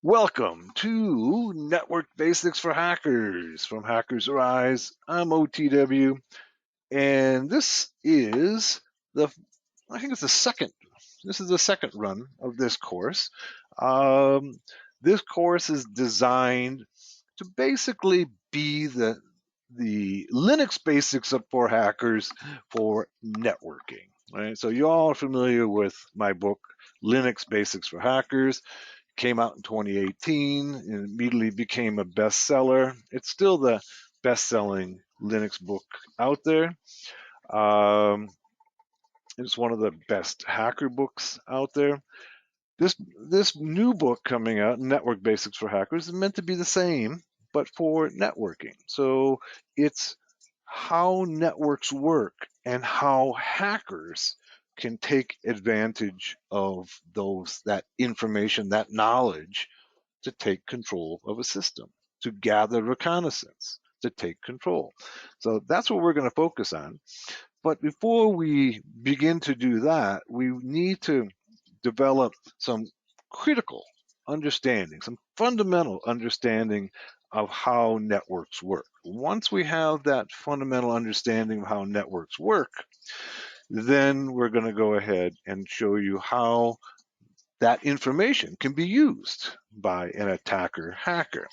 Welcome to Network Basics for Hackers. From Hackers Arise, I'm OTW, and I think it's this is the second run of this course. Um, this course is designed to basically be the Linux basics for hackers for networking. Right? So you all are familiar with my book, Linux Basics for Hackers. Came out in 2018 and immediately became a bestseller. It's still the best-selling Linux book out there. Um, it's one of the best hacker books out there. This new book coming out, Network Basics for Hackers, is meant to be the same, but for networking. So it's how networks work and how hackers can take advantage of that information, that knowledge to take control of a system, to gather reconnaissance, to take control. So that's what we're going to focus on. But before we begin to do that, we need to develop some critical understanding, some fundamental understanding of how networks work. Once we have that fundamental understanding of how networks work, then we're going to go ahead and show you how that information can be used by an attacker hacker.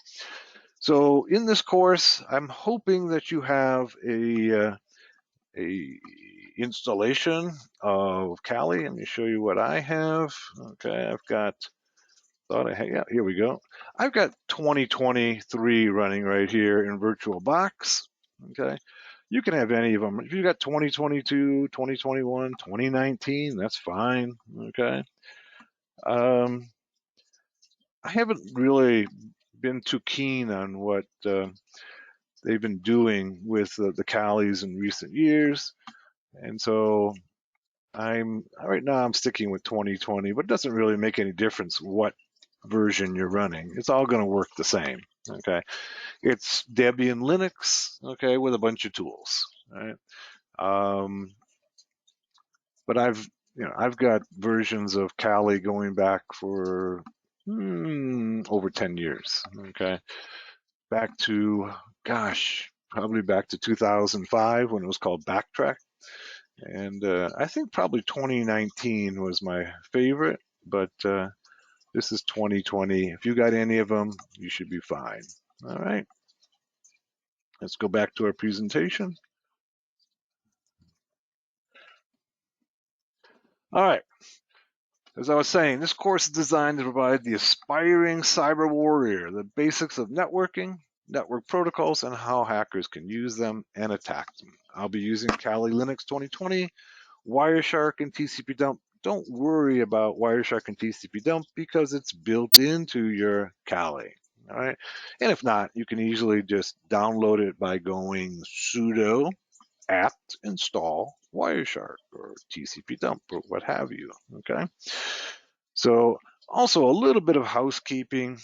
So in this course, I'm hoping that you have a installation of Kali. Let me show you what I have. Okay, I've got, yeah, here we go. I've got 2023 running right here in VirtualBox. Okay, you can have any of them. If you got 2022, 2021, 2019, that's fine. Okay. Um, I haven't really been too keen on what they've been doing with the Callies in recent years, and so right now I'm sticking with 2020, but it doesn't really make any difference what version you're running. It's all going to work the same. Okay, it's Debian Linux. Okay, with a bunch of tools. Right, um, but I've got versions of Kali going back for over 10 years. Okay, back to, gosh, probably back to 2005 when it was called Backtrack. And I think probably 2019 was my favorite, but this is 2020. If you got any of them, you should be fine. All right, let's go back to our presentation. All right, as I was saying, this course is designed to provide the aspiring cyber warrior the basics of networking, network protocols, and how hackers can use them and attack them. I'll be using Kali Linux 2020, Wireshark, and TCP dump. Don't worry about Wireshark and TCP dump because it's built into your Kali. All right. And if not, you can easily just download it by going sudo apt install Wireshark or TCP dump or what have you. Okay. So also a little bit of housekeeping.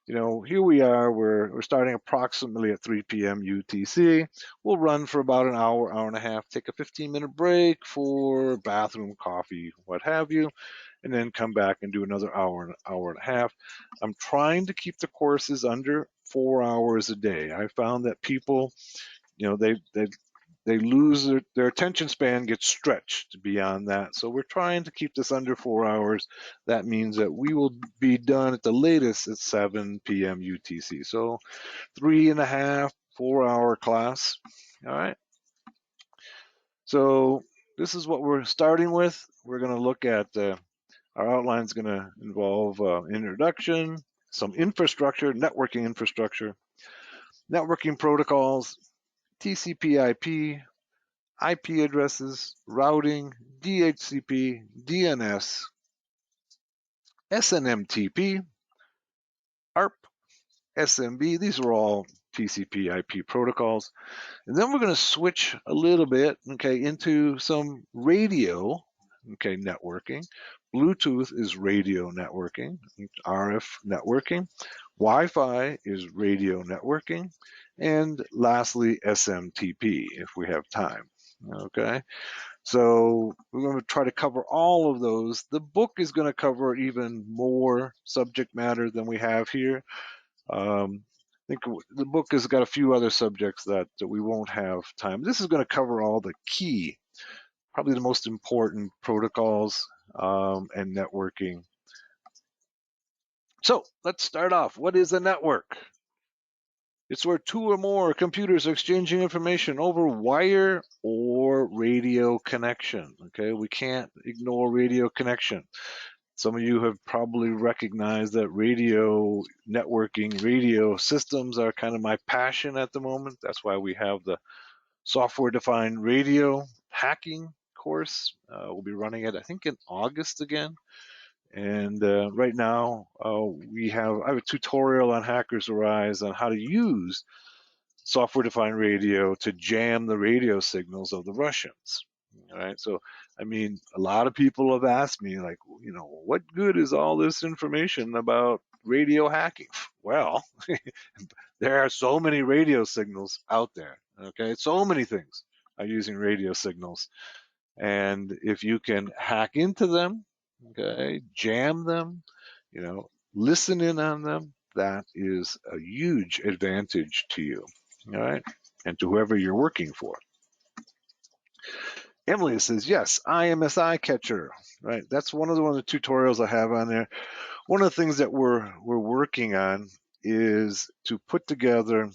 Here we are, we're starting approximately at 3 p.m. UTC. We'll run for about an hour, hour and a half, take a 15-minute break for bathroom, coffee, what have you, and then come back and do another hour, hour and a half. I'm trying to keep the courses under 4 hours a day. I found that people, they lose their attention span gets stretched beyond that. So we're trying to keep this under 4 hours. That means that we will be done at the latest at 7 p.m. UTC. So 3.5, 4 hour class. All right. So this is what we're starting with. We're going to look at our outline is going to involve introduction, some infrastructure, networking protocols, TCP/IP, IP addresses, routing, DHCP, DNS, SNMTP, ARP, SMB. These are all TCP/IP protocols. And then we're going to switch a little bit, okay, into some radio, okay, networking. Bluetooth is radio networking, RF networking. Wi-Fi is radio networking. And lastly, SMTP, if we have time, okay? So we're going to try to cover all of those. The book is going to cover even more subject matter than we have here. I think the book has got a few other subjects that we won't have time. This is going to cover all the key, probably the most important protocols and networking. So let's start off. What is a network? It's where two or more computers are exchanging information over wire or radio connection. Okay, we can't ignore radio connection. Some of you have probably recognized that radio networking, radio systems are kind of my passion at the moment. That's why we have the software-defined radio hacking course. We'll be running it, I think, in August again. And right now, I have a tutorial on Hackers Arise on how to use software-defined radio to jam the radio signals of the Russians. All right, so I mean, a lot of people have asked me, like, what good is all this information about radio hacking? Well, there are so many radio signals out there. Okay, so many things are using radio signals, and if you can hack into them, okay, jam them, listen in on them, that is a huge advantage to you. All right, and to whoever you're working for. Emily says, yes, IMSI catcher, right? That's one of the tutorials I have on there. One of the things that we're working on is to put together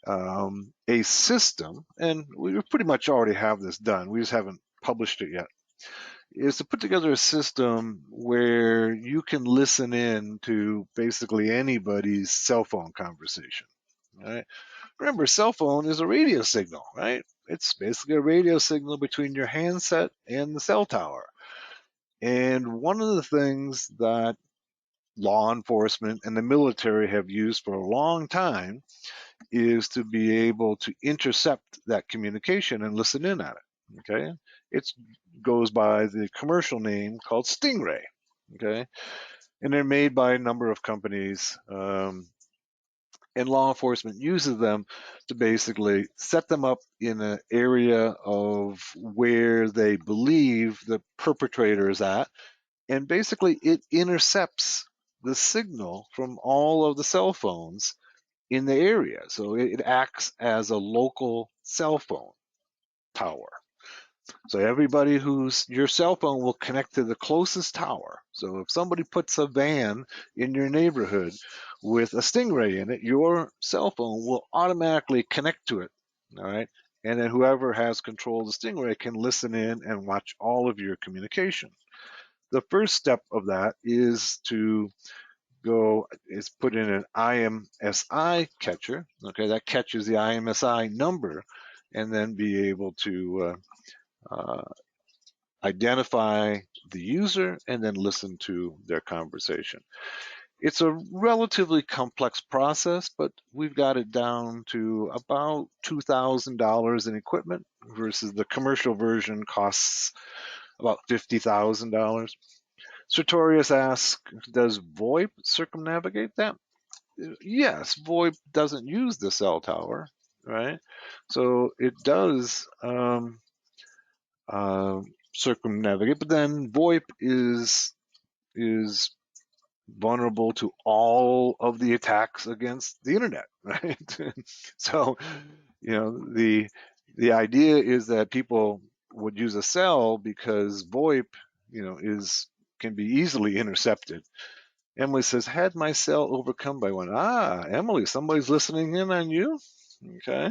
a system, and we pretty much already have this done. We just haven't published it yet. Is to put together a system where you can listen in to basically anybody's cell phone conversation. Right? Remember, cell phone is a radio signal, right? It's basically a radio signal between your handset and the cell tower. And one of the things that law enforcement and the military have used for a long time is to be able to intercept that communication and listen in on it. Okay, it goes by the commercial name called Stingray. Okay, and they're made by a number of companies. And law enforcement uses them to basically set them up in an area of where they believe the perpetrator is at, and basically it intercepts the signal from all of the cell phones in the area. So it acts as a local cell phone tower. So everybody your cell phone will connect to the closest tower. So if somebody puts a van in your neighborhood with a Stingray in it, your cell phone will automatically connect to it. All right. And then whoever has control of the Stingray can listen in and watch all of your communication. The first step of that is to put in an IMSI catcher. Okay, that catches the IMSI number, and then be able to identify the user and then listen to their conversation. It's a relatively complex process, but we've got it down to about $2,000 in equipment versus the commercial version costs about $50,000. Sartorius asks, does VoIP circumnavigate that? Yes, VoIP doesn't use the cell tower, right? So it does circumnavigate, but then VoIP is vulnerable to all of the attacks against the internet, right? So, the idea is that people would use a cell because VoIP, can be easily intercepted. Emily says, had my cell overcome by one. Emily, somebody's listening in on you. Okay.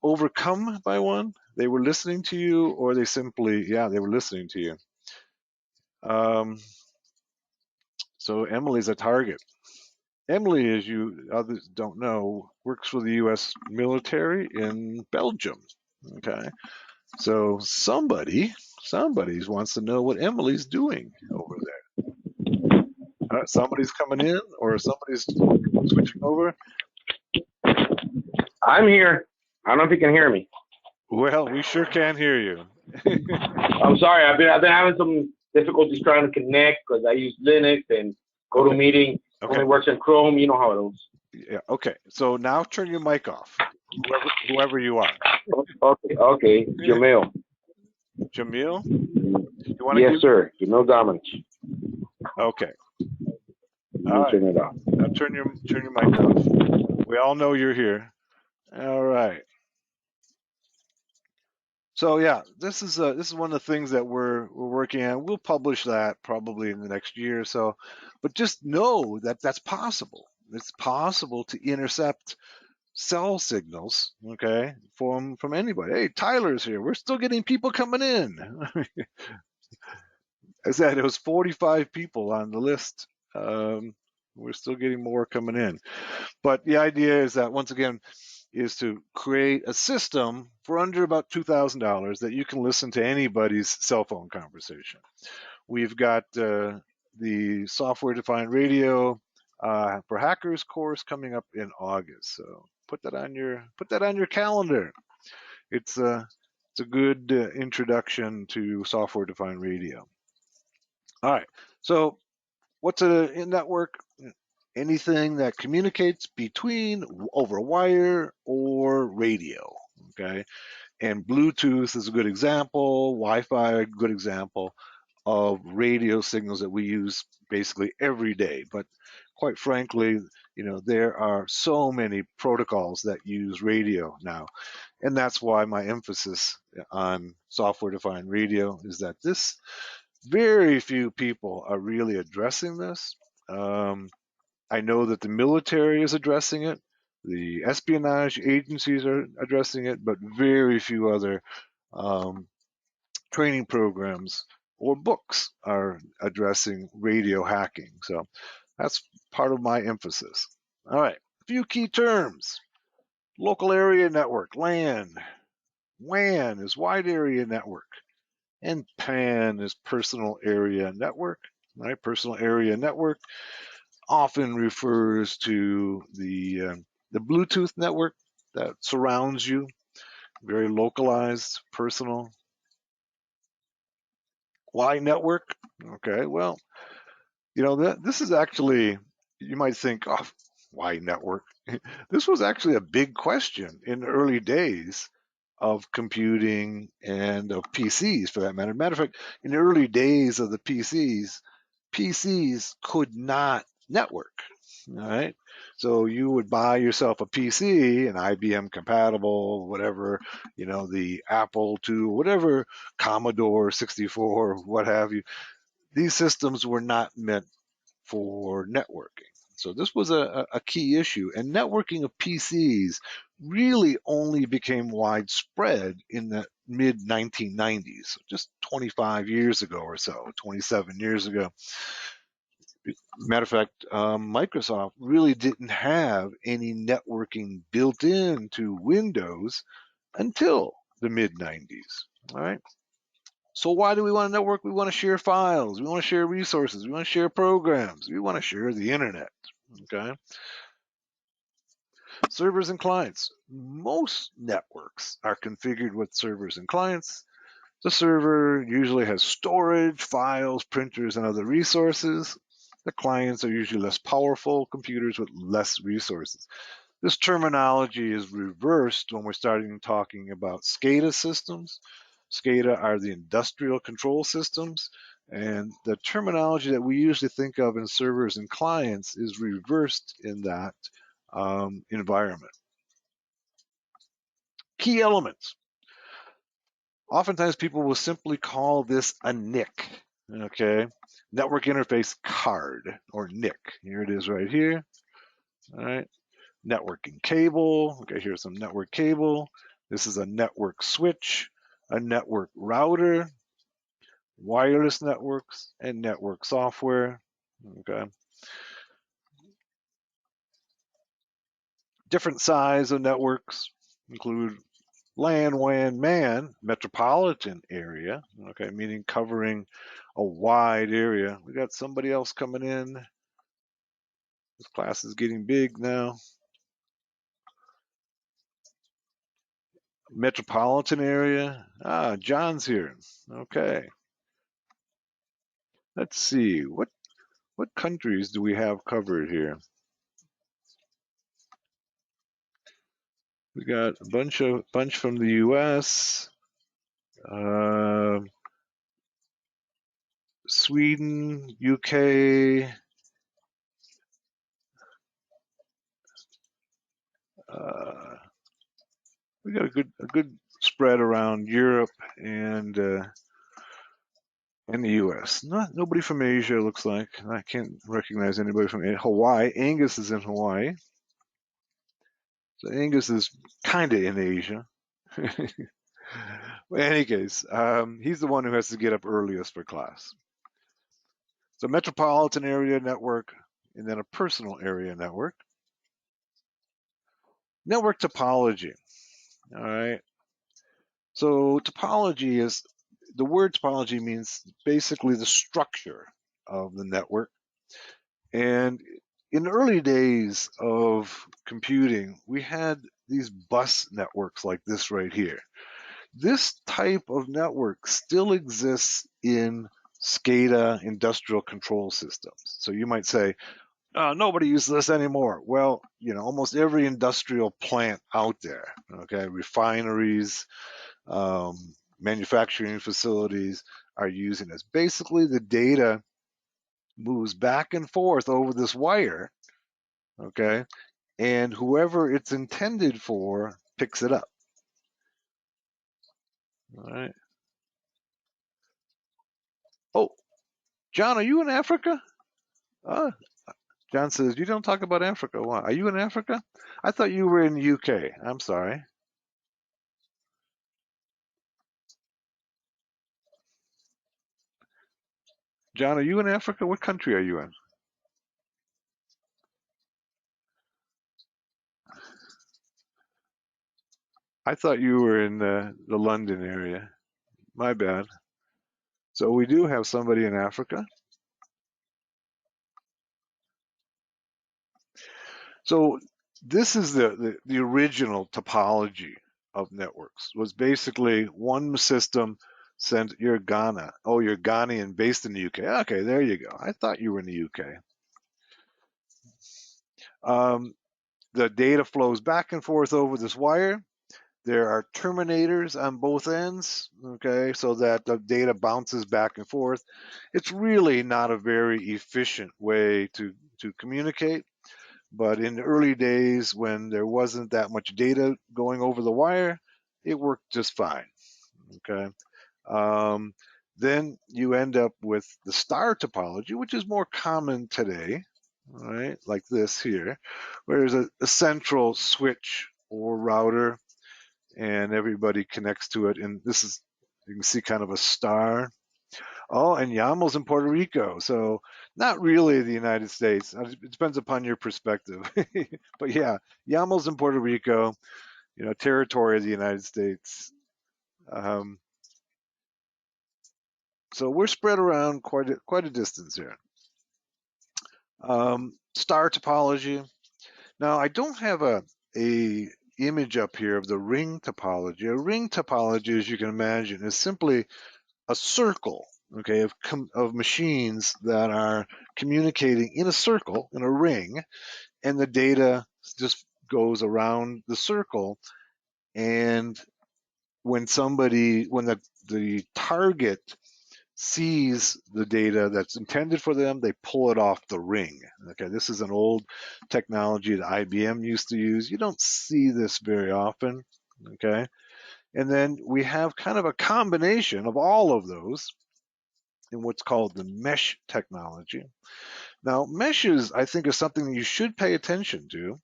Overcome by one? They were listening to you, or they simply, they were listening to you. So Emily's a target. Emily, as you others don't know, works for the U.S. military in Belgium. Okay. So somebody wants to know what Emily's doing over there. Somebody's coming in, or somebody's switching over. I'm here. I don't know if you can hear me. Well, we sure can hear you. I'm sorry. I've been having some difficulties trying to connect because I use Linux and GoToMeeting. Only works in Chrome. You know how it is. Yeah. Okay. So now turn your mic off, whoever you are. Okay. Jamil. Jamil? You want to Yes, sir. Jamil Dominich. Okay. All right. Turn it off. Now turn your mic off. We all know you're here. All right. So yeah, this is one of the things that we're working on. We'll publish that probably in the next year or so, but just know that that's possible. It's possible to intercept cell signals, okay, from anybody. Hey, Tyler's here. We're still getting people coming in. I said it was 45 people on the list. We're still getting more coming in. But the idea is that, once again, is to create a system for under about $2,000 that you can listen to anybody's cell phone conversation. We've got the software-defined radio for hackers course coming up in August. So put that on your calendar. It's a good introduction to software-defined radio. All right. So what's a network? Anything that communicates between over wire or radio. Okay. And Bluetooth is a good example, Wi-Fi a good example of radio signals that we use basically every day. But quite frankly, there are so many protocols that use radio now. And that's why my emphasis on software-defined radio is that this very few people are really addressing this. I know that the military is addressing it, the espionage agencies are addressing it, but very few other training programs or books are addressing radio hacking. So that's part of my emphasis. All right, a few key terms. Local area network, LAN. WAN is wide area network. And PAN is personal area network. Right, personal area network often refers to the Bluetooth network that surrounds you, very localized, personal. Why network? Okay, well, this is actually, you might think, oh, why network? This was actually a big question in the early days of computing and of PCs, for that matter. Matter of fact, in the early days of the PCs could not network. All right. So you would buy yourself a PC, an IBM compatible, whatever, the Apple II, whatever, Commodore 64, what have you. These systems were not meant for networking. So this was a key issue. And networking of PCs really only became widespread in the mid 1990s, just 25 years ago or so, 27 years ago. Matter of fact, Microsoft really didn't have any networking built into Windows until the mid 90s. All right. So why do we want to network? We want to share files. We want to share resources. We want to share programs. We want to share the internet. Okay. Servers and clients. Most networks are configured with servers and clients. The server usually has storage, files, printers, and other resources. The clients are usually less powerful computers with less resources. This terminology is reversed when we're starting talking about SCADA systems. SCADA are the industrial control systems, and the terminology that we usually think of in servers and clients is reversed in that environment. Key elements. Oftentimes people will simply call this a NIC, okay? Network Interface Card, or NIC. Here it is right here, all right? Networking cable, okay, here's some network cable. This is a network switch, a network router, wireless networks, and network software, okay? Different size of networks include LAN, WAN, MAN, metropolitan area, okay, meaning covering a wide area. We got somebody else coming in. This class is getting big now. Metropolitan area. Ah, John's here. Okay. Let's see. What countries do we have covered here? We got a bunch from the US. Sweden, UK, we got a good spread around Europe and the U.S. Nobody from Asia looks like. I can't recognize anybody from Hawaii. Angus is in Hawaii, so Angus is kind of in Asia. In any case, he's the one who has to get up earliest for class. So metropolitan area network, and then a personal area network. Network topology. All right. So topology is, the word topology means basically the structure of the network. And in the early days of computing, we had these bus networks like this right here. This type of network still exists in SCADA industrial control systems. So you might say, nobody uses this anymore. Well, almost every industrial plant out there, okay, refineries, manufacturing facilities are using this. Basically, the data moves back and forth over this wire, okay, and whoever it's intended for picks it up. All right. Oh, John, are you in Africa? John says, you don't talk about Africa. Why? Are you in Africa? I thought you were in the UK. I'm sorry. John, are you in Africa? What country are you in? I thought you were in the London area. My bad. So we do have somebody in Africa. So this is the original topology of networks. Was basically one system sent, you're Ghana. Oh, you're Ghanaian based in the UK. Okay, there you go. I thought you were in the UK. The data flows back and forth over this wire. There are terminators on both ends, okay, so that the data bounces back and forth. It's really not a very efficient way to communicate, but in the early days when there wasn't that much data going over the wire, it worked just fine, okay. Then you end up with the star topology, which is more common today, right? Like this here, where there's a central switch or router and everybody connects to it. And this is, you can see kind of a star. Oh, and YAML's in Puerto Rico. So not really the United States. It depends upon your perspective. But yeah, YAML's in Puerto Rico, territory of the United States. So we're spread around quite a distance here. Star topology. Now I don't have a image up here of the ring topology. A ring topology, as you can imagine, is simply a circle, okay, of machines that are communicating in a circle, in a ring, and the data just goes around the circle. And when the target sees the data that's intended for them, they pull it off the ring. Okay, this is an old technology that IBM used to use. You don't see this very often, okay? And then we have kind of a combination of all of those in what's called the mesh technology. Now, meshes, I think, is something that you should pay attention to.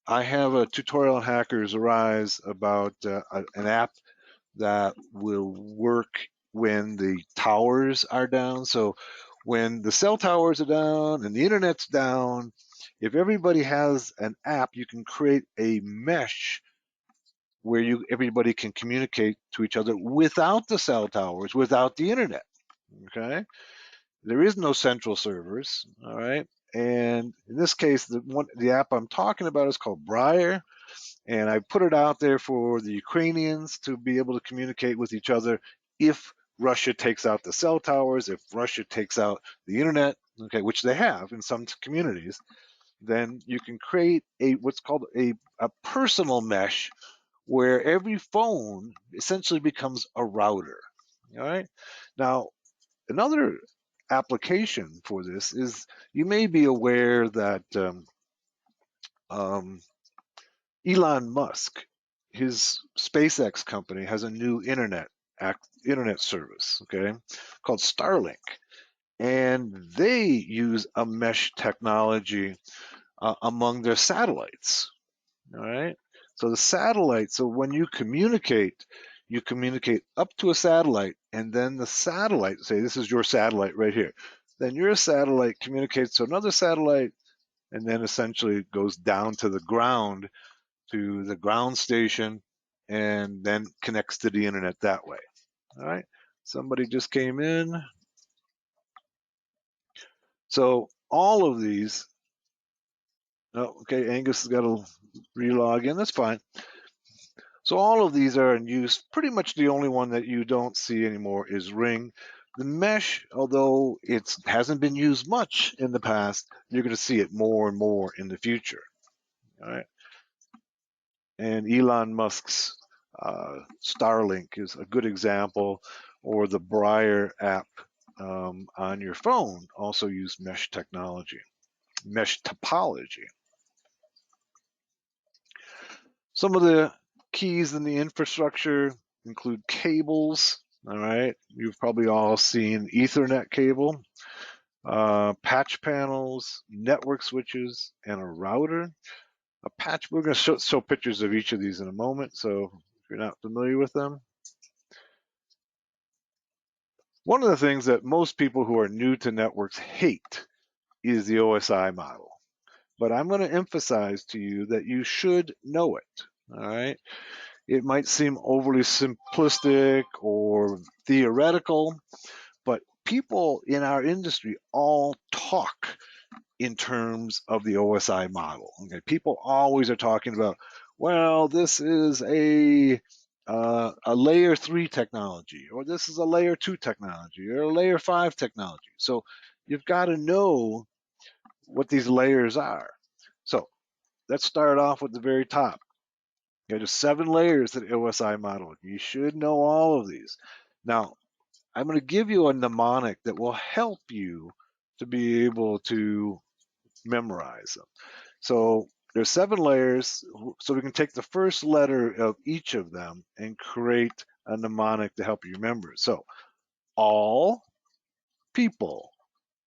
I have a tutorial on Hackers Arise about an app that will work when the towers are down. So when the cell towers are down and the internet's down, if everybody has an app, you can create a mesh where everybody can communicate to each other without the cell towers, without the internet. Okay, there is no central servers. All right, and in this case, the app I'm talking about is called Briar, and I put it out there for the Ukrainians to be able to communicate with each other if Russia takes out the cell towers, if Russia takes out the internet, okay, which they have in some communities, then you can create what's called a personal mesh where every phone essentially becomes a router. All right. Now, another application for this is you may be aware that Elon Musk, his SpaceX company, has a new internet service, okay, called Starlink, and they use a mesh technology among their satellites. All right. So the satellite, so when you communicate up to a satellite, and then the satellite, say this is your satellite right here. Then your satellite communicates to another satellite, and then essentially goes down to the ground station, and then connects to the internet that way. All right. Somebody just came in. So all of these, oh, okay, Angus has got to relog in. That's fine. So all of these are in use. Pretty much the only one that you don't see anymore is Ring. The mesh, although it hasn't been used much in the past, you're going to see it more and more in the future. All right. And Elon Musk's Starlink is a good example, or the Briar app on your phone also use mesh technology, mesh topology. Some of the keys in the infrastructure include cables. All right, you've probably all seen Ethernet cable, patch panels, network switches, and a router. A patch, we're going to show pictures of each of these in a moment, so if you're not familiar with them. One of the things that most people who are new to networks hate is the OSI model. But I'm going to emphasize to you that you should know it. All right. It might seem overly simplistic or theoretical, but people in our industry all talk in terms of the OSI model. Okay. People always are talking about, well, this is a layer 3 technology, or this is a layer 2 technology, or a layer 5 technology. So you've got to know what these layers are. So let's start off with the very top. There's 7 layers to the OSI model. You should know all of these. Now, I'm going to give you a mnemonic that will help you to be able to memorize them. So there's 7 layers, so we can take the first letter of each of them and create a mnemonic to help you remember. So all people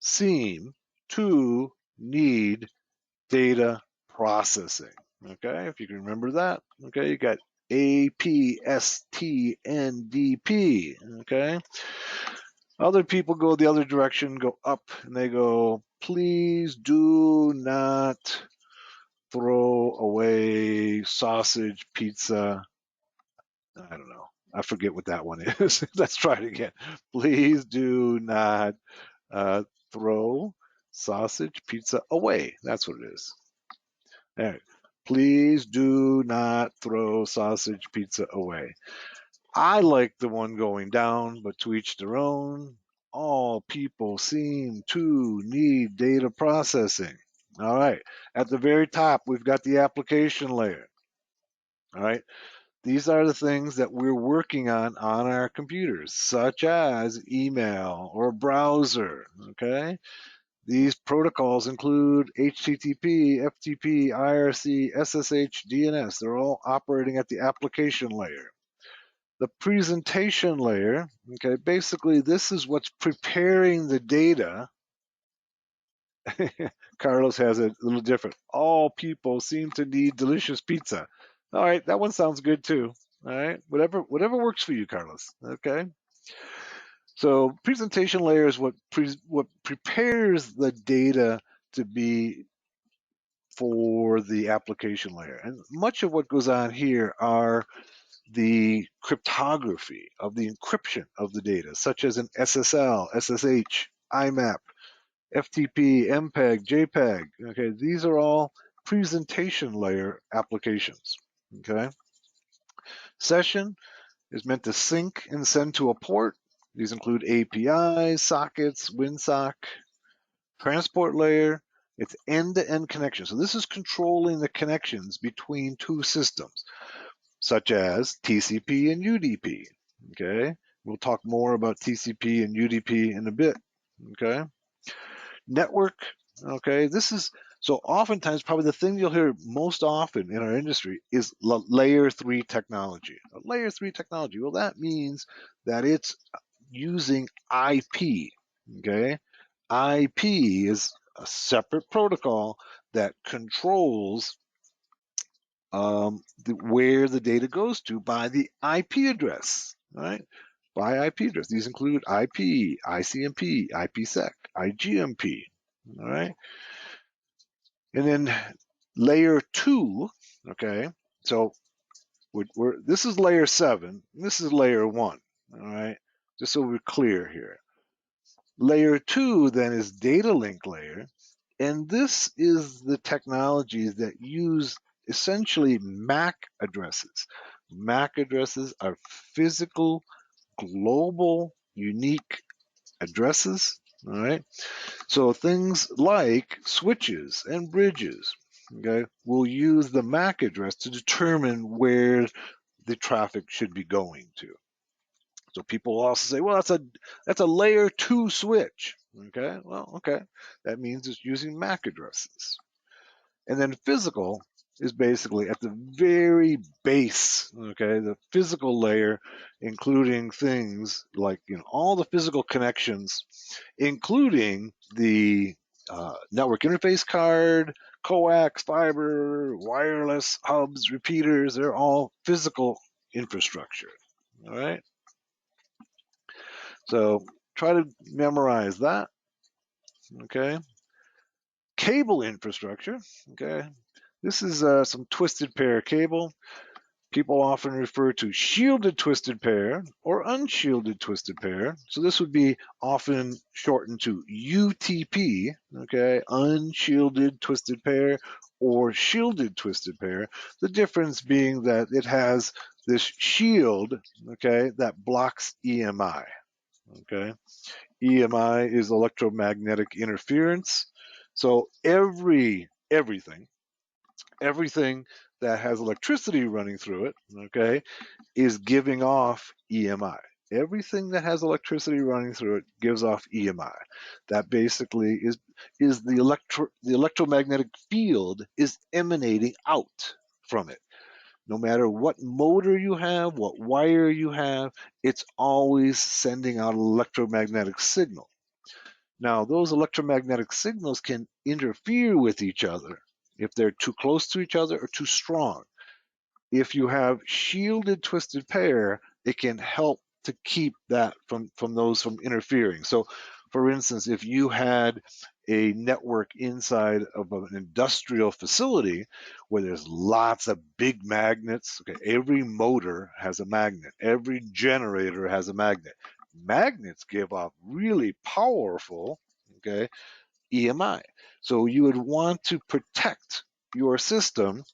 seem to need data processing. Okay, if you can remember that. Okay, you got APSTNDP. Okay, other people go the other direction, go up, and they go, please do not throw away sausage, pizza. I don't know. I forget what that one is. Let's try it again. Please do not throw sausage, pizza away. That's what it is. All right. Please do not throw sausage, pizza away. I like the one going down, but to each their own. All people seem to need data processing. All right. At the very top, we've got the application layer. All right. These are the things that we're working on our computers, such as email or browser. Okay. These protocols include HTTP, FTP, IRC, SSH, DNS. They're all operating at the application layer. The presentation layer, okay, basically this is what's preparing the data. Carlos has it a little different. All people seem to need delicious pizza. All right, that one sounds good too. All right, whatever works for you, Carlos. Okay. So presentation layer is what prepares the data to be for the application layer. And much of what goes on here are the cryptography of the encryption of the data, such as an SSL, SSH, IMAP, FTP, MPEG, JPEG. Okay, these are all presentation layer applications. Okay. Session is meant to sync and send to a port. These include APIs, sockets, WinSock. Transport layer, it's end-to-end connection. So this is controlling the connections between two systems. such as TCP and UDP. Okay, we'll talk more about TCP and UDP in a bit. Okay, network. Okay, this is so oftentimes probably the thing you'll hear most often in our industry is layer 3 technology. Layer 3 technology. Well, that means that it's using IP. Okay, IP is a separate protocol that controls where the data goes to by the IP address, right? By IP address. These include IP, ICMP, IPsec, IGMP, all right? And then layer 2, okay? So this is layer 7, this is layer 1, all right? Just so we're clear here. Layer 2 then is data link layer, and this is the technologies that use essentially MAC addresses. MAC addresses are physical, global, unique addresses, all right? So things like switches and bridges, okay, will use the MAC address to determine where the traffic should be going to. So people will also say, well, that's a layer 2 switch. Okay, well, okay, that means it's using MAC addresses. And then physical is basically at the very base, okay, the physical layer, including things like all the physical connections, including the network interface card, coax, fiber, wireless hubs, repeaters. They're all physical infrastructure. All right. So try to memorize that. Okay. Cable infrastructure. Okay. This is some twisted pair cable. People often refer to shielded twisted pair or unshielded twisted pair. So this would be often shortened to UTP, okay, unshielded twisted pair or shielded twisted pair. The difference being that it has this shield, okay, that blocks EMI, okay. EMI is electromagnetic interference. So everything that has electricity running through it, okay, is giving off EMI. Everything that has electricity running through it gives off EMI. That basically is the electromagnetic field is emanating out from it. No matter what motor you have, what wire you have, it's always sending out an electromagnetic signal. Now, those electromagnetic signals can interfere with each other if they're too close to each other or too strong. If you have shielded twisted pair, it can help to keep that from interfering. So, for instance, if you had a network inside of an industrial facility where there's lots of big magnets, okay, every motor has a magnet, every generator has a magnet. Magnets give off really powerful, okay, EMI. So you would want to protect your system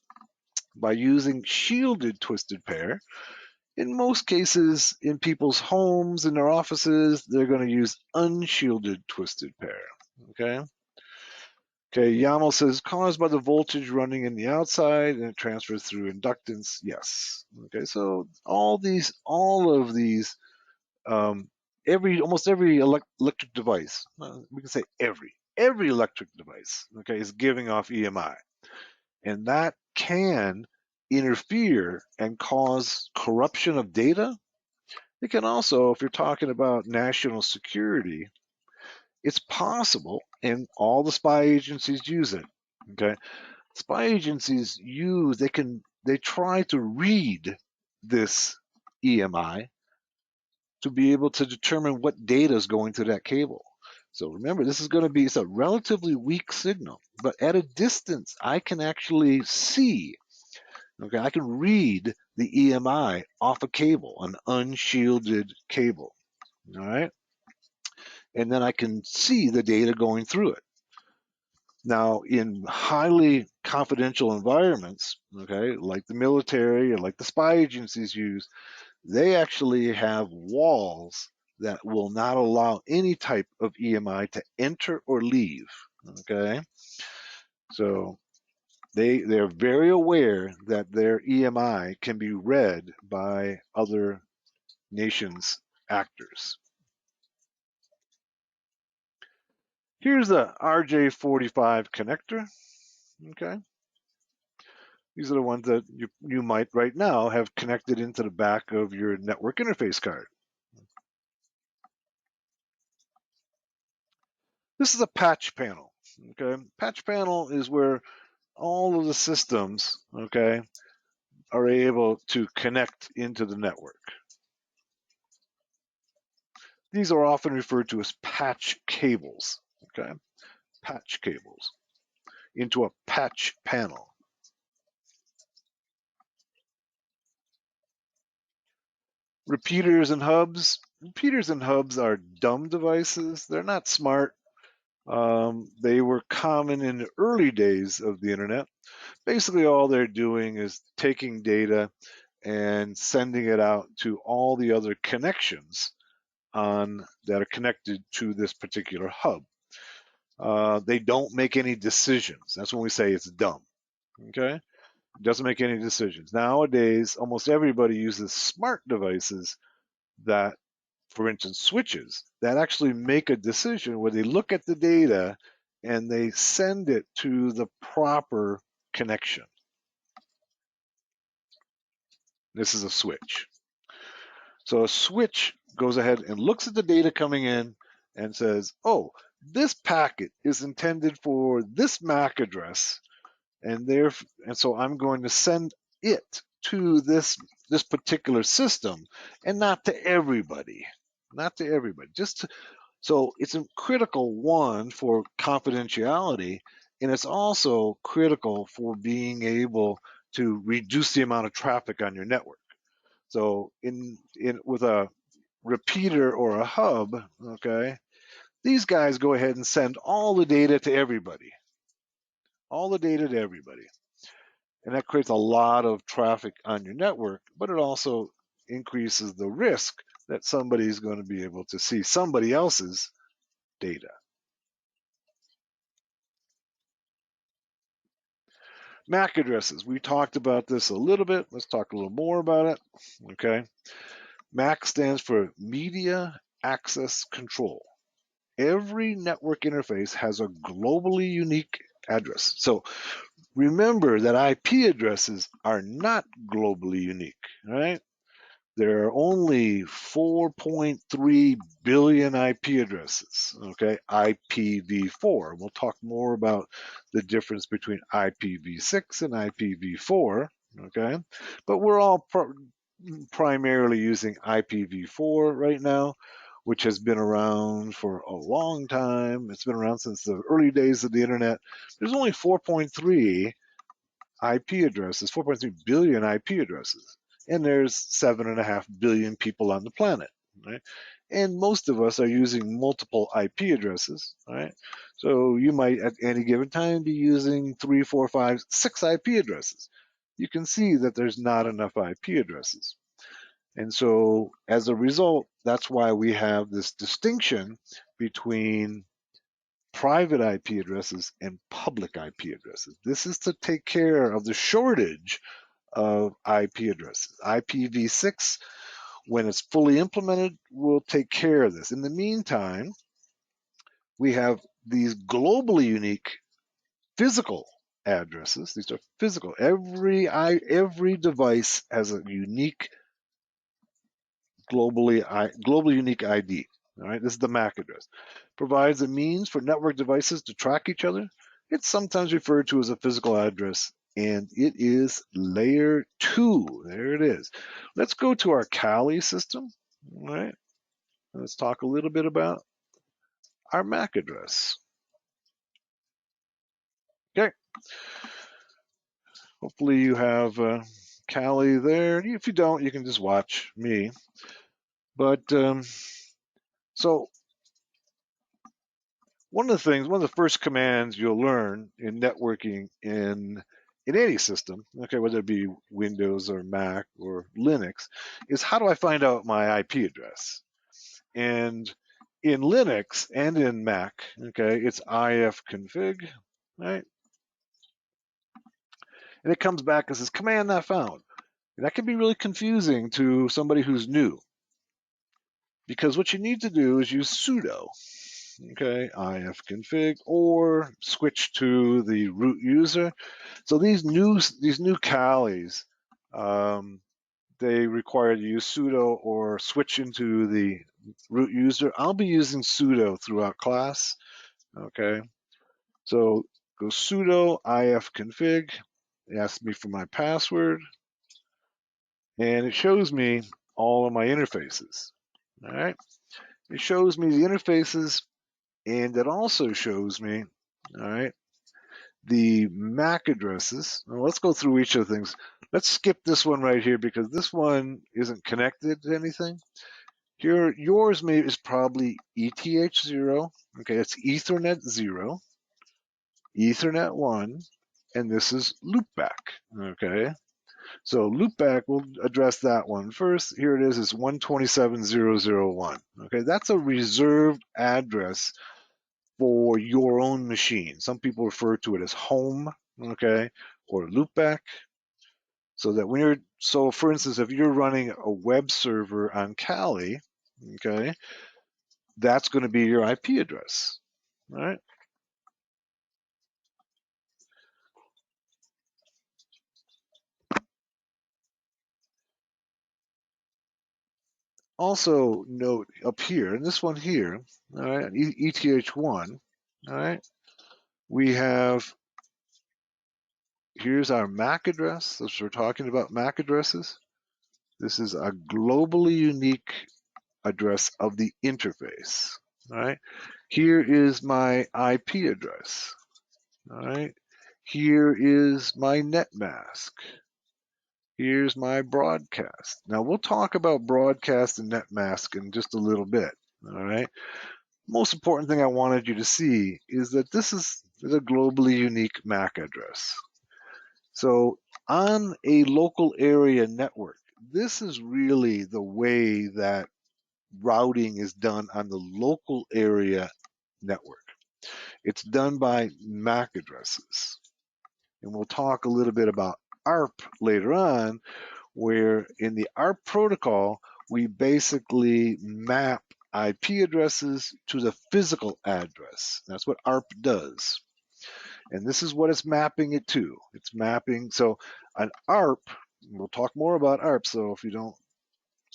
by using shielded twisted pair. In most cases, in people's homes, in their offices, they're going to use unshielded twisted pair. Okay. Okay, Yaml says caused by the voltage running in the outside and it transfers through inductance. Yes. Okay, so all of these, almost every electric device, we can say every electric device, okay, is giving off EMI, and that can interfere and cause corruption of data. It can also, if you're talking about national security, it's possible, and all the spy agencies use it. Okay, spy agencies they try to read this EMI to be able to determine what data is going to that cable. So remember, this is going to be it's a relatively weak signal, but at a distance, I can actually see. Okay, I can read the EMI off a cable, an unshielded cable. All right, and then I can see the data going through it. Now, in highly confidential environments, okay, like the military or like the spy agencies use, they actually have walls that will not allow any type of EMI to enter or leave. Okay, so They're very aware that their EMI can be read by other nations' actors. Here's the RJ45 connector. Okay. These are the ones that you might right now have connected into the back of your network interface card. This is a patch panel. Okay. Patch panel is where all of the systems, okay, are able to connect into the network. These are often referred to as patch cables, okay? Patch cables into a patch panel. Repeaters and hubs. Repeaters and hubs are dumb devices. They're not smart. They were common in the early days of the internet. Basically, all they're doing is taking data and sending it out to all the other connections that are connected to this particular hub. They don't make any decisions. That's when we say it's dumb. Okay? It doesn't make any decisions. Nowadays, almost everybody uses smart devices that, for instance, switches that actually make a decision where they look at the data and they send it to the proper connection. This is a switch. So a switch goes ahead and looks at the data coming in and says, oh, this packet is intended for this MAC address, and so I'm going to send it to this particular system, and not to everybody. Not to everybody. So it's a critical one for confidentiality, and it's also critical for being able to reduce the amount of traffic on your network. So with a repeater or a hub, okay, these guys go ahead and send all the data to everybody. All the data to everybody. And that creates a lot of traffic on your network, but it also increases the risk that somebody's going to be able to see somebody else's data. MAC addresses. We talked about this a little bit. Let's talk a little more about it. Okay. MAC stands for Media Access Control. Every network interface has a globally unique address. So remember that IP addresses are not globally unique, right? There are only 4.3 billion IP addresses, okay? IPv4. We'll talk more about the difference between IPv6 and IPv4, okay? But we're all primarily using IPv4 right now, which has been around for a long time. It's been around since the early days of the internet. There's only 4.3 IP addresses, 4.3 billion IP addresses, and there's 7.5 billion people on the planet, right? And most of us are using multiple IP addresses, right? So you might at any given time be using 3, 4, 5, 6 IP addresses. You can see that there's not enough IP addresses. And so as a result, that's why we have this distinction between private IP addresses and public IP addresses. This is to take care of the shortage of IP addresses. IPv6, when it's fully implemented, will take care of this. In the meantime, we have these globally unique physical addresses. These are physical. Every device has a unique globally unique ID. All right, this is the MAC address. Provides a means for network devices to track each other. It's sometimes referred to as a physical address, and it is layer 2. There it is. Let's go to our Kali system. All right, let's talk a little bit about our MAC address. Okay. Hopefully you have Kali there. If you don't, you can just watch me. But so one of the first commands you'll learn in networking in any system, okay, whether it be Windows or Mac or Linux, is how do I find out my IP address? And in Linux and in Mac, okay, it's ifconfig, right? and it comes back and says command not found. And that can be really confusing to somebody who's new, because what you need to do is use sudo, okay, ifconfig, or switch to the root user. So these new callies, they require you to use sudo or switch into the root user. I'll be using sudo throughout class, okay. So go sudo ifconfig, it asks me for my password, and it shows me all of my interfaces, all right. It shows me the interfaces, and it also shows me, all right, the MAC addresses. Now let's go through each of the things. Let's skip this one right here because this one isn't connected to anything. Here, yours is probably ETH0. Okay, it's Ethernet 0, Ethernet 1, and this is loopback. Okay, so loopback, we'll address that one first. Here it is, it's 127.0.0.1. Okay, that's a reserved address for your own machine. Some people refer to it as home, okay, or loopback. So that when you're, so for instance, if you're running a web server on Kali, okay, that's going to be your IP address, right? Also note up here, and this one here, all right, ETH1, all right, we have, here's our MAC address. As we're talking about MAC addresses, this is a globally unique address of the interface, all right? Here is my IP address, all right? Here is my net mask. Here's my broadcast. Now we'll talk about broadcast and net mask in just a little bit, all right? Most important thing I wanted you to see is that this is a globally unique MAC address. So on a local area network, this is really the way that routing is done on the local area network. It's done by MAC addresses. And we'll talk a little bit about ARP later on, where in the ARP protocol, we basically map IP addresses to the physical address. That's what ARP does. And this is what it's mapping it to. It's mapping, so an ARP, we'll talk more about ARP, so if you don't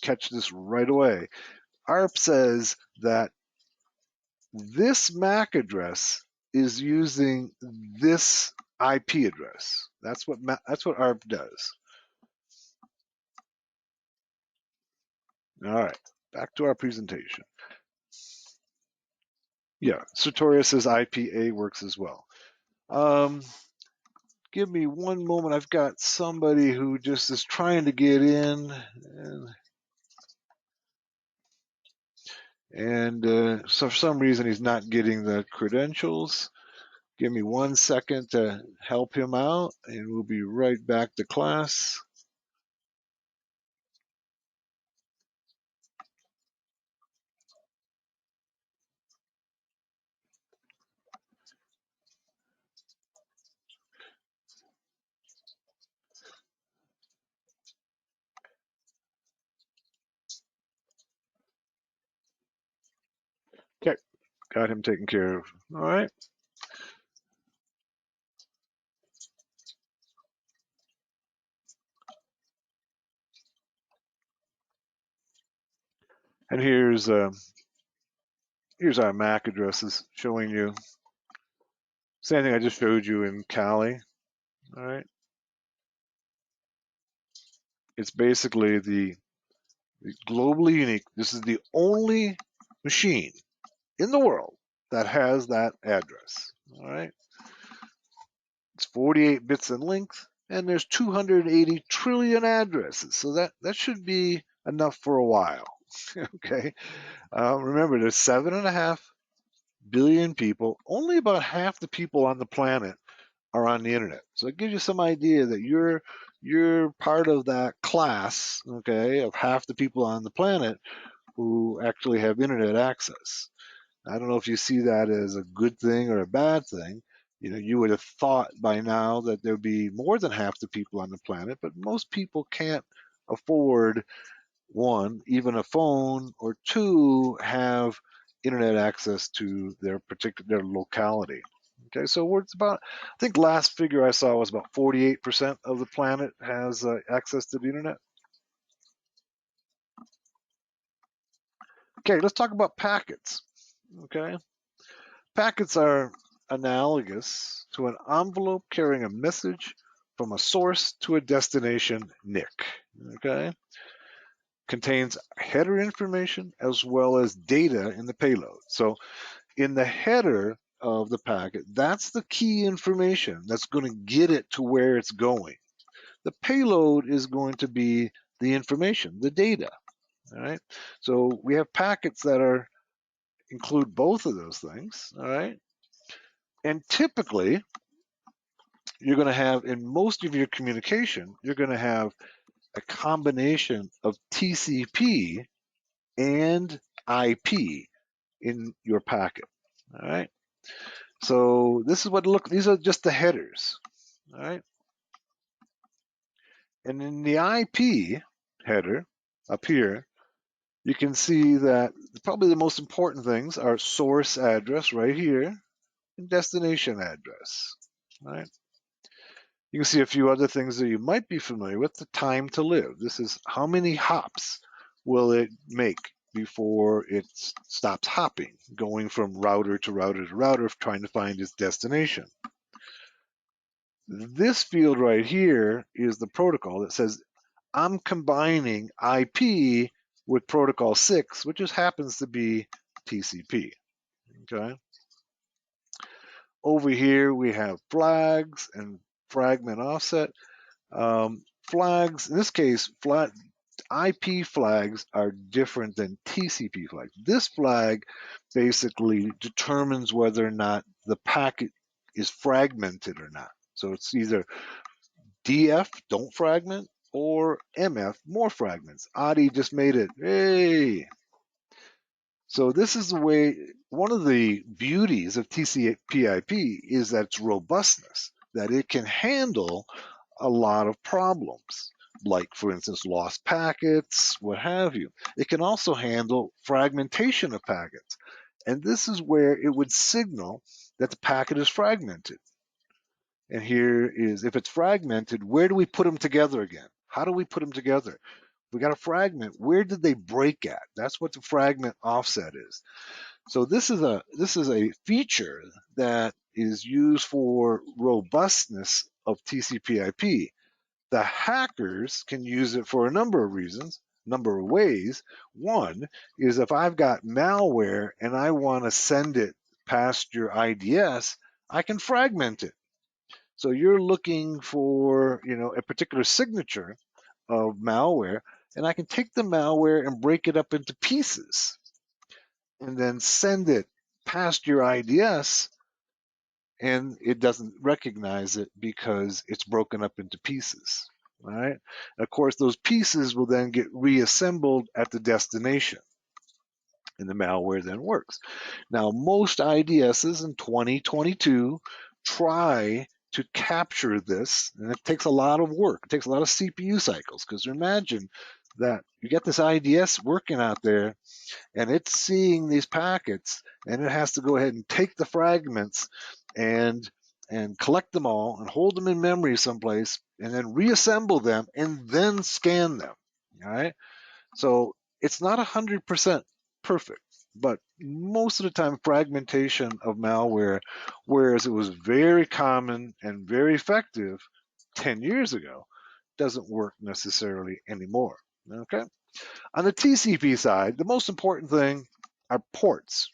catch this right away, ARP says that this MAC address is using this IP address. That's what ARP does. All right, back to our presentation. Yeah, Sartorius says IPA works as well. Give me one moment. I've got somebody who just is trying to get in, and so for some reason he's not getting the credentials. Give me 1 second to help him out, and we'll be right back to class. Okay, got him taken care of. All right. And here's our MAC addresses showing you. Same thing I just showed you in Kali. All right. It's basically the globally unique. This is the only machine in the world that has that address. All right. It's 48 bits in length, and there's 280 trillion addresses. So that should be enough for a while. Okay. Remember, there's 7.5 billion people. Only about half the people on the planet are on the internet. So it gives you some idea that you're part of that class, okay, of half the people on the planet who actually have internet access. I don't know if you see that as a good thing or a bad thing, You would have thought by now that there'd be more than half the people on the planet, but most people can't afford, one, even a phone, or two, have internet access to their locality. Okay, so it's about, I think last figure I saw was about 48% of the planet has access to the internet. Okay, let's talk about packets. Okay, packets are analogous to an envelope carrying a message from a source to a destination NIC. Okay, contains header information as well as data in the payload. So in the header of the packet, that's the key information that's going to get it to where it's going. The payload is going to be the information, the data. All right. So we have packets that include both of those things. All right. And typically, you're going to have, in most of your communication, you're going to have a combination of TCP and IP in your packet. All right. So this is these are just the headers. All right. And in the IP header up here, you can see that probably the most important things are source address right here and destination address. All right. You can see a few other things that you might be familiar with. The time to live. This is how many hops will it make before it stops hopping, going from router to router to router, trying to find its destination. This field right here is the protocol that says I'm combining IP with protocol 6, which just happens to be TCP. Okay. Over here we have flags and fragment offset. Flags, in this case, IP flags are different than TCP flags. This flag basically determines whether or not the packet is fragmented or not. So it's either DF, don't fragment, or MF, more fragments. Adi just made it. Hey! So this is the way, one of the beauties of TCP/IP is that its robustness, that it can handle a lot of problems, like, for instance, lost packets, what have you. It can also handle fragmentation of packets. And this is where it would signal that the packet is fragmented. And here is, if it's fragmented, where do we put them together again? How do we put them together? We got a fragment. Where did they break at? That's what the fragment offset is. So this is a feature that is used for robustness of TCP/IP. The hackers can use it for a number of reasons, number of ways. One is if I've got malware and I want to send it past your IDS, I can fragment it. So you're looking for, a particular signature of malware, and I can take the malware and break it up into pieces and then send it past your IDS, and it doesn't recognize it because it's broken up into pieces. All right. And of course, those pieces will then get reassembled at the destination, and the malware then works. Now, most IDSs in 2022 try to capture this, and it takes a lot of work. It takes a lot of CPU cycles, because imagine that you get this IDS working out there, and it's seeing these packets, and it has to go ahead and take the fragments and collect them all and hold them in memory someplace, and then reassemble them and then scan them. All right. So it's not 100% perfect, but most of the time, fragmentation of malware, whereas it was very common and very effective 10 years ago, doesn't work necessarily anymore. Okay. On the TCP side, the most important thing are ports.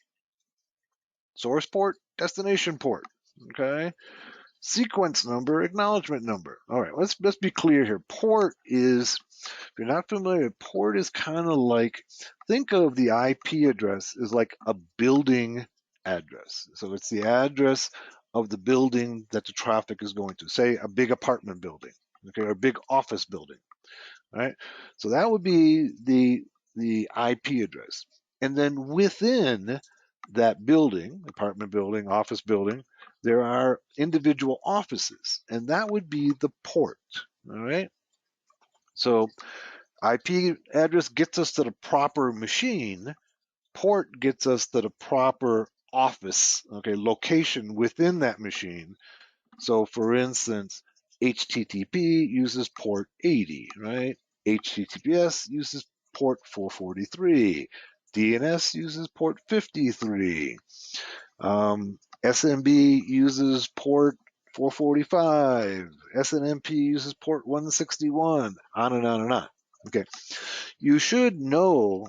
Source port, destination port. Okay. Sequence number, acknowledgement number. All right, let's be clear here. Port is, if you're not familiar, port is kind of like, think of the IP address as like a building address. So it's the address of the building that the traffic is going to, say a big apartment building, okay, or a big office building, right? So that would be the IP address. And then within that building, apartment building, office building, there are individual offices, and that would be the port, all right? So IP address gets us to the proper machine, port gets us to the proper office, okay, location within that machine. So for instance, HTTP uses port 80, right? HTTPS uses port 443. DNS uses port 53. SMB uses port 445. SNMP uses port 161, on and on and on. Okay, you should know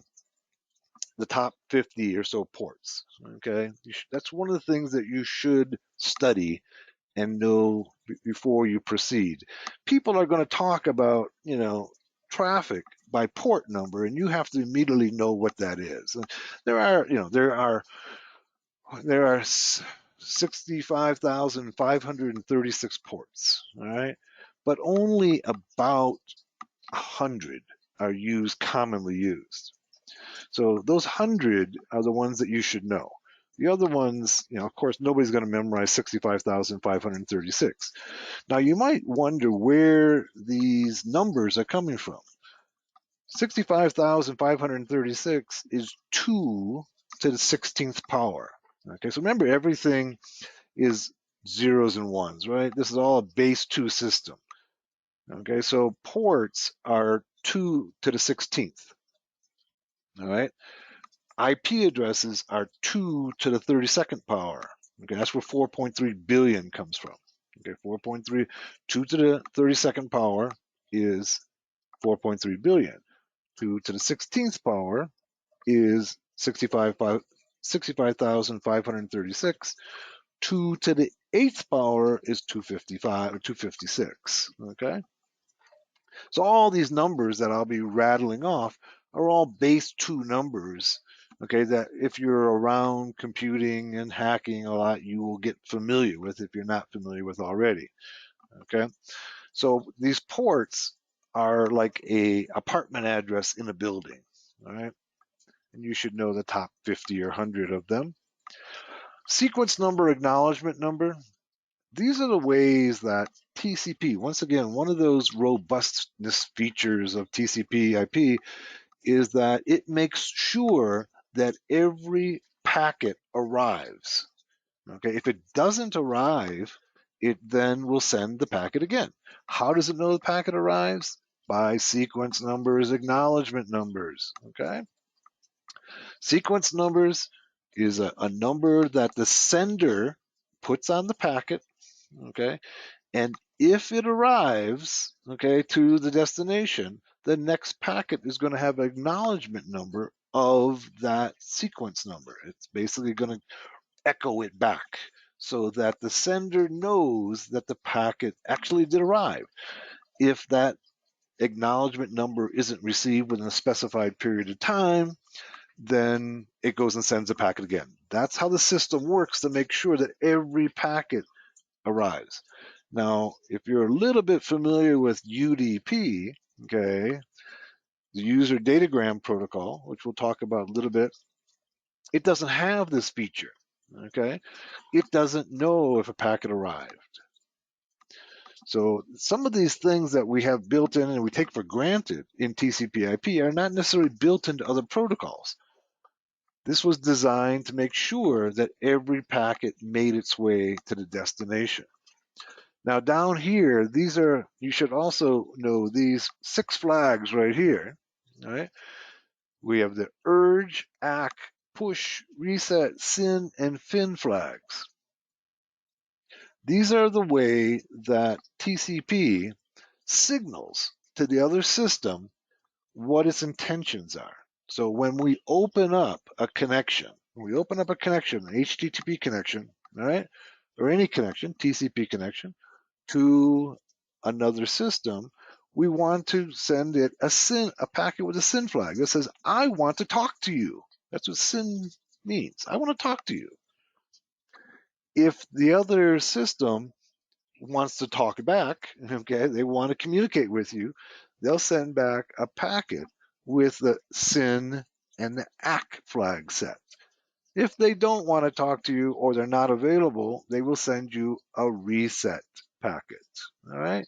the top 50 or so ports. Okay, that's one of the things that you should study and know before you proceed. People are going to talk about, traffic by port number, and you have to immediately know what that is. And there are 65,536 ports, all right? But only about 100 are commonly used. So those 100 are the ones that you should know. The other ones, of course, nobody's going to memorize 65,536. Now, you might wonder where these numbers are coming from. 65,536 is 2 to the 16th power. Okay, so remember, everything is zeros and ones, right? This is all a base 2 system. Okay, so ports are 2 to the 16th. All right, IP addresses are 2 to the 32nd power. Okay, that's where 4.3 billion comes from. Okay, 4.3, 2 to the 32nd power is 4.3 billion. 2 to the 16th power is 65,536. 2 to the 8th power is 255 or 256. Okay, so all these numbers that I'll be rattling off are all base 2 numbers, okay, that if you're around computing and hacking a lot, you will get familiar with if you're not familiar with already. Okay, so these ports are like a apartment address in a building, all right, and you should know the top 50 or 100 of them. Sequence number, acknowledgement number, these are the ways that TCP, once again, one of those robustness features of TCP IP is that it makes sure that every packet arrives. Okay, if it doesn't arrive, it then will send the packet again. How does it know the packet arrives? By sequence numbers, acknowledgement numbers. Okay, sequence numbers is a number that the sender puts on the packet. Okay, and if it arrives, okay, to the destination, the next packet is going to have an acknowledgement number of that sequence number. It's basically going to echo it back so that the sender knows that the packet actually did arrive. If that acknowledgement number isn't received within a specified period of time, then it goes and sends the packet again. That's how the system works to make sure that every packet arrives. Now, if you're a little bit familiar with UDP, okay, the user datagram protocol, which we'll talk about a little bit, it doesn't have this feature, okay? It doesn't know if a packet arrived. So some of these things that we have built in and we take for granted in TCP/IP are not necessarily built into other protocols. This was designed to make sure that every packet made its way to the destination. Now down here, you should also know these 6 flags right here, all right? We have the urge, ACK, push, reset, SYN, and FIN flags. These are the way that TCP signals to the other system what its intentions are. So when we open up a connection, an HTTP connection, all right, or any connection, TCP connection, to another system, we want to send it a packet with a SYN flag that says, I want to talk to you. That's what SYN means. I want to talk to you. If the other system wants to talk back, okay, they want to communicate with you, they'll send back a packet with the SYN and the ACK flag set. If they don't want to talk to you or they're not available, they will send you a reset packet. All right.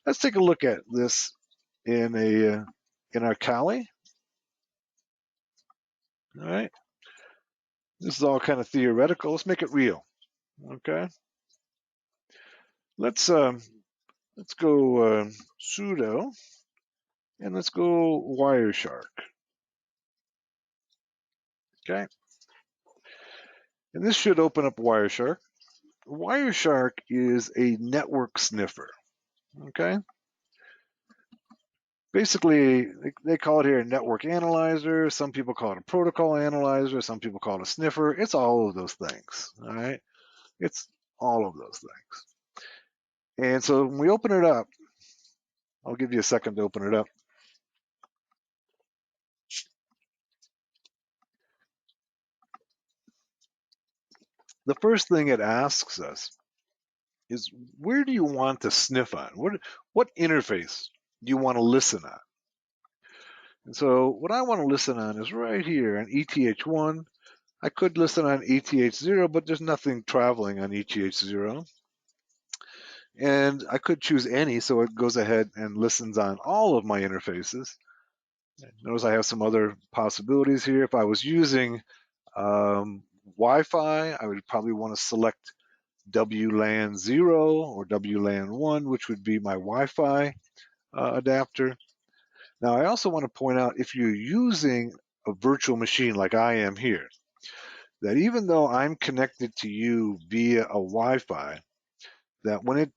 Let's take a look at this in our Kali. All right. This is all kind of theoretical. Let's make it real. Okay. Let's go sudo and let's go Wireshark. Okay. And this should open up Wireshark. Wireshark is a network sniffer. Okay. Basically, they call it here a network analyzer. Some people call it a protocol analyzer. Some people call it a sniffer. It's all of those things. All right. It's all of those things. And so when we open it up, I'll give you a second to open it up. The first thing it asks us is, where do you want to sniff on? What interface do you want to listen on? And so what I want to listen on is right here on ETH1. I could listen on ETH0, but there's nothing traveling on ETH0. And I could choose any, so it goes ahead and listens on all of my interfaces. Notice I have some other possibilities here. If I was using Wi-Fi, I would probably want to select WLAN 0 or WLAN 1, which would be my Wi-Fi adapter. Now, I also want to point out, if you're using a virtual machine like I am here, that even though I'm connected to you via a Wi-Fi, that when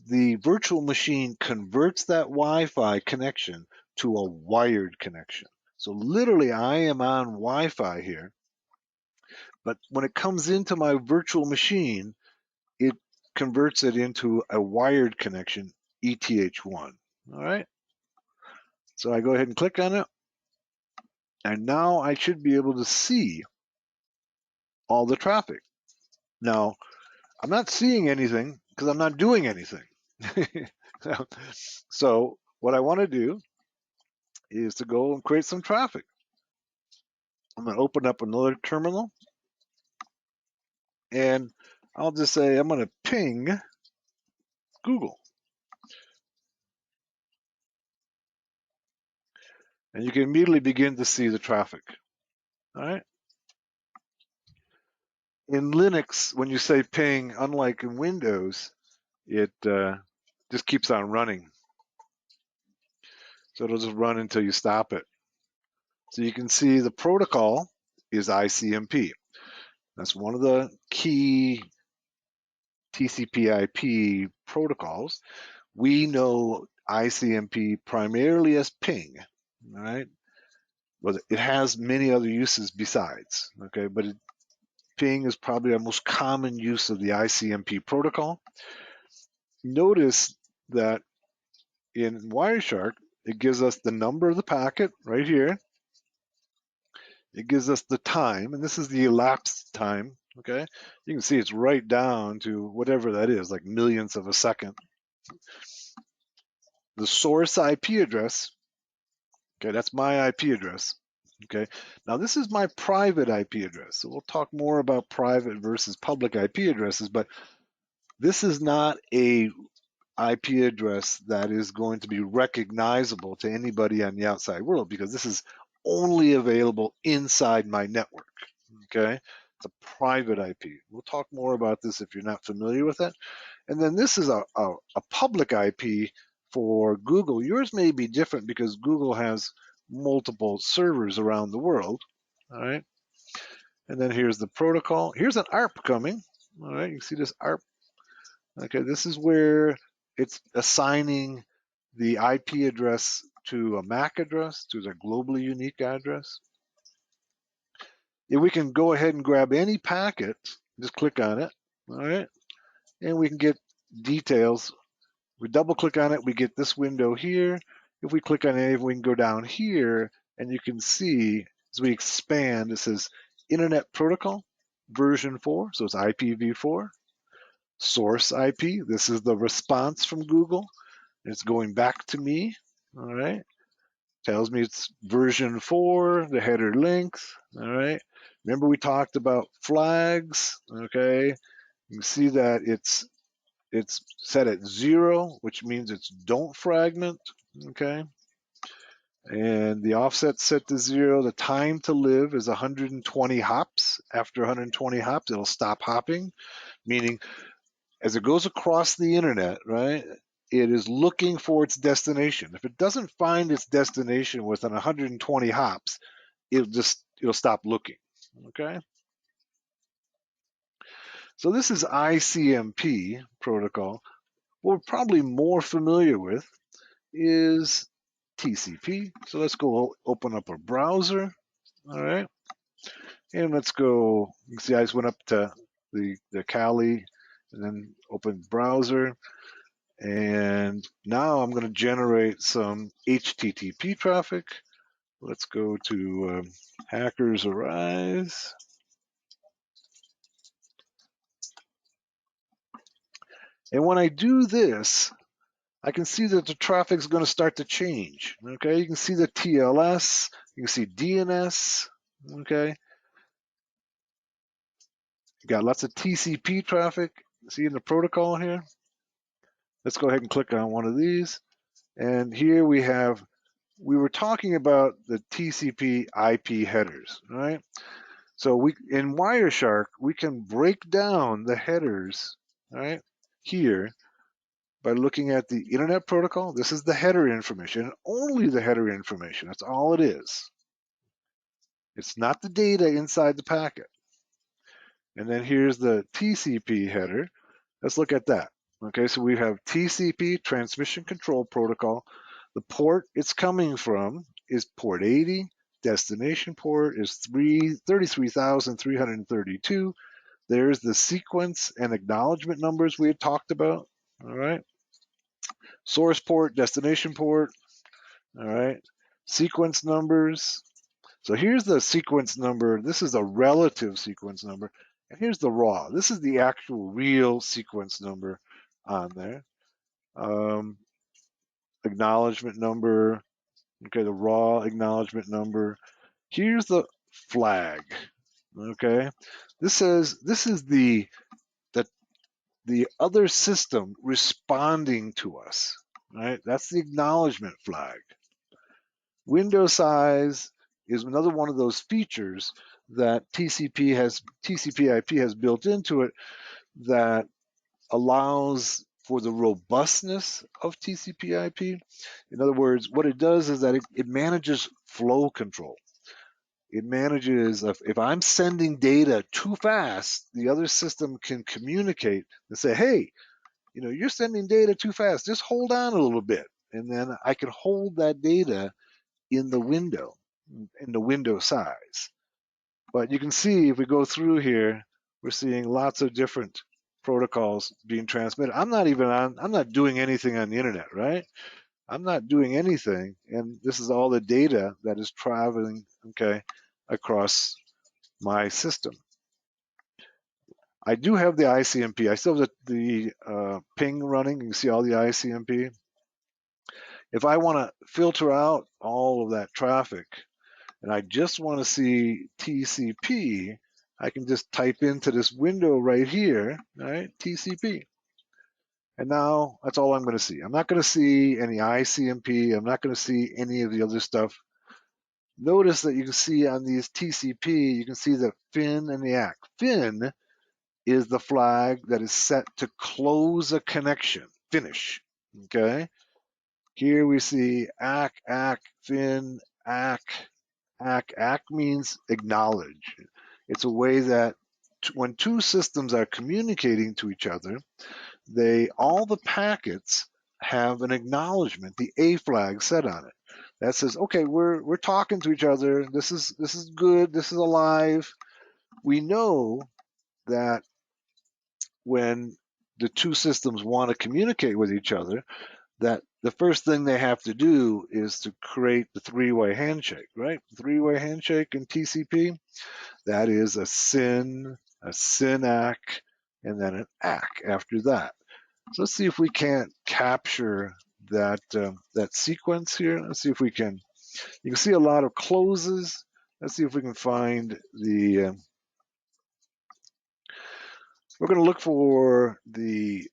the virtual machine converts that Wi-Fi connection to a wired connection. So literally, I am on Wi-Fi here, but when it comes into my virtual machine, it converts it into a wired connection, ETH1. All right. So I go ahead and click on it, and now I should be able to see all the traffic. Now, I'm not seeing anything because I'm not doing anything. So what I want to do is to go and create some traffic. I'm going to open up another terminal, and I'll just say I'm going to ping Google. And you can immediately begin to see the traffic. All right. In Linux, when you say ping, unlike in Windows, it just keeps on running. So it'll just run until you stop it. So you can see the protocol is ICMP. That's one of the key TCP/IP protocols. We know ICMP primarily as ping, all right? But it has many other uses besides, okay? But ping is probably our most common use of the ICMP protocol. Notice that in Wireshark, it gives us the number of the packet right here. It gives us the time, and this is the elapsed time, okay? You can see it's right down to whatever that is, like millionths of a second. The source IP address, okay, that's my IP address, okay? Now this is my private IP address, so we'll talk more about private versus public IP addresses, but this is not a IP address that is going to be recognizable to anybody on the outside world, because this is only available inside my network, okay? It's a private IP. We'll talk more about this if you're not familiar with it. And then this is a public IP for Google. Yours may be different because Google has multiple servers around the world, all right? And then here's the protocol. Here's an ARP coming, all right? You see this ARP? Okay, this is where it's assigning the IP address to a MAC address, to the globally unique address. If we can go ahead and grab any packet, just click on it, all right? And we can get details. We double click on it, we get this window here. If we click on it, we can go down here, and you can see as we expand, it says Internet Protocol version 4, so it's IPv4. Source IP, this is the response from Google. It's going back to me, all right? Tells me it's version 4, the header length. All right. Remember we talked about flags. Okay. You can see that it's set at 0, which means it's don't fragment. Okay. And the offset set to 0. The time to live is 120 hops. After 120 hops, it'll stop hopping, meaning as it goes across the internet, right, it is looking for its destination. If it doesn't find its destination within 120 hops, it'll stop looking. Okay. So this is ICMP protocol. What we're probably more familiar with is TCP. So let's go open up a browser. All right. And let's go, you can see I just went up to the Kali and then open browser. And now I'm going to generate some HTTP traffic. Let's go to Hackers Arise. And when I do this, I can see that the traffic is going to start to change. Okay, you can see the TLS, you can see DNS. Okay, you got lots of TCP traffic. See in the protocol here. Let's go ahead and click on one of these. And here we were talking about the TCP IP headers, right? So in Wireshark, we can break down the headers, right, here by looking at the Internet Protocol. This is the header information, only the header information. That's all it is. It's not the data inside the packet. And then here's the TCP header. Let's look at that. Okay, so we have TCP, Transmission Control Protocol. The port it's coming from is port 80. Destination port is 33,332. There's the sequence and acknowledgement numbers we had talked about. All right. Source port, destination port. All right. Sequence numbers. So here's the sequence number. This is a relative sequence number. And here's the raw. This is the actual real sequence number on there. Acknowledgement number. Okay, the raw acknowledgement number. Here's the flag. Okay. This is the other system responding to us, right? That's the acknowledgement flag. Window size is another one of those features that TCP/IP has built into it that allows for the robustness of TCP/IP. In other words, what it does is that it manages flow control. It manages if I'm sending data too fast, the other system can communicate and say, hey, you're sending data too fast. Just hold on a little bit. And then I can hold that data in the window size. But you can see if we go through here, we're seeing lots of different protocols being transmitted. I'm not doing anything on the internet, right? I'm not doing anything. And this is all the data that is traveling, okay, across my system. I do have the ICMP. I still have the ping running. You can see all the ICMP. If I want to filter out all of that traffic and I just want to see TCP, I can just type into this window right here, right, TCP. And now that's all I'm going to see. I'm not going to see any ICMP. I'm not going to see any of the other stuff. Notice that you can see on these TCP, you can see the fin and the ACK. Fin is the flag that is set to close a connection, finish, okay? Here we see ACK, fin, ACK means acknowledge. It's a way that when two systems are communicating to each other, all the packets have an acknowledgement, the A flag set on it. That says, okay, we're talking to each other. This is good. This is alive. We know that when the two systems want to communicate with each other, that the first thing they have to do is to create the three-way handshake, right? Three-way handshake in TCP, that is a SYN, a SYN-ACK, and then an ACK after that. So let's see if we can't capture that that sequence here. Let's see if we can You can see a lot of closes. Let's see if we can find the, we're going to look for the,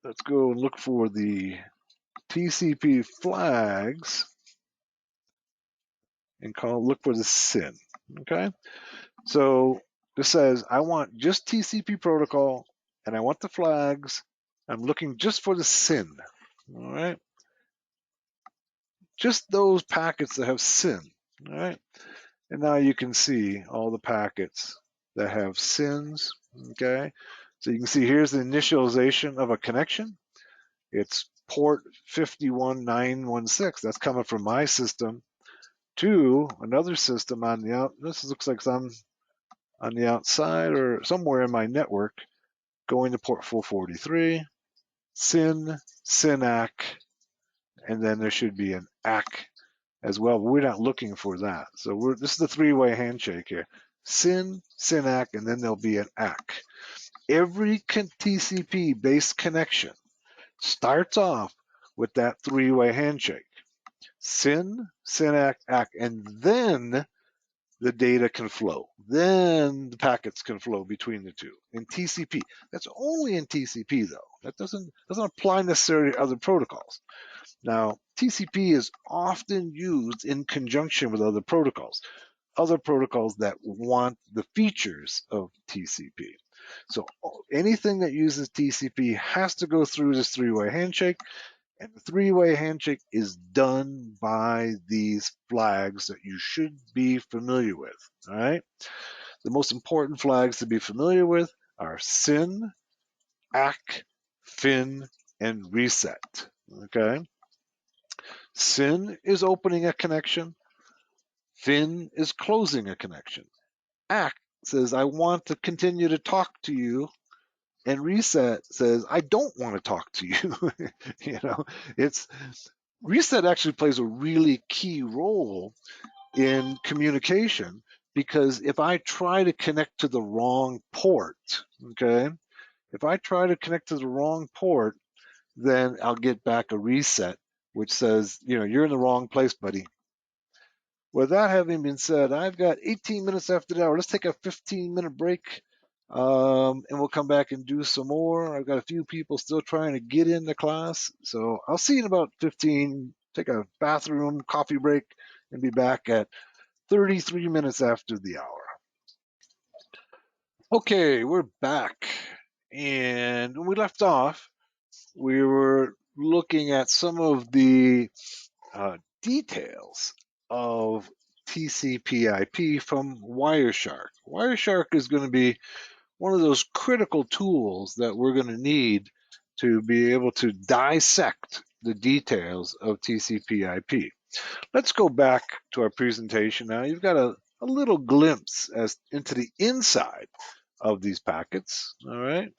let's go and look for the TCP flags and look for the SYN, okay? So this says, I want just TCP protocol and I want the flags. I'm looking just for the SYN, all right? Just those packets that have SYN, all right? And now you can see all the packets that have SYNs, okay? So you can see here's the initialization of a connection. It's port 51916. That's coming from my system to another system on the out. This looks like some on the outside or somewhere in my network going to port 443, SYN, SYNAC, and then there should be an ACK as well. But we're not looking for that. So this is the three-way handshake here. SYN, SYNAC, and then there'll be an ACK. Every TCP-based connection starts off with that three-way handshake. SYN, SYNAC, ACK, and then the data can flow. Then the packets can flow between the two. In TCP, that's only in TCP though. That doesn't apply necessarily to other protocols. Now, TCP is often used in conjunction with other protocols that want the features of TCP. So anything that uses TCP has to go through this three-way handshake, and the three-way handshake is done by these flags that you should be familiar with, all right? The most important flags to be familiar with are SYN, ACK, FIN, and reset, okay? SYN is opening a connection. FIN is closing a connection. ACK says, I want to continue to talk to you. And reset says, I don't want to talk to you. You know, reset actually plays a really key role in communication, because if I try to connect to the wrong port, okay, if I try to connect to the wrong port, then I'll get back a reset, which says, you know, you're in the wrong place, buddy. With that having been said, I've got 18 minutes after the hour. Let's take a 15-minute break, and we'll come back and do some more. I've got a few people still trying to get into class, so I'll see you in about 15. Take a bathroom, coffee break, and be back at 33 minutes after the hour. Okay, we're back. And when we left off, we were looking at some of the details of TCP/IP from Wireshark. Wireshark is going to be one of those critical tools that we're going to need to be able to dissect the details of TCP/IP. Let's go back to our presentation now. You've got a little glimpse into the inside of these packets, all right?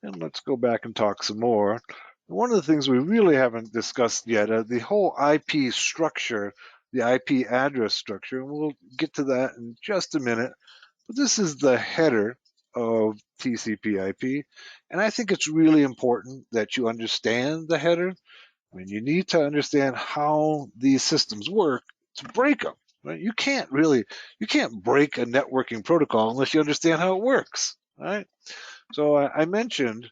And let's go back and talk some more. One of the things we really haven't discussed yet, the whole IP structure, the IP address structure, and we'll get to that in just a minute. But this is the header of TCP/IP, and I think it's really important that you understand the header. I mean, you need to understand how these systems work to break them. Right? You can't break a networking protocol unless you understand how it works. Right? So I mentioned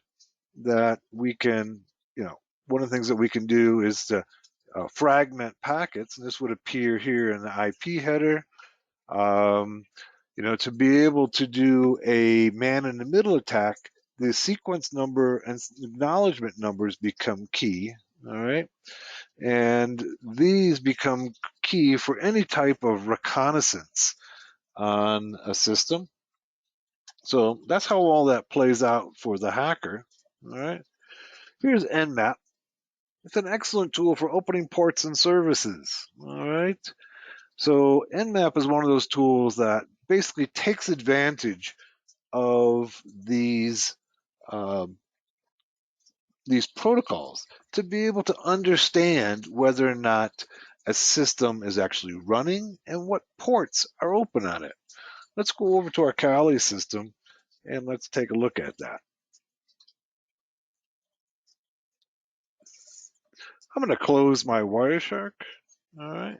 that we can, you know, one of the things that we can do is to fragment packets, and this would appear here in the IP header. You know, to be able to do a man-in-the-middle attack, the sequence number and acknowledgement numbers become key, all right? And these become key for any type of reconnaissance on a system. So that's how all that plays out for the hacker, all right? Here's Nmap. It's an excellent tool for opening ports and services, all right? So Nmap is one of those tools that basically takes advantage of these protocols to be able to understand whether or not a system is actually running and what ports are open on it. Let's go over to our Kali system and let's take a look at that. I'm going to close my Wireshark. All right.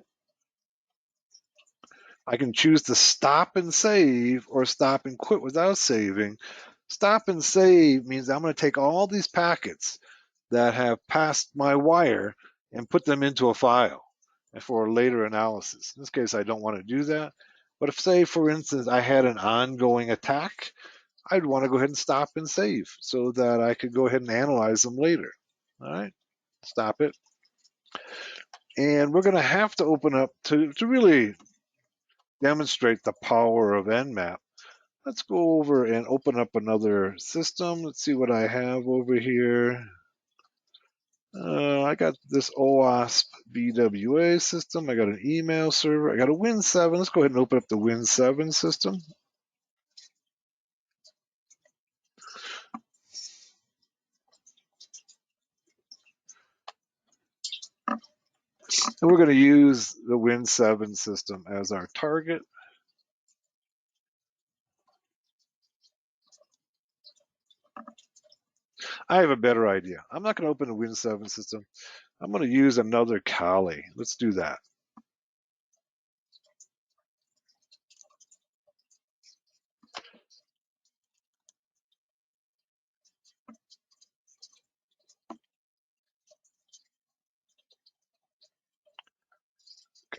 I can choose to stop and save or stop and quit without saving. Stop and save means I'm going to take all these packets that have passed my wire and put them into a file for later analysis. In this case, I don't want to do that. But if, say, for instance, I had an ongoing attack, I'd want to go ahead and stop and save so that I could go ahead and analyze them later. All right, stop it. And we're going to have to open up to really demonstrate the power of Nmap. Let's go over and open up another system. Let's see what I have over here. I got this OWASP BWA system. I got an email server. I got a Win7. Let's go ahead and open up the Win7 system. And we're going to use the Win7 system as our target. I have a better idea. I'm not going to open the Win7 system. I'm going to use another Kali. Let's do that.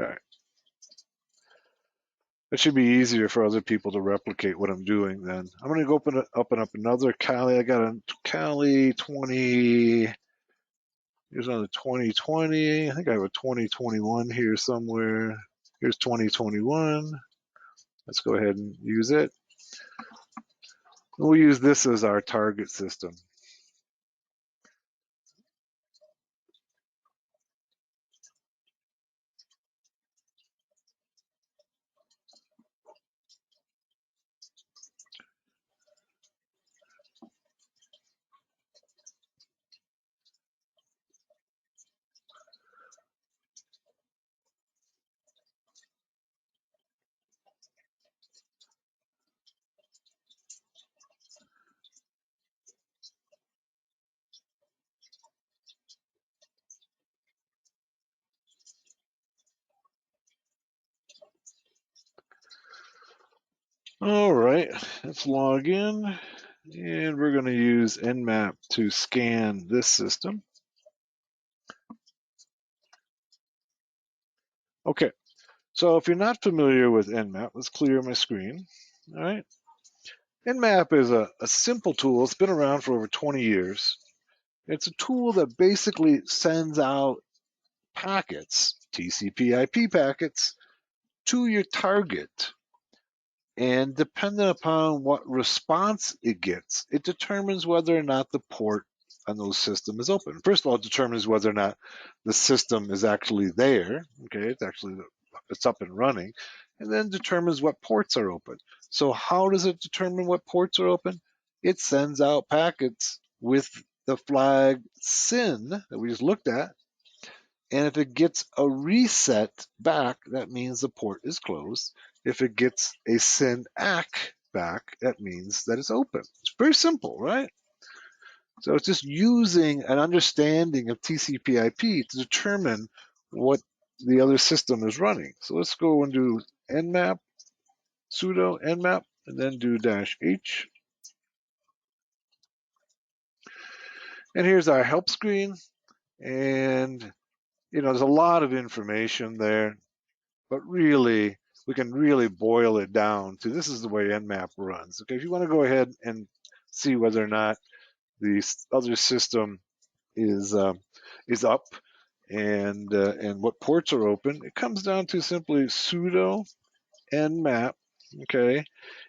Okay. It should be easier for other people to replicate what I'm doing then. I'm going to go open up another Kali. I got a Kali 20. Here's another 2020. I think I have a 2021 here somewhere. Here's 2021. Let's go ahead and use it. We'll use this as our target system. All right, let's log in. And we're going to use Nmap to scan this system. Okay, so if you're not familiar with Nmap, let's clear my screen. All right. Nmap is a simple tool. It's been around for over 20 years. It's a tool that basically sends out packets, TCP/IP packets, to your target. And depending upon what response it gets, it determines whether or not the port on those system is open. First of all, it determines whether or not the system is actually there. Okay, it's up and running, and then determines what ports are open. So how does it determine what ports are open? It sends out packets with the flag SYN that we just looked at. And if it gets a reset back, that means the port is closed. If it gets a SYN ACK back, that means that it's open. It's very simple, right? So it's just using an understanding of TCP/IP to determine what the other system is running. So let's go and do nmap, sudo nmap, and then do -h. And here's our help screen. And, there's a lot of information there, but really, we can really boil it down to this is the way Nmap runs. Okay, if you want to go ahead and see whether or not the other system is up and what ports are open, it comes down to simply sudo nmap, okay,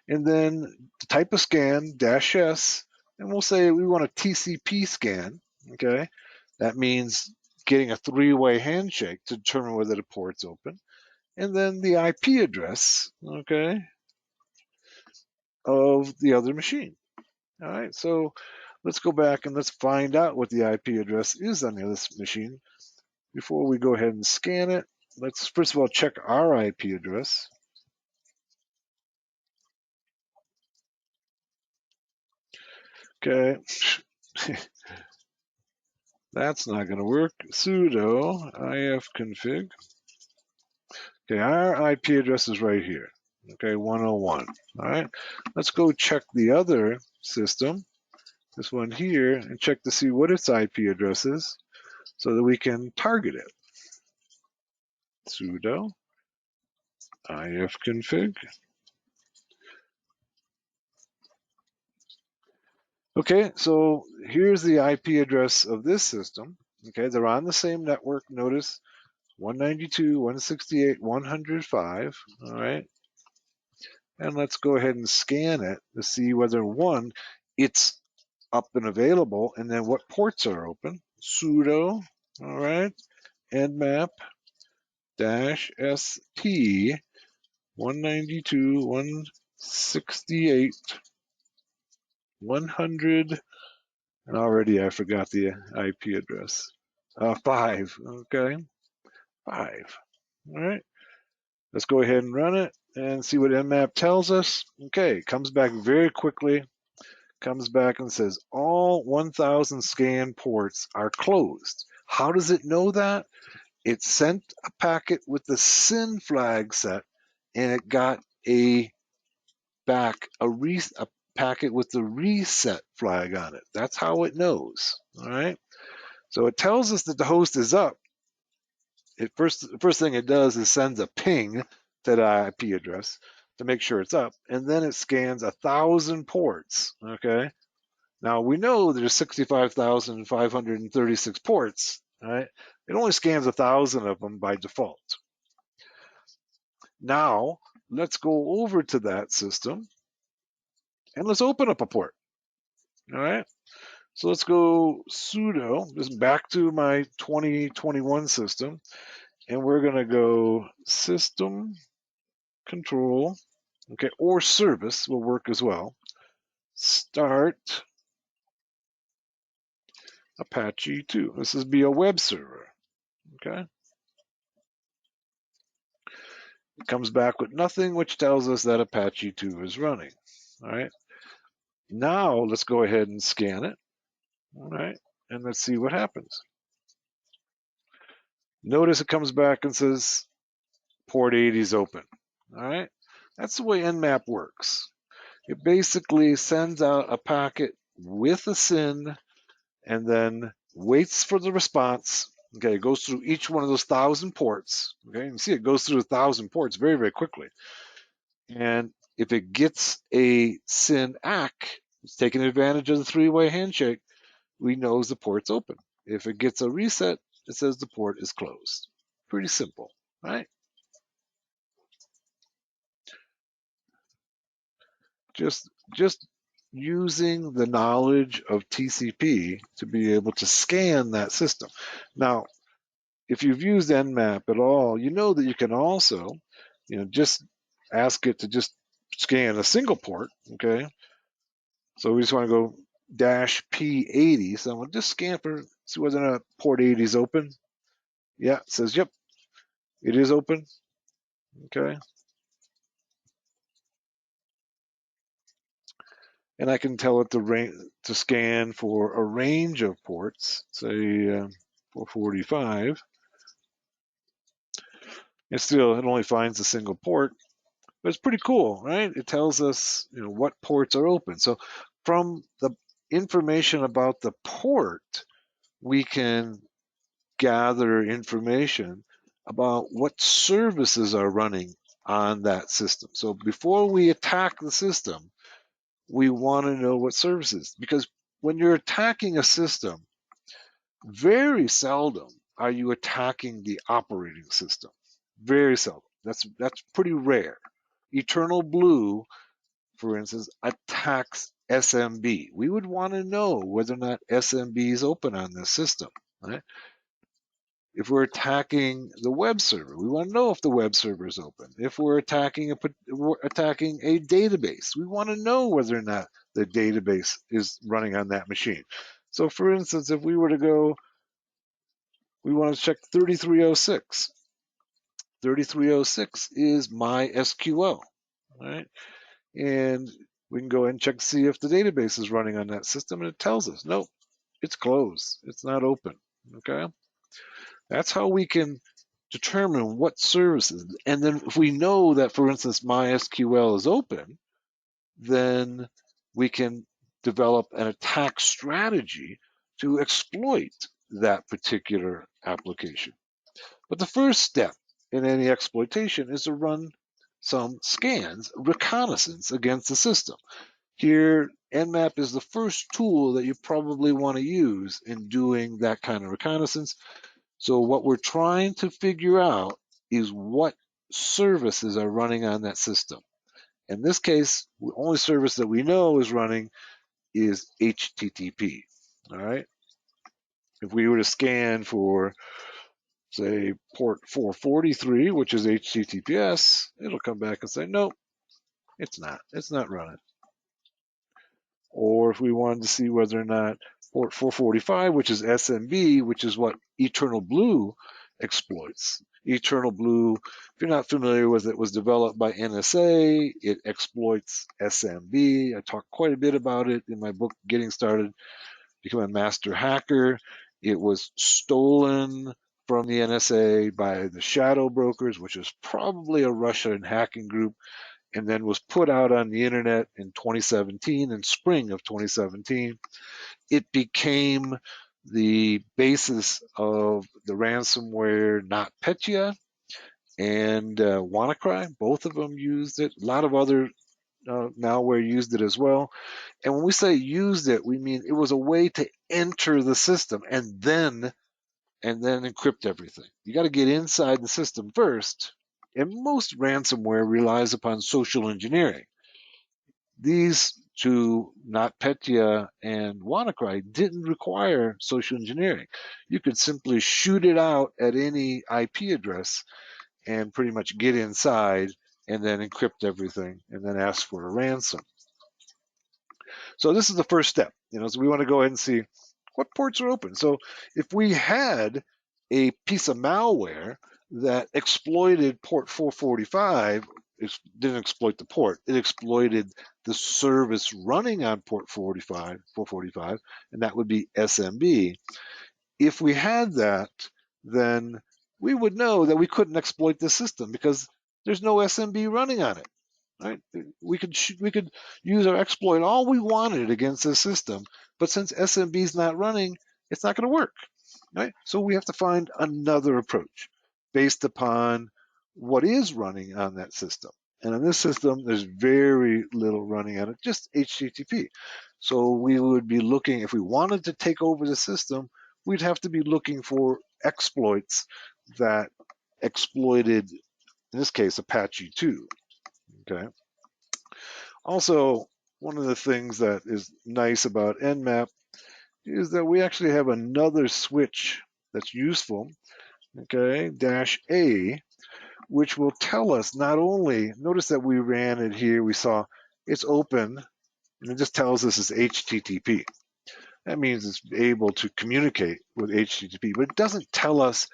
and then the type of scan -s, and we'll say we want a TCP scan, okay. That means getting a three-way handshake to determine whether the port's open. And then the IP address, okay, of the other machine. All right, so let's go back and let's find out what the IP address is on the other machine. Before we go ahead and scan it, let's first of all check our IP address. Okay, that's not going to work. Sudo ifconfig Okay, our IP address is right here. Okay, 101. All right, let's go check the other system, this one here, and check to see what its IP address is so that we can target it. Sudo ifconfig. Okay, so here's the IP address of this system. Okay, they're on the same network. Notice 192.168.105. All right, and let's go ahead and scan it to see whether one, it's up and available, and then what ports are open. Sudo, all right, nmap -st 192.168.100, and already I forgot the IP address. 5, okay, 5. All right, let's go ahead and run it and see what nmap tells us. Okay, it comes back very quickly. Comes back and says all 1,000 scan ports are closed. How does it know that? It sent a packet with the SYN flag set, and it got a packet with the reset flag on it. That's how it knows. All right. So it tells us that the host is up. The first thing it does is sends a ping to the IP address to make sure it's up, and then it scans 1,000 ports. Okay. Now we know there's 65,536 ports, right? It only scans 1,000 of them by default. Now let's go over to that system and let's open up a port. All right. So let's go sudo, just back to my 2021 system, and we're going to go system control, okay, or service will work as well. Start Apache 2. This is be a web server, okay? It comes back with nothing, which tells us that Apache 2 is running, all right? Now let's go ahead and scan it, all right? And let's see what happens. Notice it comes back and says port 80 is open, all right? That's the way nmap works. It basically sends out a packet with a SYN and then waits for the response. Okay, it goes through each one of those 1,000 ports. Okay, you see it goes through 1,000 ports very, very quickly. And if it gets a SYN ACK, it's taking advantage of the three-way handshake, we know the port's open. If it gets a reset, it says the port is closed. Pretty simple, right? Just using the knowledge of TCP to be able to scan that system. Now, if you've used nmap at all, you know that you can also, just ask it to just scan a single port, okay? So we just want to go -P80. So I'm going to just scan for, see whether or not port 80 is open. Yeah, it says, yep, it is open, okay? And I can tell it to scan for a range of ports, say 445. And still, it only finds a single port, but it's pretty cool, right? It tells us, what ports are open. So from the information about the port, we can gather information about what services are running on that system. So before we attack the system, we want to know what services, because when you're attacking a system, very seldom are you attacking the operating system. Very seldom. That's pretty rare. Eternal Blue, for instance, attacks SMB. We would want to know whether or not SMB is open on this system, right? If we're attacking the web server, we want to know if the web server is open. If we're attacking a database, we want to know whether or not the database is running on that machine. So for instance, if we were to go, we want to check 3306. 3306 is MySQL, right? And we can go ahead and check to see if the database is running on that system, and it tells us, nope, it's closed. It's not open, okay? That's how we can determine what services. And then if we know that, for instance, MySQL is open, then we can develop an attack strategy to exploit that particular application. But the first step in any exploitation is to run some scans, reconnaissance against the system. Here, Nmap is the first tool that you probably want to use in doing that kind of reconnaissance. So what we're trying to figure out is what services are running on that system. In this case, the only service that we know is running is HTTP. All right. If we were to scan for, say, port 443, which is HTTPS, it'll come back and say, nope, it's not. It's not running. Or if we wanted to see whether or not port 445, which is SMB, which is what Eternal Blue exploits. Eternal Blue, if you're not familiar with it, was developed by NSA. It exploits SMB. I talk quite a bit about it in my book, Getting Started, Become a Master Hacker. It was stolen from the NSA by the Shadow Brokers, which is probably a Russian hacking group, and then was put out on the internet in 2017, in spring of 2017. It became the basis of the ransomware NotPetya and WannaCry. Both of them used it. A lot of other malware used it as well. And when we say used it, we mean it was a way to enter the system and then encrypt everything. You got to get inside the system first. And most ransomware relies upon social engineering. These two, NotPetya and WannaCry, didn't require social engineering. You could simply shoot it out at any IP address and pretty much get inside and then encrypt everything and then ask for a ransom. So this is the first step. So we want to go ahead and see what ports are open. So if we had a piece of malware that exploited port 445, it didn't exploit the port, it exploited the service running on port 445, and that would be SMB. If we had that, then we would know that we couldn't exploit the system because there's no SMB running on it. Right? We could use our exploit all we wanted against this system, but since SMB is not running, it's not going to work. Right? So we have to find another approach based upon what is running on that system. And on this system, there's very little running on it, just HTTP. So we would be looking, if we wanted to take over the system, we'd have to be looking for exploits that exploited, in this case, Apache 2. Okay. Also, one of the things that is nice about Nmap is that we actually have another switch that's useful, okay, -A, which will tell us not only, notice that we ran it here, we saw it's open, and it just tells us it's HTTP. That means it's able to communicate with HTTP, but it doesn't tell us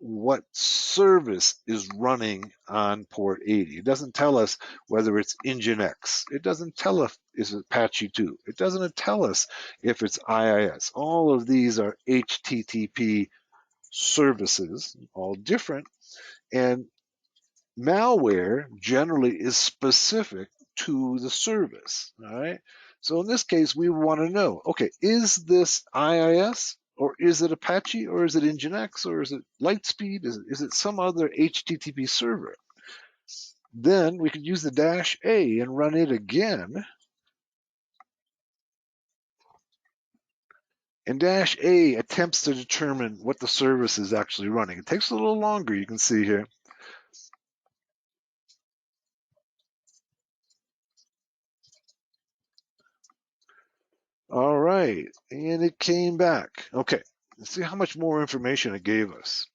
what service is running on port 80. It doesn't tell us whether it's Nginx. It doesn't tell us if it's Apache 2. It doesn't tell us if it's IIS. All of these are HTTP services, all different. And malware generally is specific to the service, all right? So in this case, we want to know, okay, is this IIS? Or is it Apache, or is it Nginx, or is it Lightspeed? Is it some other HTTP server? Then we could use the -A and run it again. And -A attempts to determine what the service is actually running. It takes a little longer, you can see here. All right, and it came back. Okay, let's see how much more information it gave us.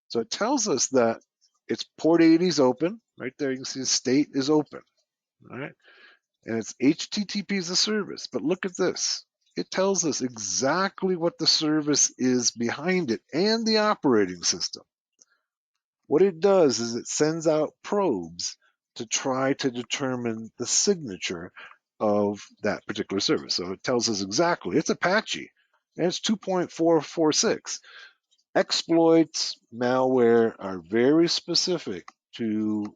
So it tells us that it's port 80 is open. Right there, you can see the state is open. All right, and it's HTTP as a service. But look at this. It tells us exactly what the service is behind it and the operating system. What it does is it sends out probes to try to determine the signature of that particular service. So it tells us exactly, it's Apache, and it's 2.446. Exploits, malware are very specific to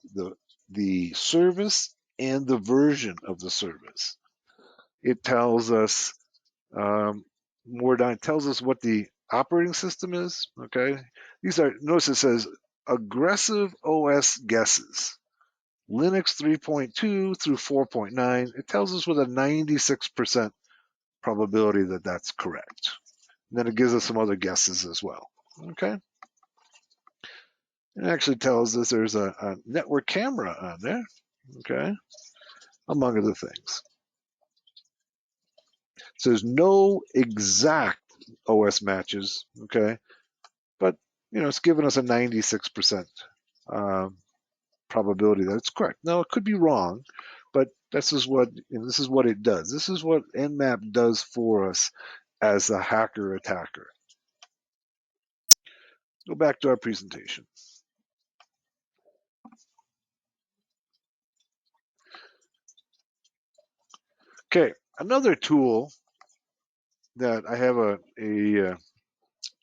the service and the version of the service. It tells us it tells us what the operating system is. Okay, notice it says aggressive OS guesses. Linux 3.2 through 4.9. It tells us with a 96% probability that that's correct. And then it gives us some other guesses as well. Okay. It actually tells us there's a network camera on there. Okay. Among other things. So there's no exact OS matches. Okay. But, it's given us a 96% probability that it's correct. Now, it could be wrong, but this is what it does. This is what Nmap does for us as a hacker attacker. Go back to our presentation. Okay, another tool that I have a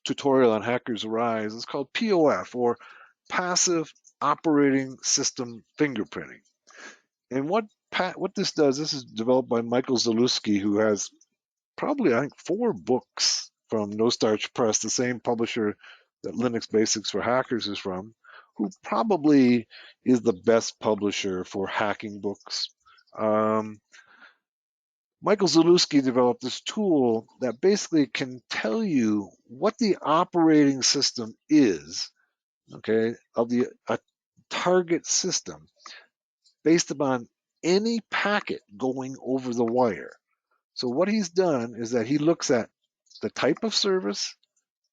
tutorial on Hackers Arise is called POF, or Passive Operating System Fingerprinting. And what this does, this is developed by Michael Zalewski, who has probably, I think, 4 books from No Starch Press, the same publisher that Linux Basics for Hackers is from, who probably is the best publisher for hacking books. Michael Zalewski developed this tool that basically can tell you what the operating system is, okay, of a target system based upon any packet going over the wire. So what he's done is that he looks at the type of service,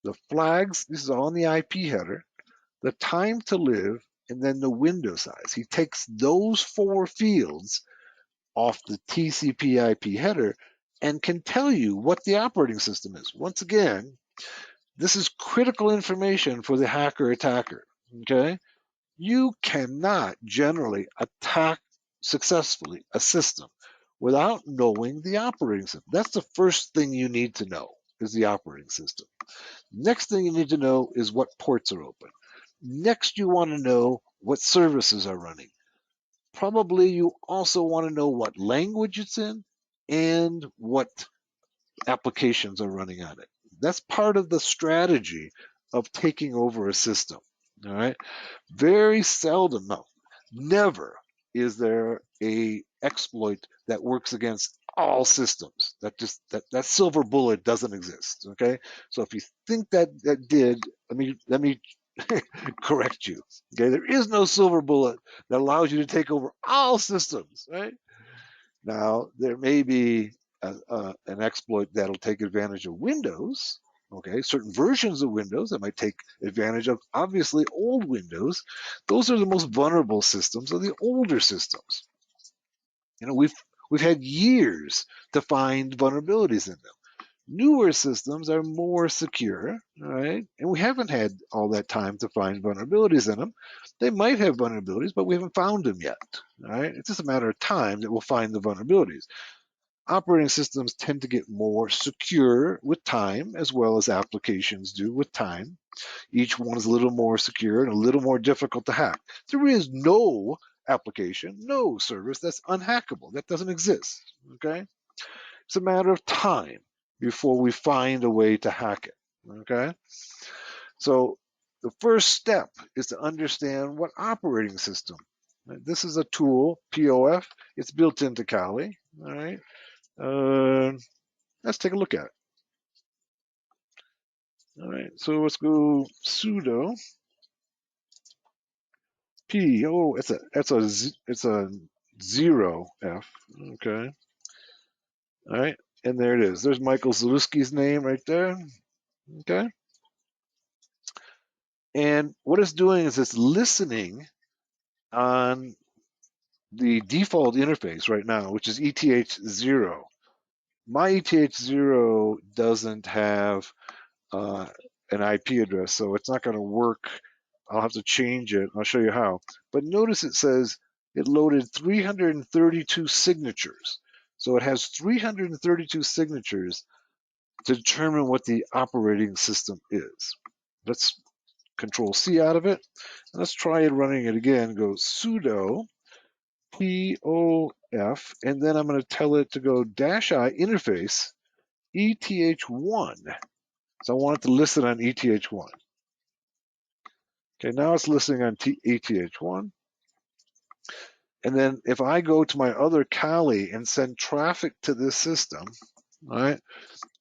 the flags, this is all in the IP header, the time to live, and then the window size. He takes those 4 fields off the TCP IP header and can tell you what the operating system is. Once again, this is critical information for the hacker attacker. Okay? You cannot generally attack successfully a system without knowing the operating system. That's the first thing you need to know, is the operating system. Next thing you need to know is what ports are open. Next, you want to know what services are running. Probably you also want to know what language it's in and what applications are running on it. That's part of the strategy of taking over a system. All right. Very seldom, no, never is there a exploit that works against all systems. That silver bullet doesn't exist. Okay. So if you think that did, let me correct you. Okay, there is no silver bullet that allows you to take over all systems, right? Now, there may be an exploit that'll take advantage of Windows, okay, certain versions of Windows that might take advantage of, obviously, old Windows. Those are the most vulnerable systems, are the older systems. We've had years to find vulnerabilities in them. Newer systems are more secure, right? And we haven't had all that time to find vulnerabilities in them. They might have vulnerabilities, but we haven't found them yet, right? It's just a matter of time that we'll find the vulnerabilities. Operating systems tend to get more secure with time, as well as applications do with time. Each one is a little more secure and a little more difficult to hack. There is no application, no service that's unhackable. That doesn't exist, okay? It's a matter of time before we find a way to hack it, okay? So the first step is to understand what operating system. This is a tool, POF. It's built into Kali, all right? Let's take a look at it. All right, so let's go sudo p. Oh, it's a 0f. Okay. All right, and there it is. There's Michael Zalewski's name right there. Okay. And what it's doing is it's listening on the default interface right now, which is ETH0. My ETH0 doesn't have an IP address, so it's not going to work. I'll have to change it. I'll show you how. But notice it says it loaded 332 signatures. So it has 332 signatures to determine what the operating system is. let's Control C out of it. And let's try it running it again. Go sudo POF, and then I'm going to tell it to go -I interface ETH1. So I want it to listen on ETH1. Okay, now it's listening on ETH1. And then if I go to my other Kali and send traffic to this system, all right,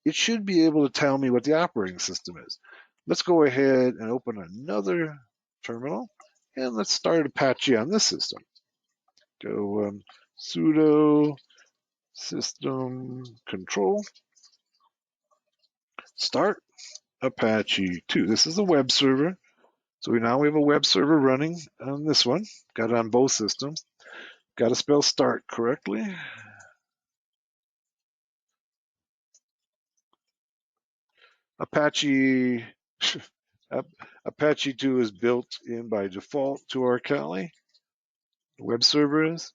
it should be able to tell me what the operating system is. Let's go ahead and open another terminal, and let's start Apache on this system. Go sudo system control, start Apache 2. This is a web server. So now we have a web server running on this one. Got it on both systems. Got to spell start correctly. Apache Apache 2 is built in by default to our Kali. The web server is.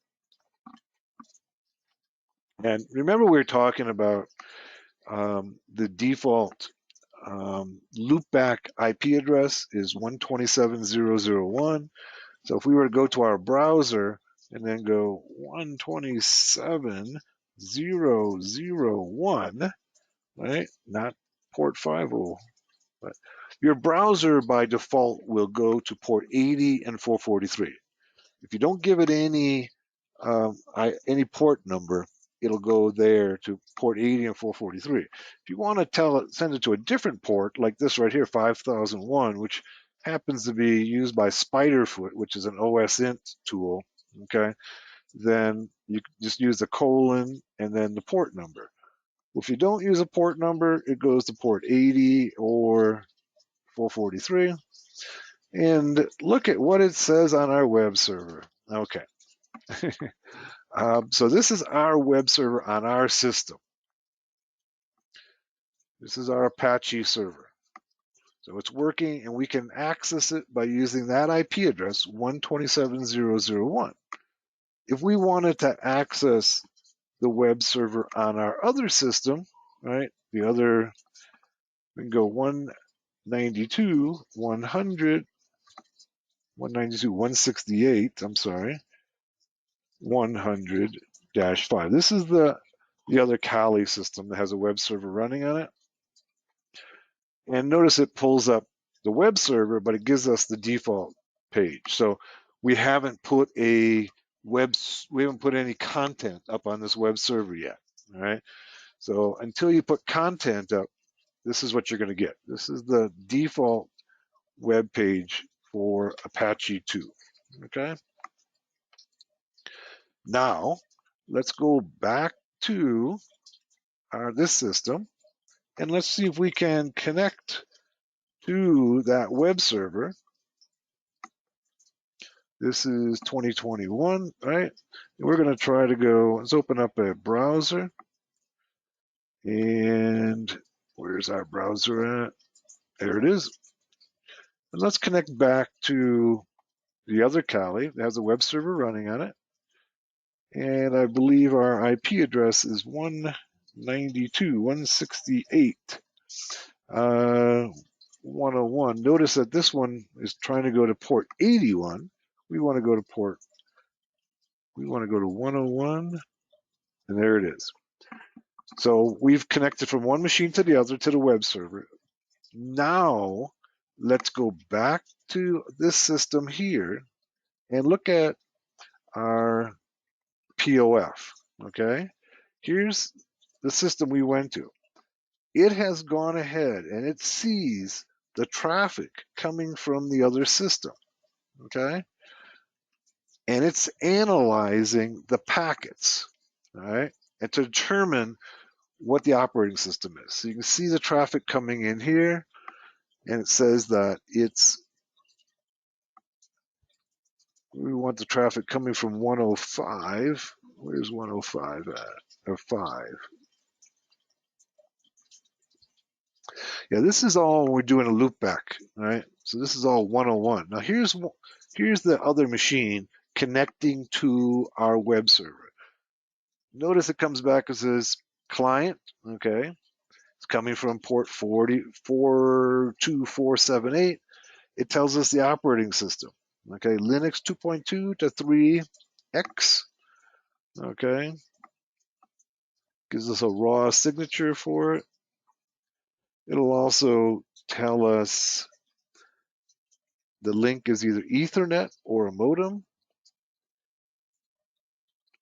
And remember we were talking about the default loopback IP address is 127.0.0.1. So if we were to go to our browser and then go 127.0.0.1, right? Not port 50, but your browser by default will go to port 80 and 443. If you don't give it any port number, it'll go there to port 80 and 443. If you want to send it to a different port, like this right here, 5001, which happens to be used by Spiderfoot, which is an OSINT tool, okay, then you just use the colon and then the port number. Well, if you don't use a port number, it goes to port 80 or 443. And look at what it says on our web server. Okay. So this is our web server on our system. This is our Apache server. So it's working, and we can access it by using that IP address, 127.0.0.1. If we wanted to access the web server on our other system, right, we can go 192.168, I'm sorry, 100-5. This is the other Kali system that has a web server running on it. And notice it pulls up the web server, but it gives us the default page. So we haven't put any content up on this web server yet. All right. So until you put content up, this is what you're going to get. This is the default web page for Apache 2. Okay. Now let's go back to this system, and let's see if we can connect to that web server. This is 2021, right? And we're going to try to let's open up a browser. And where's our browser at? There it is. And let's connect back to the other Kali. It has a web server running on it. And I believe our IP address is 192.168.101. Notice that this one is trying to go to port 81. We want to go to 101, and there it is. So we've connected from one machine to the other to the web server. Now let's go back to this system here and look at our POF, okay? Here's the system we went to. It has gone ahead and it sees the traffic coming from the other system, okay? And it's analyzing the packets, all right? And to determine what the operating system is. So you can see the traffic coming in here, and it says that we want the traffic coming from 105. Where's 105 at? Or 5. Yeah, this is all when we're doing a loopback, right? So this is all 101. Now here's the other machine connecting to our web server. Notice it comes back and says client, okay? It's coming from port 42478. It tells us the operating system. Okay, Linux 2.2 to 3X. Okay, gives us a raw signature for it. It'll also tell us the link is either Ethernet or a modem.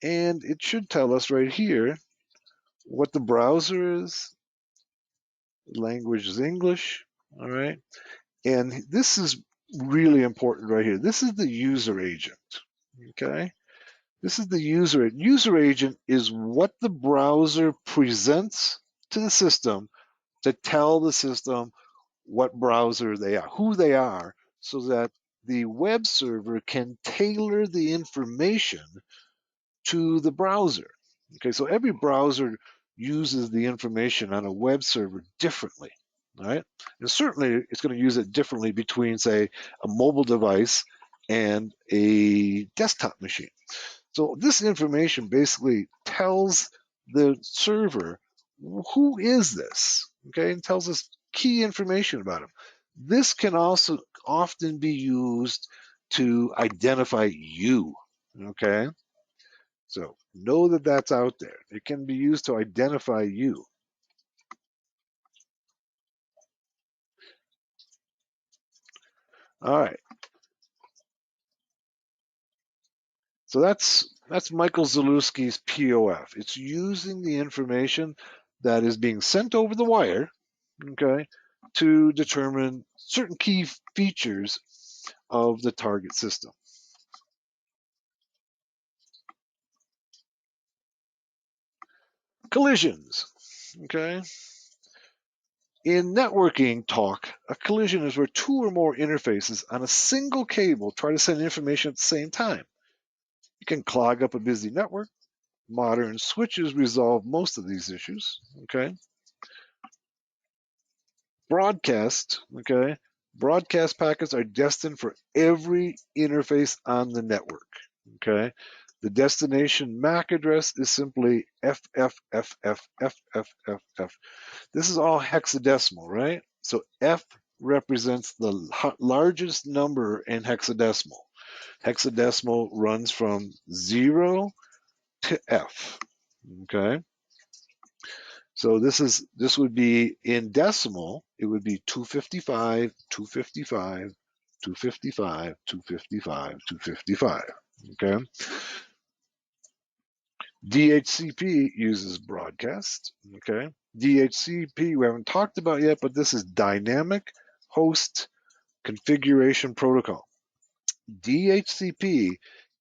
And it should tell us right here what the browser is. Language is English. All right. And this is really important right here. This is the user agent. Okay. This is the user. User agent is what the browser presents to the system to tell the system what browser they are, who they are, so that the web server can tailor the information to the browser. Okay, so every browser uses the information on a web server differently, right? And certainly it's going to use it differently between, say, a mobile device and a desktop machine. So this information basically tells the server, who is this? Okay, and tells us key information about him. This can also often be used to identify you. Okay, so know that that's out there. It can be used to identify you. All right. So that's Michael Zalewski's POF. It's using the information that is being sent over the wire, okay, to determine certain key features of the target system. Collisions, okay. In networking talk, a collision is where two or more interfaces on a single cable try to send information at the same time. It can clog up a busy network. Modern switches resolve most of these issues, okay. Broadcast, okay. Broadcast packets are destined for every interface on the network, okay. The destination MAC address is simply FFFFFFFF. This is all hexadecimal, right? So F represents the largest number in hexadecimal. Hexadecimal runs from 0 to F, okay? So this would be in decimal, it would be 255, 255, 255, 255, 255, okay? DHCP uses broadcast, okay? DHCP we haven't talked about yet, but this is Dynamic Host Configuration Protocol. DHCP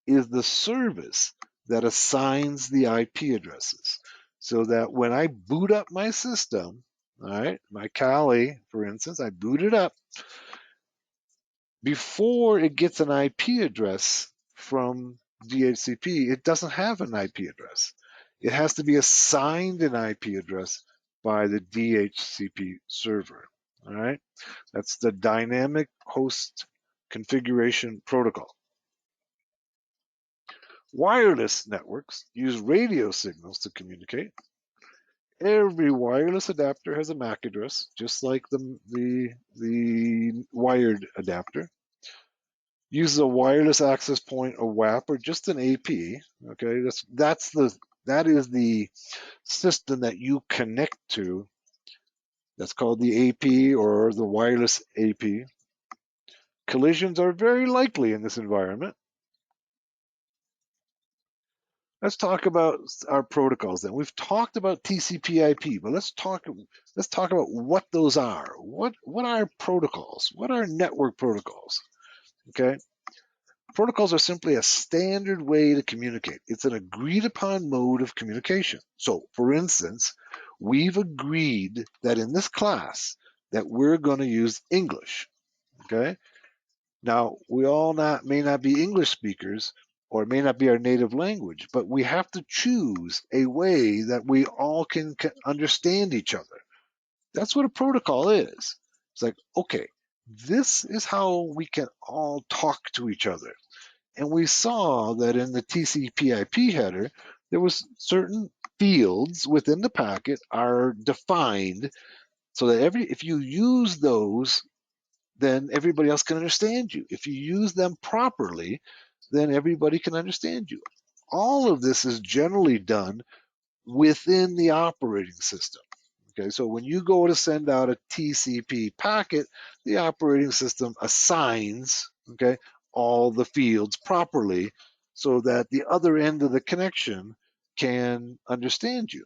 is the service that assigns the IP addresses, so that when I boot up my system, all right, my Kali, for instance, I boot it up, before it gets an IP address from DHCP, it doesn't have an IP address. It has to be assigned an IP address by the DHCP server. All right, that's the Dynamic Host Configuration Protocol. Wireless networks use radio signals to communicate. Every wireless adapter has a MAC address, just like the wired adapter. Uses a wireless access point, or WAP, or just an AP. Okay, that is the system that you connect to. That's called the AP, or the wireless AP. Collisions are very likely in this environment. Let's talk about our protocols then. We've talked about TCP/IP, but let's talk about what those are. What are protocols? What are network protocols? Okay. Protocols are simply a standard way to communicate. It's an agreed upon mode of communication. So, for instance, we've agreed that in this class that we're going to use English. Okay. Now, we all may not be English speakers, or it may not be our native language, but we have to choose a way that we all can understand each other. That's what a protocol is. It's like, okay, this is how we can all talk to each other. And we saw that in the TCP/IP header, there was certain fields within the packet are defined so that if you use those, then everybody else can understand you. If you use them properly, then everybody can understand you. All of this is generally done within the operating system. Okay, so when you go to send out a TCP packet, the operating system assigns, okay, all the fields properly so that the other end of the connection can understand you.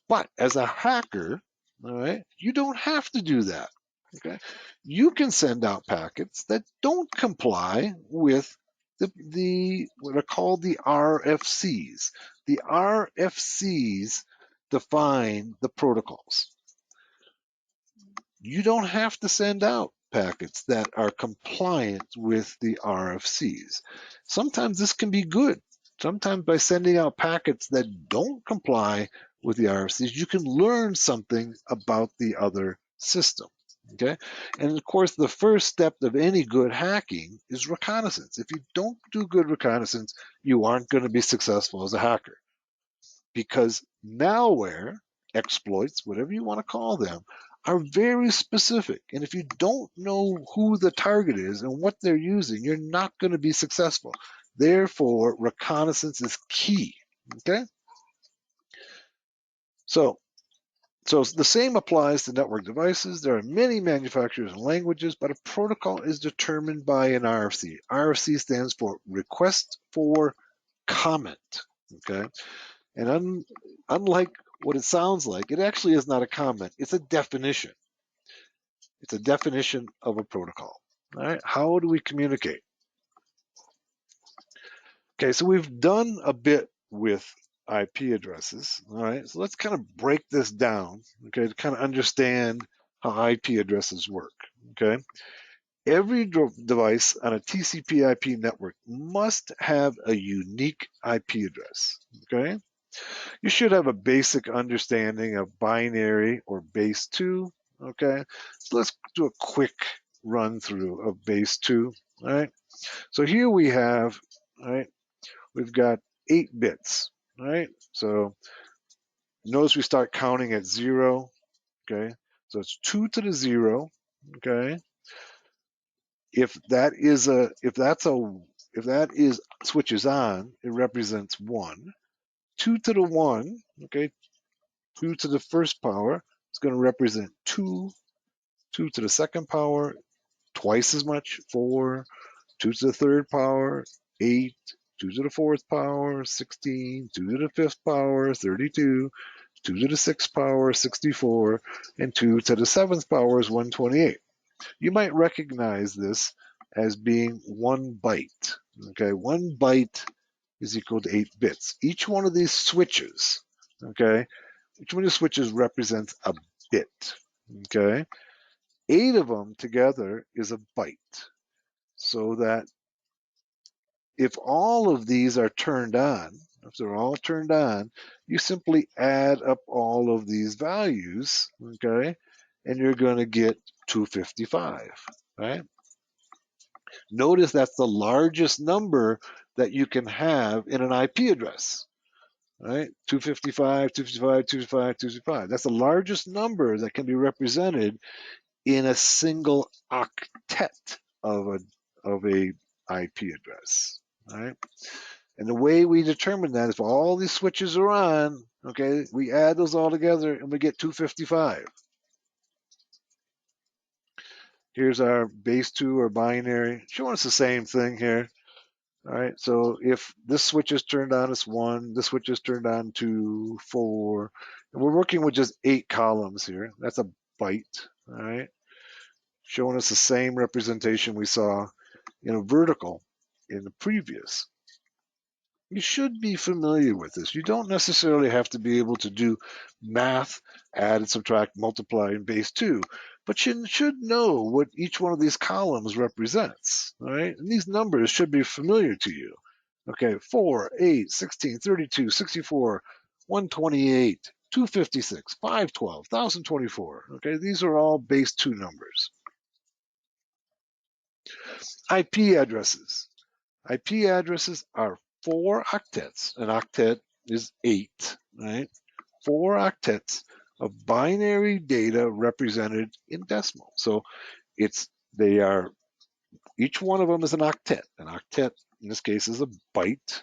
But as a hacker, all right, you don't have to do that. Okay, you can send out packets that don't comply with the what are called the RFCs. The RFCs define the protocols. You don't have to send out packets that are compliant with the RFCs. Sometimes this can be good. Sometimes by sending out packets that don't comply with the RFCs, you can learn something about the other system. Okay, and of course, the first step of any good hacking is reconnaissance. If you don't do good reconnaissance, you aren't going to be successful as a hacker, because malware, exploits, whatever you want to call them, are very specific. And if you don't know who the target is and what they're using, you're not going to be successful. Therefore, reconnaissance is key. Okay? So the same applies to network devices. There are many manufacturers and languages, but a protocol is determined by an RFC. RFC stands for Request for Comment. Okay? And unlike what it sounds like, it actually is not a comment. It's a definition. It's a definition of a protocol. All right. How do we communicate? Okay, so we've done a bit with IP addresses. All right. So let's kind of break this down, okay, to kind of understand how IP addresses work. Okay. Every device on a TCP/IP network must have a unique IP address. Okay. You should have a basic understanding of binary or base 2. Okay, so let's do a quick run through of base 2. All right, so here we have, all right, we've got 8 bits. All right, so notice we start counting at 0. Okay, so it's 2 to the 0. Okay, if that switches on, it represents 1. 2 to the 1. Okay, 2 to the first power is going to represent 2. 2 to the second power, twice as much, 4. 2 to the third power, 8. 2 to the fourth power, 16. 2 to the fifth power, 32. 2 to the sixth power, 64. And 2 to the seventh power is 128. You might recognize this as being 1 byte. Okay, 1 byte is equal to 8 bits. Each one of these switches, okay, each one of the switches represents a bit. Okay, 8 of them together is a byte. So that if all of these are turned on, if they're all turned on, you simply add up all of these values, okay, and you're going to get 255, right? Notice that's the largest number that you can have in an IP address. Right? 255, 255, 255, 255. That's the largest number that can be represented in a single octet of a IP address. Right? And the way we determine that is if all these switches are on, okay, we add those all together and we get 255. Here's our base 2 or binary. Showing us the same thing here. All right, so if this switch is turned on, it's 1. This switch is turned on, 2, 4. And we're working with just 8 columns here. That's a byte, all right? Showing us the same representation we saw in a vertical in the previous. You should be familiar with this. You don't necessarily have to be able to do math, add, subtract, multiply in base 2, but you should know what each one of these columns represents, all right? And these numbers should be familiar to you. Okay, 4, 8, 16, 32, 64, 128, 256, 512, 1024. Okay, these are all base 2 numbers. IP addresses. IP addresses are 4 octets. An octet is 8, right? 4 octets of binary data represented in decimal. So each one of them is an octet. An octet, in this case, is a byte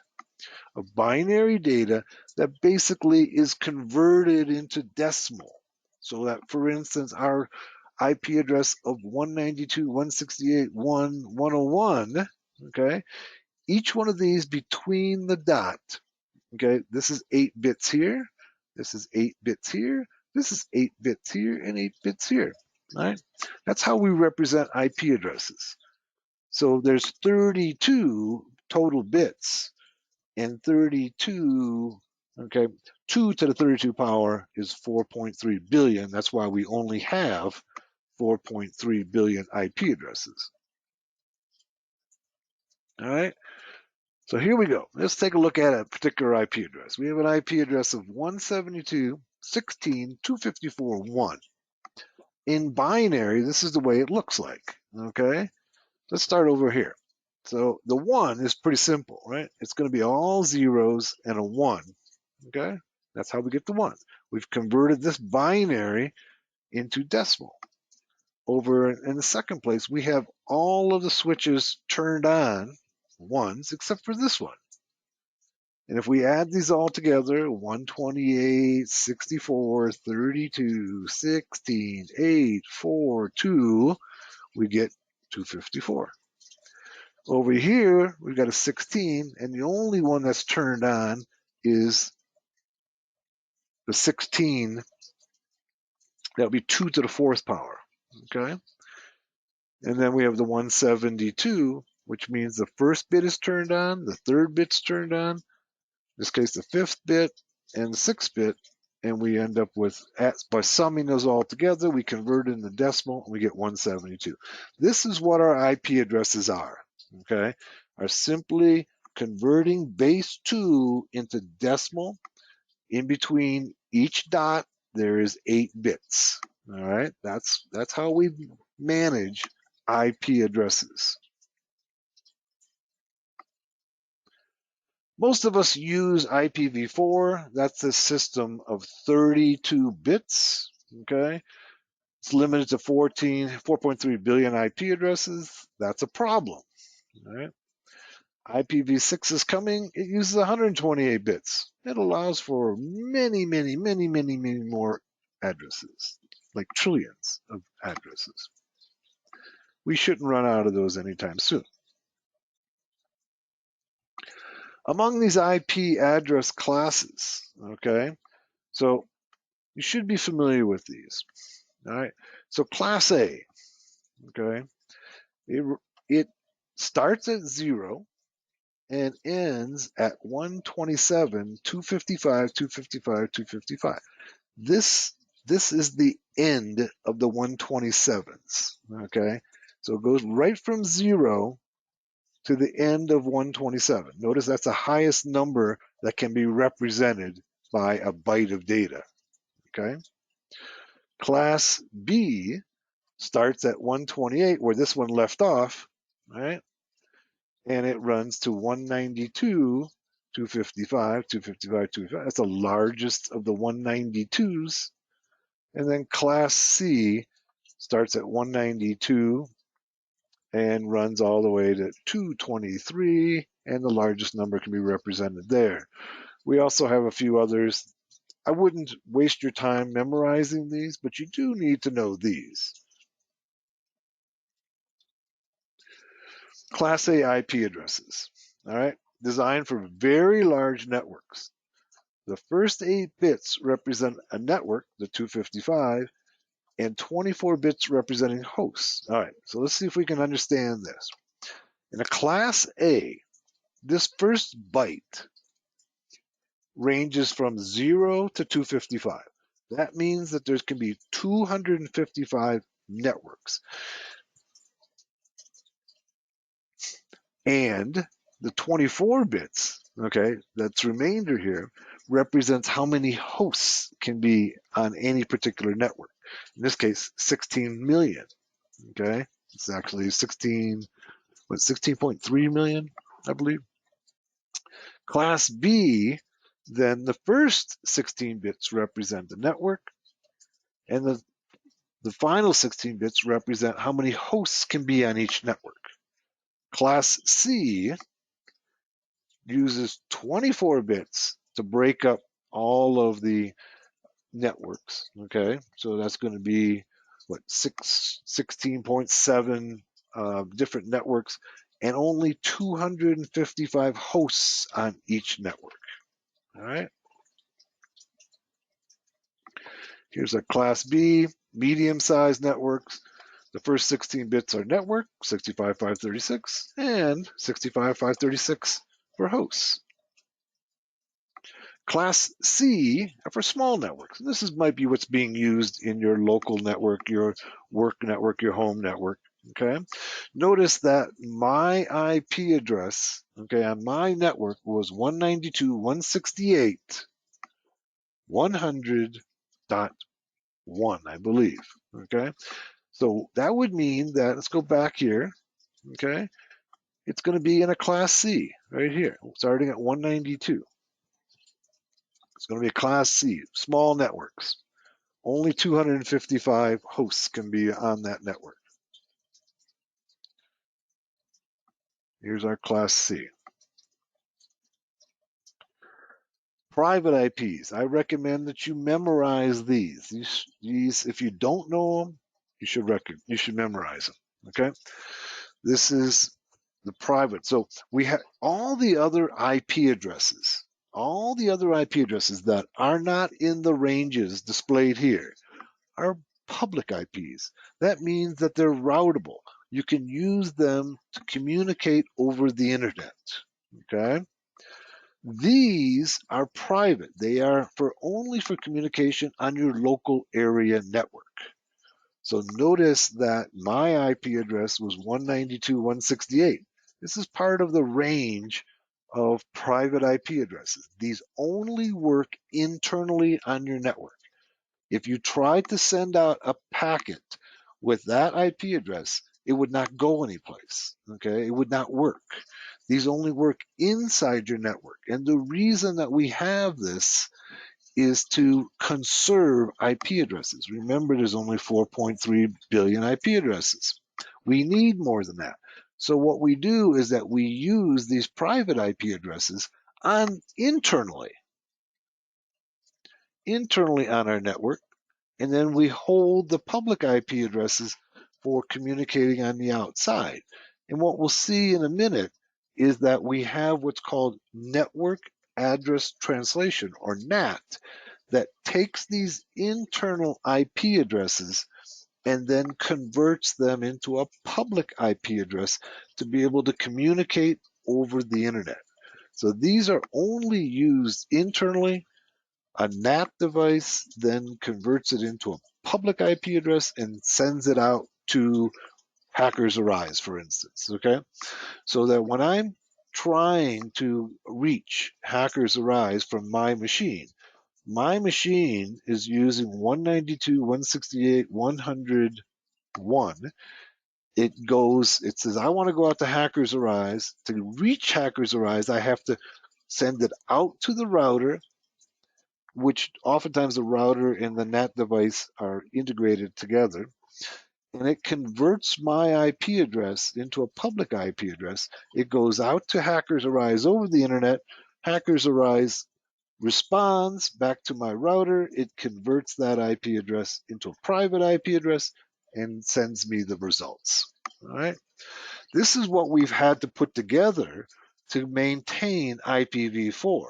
of binary data that basically is converted into decimal. So that, for instance, our IP address of 192.168.1.101, okay, each one of these between the dot, okay, this is 8 bits here, this is 8 bits here, this is 8 bits here, and 8 bits here, right? That's how we represent IP addresses. So there's 32 total bits, and 32, okay, 2 to the 32 power is 4.3 billion. That's why we only have 4.3 billion IP addresses. All right, so here we go. Let's take a look at a particular IP address. We have an IP address of 172.16.254.1. In binary, this is the way it looks like, okay? Let's start over here. So the 1 is pretty simple, right? It's going to be all zeros and a 1, okay? That's how we get the 1. We've converted this binary into decimal. Over in the second place, we have all of the switches turned on, 1s, except for this one. And if we add these all together, 128, 64, 32, 16, 8, 4, 2, we get 254. Over here, we've got a 16, and the only one that's turned on is the 16. That would be 2 to the 4th power, okay? And then we have the 172, which means the first bit is turned on, the third bit's turned on, in this case the 5th bit and the 6th bit, and we end up with, by summing those all together, we convert it into decimal, and we get 172. This is what our IP addresses are, okay? Are simply converting base 2 into decimal. In between each dot, there is 8 bits, all right? That's how we manage IP addresses. Most of us use IPv4. That's a system of 32 bits, okay? It's limited to 4.3 billion IP addresses. That's a problem, all right? IPv6 is coming. It uses 128 bits. It allows for many, many, many, many, many more addresses, like trillions of addresses. We shouldn't run out of those anytime soon. Among these IP address classes, okay, so you should be familiar with these, all right? So class A, okay, it starts at 0 and ends at 127, 255, 255, 255. This is the end of the 127s, okay? So it goes right from 0 to the end of 127. Notice that's the highest number that can be represented by a byte of data, okay? Class B starts at 128, where this one left off, right? And it runs to 192, 255, 255, 255. That's the largest of the 192s. And then class C starts at 192 and runs all the way to 223, and the largest number can be represented there. We also have a few others. I wouldn't waste your time memorizing these, but you do need to know these. Class A IP addresses, all right, designed for very large networks. The first 8 bits represent a network, the 255, and 24 bits representing hosts. All right, so let's see if we can understand this. In a class A, this first byte ranges from 0 to 255. That means that there can be 255 networks. And the 24 bits, okay, that's remainder here, represents how many hosts can be on any particular network. In this case, 16 million, okay? It's actually 16.3 million, I believe. Class B then the first 16 bits represent the network, and the final 16 bits represent how many hosts can be on each network. Class C uses 24 bits to break up all of the networks, okay? So that's going to be, what, 16.7 different networks, and only 255 hosts on each network, all right? Here's a Class B, medium-sized networks. The first 16 bits are network, 65,536, and 65,536 for hosts. Class C are for small networks. This might be what's being used in your local network, your work network, your home network. Okay. Notice that my IP address, okay, on my network was 192.168.100.1, I believe. Okay. So that would mean that, let's go back here. Okay. It's going to be in a Class C right here, starting at 192. It's going to be a Class C, small networks. Only 255 hosts can be on that network. Here's our Class C. Private IPs. I recommend that you memorize these. These, if you don't know them, you should memorize them. Okay. This is the private. So we have all the other IP addresses. All the other IP addresses that are not in the ranges displayed here are public IPs. That means that they're routable. You can use them to communicate over the internet. Okay. These are private. They are only for communication on your local area network. So notice that my IP address was 192.168. This is part of the range of private IP addresses. These only work internally on your network. If you tried to send out a packet with that IP address, it would not go anyplace, okay? It would not work. These only work inside your network. And the reason that we have this is to conserve IP addresses. Remember, there's only 4.3 billion IP addresses. We need more than that. So what we do is that we use these private IP addresses internally on our network, and then we hold the public IP addresses for communicating on the outside. And what we'll see in a minute is that we have what's called network address translation, or NAT, that takes these internal IP addresses and then converts them into a public IP address to be able to communicate over the internet. So these are only used internally. A NAT device then converts it into a public IP address and sends it out to Hackers Arise, for instance, okay? So that when I'm trying to reach Hackers Arise from my machine is using 192.168.100.1. It says, I want to go out to Hackers Arise. To reach Hackers Arise, I have to send it out to the router, which oftentimes the router and the NAT device are integrated together. And it converts my IP address into a public IP address. It goes out to Hackers Arise over the internet. Hackers Arise responds back to my router. It converts that IP address into a private IP address and sends me the results. All right. This is what we've had to put together to maintain IPv4.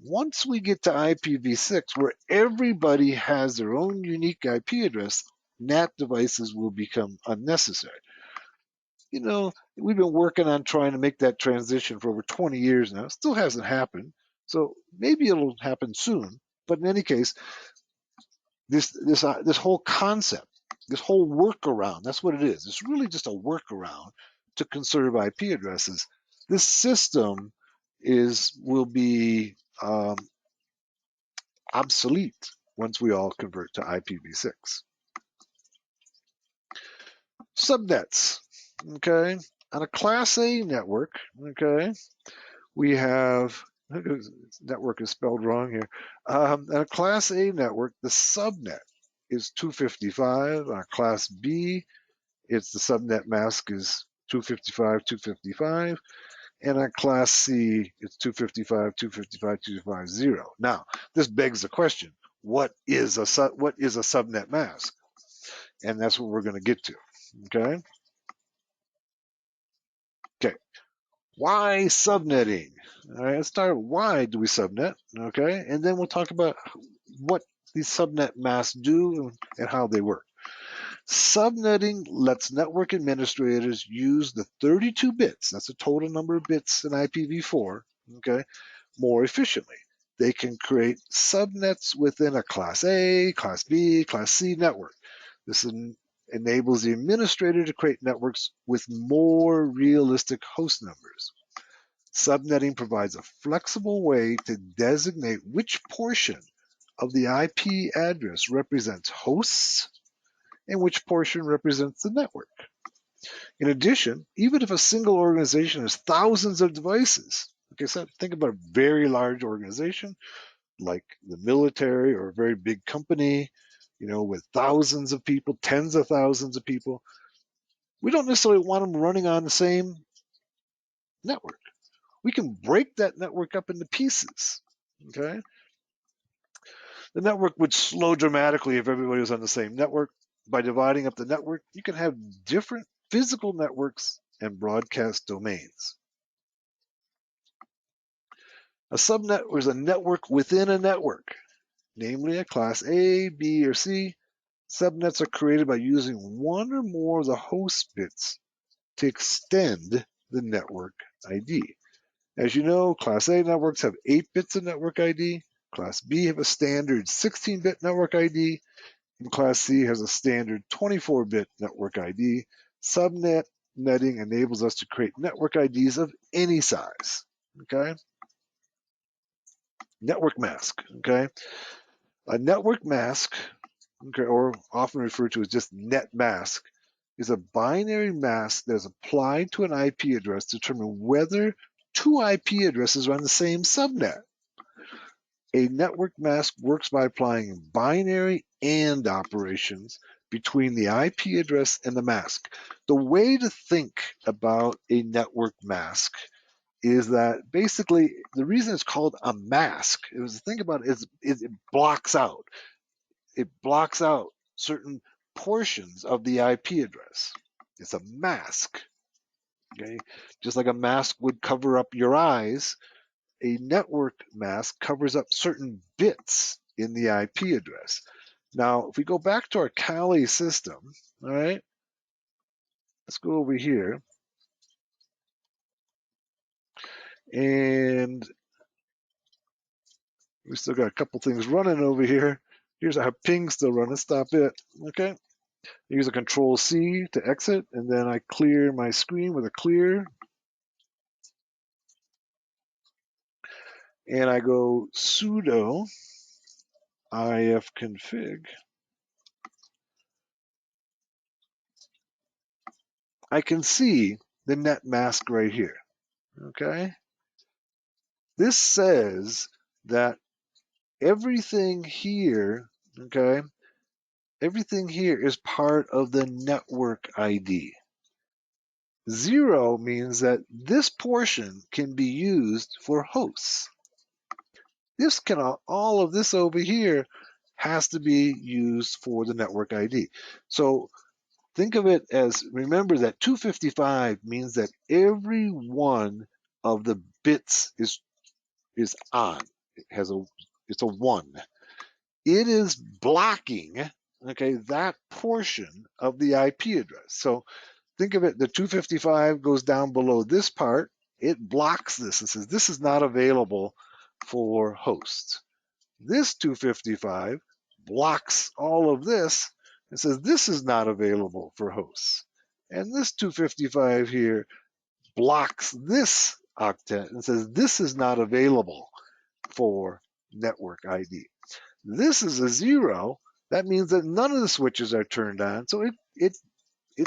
Once we get to IPv6, where everybody has their own unique IP address, NAT devices will become unnecessary. You know, we've been working on trying to make that transition for over 20 years now. It still hasn't happened. So maybe it'll happen soon. But in any case, this whole concept, this whole workaround, that's what it is. It's really just a workaround to conserve IP addresses. This system will be obsolete once we all convert to IPv6. Subnets, okay? On a Class A network, okay, we have Network is spelled wrong here. A Class A network, the subnet is 255. On a Class B, it's the subnet mask is 255, 255. And on Class C, it's 255, 255, 250. Now, this begs the question: what is a subnet mask? And that's what we're going to get to. Okay. Okay. Why subnetting? All right. Let's start. Why do we subnet? Okay. And then we'll talk about what these subnet masks do and how they work. Subnetting lets network administrators use the 32 bits, that's the total number of bits in IPv4, okay, more efficiently. They can create subnets within a Class A, Class B, Class C network. This enables the administrator to create networks with more realistic host numbers. Subnetting provides a flexible way to designate which portion of the IP address represents hosts and which portion represents the network. In addition, even if a single organization has thousands of devices, okay, so think about a very large organization like the military or a very big company, with thousands of people, tens of thousands of people, we don't necessarily want them running on the same network. We can break that network up into pieces, okay? The network would slow dramatically if everybody was on the same network. By dividing up the network, you can have different physical networks and broadcast domains. A subnet is a network within a network, namely a Class A, B, or C. Subnets are created by using one or more of the host bits to extend the network ID. As you know, Class A networks have 8 bits of network ID. Class B have a standard 16-bit network ID. And Class C has a standard 24-bit network ID. Subnet netting enables us to create network IDs of any size. Okay. Network mask. Okay. A network mask, okay, or often referred to as just net mask, is a binary mask that is applied to an IP address to determine whether 2 IP addresses are on the same subnet. A network mask works by applying binary AND operations between the IP address and the mask. The way to think about a network mask is that basically the reason it's called a mask is, think about it, it blocks out. It blocks out certain portions of the IP address. It's a mask. Okay, just like a mask would cover up your eyes, a network mask covers up certain bits in the IP address. Now, if we go back to our Kali system, all right, let's go over here. And we still got a couple things running over here. Here's how ping still running. Stop it. Okay. Use a Control C to exit, and then I clear my screen with a clear. And I go sudo ifconfig. I can see the net mask right here. Okay. This says that everything here, okay, everything here is part of the network ID. 0 means that this portion can be used for hosts. This can, all of this over here has to be used for the network ID. So think of it as, remember that 255 means that every one of the bits is on. It's a 1. It is blocking, okay, that portion of the IP address. So think of it, the 255 goes down below this part. It blocks this and says this is not available for hosts. This 255 blocks all of this and says this is not available for hosts. And this 255 here blocks this octet and says this is not available for network ID. This is a 0. That means that none of the switches are turned on. So it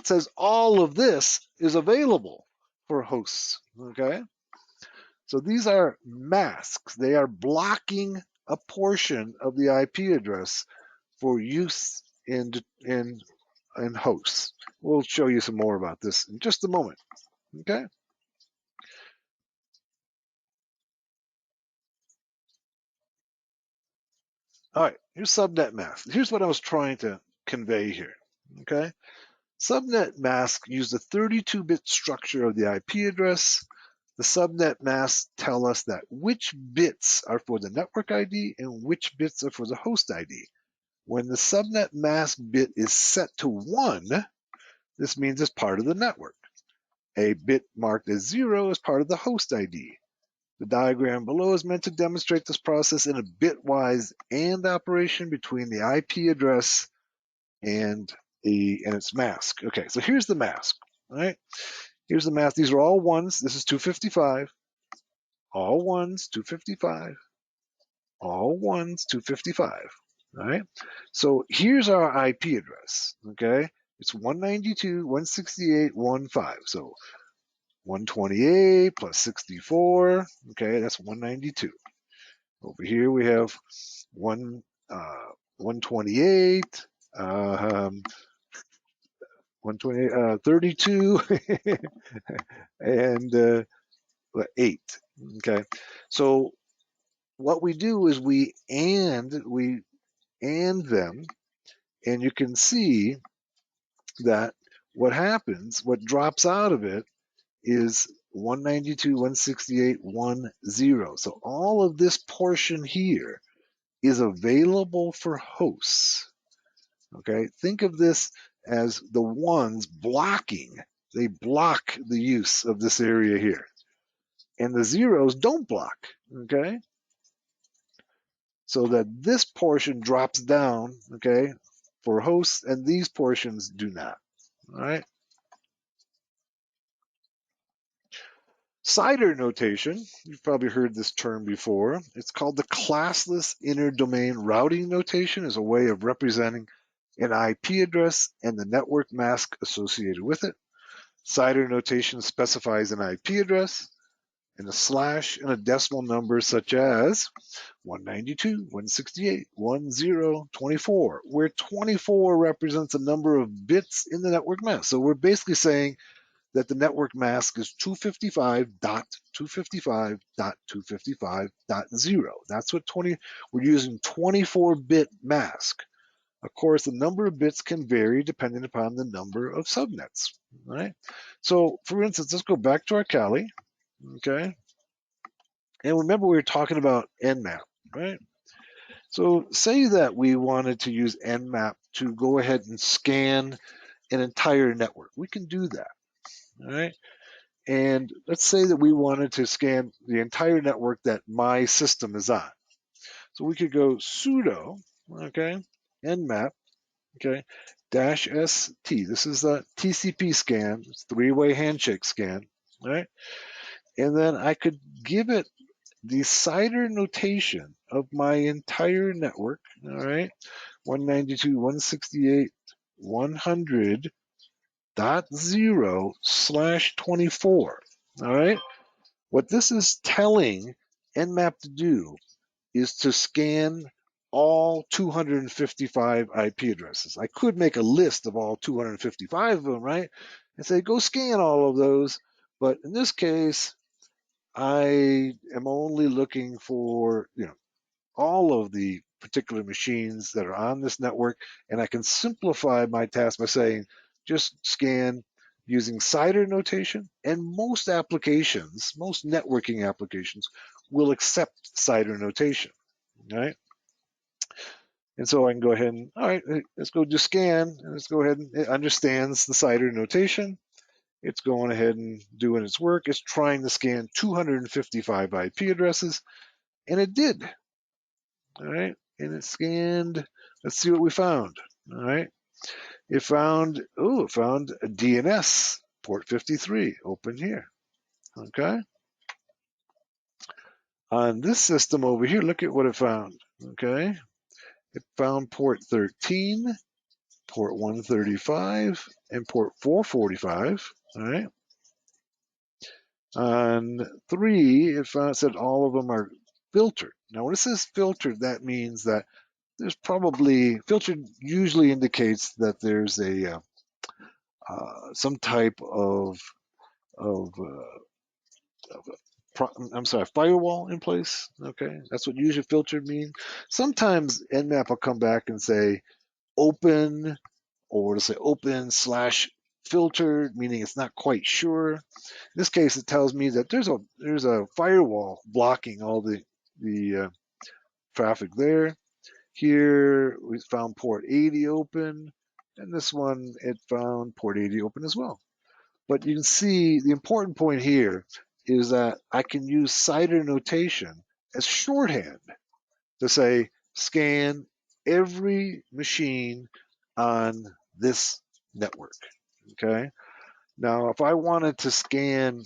says all of this is available for hosts. Okay. So these are masks. They are blocking a portion of the IP address for use in hosts. We'll show you some more about this in just a moment. Okay. All right, here's subnet mask. Here's what I was trying to convey here. Okay. Subnet masks use the 32-bit structure of the IP address. The subnet masks tell us that which bits are for the network ID and which bits are for the host ID. When the subnet mask bit is set to 1, this means it's part of the network. A bit marked as 0 is part of the host ID. The diagram below is meant to demonstrate this process in a bitwise AND operation between the IP address and its mask. Okay, so here's the mask. All right, here's the mask. These are all ones. This is 255. All ones, 255. All ones, 255. All right. So here's our IP address. Okay, it's 192.168.1.5. So 128 plus 64. Okay, that's 192. Over here we have 128. 128, 32, and 8. Okay, so what we do is we AND them, and you can see that what happens, what drops out of it is 192.168.1.0. So all of this portion here is available for hosts. Okay, think of this as the ones blocking. They block the use of this area here. And the zeros don't block. Okay, so that this portion drops down, okay, for hosts, and these portions do not. All right. CIDR notation, you've probably heard this term before. It's called the classless interdomain routing notation as a way of representing an IP address and the network mask associated with it. CIDR notation specifies an IP address and a slash and a decimal number such as 192.168.10.24, where 24 represents a number of bits in the network mask. So we're basically saying that the network mask is 255.255.255.0. That's what we're using 24-bit mask. Of course, the number of bits can vary depending upon the number of subnets, right? So for instance, let's go back to our Kali, okay? And remember we were talking about Nmap, right? So say that we wanted to use Nmap to go ahead and scan an entire network. We can do that, all right? And let's say that we wanted to scan the entire network that my system is on. So we could go sudo, okay, nmap, okay, -st. This is a TCP scan, it's three-way handshake scan, right? And then I could give it the CIDR notation of my entire network, all right, 192.168.100.0/24, all right? What this is telling Nmap to do is to scan all 255 IP addresses. I could make a list of all 255 of them, right? And say, go scan all of those. But in this case, I am only looking for, all of the particular machines that are on this network. And I can simplify my task by saying, just scan using CIDR notation. And most applications, most networking applications, will accept CIDR notation, right? And so I can go ahead and, all right, let's go do scan. And let's go ahead and it understands the CIDR notation. It's going ahead and doing its work. It's trying to scan 255 IP addresses, and it did. All right, and it scanned. Let's see what we found. All right, it found a DNS port 53. Open here. Okay. On this system over here, look at what it found. Okay, it found port 13, port 135, and port 445. All right. On 3, it said all of them are filtered. Now, when it says filtered, that means that there's probably, filtered usually indicates that there's a some type of firewall in place. Okay, that's what usually filtered means. Sometimes Nmap will come back and say open, or it'll say open/filtered, meaning it's not quite sure. In this case, it tells me that there's a firewall blocking all the traffic there. Here we found port 80 open, and this one it found port 80 open as well. But you can see the important point here is that I can use CIDR notation as shorthand to say scan every machine on this network. Okay. Now, if I wanted to scan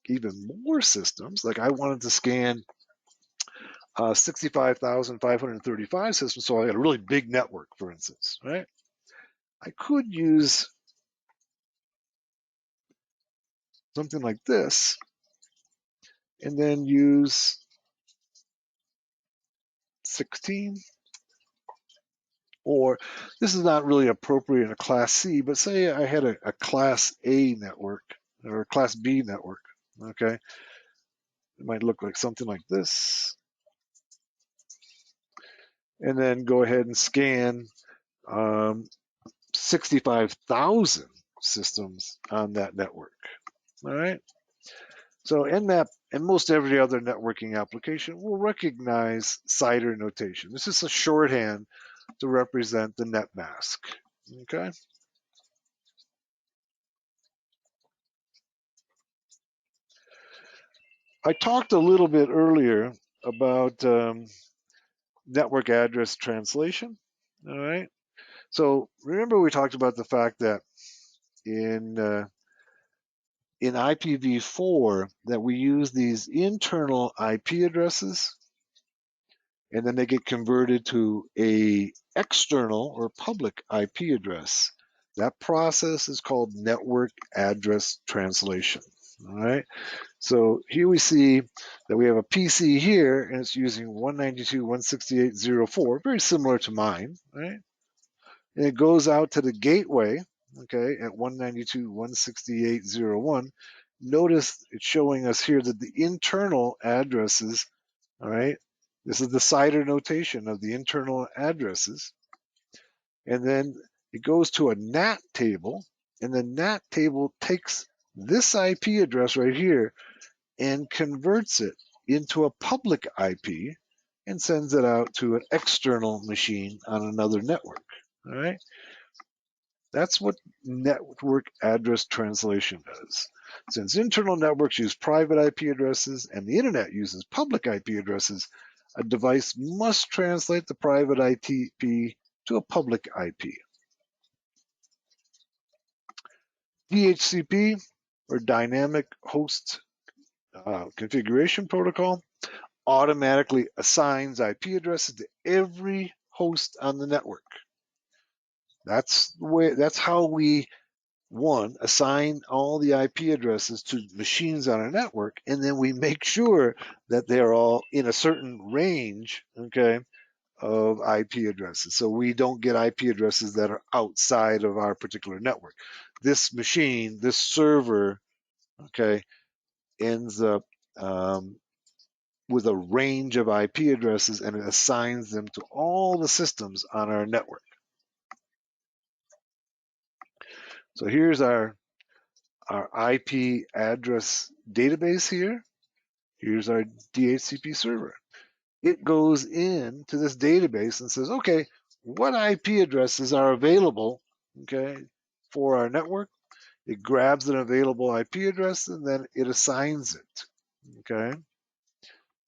even more systems, like I wanted to scan 65,535 systems, so I got a really big network, for instance, right? I could use something like this and then use 16, or this is not really appropriate in a class C, but say I had a class A network or a class B network, okay? It might look like something like this. And then go ahead and scan 65,000 systems on that network, all right? So Nmap and most every other networking application will recognize CIDR notation. This is a shorthand to represent the net mask, okay? I talked a little bit earlier about network address translation, all right? So remember we talked about the fact that in IPv4 that we use these internal IP addresses, and then they get converted to a external or public IP address. That process is called network address translation, all right? So here we see that we have a PC here, and it's using 192.168.04, very similar to mine, right? And it goes out to the gateway, okay, at 192.168.01. Notice it's showing us here that the internal addresses, all right, this is the CIDR notation of the internal addresses. And then it goes to a NAT table, and the NAT table takes this IP address right here and converts it into a public IP and sends it out to an external machine on another network. All right. That's what network address translation does. Since internal networks use private IP addresses and the internet uses public IP addresses, a device must translate the private IP to a public IP. DHCP, or Dynamic Host Configuration Protocol, automatically assigns IP addresses to every host on the network. That's how we assign all the IP addresses to machines on our network, and then we make sure that they're all in a certain range, okay, of IP addresses. So we don't get IP addresses that are outside of our particular network. This machine, this server, okay, ends up with a range of IP addresses, and it assigns them to all the systems on our network. So here's our IP address database here. Here's our DHCP server. It goes into this database and says, okay, what IP addresses are available, okay, for our network? It grabs an available IP address and then it assigns it, okay,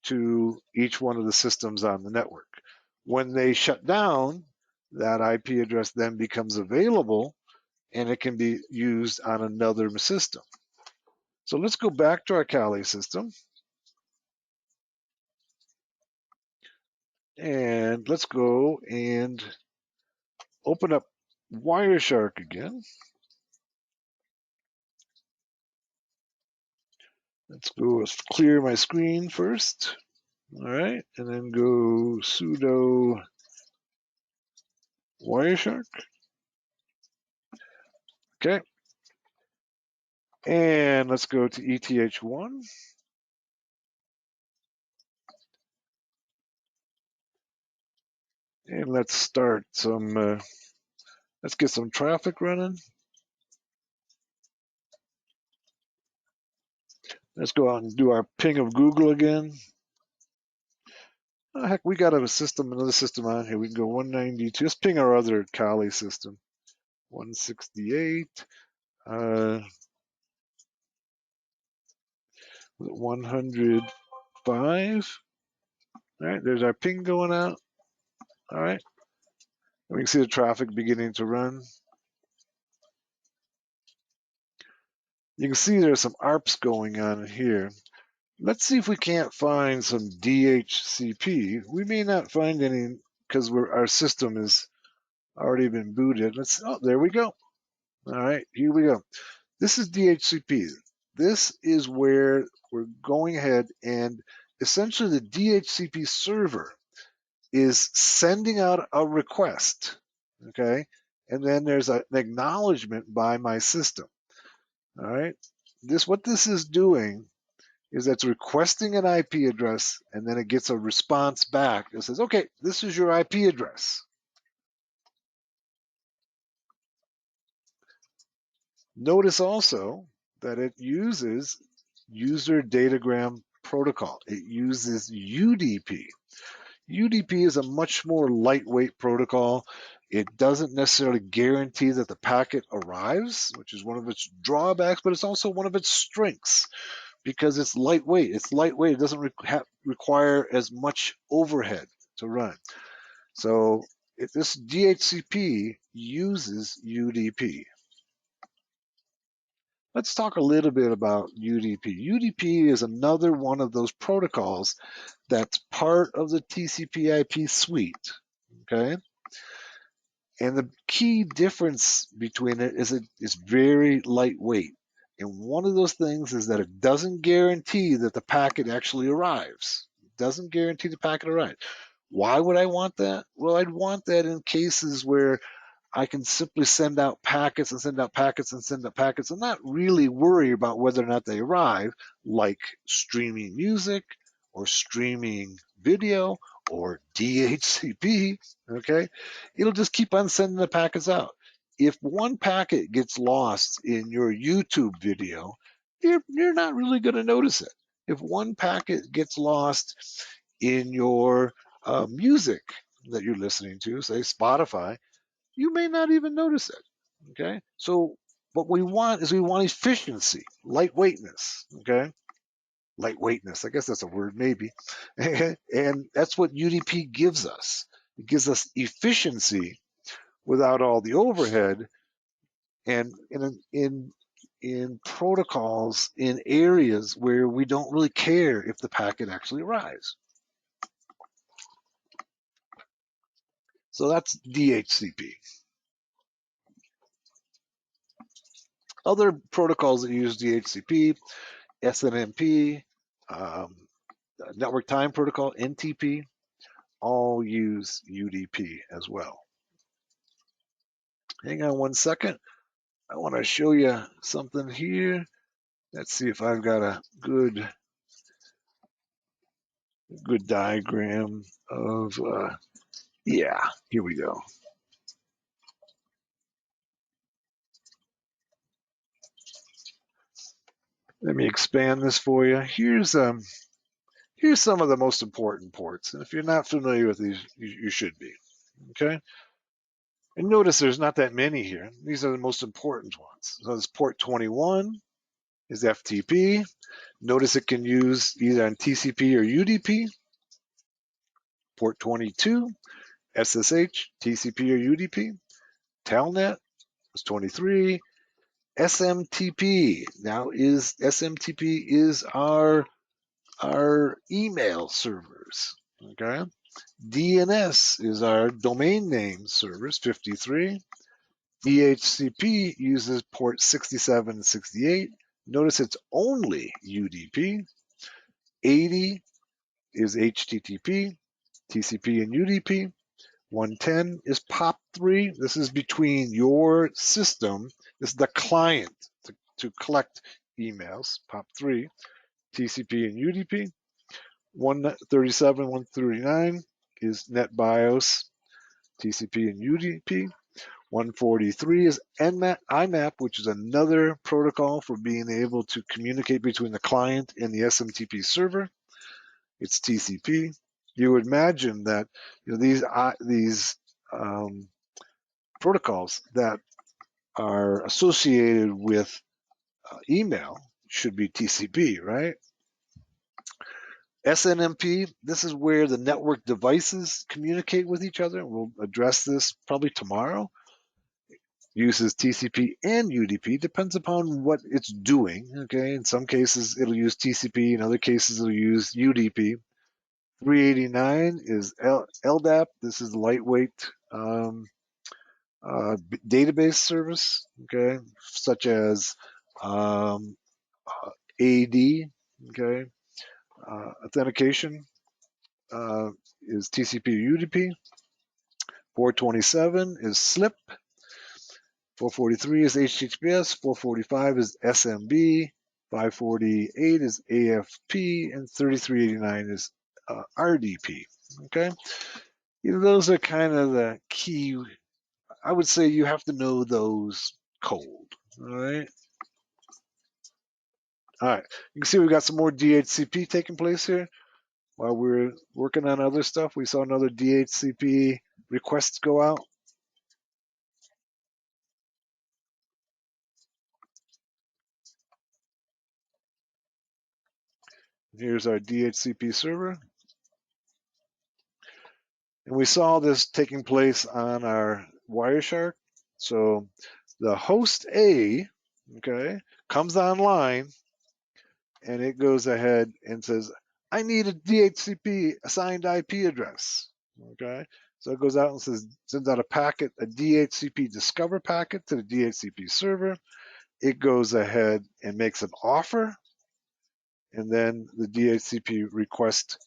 to each one of the systems on the network. When they shut down, that IP address then becomes available and it can be used on another system. So let's go back to our Kali system. And let's go and open up Wireshark again. Let's go clear my screen first. All right, and then go sudo Wireshark. Okay. And let's go to ETH1. And let's start some, let's get some traffic running. Let's go out and do our ping of Google again. Oh, heck, we got another system on here. We can go 192. Let's ping our other Kali system. 168. 105. All right, there's our ping going out. All right. We can see the traffic beginning to run. You can see there's some ARPs going on here. Let's see if we can't find some DHCP. We may not find any because our system has already been booted. Oh, there we go. All right, here we go. This is DHCP. This is where we're going ahead and essentially the DHCP server is sending out a request, okay? And then there's an acknowledgement by my system, all right? What this is doing is that's requesting an IP address, and then it gets a response back that says, okay, this is your IP address. Notice also that it uses user datagram protocol. It uses UDP. UDP is a much more lightweight protocol. It doesn't necessarily guarantee that the packet arrives, which is one of its drawbacks, but it's also one of its strengths because it's lightweight. It's lightweight. It doesn't require as much overhead to run. So this DHCP uses UDP. Let's talk a little bit about UDP. UDP is another one of those protocols that's part of the TCP/IP suite, okay? And the key difference between it is it's very lightweight. And one of those things is that it doesn't guarantee that the packet actually arrives. It doesn't guarantee the packet arrives. Why would I want that? Well, I'd want that in cases where I can simply send out packets and send out packets and send out packets and not really worry about whether or not they arrive, like streaming music or streaming video or DHCP, okay? It'll just keep on sending the packets out. If one packet gets lost in your YouTube video, you're not really going to notice it. If one packet gets lost in your music that you're listening to, say Spotify, you may not even notice it, okay? So what we want efficiency, lightweightness, okay? Lightweightness, I guess that's a word maybe. And that's what UDP gives us. It gives us efficiency without all the overhead and in protocols in areas where we don't really care if the packet actually arrives. So that's DHCP. Other protocols that use DHCP, SNMP, Network Time Protocol, NTP, all use UDP as well. Hang on one second. I want to show you something here. Let's see if I've got a good diagram of, yeah, here we go. Let me expand this for you. Here's some of the most important ports. And if you're not familiar with these, you should be, okay? And notice there's not that many here. These are the most important ones. So this port 21 is FTP. Notice it can use either on TCP or UDP. Port 22, SSH, TCP or UDP. Telnet is 23. SMTP. Now SMTP is our email servers. Okay. DNS is our domain name servers, 53. DHCP uses port 67 and 68. Notice it's only UDP. 80 is HTTP, TCP, and UDP. 110 is POP3. This is between your system. This is the client to collect emails, POP3, TCP, and UDP. 137, 139 is NetBIOS, TCP, and UDP. 143 is IMAP, which is another protocol for being able to communicate between the client and the SMTP server. It's TCP. You would imagine that these protocols that are associated with email should be TCP, right? SNMP, this is where the network devices communicate with each other. We'll address this probably tomorrow. Uses TCP and UDP, depends upon what it's doing, okay? In some cases, it'll use TCP. In other cases, it'll use UDP. 389 is LDAP. This is lightweight database service, okay, such as AD, okay. Authentication is TCP or UDP. 427 is SLIP. 443 is HTTPS. 445 is SMB. 548 is AFP, and 3389 is RDP. Okay, those are kind of the key. I would say you have to know those cold. All right. All right. You can see we've got some more DHCP taking place here. While we're working on other stuff, we saw another DHCP request go out. Here's our DHCP server. And we saw this taking place on our Wireshark. So the host A, okay, comes online and it goes ahead and says, I need a DHCP assigned IP address. Okay. So it goes out and sends out a packet, a DHCP discover packet to the DHCP server. It goes ahead and makes an offer. And then the DHCP request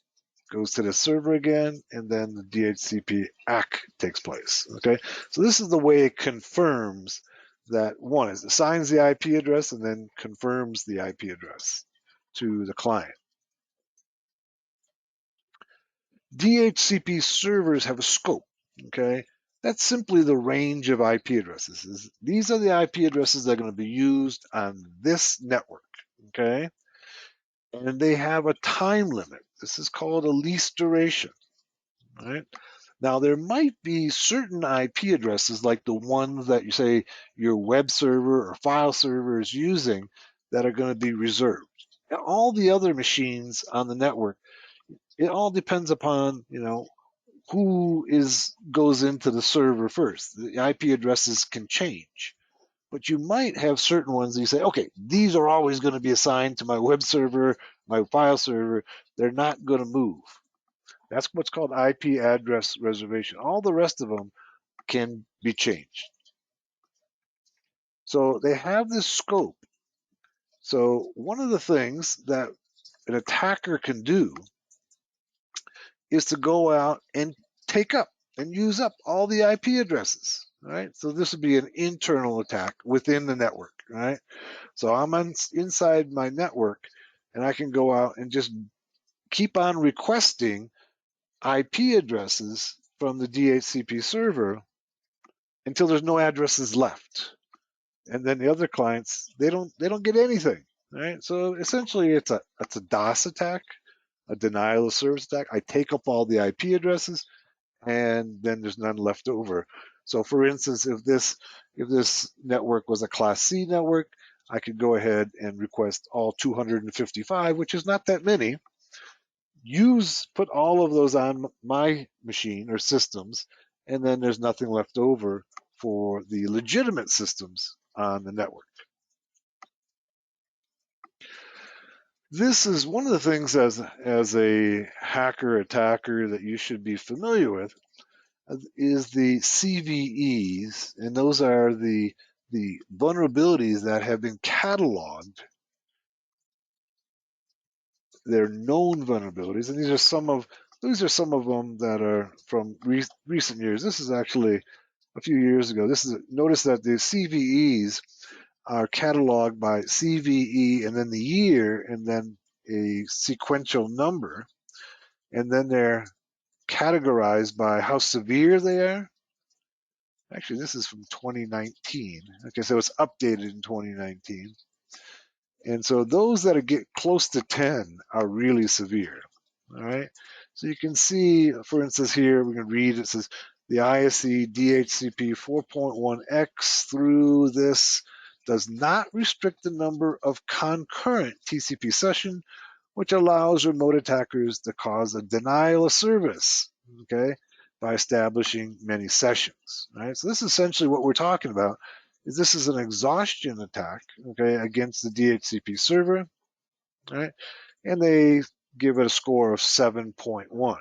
goes to the server again, and then the DHCP ACK takes place. Okay. So this is the way it confirms that one is assigns the IP address and then confirms the IP address to the client. DHCP servers have a scope, okay? That's simply the range of IP addresses. These are the IP addresses that are going to be used on this network, okay? And they have a time limit. This is called a lease duration, right? Now, there might be certain IP addresses like the ones that you say your web server or file server is using that are going to be reserved. And all the other machines on the network, it all depends upon, who goes into the server first. The IP addresses can change, but you might have certain ones that you say, okay, these are always going to be assigned to my web server, my file server. They're not going to move. That's what's called IP address reservation. All the rest of them can be changed. So they have this scope. So one of the things that an attacker can do is to go out and take up and use up all the IP addresses, right? So this would be an internal attack within the network, right? So I'm inside my network, and I can go out and just keep on requesting IP addresses from the DHCP server until there's no addresses left. And then the other clients, they don't get anything, right? So essentially it's a DOS attack, a denial of service attack. I take up all the IP addresses, and then there's none left over. So for instance, if this network was a Class C network, I could go ahead and request all 255, which is not that many. Put all of those on my machine or systems, and then there's nothing left over for the legitimate systems on the network. This is one of the things as a hacker attacker that you should be familiar with is the CVEs, and those are the vulnerabilities that have been cataloged their known vulnerabilities, and these are some of them that are from recent years. This is actually a few years ago. Notice that the CVEs are cataloged by CVE and then the year and then a sequential number, and then they're categorized by how severe they are. Actually, this is from 2019. Okay, so it's updated in 2019. And so those that get close to 10 are really severe. All right. So you can see, for instance, here we can read it says the ISE DHCP 4.1x through this does not restrict the number of concurrent TCP sessions, which allows remote attackers to cause a denial of service, okay, by establishing many sessions. Right. So this is essentially what we're talking about. This is an exhaustion attack, okay, against the DHCP server, right? And they give it a score of 7.1,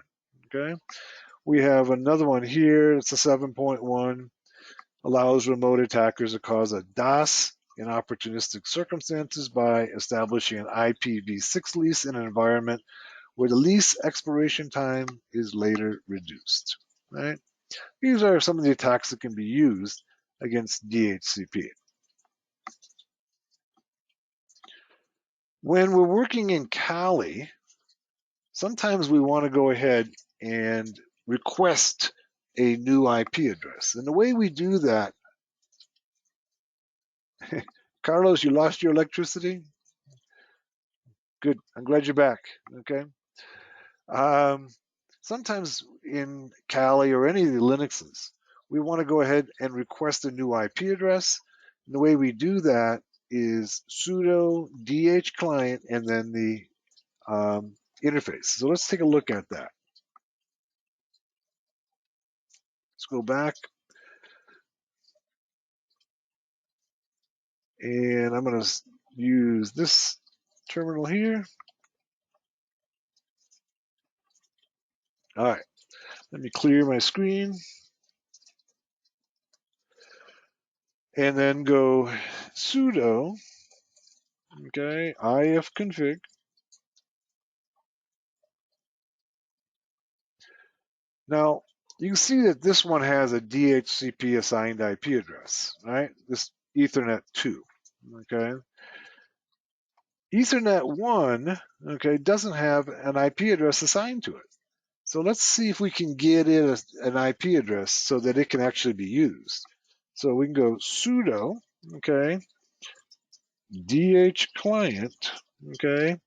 okay? We have another one here. It's a 7.1, allows remote attackers to cause a DOS in opportunistic circumstances by establishing an IPv6 lease in an environment where the lease expiration time is later reduced, right? These are some of the attacks that can be used against DHCP. When we're working in Kali, sometimes we want to go ahead and request a new IP address. And the way we do that, Carlos, you lost your electricity? Good, I'm glad you're back, okay? Sometimes in Kali or any of the Linuxes, we want to go ahead and request a new IP address. And the way we do that is sudo dh client and then the interface. So let's take a look at that. Let's go back. And I'm going to use this terminal here. All right, let me clear my screen. And then go sudo, okay, ifconfig. Now, you can see that this one has a DHCP assigned IP address, right? This Ethernet 2, okay? Ethernet 1, okay, doesn't have an IP address assigned to it. So let's see if we can get it an IP address so that it can actually be used. So we can go sudo, okay, DH client, okay,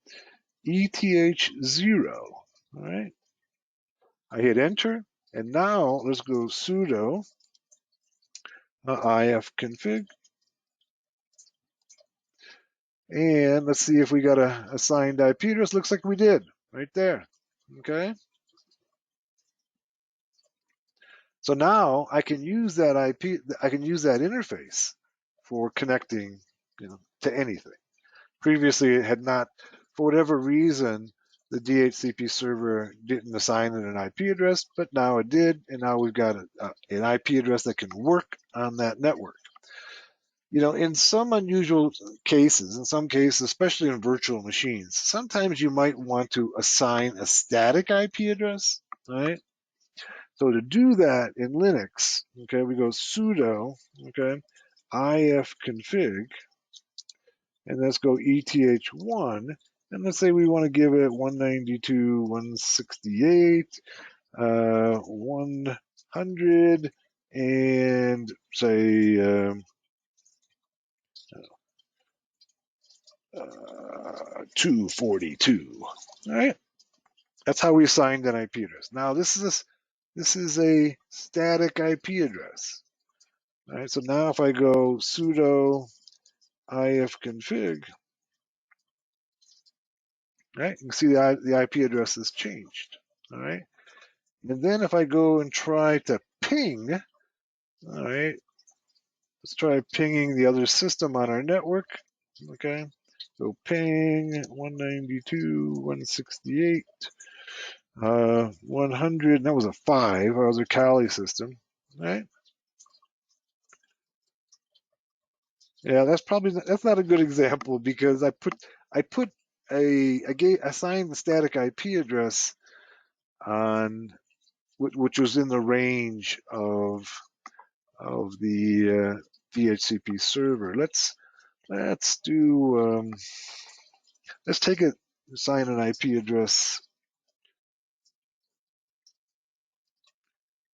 ETH0, all right? I hit enter, and now let's go sudo ifconfig, and let's see if we got a assigned IP address. Looks like we did, right there, okay? So now I can use that IP, I can use that interface for connecting, to anything. Previously, it had not, for whatever reason, the DHCP server didn't assign it an IP address, but now it did, and now we've got an IP address that can work on that network. In some unusual cases, especially in virtual machines, sometimes you might want to assign a static IP address, right? So to do that in Linux, okay, we go sudo, okay, ifconfig, and let's go ETH1, and let's say we want to give it 192.168, 100, and say 242. All right, that's how we assigned an IP address. Now this is a static IP address. All right, so now if I go sudo ifconfig, right, you can see the IP address has changed. All right, and then if I go and try to ping, all right, let's try pinging the other system on our network. Okay, so ping 192.168. 100, that was a 5. That was a Kali system, right? Yeah, that's not a good example because I put assigned the static IP address on which was in the range of the DHCP server. Let's do let's take it, assign an IP address.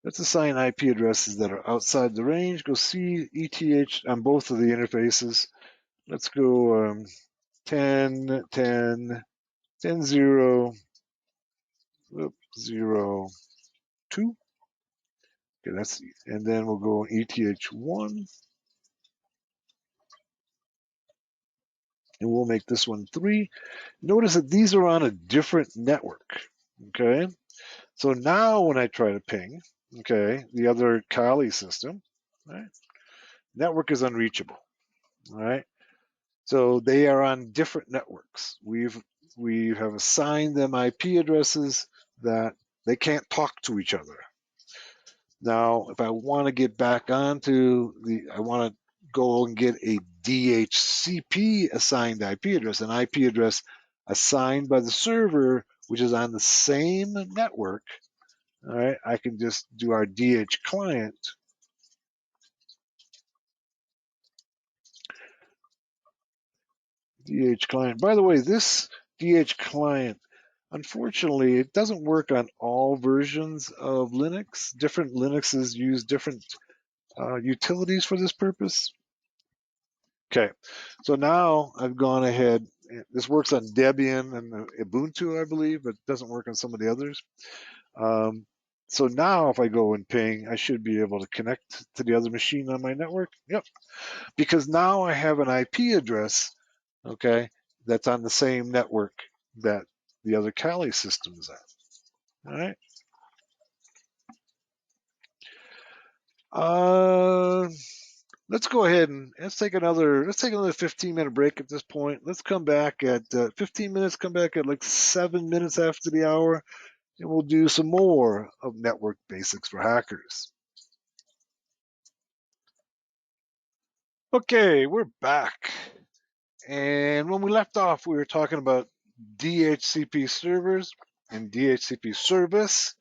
Let's assign IP addresses that are outside the range. Go see ETH on both of the interfaces. Let's go 10, 10, 10, 0, 0, 2. Okay, and then we'll go ETH1. And we'll make this one 3. Notice that these are on a different network. Okay. So now when I try to ping, okay, the other Kali system, right, network is unreachable. All right. So they are on different networks. We have assigned them IP addresses that they can't talk to each other. Now, if I want to get back onto I want to go and get a DHCP assigned IP address, an IP address assigned by the server, which is on the same network. All right, I can just do our DH client. DH client. By the way, this DH client, unfortunately, it doesn't work on all versions of Linux. Different Linuxes use different utilities for this purpose. Okay, so now I've gone ahead. This works on Debian and Ubuntu, I believe, but doesn't work on some of the others. So now if I go and ping, I should be able to connect to the other machine on my network. Yep, because now I have an IP address, okay, that's on the same network that the other Kali system is at. All right. Let's go ahead and let's take another 15-minute break at this point. Let's come back at 15 minutes, come back at like 7 minutes after the hour, and we'll do some more of network basics for hackers. Okay, we're back. And when we left off, we were talking about DHCP servers and DHCP service.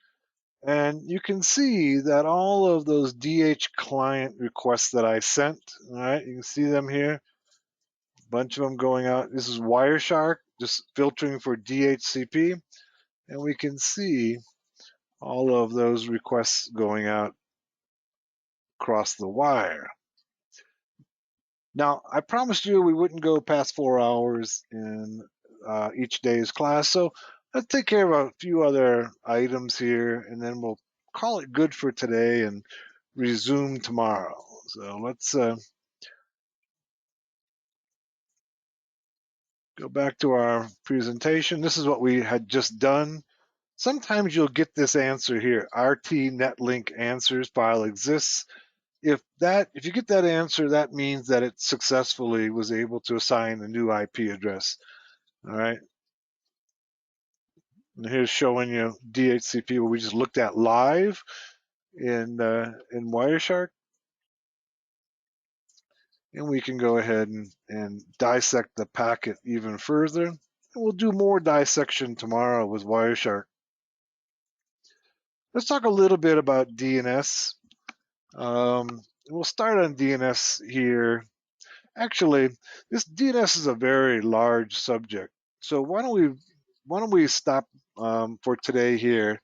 And you can see that all of those DH client requests that I sent, all right, you can see them here. A bunch of them going out. This is Wireshark, just filtering for DHCP. And we can see all of those requests going out across the wire. Now, I promised you we wouldn't go past 4 hours in each day's class, so let's take care of a few other items here, and then we'll call it good for today and resume tomorrow. So let's go back to our presentation. This is what we had just done. Sometimes you'll get this answer here, RT netlink answers file exists. If you get that answer, that means that it successfully was able to assign a new IP address. All right. And here's showing you DHCP, what we just looked at live in Wireshark. And we can go ahead and dissect the packet even further. And we'll do more dissection tomorrow with Wireshark. Let's talk a little bit about DNS. We'll start on DNS here. Actually, this DNS is a very large subject. So why don't we stop for today here,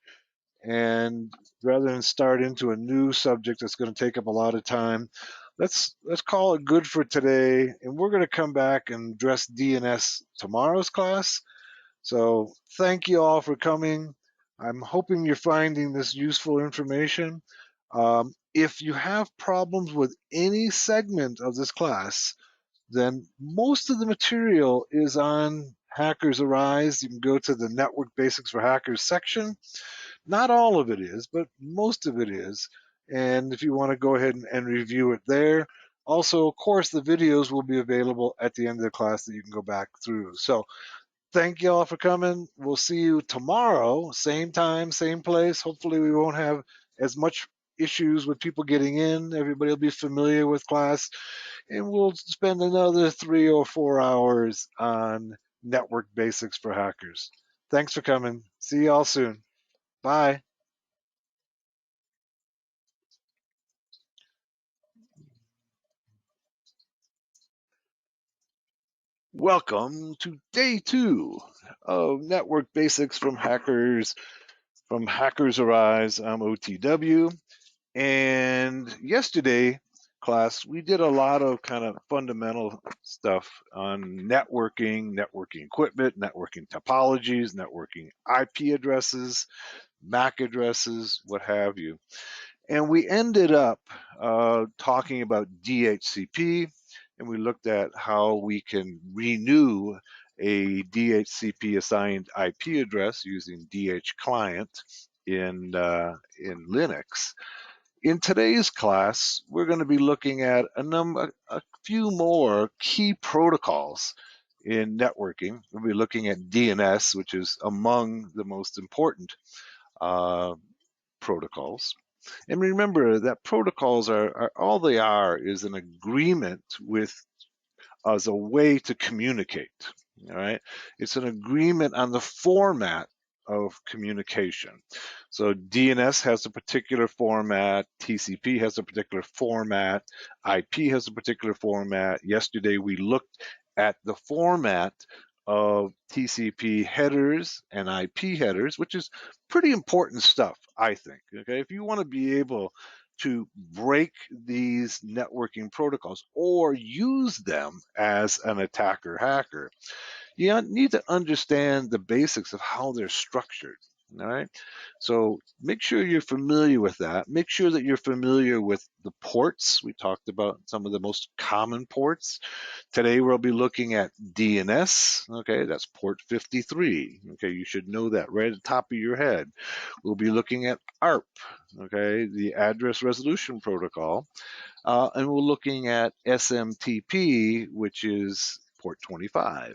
and rather than start into a new subject that's going to take up a lot of time, let's call it good for today, and we're going to come back and address DNS tomorrow's class. So thank you all for coming. I'm hoping you're finding this useful information. If you have problems with any segment of this class, then most of the material is on Hackers Arise. You can go to the Network Basics for Hackers section. Not all of it is, but most of it is. And if you want to go ahead and review it there. Also, of course, the videos will be available at the end of the class that you can go back through. So thank you all for coming. We'll see you tomorrow, same time, same place. Hopefully we won't have as much issues with people getting in. Everybody will be familiar with class. And we'll spend another 3 or 4 hours on Network Basics for Hackers. Thanks for coming. See you all soon. Bye. Welcome to day 2 of Network Basics from Hackers. From Hackers Arise, I'm OTW. And yesterday, class, we did a lot of kind of fundamental stuff on networking equipment, networking topologies, networking IP addresses, MAC addresses, what have you. And we ended up talking about DHCP, and we looked at how we can renew a DHCP assigned IP address using DH client in Linux. In today's class, we're going to be looking at a few more key protocols in networking. We'll be looking at DNS, which is among the most important protocols. And remember that protocols are all they are is an agreement with as a way to communicate. All right, it's an agreement on the format of communication. So DNS has a particular format, TCP has a particular format, IP has a particular format. Yesterday we looked at the format of TCP headers and IP headers, which is pretty important stuff, I think. Okay, if you want to be able to break these networking protocols or use them as an attacker hacker, you need to understand the basics of how they're structured. All right. So make sure you're familiar with that. Make sure that you're familiar with the ports. We talked about some of the most common ports. Today we'll be looking at DNS. Okay, that's port 53. Okay, you should know that right at the top of your head. We'll be looking at ARP. Okay, the address resolution protocol. And we're looking at SMTP, which is port 25.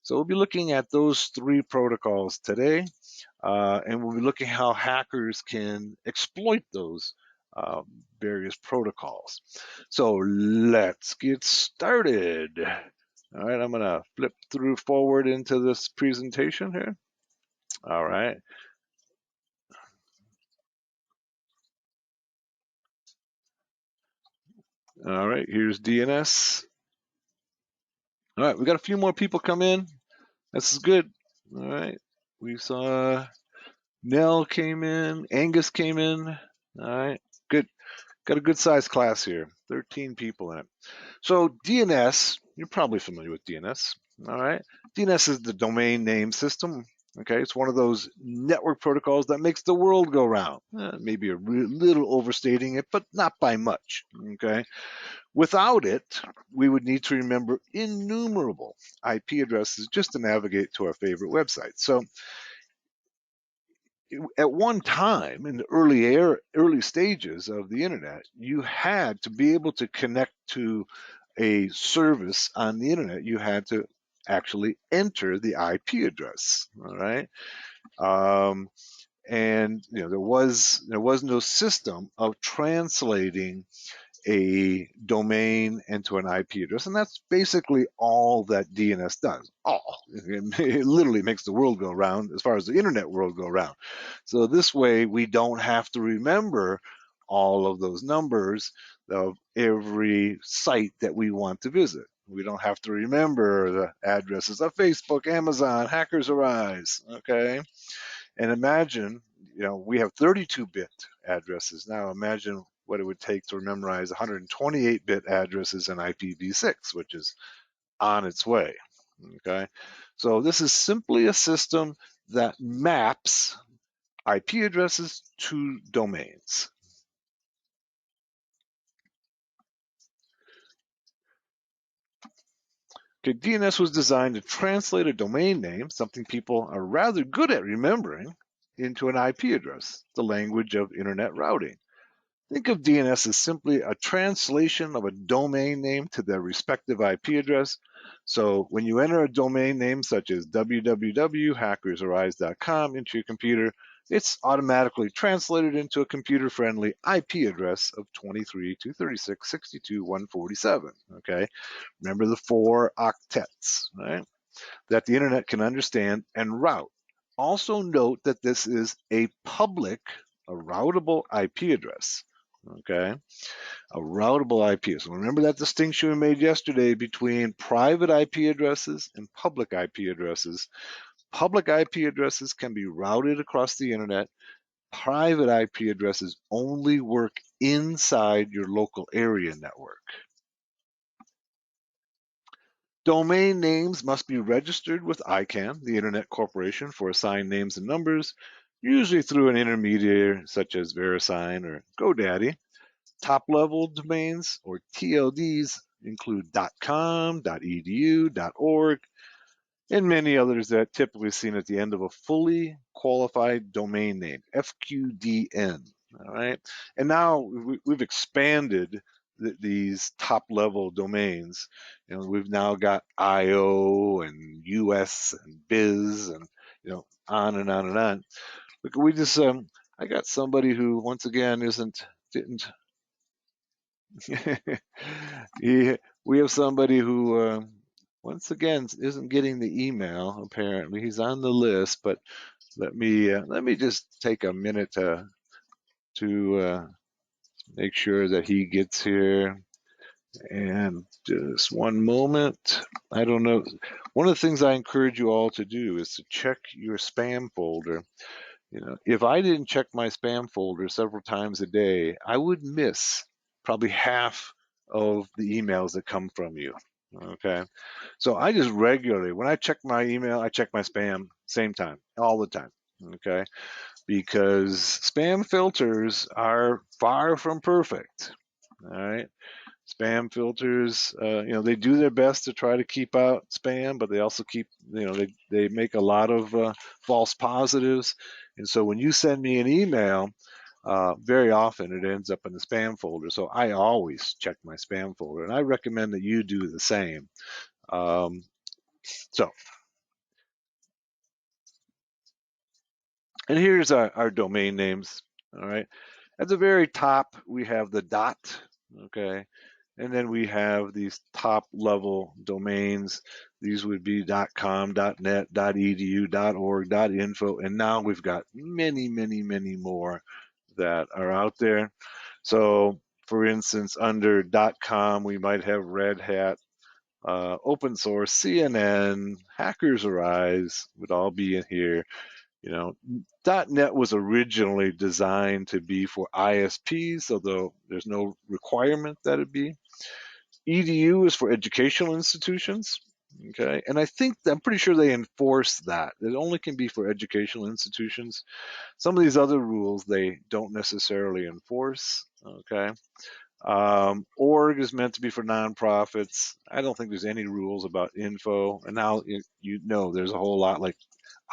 So we'll be looking at those 3 protocols today, and we'll be looking how hackers can exploit those various protocols. So let's get started. All right, I'm gonna flip through forward into this presentation here. All right. All right, here's DNS. All right, we got a few more people come in. This is good. All right, we saw Nell came in, Angus came in. All right, good. Got a good sized class here, 13 people in it. So DNS, you're probably familiar with DNS. All right, DNS is the domain name system. Okay, it's one of those network protocols that makes the world go round. Maybe a little overstating it, but not by much. Okay, without it, we would need to remember innumerable IP addresses just to navigate to our favorite websites. So at one time in the early stages of the internet, you had to be able to connect to a service on the internet. You had to actually enter the IP address. All right, and there was no system of translating a domain into an IP address, and that's basically all that DNS does. It literally makes the world go round as far as the internet world go round. So this way, we don't have to remember all of those numbers of every site that we want to visit. We don't have to remember the addresses of Facebook, Amazon, Hackers Arise, okay? And imagine, we have 32-bit addresses. Now imagine what it would take to memorize 128-bit addresses in IPv6, which is on its way, okay? So this is simply a system that maps IP addresses to domains. Okay, DNS was designed to translate a domain name, something people are rather good at remembering, into an IP address, the language of internet routing. Think of DNS as simply a translation of a domain name to their respective IP address. So when you enter a domain name such as www.hackersarise.com into your computer, it's automatically translated into a computer-friendly IP address of 23.236.62.147. Okay, remember the 4 octets, right? that the internet can understand and route. Also note that this is a public, a routable IP address, okay? A routable IP. So remember that distinction we made yesterday between private IP addresses and public IP addresses. Public IP addresses can be routed across the internet. Private IP addresses only work inside your local area network. Domain names must be registered with ICANN, the Internet Corporation for Assigned Names and Numbers, usually through an intermediary such as VeriSign or GoDaddy. Top-level domains, or TLDs, include .com, .edu, .org, and many others that are typically seen at the end of a fully qualified domain name, FQDN. All right, and now we've expanded these top-level domains. You know, we've now got IO and US and biz, and on and on and on. Look, we just I got somebody who once again didn't. We have somebody who once again isn't getting the email. Apparently, he's on the list, but let me just take a minute to make sure that he gets here. And just one moment. I don't know. One of the things I encourage you all to do is to check your spam folder. If I didn't check my spam folder several times a day, I would miss probably half of the emails that come from you. Okay. So I just regularly, when I check my email, I check my spam same time, all the time. Okay. Because spam filters are far from perfect. All right. Spam filters, they do their best to try to keep out spam, but they also keep, they make a lot of false positives. And so when you send me an email, very often it ends up in the spam folder. So I always check my spam folder, and I recommend that you do the same. And here's our domain names. All right. At the very top, we have the dot. Okay. And then we have these top level domains. These would be .com, .net, .edu, .org, .info, and now we've got many, many, many more that are out there. So, for instance, under .com, we might have Red Hat, open source, CNN, Hackers Arise would all be in here. .NET was originally designed to be for ISPs, although there's no requirement that it be. EDU is for educational institutions, okay? And I'm pretty sure they enforce that. It only can be for educational institutions. Some of these other rules they don't necessarily enforce, okay? Org is meant to be for nonprofits. I don't think there's any rules about info. And now there's a whole lot like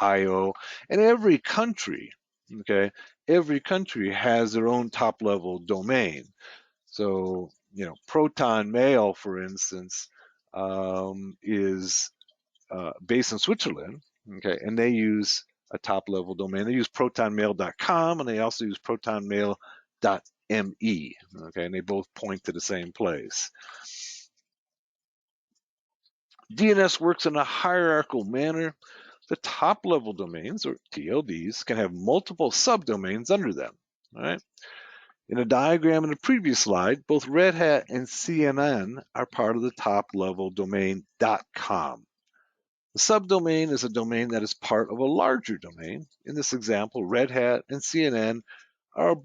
IO. And every country, okay, every country has their own top level domain. So, Proton Mail, for instance, is based in Switzerland, okay, and they use a top level domain. They use protonmail.com, and they also use protonmail.me, okay, and they both point to the same place. DNS works in a hierarchical manner. The top level domains, or TLDs, can have multiple subdomains under them, all right? In a diagram in the previous slide, both Red Hat and CNN are part of the top-level domain .com. The subdomain is a domain that is part of a larger domain. In this example, Red Hat and CNN are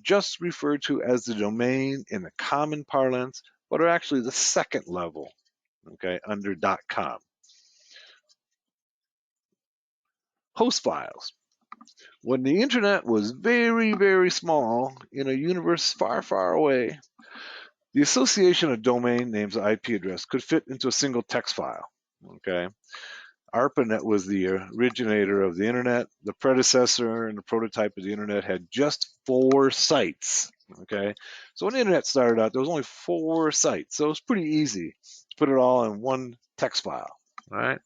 just referred to as the domain in the common parlance, but are actually the second level, okay, under .com. Host files. When the internet was very, very small in a universe far, far away, the association of domain names and IP address could fit into a single text file, okay? ARPANET was the originator of the internet. The predecessor and the prototype of the internet had just 4 sites, okay? So when the internet started out, there was only 4 sites, so it was pretty easy to put it all in one text file, all right?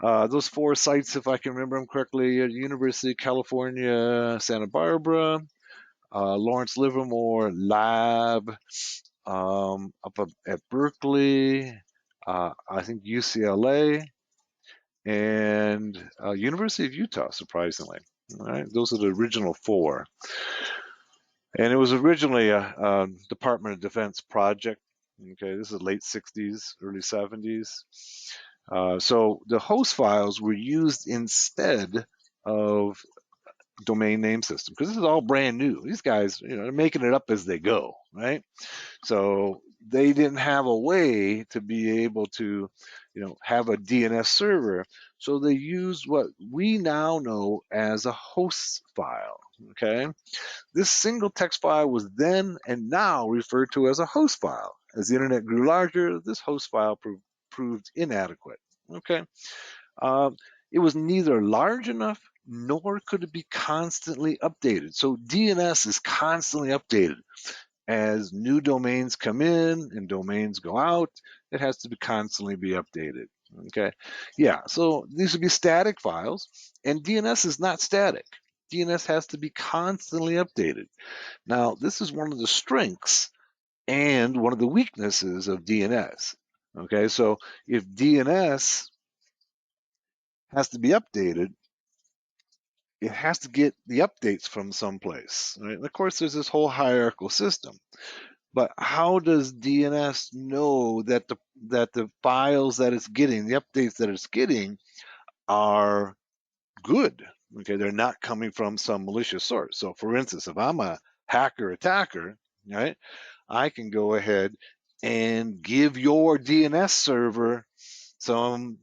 Those 4 sites, if I can remember them correctly, University of California, Santa Barbara, Lawrence Livermore Lab, up at Berkeley, I think UCLA, and University of Utah, surprisingly. All right, those are the original 4. And it was originally a Department of Defense project. Okay, this is late 60s, early 70s. So the host files were used instead of domain name system, because this is all brand new. These guys, they're making it up as they go, right? So they didn't have a way to be able to, have a DNS server. So they used what we now know as a host file. Okay. This single text file was then and now referred to as a host file. As the internet grew larger, this host file proved inadequate. Okay. It was neither large enough nor could it be constantly updated. So DNS is constantly updated. As new domains come in and domains go out, it has to constantly be updated. Okay. Yeah. So these would be static files, and DNS is not static. DNS has to be constantly updated. Now, this is one of the strengths and one of the weaknesses of DNS. Okay. So if DNS has to be updated, it has to get the updates from someplace. Right? And of course, there's this whole hierarchical system. But how does DNS know that the files that it's getting, the updates that it's getting, are good? Okay, they're not coming from some malicious source. So, for instance, if I'm a hacker attacker, right, I can go ahead and give your DNS server some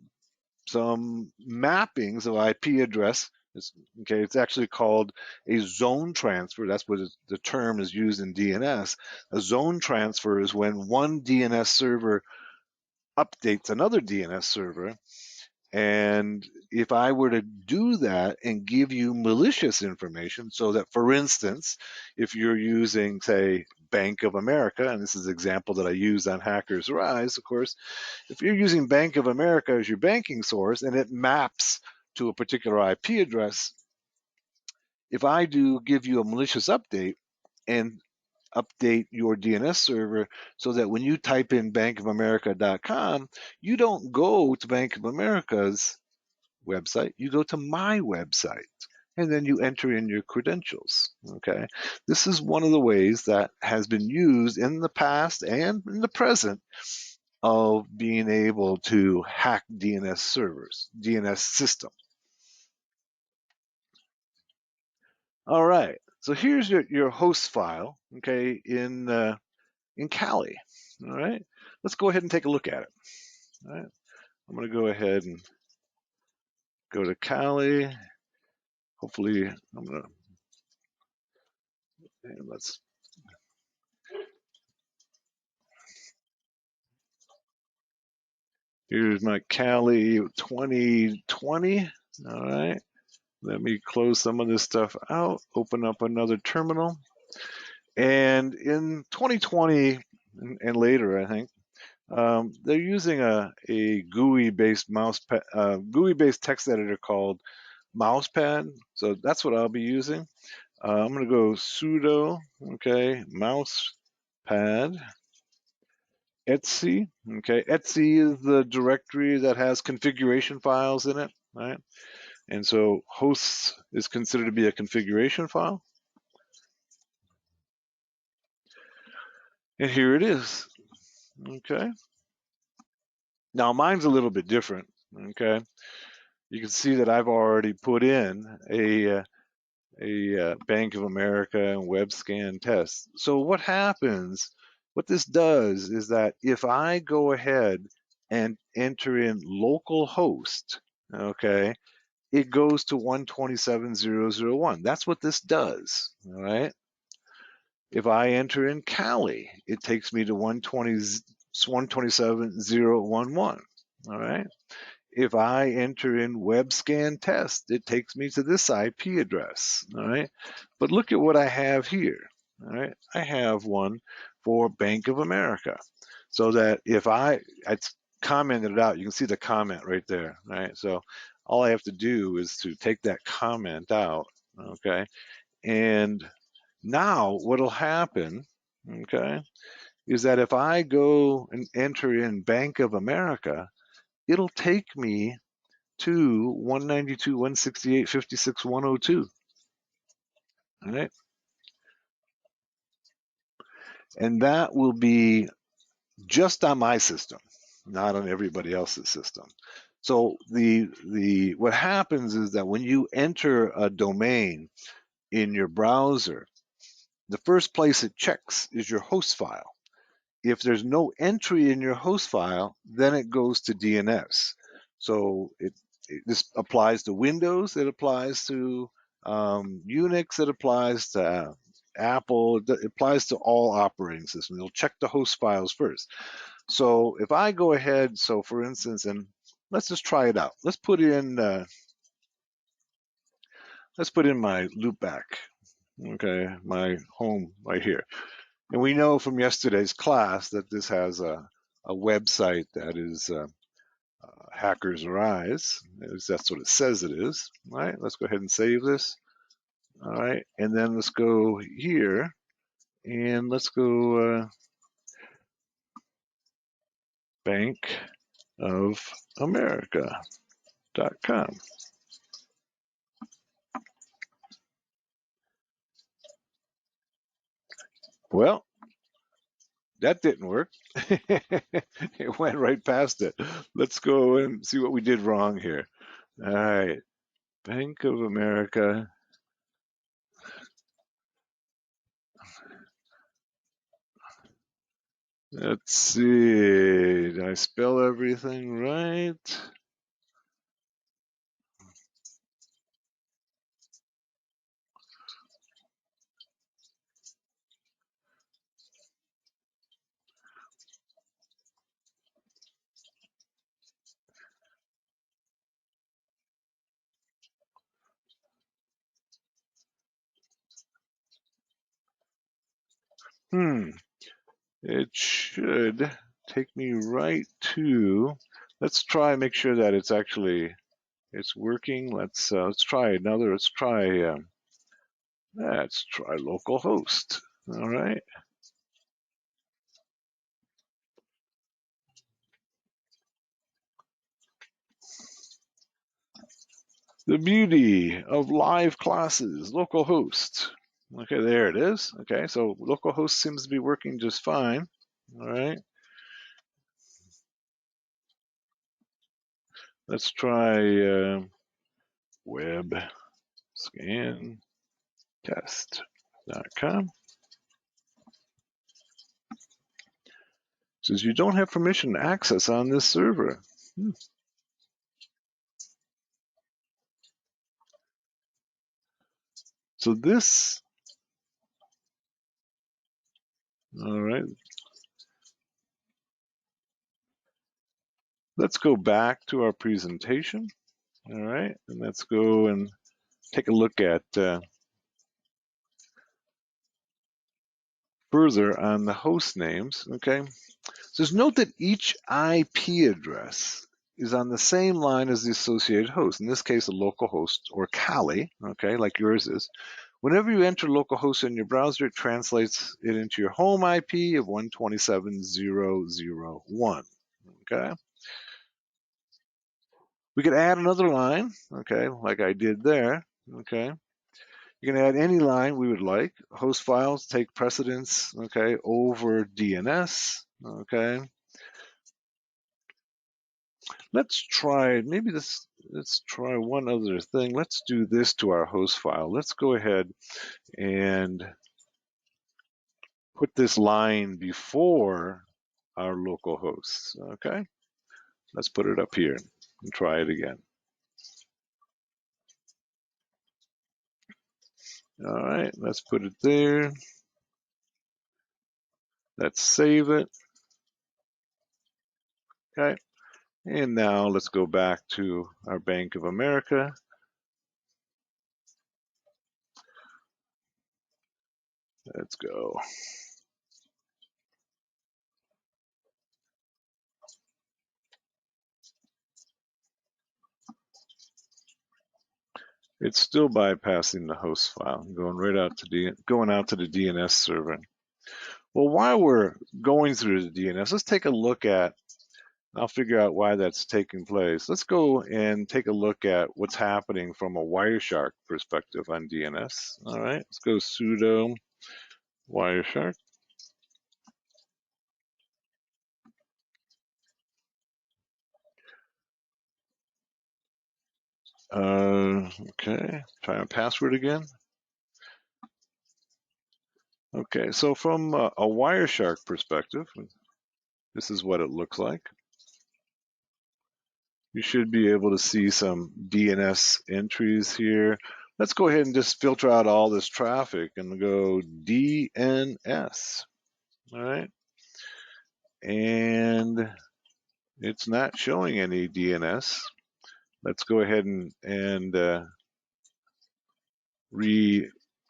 mappings of IP address. It's actually called a zone transfer. That's what the term is used in DNS. A zone transfer is when one DNS server updates another DNS server. And if I were to do that and give you malicious information, so that, for instance, if you're using, say, Bank of America, and this is an example that I use on Hackers Rise, of course, if you're using Bank of America as your banking source and it maps to a particular IP address, if I do give you a malicious update and update your DNS server so that when you type in bankofamerica.com, you don't go to Bank of America's website, you go to my website, and then you enter in your credentials. Okay, this is one of the ways that has been used in the past and in the present of being able to hack DNS servers, DNS systems. All right, so here's your host file, okay, in Kali. All right, let's go ahead and take a look at it. All right, I'm going to go ahead and go to Kali. Hopefully, I'm going to, and let's. Here's my Kali 2020. All right, let me close some of this stuff out, open up another terminal. And in 2020 and later, I think, they're using a GUI-based GUI-based text editor called Mousepad. So that's what I'll be using. I'm going to go sudo, okay, Mousepad, etc. Okay, etc is the directory that has configuration files in it, right? And so hosts is considered to be a configuration file. And here it is. Okay. Now mine's a little bit different. Okay. You can see that I've already put in a Bank of America and web scan test. So what happens, what this does is that if I go ahead and enter in localhost, okay, it goes to 127.0.0.1. That's what this does, all right? If I enter in Kali, it takes me to 127.0.11, all right? If I enter in web scan test, it takes me to this IP address, all right? But look at what I have here, all right? I have one for Bank of America. So that if I commented it out, you can see the comment right there, right? So all I have to do is to take that comment out, okay? And now what'll happen, okay, is that if I go and enter in Bank of America, it'll take me to 192.168.56.102. All right. And that will be just on my system, not on everybody else's system. So what happens is that when you enter a domain in your browser, the first place it checks is your host file. If there's no entry in your host file, then it goes to DNS. So this applies to Windows, it applies to Unix, it applies to Apple, it applies to all operating systems. It'll check the host files first. So if I go ahead, so for instance, and let's just try it out. Let's put in my loopback, okay, my home right here. And we know from yesterday's class that this has a website that is Hackers Arise. That's what it says it is. All right, let's go ahead and save this. All right, and then let's go here and let's go bankofamerica.com. Well, that didn't work. It went right past it. Let's go and see what we did wrong here. All right, Bank of America. Let's see, did I spell everything right? It should take me right to, let's try and make sure that it's working. Let's try another, let's try localhost. All right. The beauty of live classes, localhost. Okay, there it is. Okay, so localhost seems to be working just fine. All right. Let's try web scan test.com. Says you don't have permission to access on this server. So this, all right. Let's go back to our presentation. All right, and let's go and take a look at further on the host names. Okay, so just note that each IP address is on the same line as the associated host. In this case, a local host or Kali. Okay, like yours is. Whenever you enter localhost in your browser, it translates it into your home IP of 127.0.0.1. Okay. We could add another line, okay, like I did there, okay. You can add any line we would like. Host files take precedence, okay, over DNS, okay. Let's try one other thing. Let's do this to our host file. Let's go ahead and put this line before our local hosts, okay. Let's put it up here and try it again. All right, let's put it there. Let's save it. Okay, and now let's go back to our Bank of America. Let's go. It's still bypassing the host file, going out to the DNS server. Well, while we're going through the DNS, let's take a look at I'll figure out why that's taking place. Let's go and take a look at what's happening from a Wireshark perspective on DNS. All right, let's go sudo Wireshark. Okay, try a password again. Okay, so from a Wireshark perspective, this is what it looks like. You should be able to see some DNS entries here. Let's go ahead and just filter out all this traffic and go DNS. All right. And it's not showing any DNS. Let's go ahead and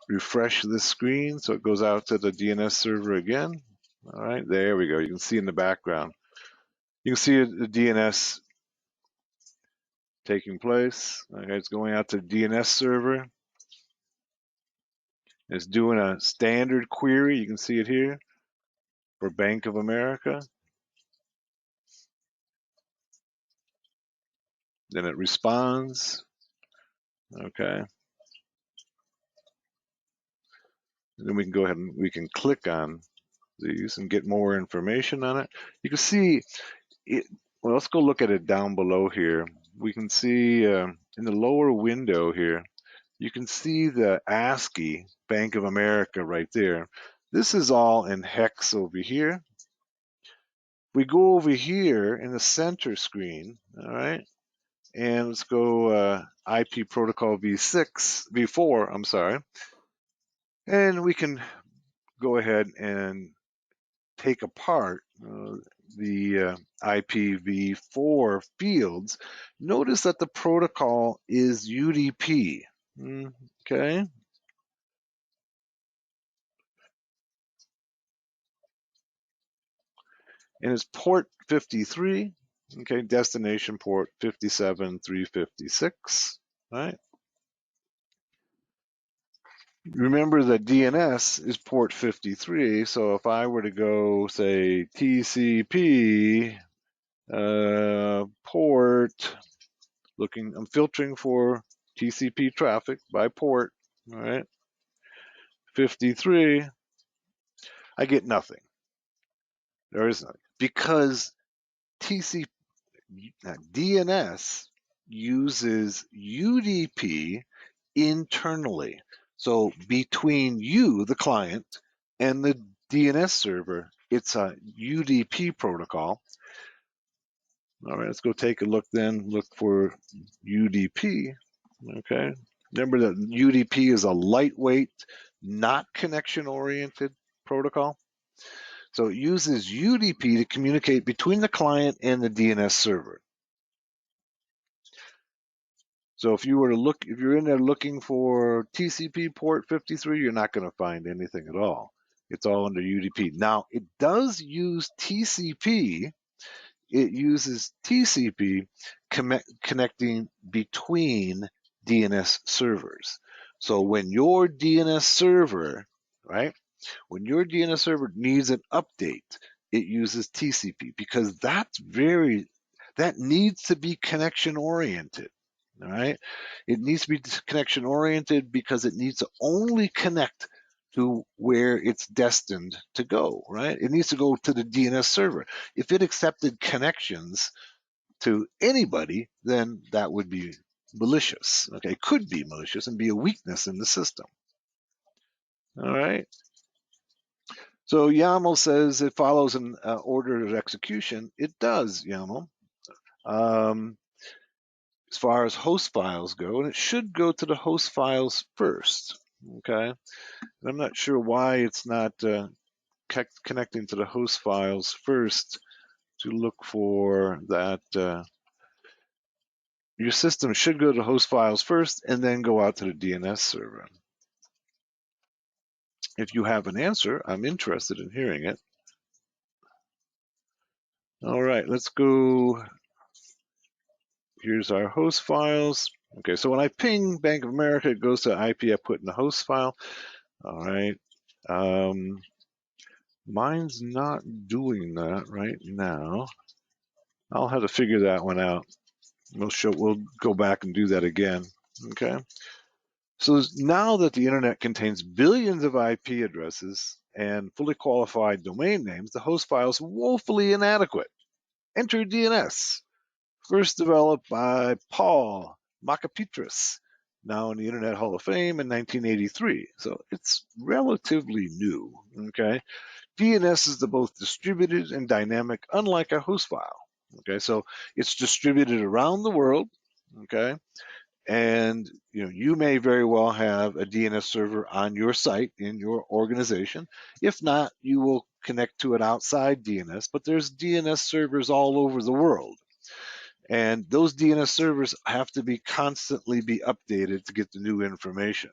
refresh this screen so it goes out to the DNS server again. All right, there we go. You can see in the background. You can see the DNS taking place. Okay, it's going out to the DNS server. It's doing a standard query. You can see it here for Bank of America. Then it responds. Okay. And then we can go ahead and we can click on these and get more information on it. You can see it. Well, let's go look at it down below here. We can see in the lower window here, you can see the ASCII Bank of America right there. This is all in hex over here. We go over here in the center screen, all right, and let's go IP protocol v4, I'm sorry, and we can go ahead and take apart the IPv4 fields. Notice that the protocol is UDP. Okay. And it's port 53. Okay, destination port 57356. Right. Remember that DNS is port 53. So if I were to go say TCP port, I'm filtering for TCP traffic by port, all right, 53, I get nothing. There is nothing because DNS uses UDP internally. So between you, the client, and the DNS server, it's a UDP protocol. All right, let's go take a look then, look for UDP, okay? Remember that UDP is a lightweight, not connection-oriented protocol. So it uses UDP to communicate between the client and the DNS server. So if you were to look, if you're in there looking for TCP port 53, you're not going to find anything at all. It's all under UDP. Now, it does use TCP. It uses TCP connecting between DNS servers. So when your DNS server, right, when your DNS server needs an update, it uses TCP because that needs to be connection oriented. All right, it needs to be connection oriented because it needs to only connect to where it's destined to go, right? It needs to go to the DNS server. If it accepted connections to anybody, then that would be malicious. Okay, it could be malicious and be a weakness in the system. All right. So YAML says it follows an order of execution. It does, YAML. As far as host files go, and it should go to the host files first. Okay. And I'm not sure why it's not connecting to the host files first to look for that. Your system should go to host files first and then go out to the DNS server. If you have an answer, I'm interested in hearing it. All right, let's go. Here's our host files. Okay, so when I ping Bank of America, it goes to IP I put in the host file. All right. Mine's not doing that right now. I'll have to figure that one out. We'll go back and do that again. Okay. So now that the internet contains billions of IP addresses and fully qualified domain names, the host file is woefully inadequate. Enter DNS, first developed by Paul Makapitris, now in the Internet Hall of Fame in 1983. So it's relatively new. Okay. DNS is both distributed and dynamic, unlike a host file. Okay, so it's distributed around the world. Okay, and you may very well have a DNS server on your site in your organization. If not, you will connect to it outside DNS. But there's DNS servers all over the world, and those DNS servers have to constantly be updated to get the new information.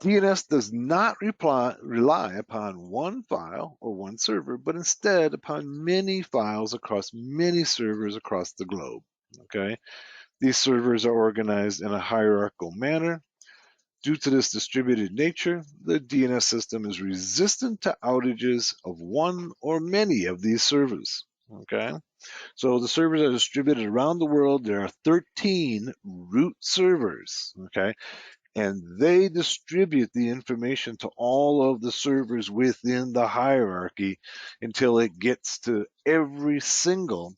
DNS does not rely upon one file or one server, but instead upon many files across many servers across the globe. Okay, these servers are organized in a hierarchical manner. Due to this distributed nature, the DNS system is resistant to outages of one or many of these servers. Okay, so the servers are distributed around the world. There are 13 root servers. Okay, and they distribute the information to all of the servers within the hierarchy until it gets to every single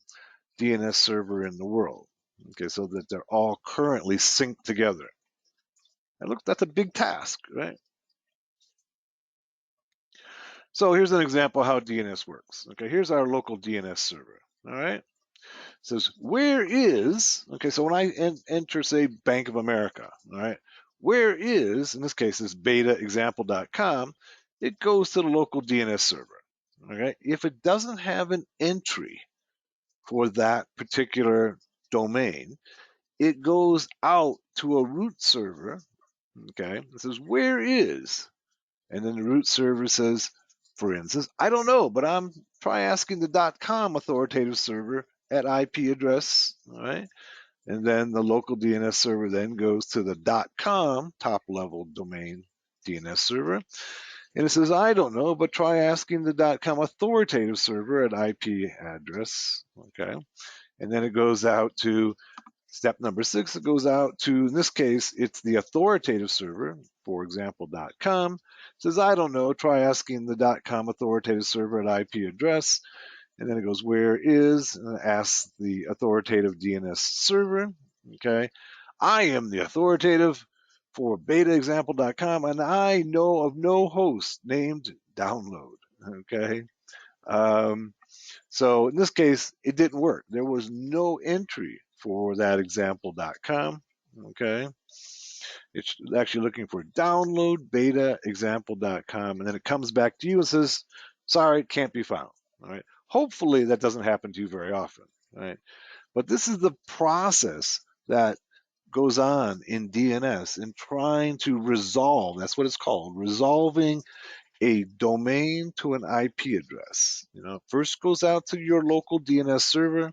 DNS server in the world. Okay, so that they're all currently synced together. And look, that's a big task, right? So here's an example of how DNS works. Okay, here's our local DNS server. All right, it says where is, okay, so when I enter, say, Bank of America, all right, where is, in this case, is betaexample.com, it goes to the local DNS server. Okay, if it doesn't have an entry for that particular domain, it goes out to a root server. Okay, it says where is, and then the root server says, for instance, I don't know, but try asking the .com authoritative server at IP address. All right, and then the local DNS server then goes to the .com top level domain DNS server. And it says, I don't know, but try asking the .com authoritative server at IP address. Okay. And then it goes out to step number 6. It goes out to, in this case, it's the authoritative server, for example, .com. It says, I don't know, try asking the .com authoritative server at IP address. And then it goes, where is, and it asks the authoritative DNS server. Okay, I am the authoritative for betaexample.com, and I know of no host named download. Okay, so in this case, it didn't work. There was no entry for that example.com. Okay, it's actually looking for download betaexample.com, and then it comes back to you and says, sorry, it can't be found. All right. Hopefully that doesn't happen to you very often, right? But this is the process that goes on in DNS in trying to resolve, that's what it's called, resolving a domain to an IP address. First goes out to your local DNS server,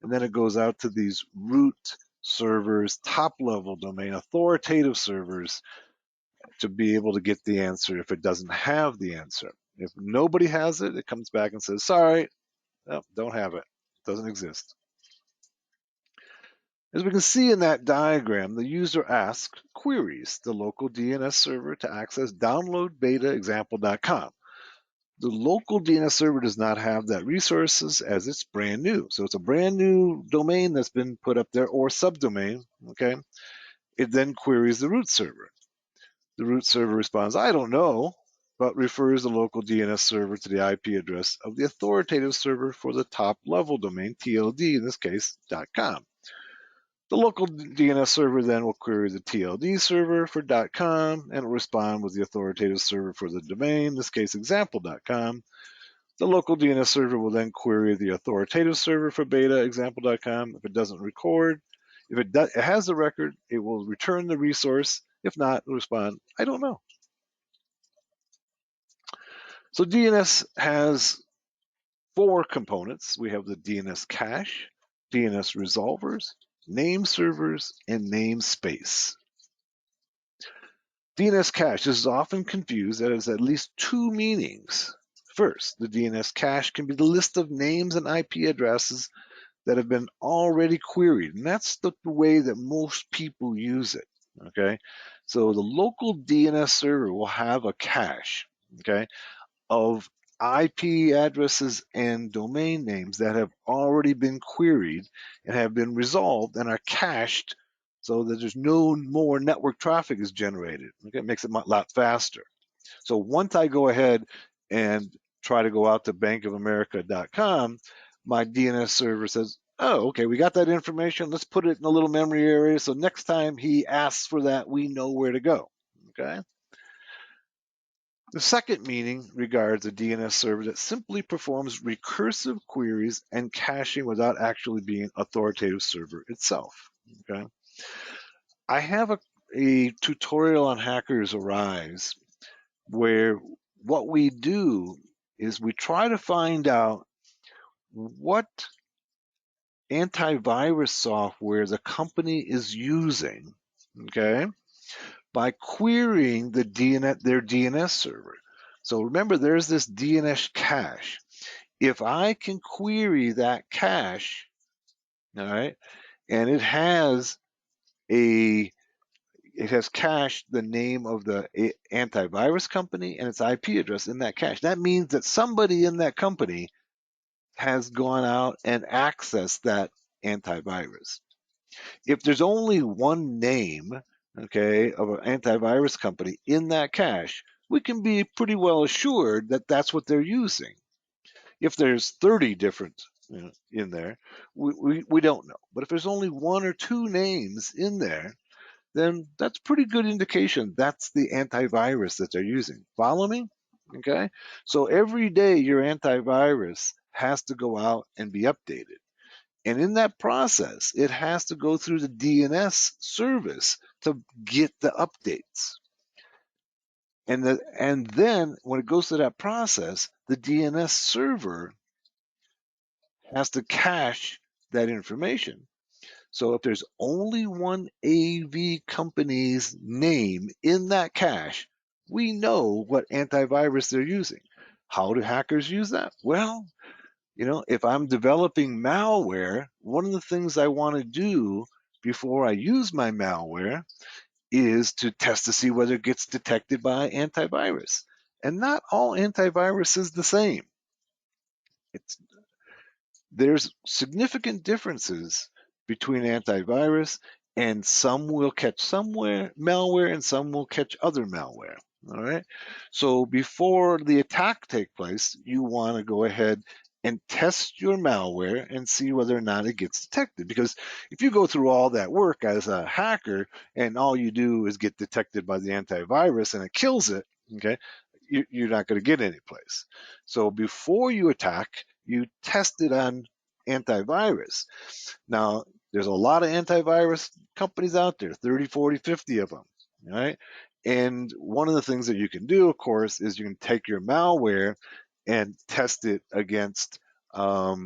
and then it goes out to these root servers, top level domain, authoritative servers, to be able to get the answer if it doesn't have the answer. If nobody has it, it comes back and says, sorry, no, don't have it. It doesn't exist. As we can see in that diagram, the user asks, queries the local DNS server to access download betaexample.com. The local DNS server does not have that resources as it's brand new. So it's a brand new domain that's been put up there, or subdomain. Okay. It then queries the root server. The root server responds, I don't know, but refers the local DNS server to the IP address of the authoritative server for the top level domain, TLD, in this case, .com. The local DNS server then will query the TLD server for .com and will respond with the authoritative server for the domain, in this case, example.com. The local DNS server will then query the authoritative server for betaexample.com. If it doesn't record, if it has the record, it will return the resource. If not, it'll respond, I don't know. So DNS has 4 components. We have the DNS cache, DNS resolvers, name servers, and namespace. DNS cache is often confused. That is at least 2 meanings First, the DNS cache can be the list of names and IP addresses that have been already queried, and that's the way that most people use it, okay? So the local DNS server will have a cache, okay, of IP addresses and domain names that have already been queried and have been resolved and are cached so that there's no more network traffic is generated. Okay, it makes it a lot faster. So once I go ahead and try to go out to bankofamerica.com, my DNS server says, oh, okay, we got that information. Let's put it in a little memory area. So next time he asks for that, we know where to go. Okay. The second meaning regards a DNS server that simply performs recursive queries and caching without actually being an authoritative server itself. Okay. I have a tutorial on Hackers Arise where what we do is we try to find out what antivirus software the company is using, okay, by querying their DNS server. So remember, there's this DNS cache. If I can query that cache, all right, and it has cached the name of the antivirus company and its IP address in that cache. That means that somebody in that company has gone out and accessed that antivirus. If there's only one name, okay, of an antivirus company in that cache, we can be pretty well assured that that's what they're using. If there's 30 different in there, we don't know. But if there's only one or two names in there, then that's pretty good indication that's the antivirus that they're using. Follow me? Okay. So every day your antivirus has to go out and be updated. And in that process, it has to go through the DNS service to get the updates. And then when it goes through that process, the DNS server has to cache that information. So if there's only one AV company's name in that cache, we know what antivirus they're using. How do hackers use that? Well, if I'm developing malware, one of the things I want to do before I use my malware is to test to see whether it gets detected by antivirus. And not all antivirus is the same. There's significant differences between antivirus, and some will catch malware and some will catch other malware. All right. So before the attack takes place, you want to go ahead and test your malware and see whether or not it gets detected. Because if you go through all that work as a hacker and all you do is get detected by the antivirus and it kills it, okay, you're not going to get any place. So before you attack, you test it on antivirus. Now, there's a lot of antivirus companies out there, 30, 40, 50 of them, right? And one of the things that you can do, of course, is you can take your malware and test it against a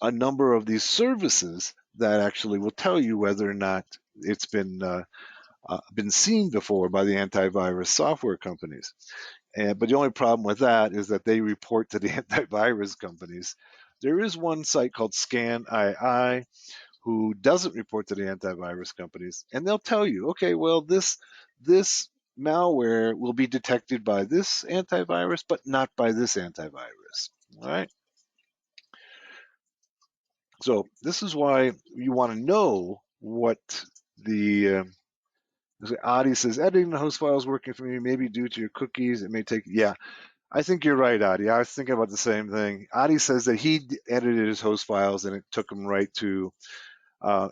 number of these services that actually will tell you whether or not it's been seen before by the antivirus software companies. But the only problem with that is that they report to the antivirus companies. There is one site called ScanII who doesn't report to the antivirus companies, and they'll tell you, okay, well, this malware will be detected by this antivirus, but not by this antivirus. All right. So this is why you want to know what the Adi says, editing the host file is working for me, maybe due to your cookies. It may take, yeah, I think you're right, Adi. I was thinking about the same thing. Adi says that he edited his host files and it took him right to,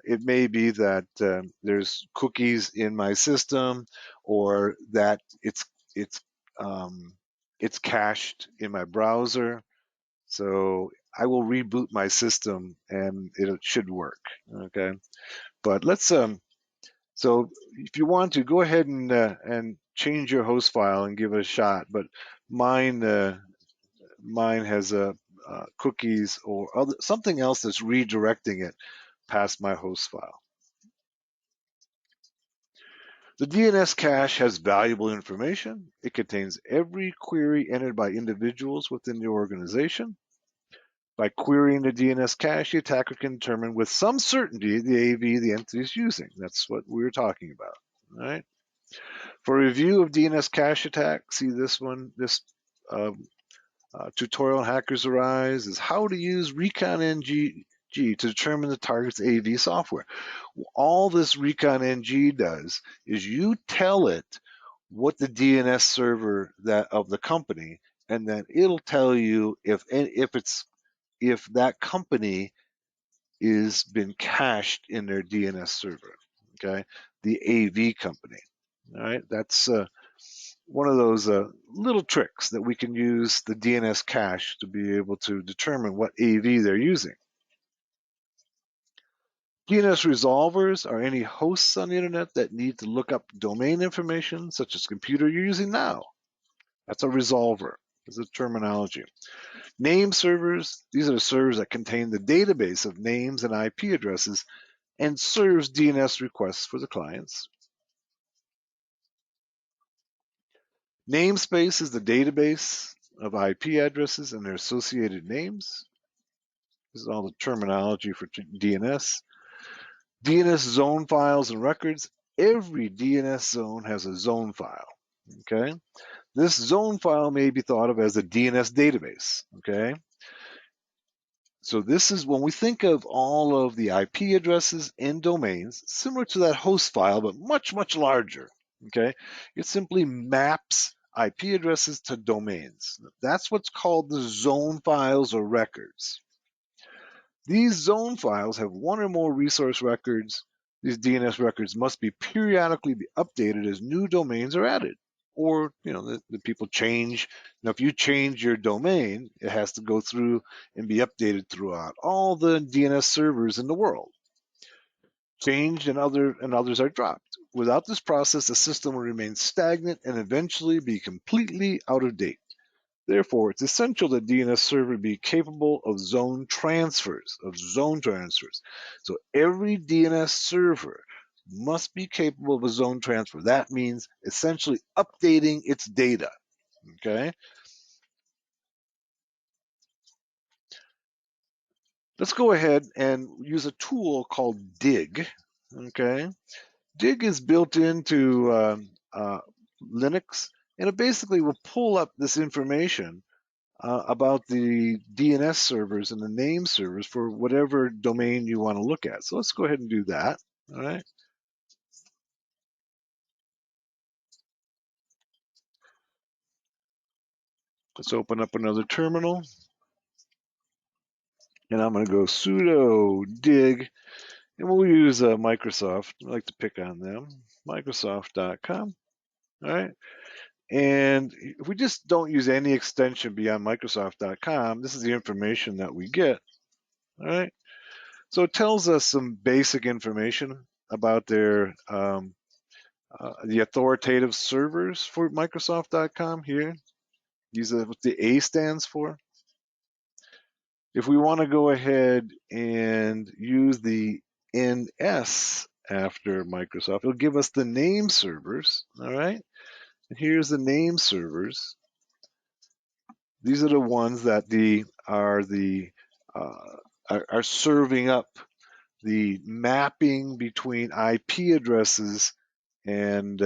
it may be that there's cookies in my system, or that it's cached in my browser. So I will reboot my system and it should work. Okay, but let's so if you want to, go ahead and change your host file and give it a shot. But mine has cookies or something else that's redirecting it past my host file. The DNS cache has valuable information. It contains every query entered by individuals within the organization. By querying the DNS cache, the attacker can determine with some certainty the AV the entity is using. That's what we were talking about, right? For a review of DNS cache attack, see this one, this tutorial on Hackers Arise is how to use ReconNG to determine the target's AV software. All this ReconNG does is you tell it what the DNS server that of the company, and then it'll tell you if that company is been cached in their DNS server. Okay, the AV company. All right, that's one of those little tricks that we can use the DNS cache to be able to determine what AV they're using. DNS resolvers are any hosts on the internet that need to look up domain information, such as the computer you're using now. That's a resolver. It's a terminology. Name servers, these are the servers that contain the database of names and IP addresses and serves DNS requests for the clients. Namespace is the database of IP addresses and their associated names. This is all the terminology for DNS. DNS zone files and records. Every DNS zone has a zone file. Okay. This zone file may be thought of as a DNS database. Okay. So this is when we think of all of the IP addresses and domains, similar to that host file, but much, much larger. Okay. It simply maps IP addresses to domains. That's what's called the zone files or records. These zone files have one or more resource records. These DNS records must be periodically updated as new domains are added. Or, the people change. Now, if you change your domain, it has to go through and be updated throughout all the DNS servers in the world. Changed and others are dropped. Without this process, the system will remain stagnant and eventually be completely out of date. Therefore, it's essential that DNS server be capable of zone transfers. So every DNS server must be capable of a zone transfer. That means essentially updating its data. Okay. Let's go ahead and use a tool called Dig. Okay. Dig is built into Linux, and it basically will pull up this information about the DNS servers and the name servers for whatever domain you want to look at. So let's go ahead and do that. All right. Let's open up another terminal. And I'm going to go sudo dig, and we'll use Microsoft. I like to pick on them, Microsoft.com. All right. And if we just don't use any extension beyond Microsoft.com, this is the information that we get. All right. So it tells us some basic information about their the authoritative servers for Microsoft.com here. These are what the A stands for. If we want to go ahead and use the NS after Microsoft, it'll give us the name servers. All right. And here's the name servers. These are the ones that are serving up the mapping between IP addresses and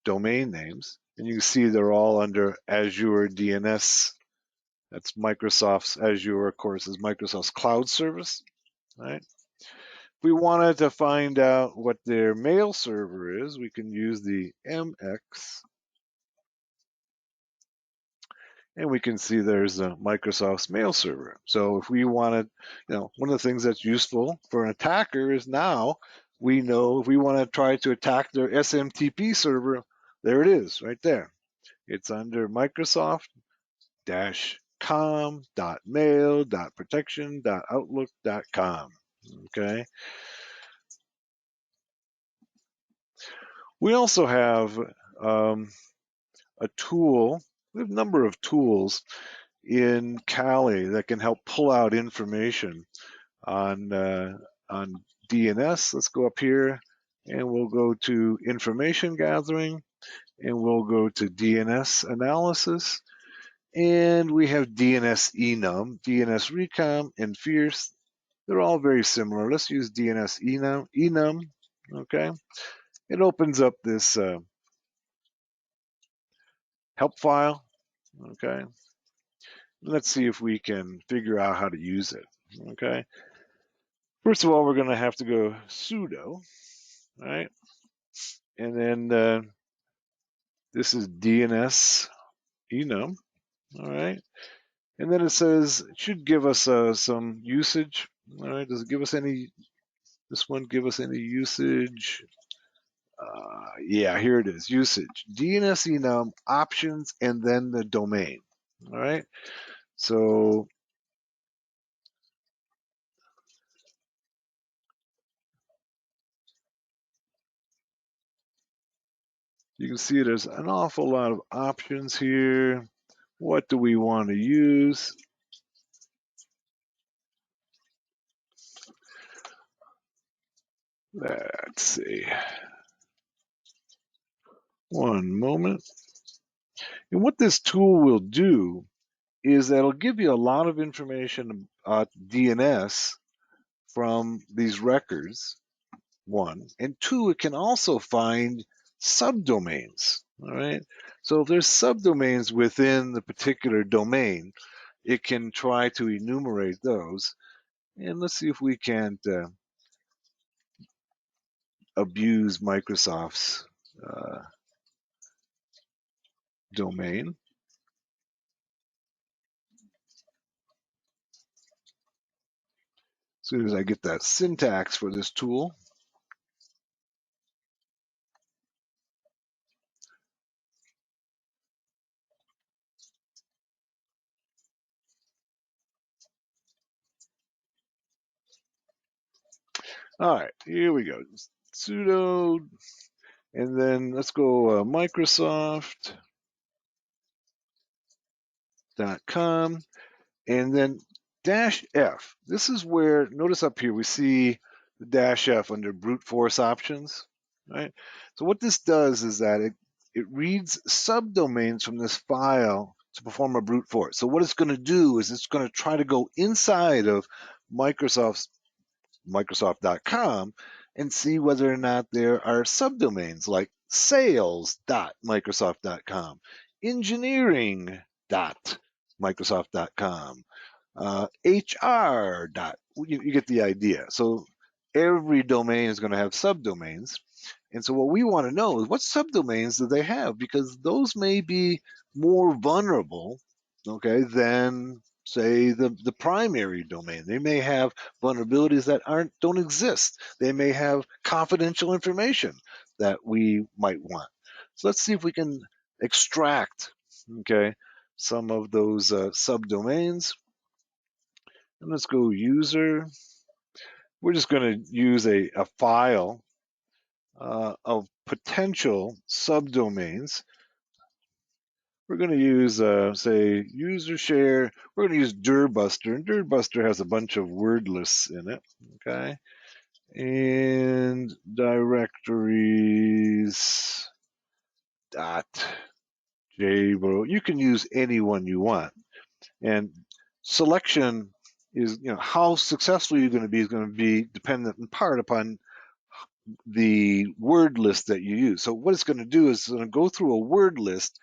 domain names. And you can see they're all under Azure DNS. That's Microsoft's Azure, of course, is Microsoft's cloud service. Right? If we wanted to find out what their mail server is, we can use the MX. And we can see there's a Microsoft's mail server. So if we wanted, one of the things that's useful for an attacker is now we know if we want to try to attack their SMTP server, there it is right there. It's under Microsoft-com.mail.protection.outlook.com. Okay. We also have a tool. We have a number of tools in Kali that can help pull out information on DNS. Let's go up here and we'll go to information gathering, and we'll go to DNS analysis, and we have DNS enum, DNS recom, and fierce. They're all very similar. Let's use DNS enum, okay? It opens up this help file, okay? Let's see if we can figure out how to use it, okay? First of all, we're gonna have to go sudo, right? And then this is DNS enum, all right? And then it says, it should give us some usage, all right? Does it give us any, this one give us any usage? Yeah, here it is, usage. DNS enum, options, and then the domain, all right? So you can see there's an awful lot of options here. What do we want to use? Let's see. One moment. And what this tool will do is that it'll give you a lot of information about DNS from these records, one. And two, it can also find subdomains, all right? So if there's subdomains within the particular domain, it can try to enumerate those. And let's see if we can't abuse Microsoft's domain. As soon as I get that syntax for this tool. All right, here we go. Sudo, and then let's go Microsoft.com, and then -F. This is where, notice up here, we see the -F under brute force options, right? So what this does is that it reads subdomains from this file to perform a brute force. So what it's going to do is it's going to try to go inside of Microsoft.com and see whether or not there are subdomains like sales.microsoft.com, engineering.microsoft.com, HR. You get the idea. So every domain is going to have subdomains. And so what we want to know is what subdomains do they have? Because those may be more vulnerable, okay, than say the primary domain. They may have vulnerabilities that don't exist. They may have confidential information that we might want. So let's see if we can extract, okay, some of those subdomains. And let's go user. We're just going to use a file of potential subdomains. We're going to use, say, user share. We're going to use dirbuster, and dirbuster has a bunch of word lists in it, okay? And directories dot jbro. You can use any one you want. And selection is, how successful you're going to be is going to be dependent in part upon the word list that you use. So what it's going to do is it's going to go through a word list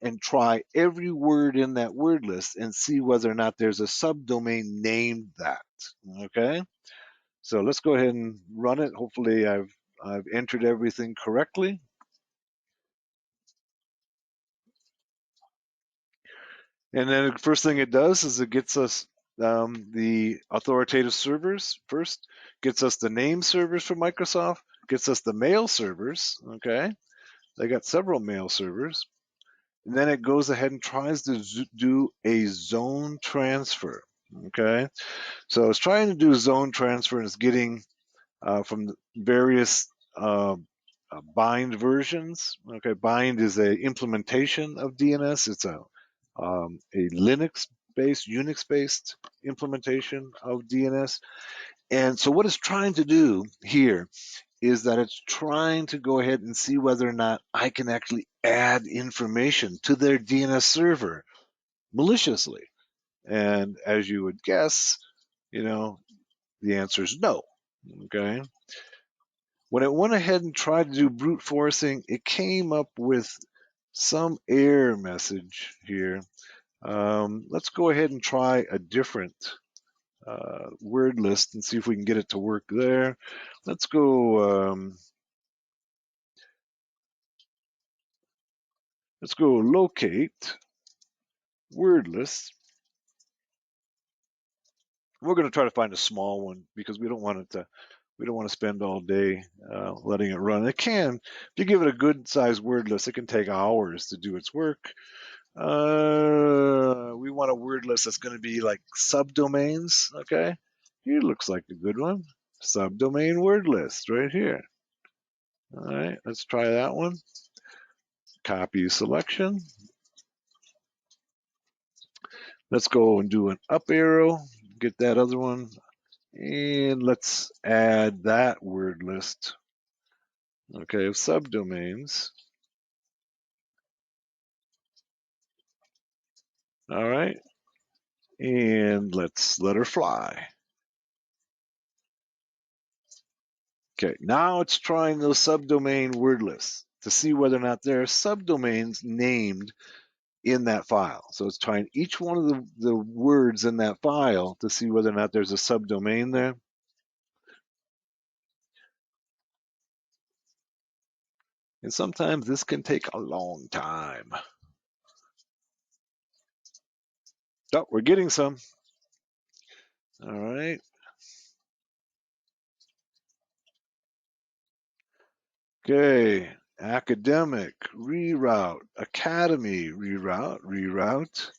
and try every word in that word list and see whether or not there's a subdomain named that. Okay, so let's go ahead and run it. Hopefully I've entered everything correctly. And then the first thing it does is it gets us the authoritative servers first, gets us the name servers for Microsoft, gets us the mail servers, okay? They got several mail servers. And then it goes ahead and tries to do a zone transfer, okay? So it's trying to do zone transfer and it's getting from the various bind versions. Okay, bind is a implementation of DNS. It's a Linux-based, Unix-based implementation of DNS. And so what it's trying to do here is that it's trying to go ahead and see whether or not I can actually add information to their DNS server maliciously. And as you would guess, the answer is no. Okay. When it went ahead and tried to do brute forcing, it came up with some error message here. Let's go ahead and try a different word list and see if we can get it to work there. Let's go. Let's go locate word list. We're going to try to find a small one because we don't want to spend all day letting it run. It can, if you give it a good sized word list, it can take hours to do its work. We want a word list that's going to be like subdomains. Okay, here looks like a good one. Subdomain word list right here. All right, let's try that one. Copy selection. Let's go and do an up arrow, get that other one, and let's add that word list. Okay, of subdomains. All right, and let's let her fly. Okay, now it's trying those subdomain word lists to see whether or not there are subdomains named in that file. So it's trying each one of the words in that file to see whether or not there's a subdomain there. And sometimes this can take a long time. Oh, we're getting some. All right. Okay. Academic, reroute, academy, reroute,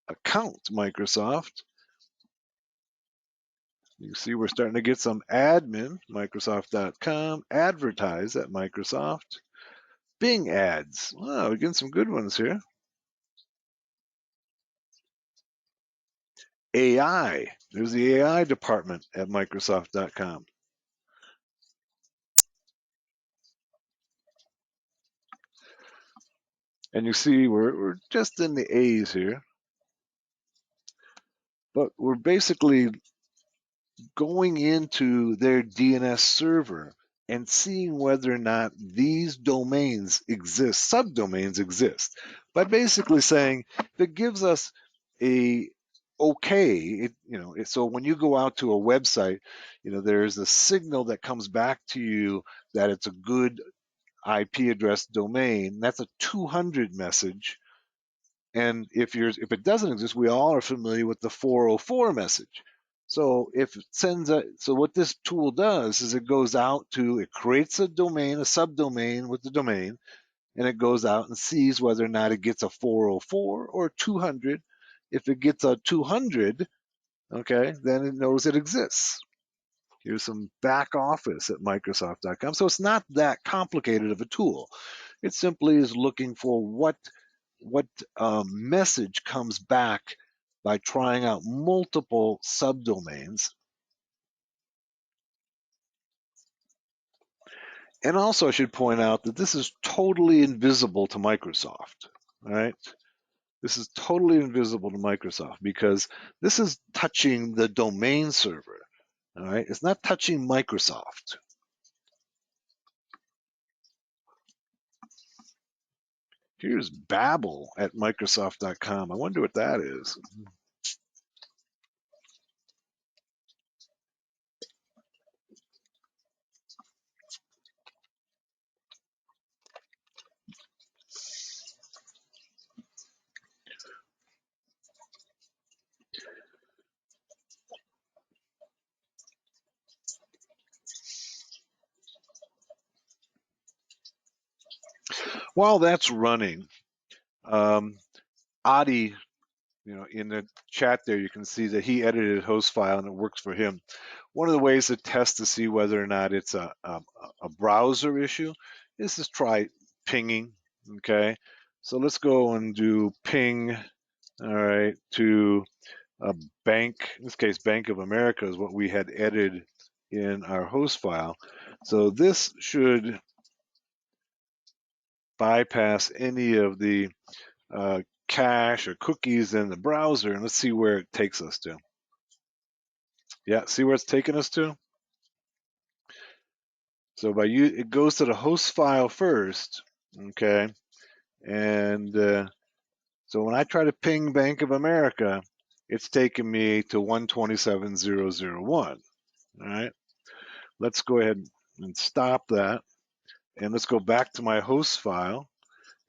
account, Microsoft. You see we're starting to get some admin, Microsoft.com, advertise at Microsoft, Bing ads. Wow, we're getting some good ones here. AI, there's the AI department at Microsoft.com. And you see we're just in the A's here, but we're basically going into their DNS server and seeing whether or not these domains exist, subdomains exist, by basically saying if it gives us a okay, so when you go out to a website, there's a signal that comes back to you that it's a good IP address domain. That's a 200 message. And if it doesn't exist, we all are familiar with the 404 message. So so what this tool does is it creates a domain, a subdomain with the domain, and it goes out and sees whether or not it gets a 404 or 200. If it gets a 200, okay, then it knows it exists. Here's some back office at Microsoft.com. So it's not that complicated of a tool. It simply is looking for what message comes back by trying out multiple subdomains. And also I should point out that this is totally invisible to Microsoft, all right? This is totally invisible to Microsoft because this is touching the domain server, all right? It's not touching Microsoft. Here's Babel at Microsoft.com. I wonder what that is. While that's running, Adi, in the chat there, you can see that he edited host file and it works for him. One of the ways to test to see whether or not it's a browser issue is to try pinging, okay? So let's go and do ping, all right, to a bank, in this case, Bank of America is what we had edited in our host file. So this should bypass any of the cache or cookies in the browser, and let's see where it takes us to. Yeah, see where it's taking us to? So it goes to the host file first, okay? And so when I try to ping Bank of America, it's taking me to 127.0.0.1, all right? Let's go ahead and stop that, and let's go back to my host file,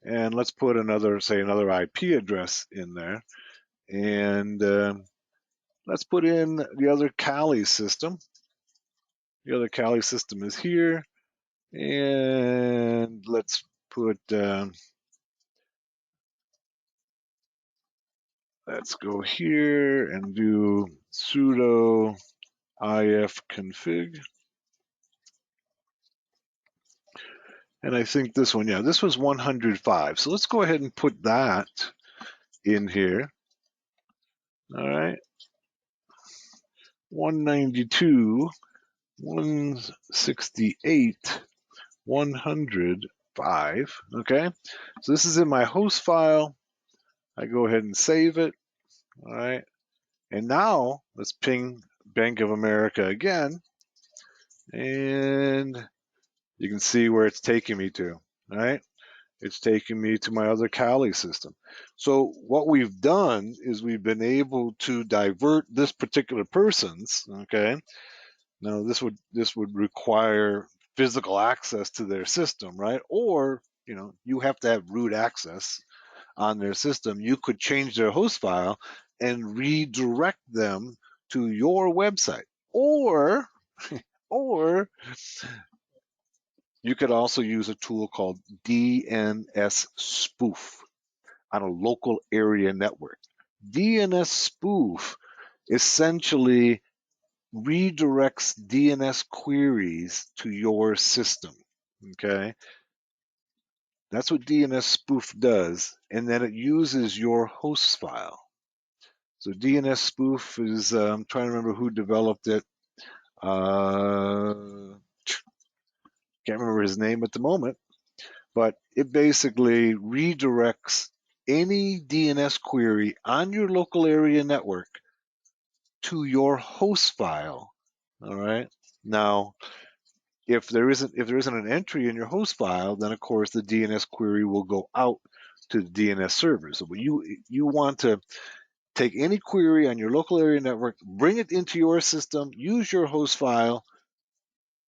and let's put another, say, another IP address in there, and let's put in the other Kali system. The other Kali system is here, and let's put, let's go here and do sudo ifconfig. And I think this one, yeah, this was 105. So let's go ahead and put that in here. All right. 192, 168, 105. Okay. So this is in my host file. I go ahead and save it. All right. And now let's ping Bank of America again. And you can see where it's taking me to. All right. It's taking me to my other Kali system. So what we've done is we've been able to divert this particular person's, okay? Now this would require physical access to their system, right? Or, you have to have root access on their system. You could change their host file and redirect them to your website. Or you could also use a tool called DNS spoof on a local area network. DNS spoof essentially redirects DNS queries to your system. Okay, that's what DNS spoof does, and then it uses your host file. So DNS spoof is, I'm trying to remember who developed it. Can't remember his name at the moment, but it basically redirects any DNS query on your local area network to your host file. All right. Now, if there isn't an entry in your host file, then of course the DNS query will go out to the DNS server. So you want to take any query on your local area network, bring it into your system, use your host file,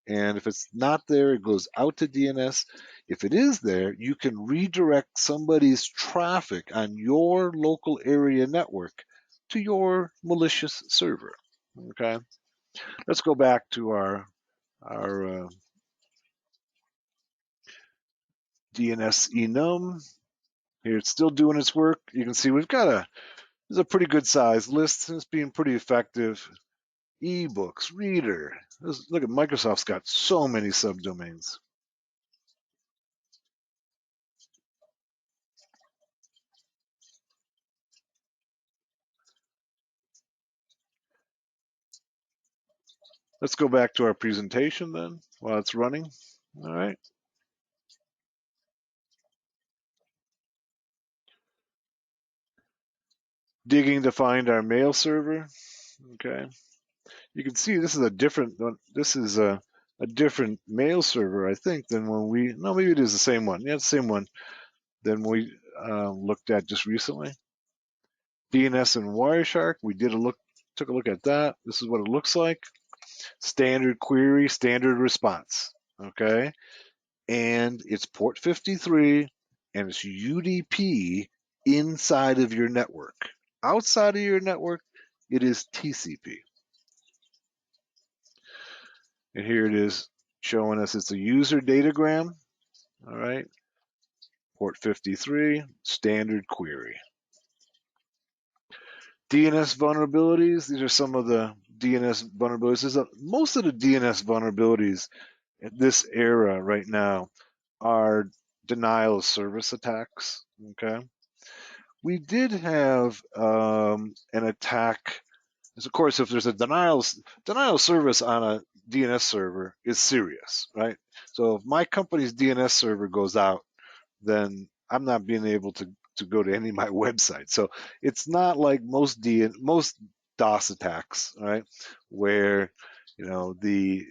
and if it's not there, it goes out to DNS. If it is there, you can redirect somebody's traffic on your local area network to your malicious server. Okay, let's go back to our DNS enum. Here it's still doing its work. You can see we've got this is a pretty good size list. It's being pretty effective. Ebooks, reader. Look at Microsoft's got so many subdomains. Let's go back to our presentation then while it's running. All right. Digging to find our mail server. Okay. You can see this is a different one. This is a different mail server, I think, than when no, maybe it is the same one. Yeah, it's the same one than we looked at just recently. DNS and Wireshark, took a look at that. This is what it looks like. Standard query, standard response. Okay. And it's port 53 and it's UDP inside of your network. Outside of your network, it is TCP. And here it is showing us it's a user datagram. All right. Port 53, standard query. DNS vulnerabilities. These are some of the DNS vulnerabilities. Most of the DNS vulnerabilities in this era right now are denial of service attacks. Okay. We did have an attack. Of course, if there's a denial of service on a DNS server is serious, right? So if my company's DNS server goes out, then I'm not being able to go to any of my websites. So it's not like most DOS attacks, right? Where it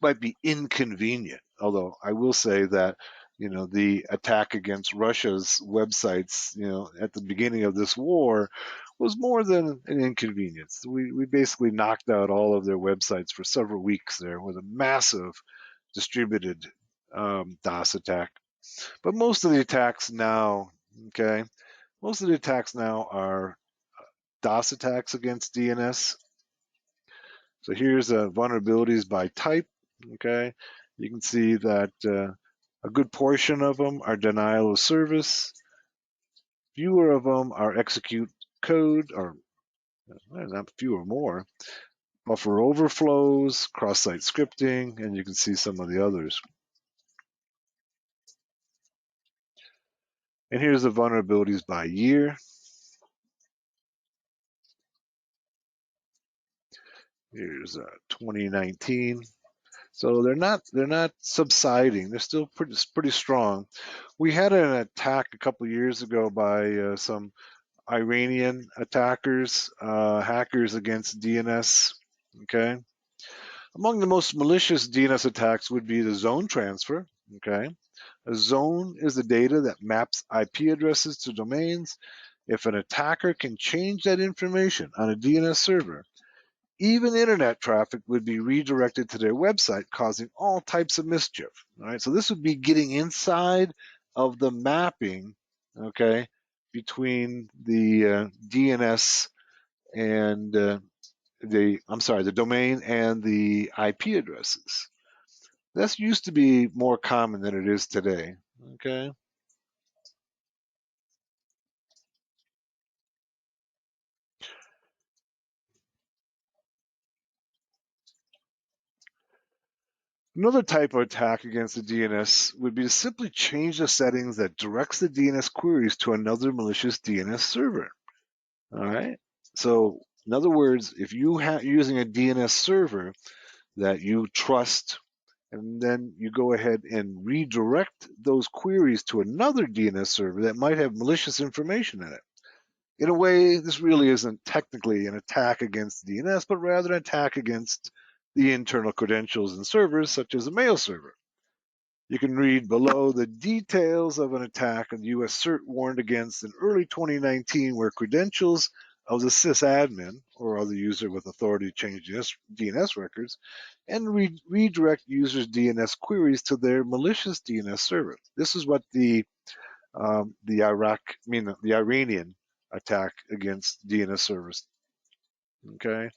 might be inconvenient. Although I will say that the attack against Russia's websites, at the beginning of this war, was more than an inconvenience. We basically knocked out all of their websites for several weeks there with a massive distributed DOS attack. But most of the attacks now, okay, most of the attacks now are DOS attacks against DNS. So here's vulnerabilities by type. Okay, you can see that a good portion of them are denial of service. Fewer of them are execute code, or not fewer, more. Buffer overflows, cross-site scripting, and you can see some of the others. And here's the vulnerabilities by year. Here's 2019. So they're not subsiding. They're still pretty strong. We had an attack a couple of years ago by some Iranian attackers, hackers against DNS. Okay. Among the most malicious DNS attacks would be the zone transfer. Okay. A zone is the data that maps IP addresses to domains. If an attacker can change that information on a DNS server, even internet traffic would be redirected to their website, causing all types of mischief. All right, so this would be getting inside of the mapping, okay, between the DNS and the domain and the IP addresses. That used to be more common than it is today. Okay. Another type of attack against the DNS would be to simply change the settings that directs the DNS queries to another malicious DNS server. All right. So, in other words, if you're using a DNS server that you trust, and then you go ahead and redirect those queries to another DNS server that might have malicious information in it. In a way, this really isn't technically an attack against DNS, but rather an attack against the internal credentials and servers, such as a mail server. You can read below the details of an attack the U.S. CERT warned against in early 2019, where credentials of the sysadmin or other user with authority to change DNS records and redirect users' DNS queries to their malicious DNS server. This is what the Iranian attack against DNS servers. Okay.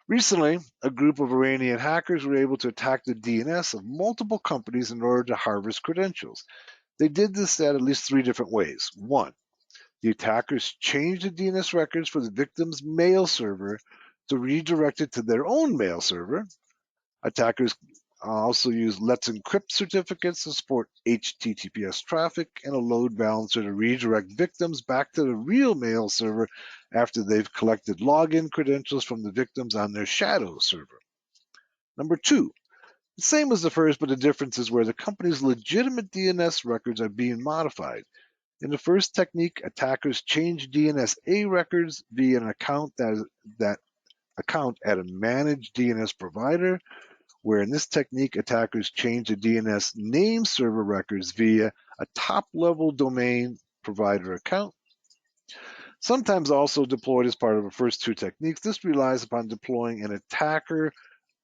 Recently, a group of Iranian hackers were able to attack the DNS of multiple companies in order to harvest credentials. They did this at least 3 different ways. 1, the attackers changed the DNS records for the victim's mail server to redirect it to their own mail server. Attackers also use Let's Encrypt certificates to support HTTPS traffic and a load balancer to redirect victims back to the real mail server after they've collected login credentials from the victims on their shadow server. Number 2, the same as the first, but the difference is where the company's legitimate DNS records are being modified. In the first technique, attackers change DNS-A records via an account that account at a managed DNS provider, where in this technique, attackers change the DNS name server records via a top-level domain provider account. Sometimes also deployed as part of the first 2 techniques, this relies upon deploying an attacker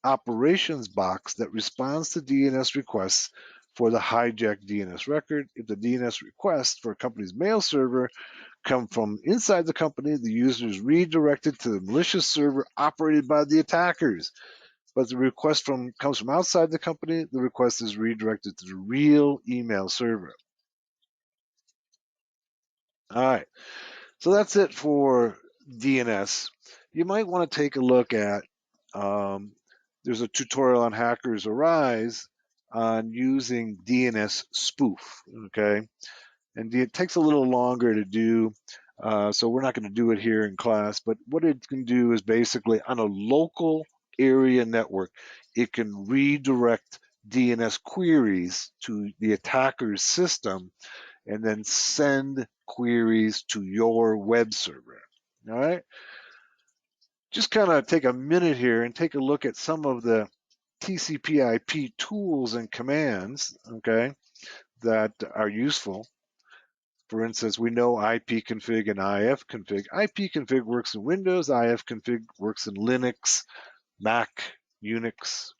operations box that responds to DNS requests for the hijacked DNS record. If the DNS requests for a company's mail server come from inside the company, the user is redirected to the malicious server operated by the attackers. But the request comes from outside the company, the request is redirected to the real email server. All right, so that's it for DNS. You might want to take a look at, there's a tutorial on Hackers Arise on using DNS spoof, okay? And it takes a little longer to do, so we're not going to do it here in class, but what it can do is basically on a local area network. It can redirect DNS queries to the attacker's system and then send queries to your web server. All right. Just kind of take a minute here and take a look at some of the TCP/IP tools and commands, okay, that are useful. For instance, we know ipconfig and ifconfig. ipconfig works in Windows, ifconfig works in Linux, Mac, Unix.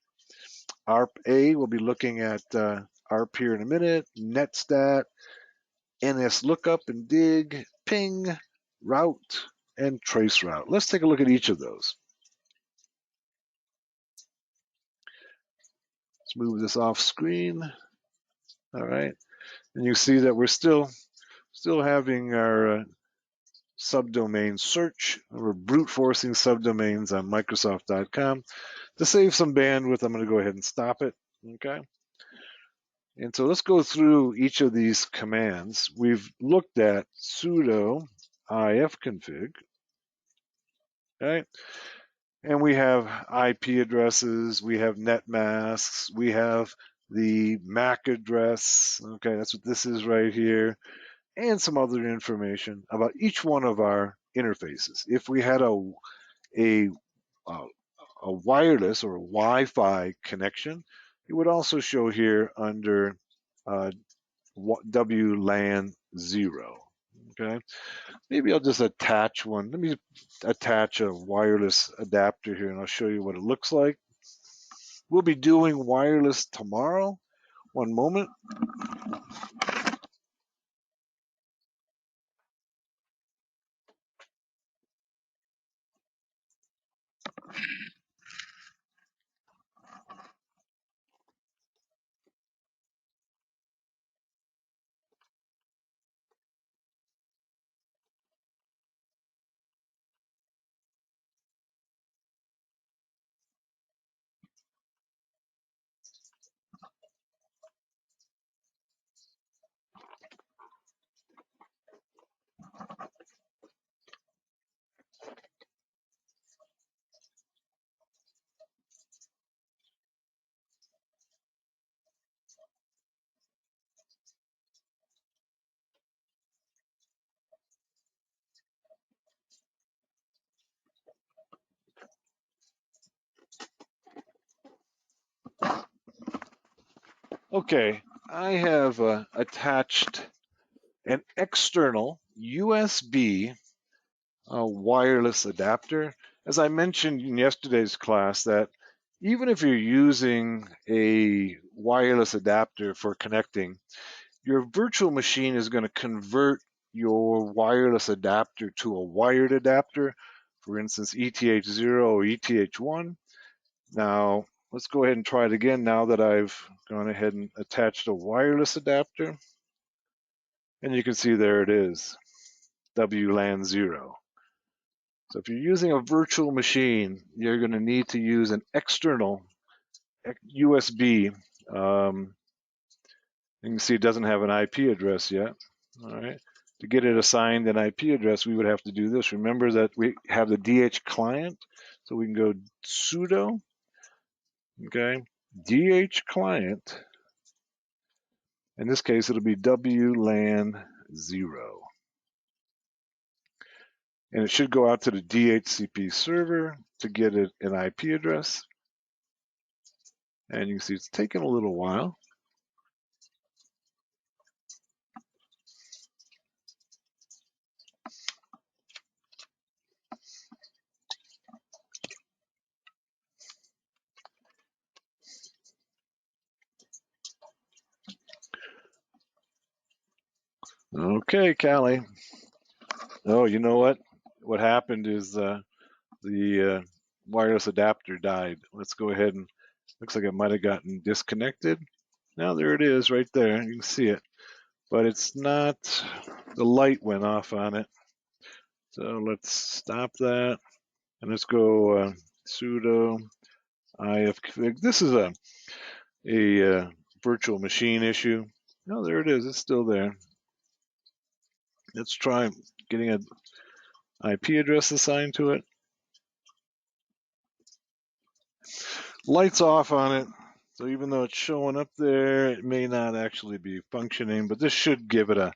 ARP-A, we'll be looking at ARP here in a minute, netstat, NSLOOKUP and dig, ping, route, and traceroute. Let's take a look at each of those. Let's move this off screen. All right, and you see that we're still having our subdomain search. We're brute forcing subdomains on Microsoft.com. To save some bandwidth, I'm going to go ahead and stop it. Okay. And so let's go through each of these commands. We've looked at sudo ifconfig. Okay. And we have IP addresses, we have net masks, we have the MAC address. Okay, that's what this is right here, and some other information about each one of our interfaces. If we had a wireless or a Wi-Fi connection, it would also show here under WLAN 0. Okay. Maybe I'll just attach one. Let me attach a wireless adapter here and I'll show you what it looks like. We'll be doing wireless tomorrow. One moment. Okay, I have attached an external USB wireless adapter. As I mentioned in yesterday's class, that even if you're using a wireless adapter for connecting, your virtual machine is going to convert your wireless adapter to a wired adapter, for instance, ETH0 or ETH1. Now, let's go ahead and try it again now that I've gone ahead and attached a wireless adapter. And you can see there it is, WLAN 0. So if you're using a virtual machine, you're going to need to use an external USB. You can see it doesn't have an IP address yet. All right. To get it assigned an IP address, we would have to do this. Remember that we have the DH client, so we can go sudo, okay, DH client. In this case, it'll be WLAN 0. And it should go out to the DHCP server to get it an IP address. And you can see it's taking a little while. Okay, Callie. Oh, you know what? What happened is the wireless adapter died. Let's go ahead and looks like it might have gotten disconnected. Now there it is right there. You can see it, but it's not, the light went off on it. So let's stop that and let's go sudo ifconfig. This is a virtual machine issue. No, there it is. It's still there. Let's try getting an IP address assigned to it. Lights off on it. So even though it's showing up there, it may not actually be functioning, but this should give it a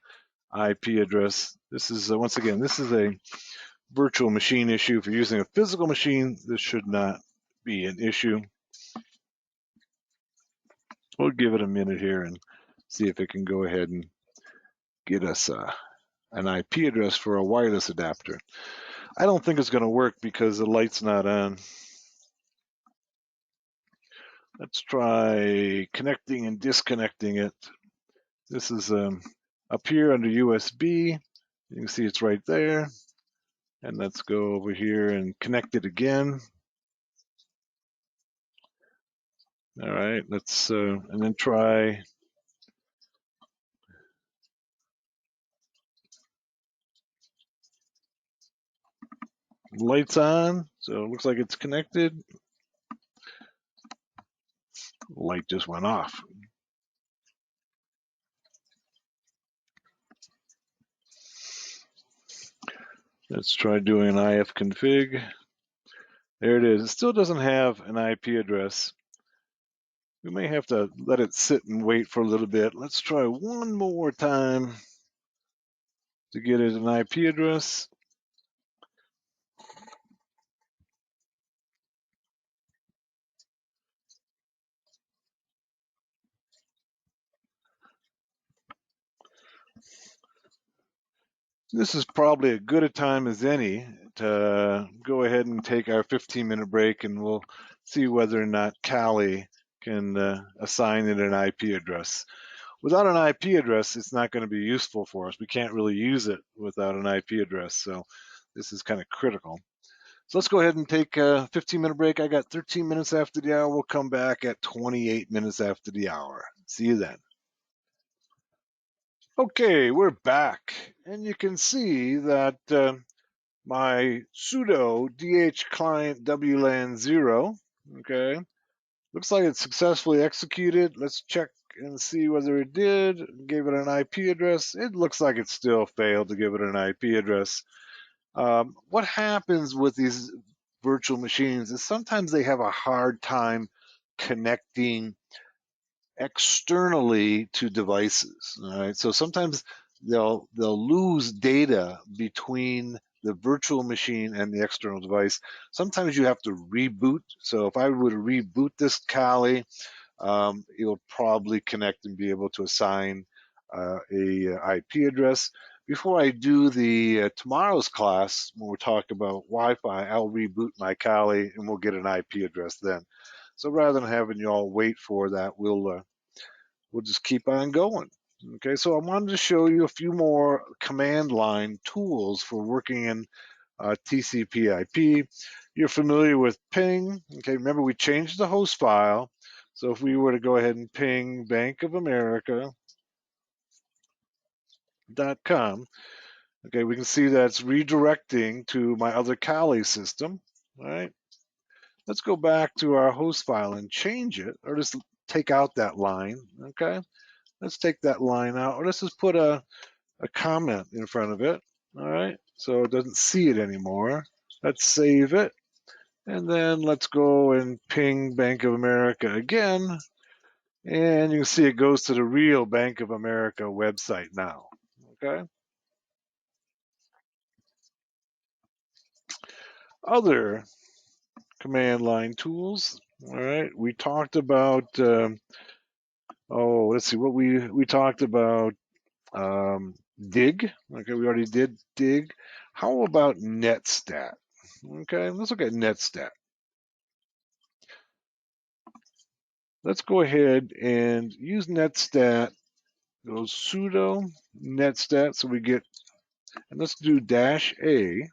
IP address. This is, once again, this is a virtual machine issue. If you're using a physical machine, this should not be an issue. We'll give it a minute here and see if it can go ahead and get us an IP address for a wireless adapter. I don't think it's going to work because the light's not on. Let's try connecting and disconnecting it. This is up here under USB. You can see it's right there. And let's go over here and connect it again. All right, let's, and then try. Lights on, so it looks like it's connected. Light just went off. Let's try doing an ifconfig. There it is. It still doesn't have an IP address. We may have to let it sit and wait for a little bit. Let's try one more time to get it an IP address. This is probably as good a time as any to go ahead and take our 15-minute break, and we'll see whether or not Callie can assign it an IP address. Without an IP address, it's not going to be useful for us. We can't really use it without an IP address, so this is kind of critical. So let's go ahead and take a 15-minute break. I got 13 minutes after the hour. We'll come back at 28 minutes after the hour. See you then. Okay, we're back, and you can see that my sudo dh client wlan 0, okay, looks like it's successfully executed. Let's check and see whether it did. Gave it an IP address. It looks like it still failed to give it an IP address. What happens with these virtual machines is sometimes they have a hard time connecting externally to devices. All right, so sometimes they'll lose data between the virtual machine and the external device. Sometimes you have to reboot. So if I were to reboot this Kali, it'll probably connect and be able to assign a IP address. Before I do the tomorrow's class, when we talk about Wi-Fi, I'll reboot my Kali and we'll get an IP address then. So rather than having you all wait for that, we'll just keep on going. Okay, so I wanted to show you a few more command line tools for working in TCP/IP. You're familiar with ping. Okay, remember we changed the host file. So if we were to go ahead and ping bankofamerica.com, okay, we can see that's redirecting to my other Kali system. All right, let's go back to our host file and change it, or just take out that line. Okay, let's take that line out, or let's just put a comment in front of it. All right, so it doesn't see it anymore. Let's save it. And then let's go and ping Bank of America again. And you can see it goes to the real Bank of America website now. Okay. Other command line tools. All right. We talked about, let's see what we talked about. Dig. Okay. We already did dig. How about netstat? Okay. Let's look at netstat. Let's go ahead and use netstat. Go sudo netstat. So we get, and let's do -a.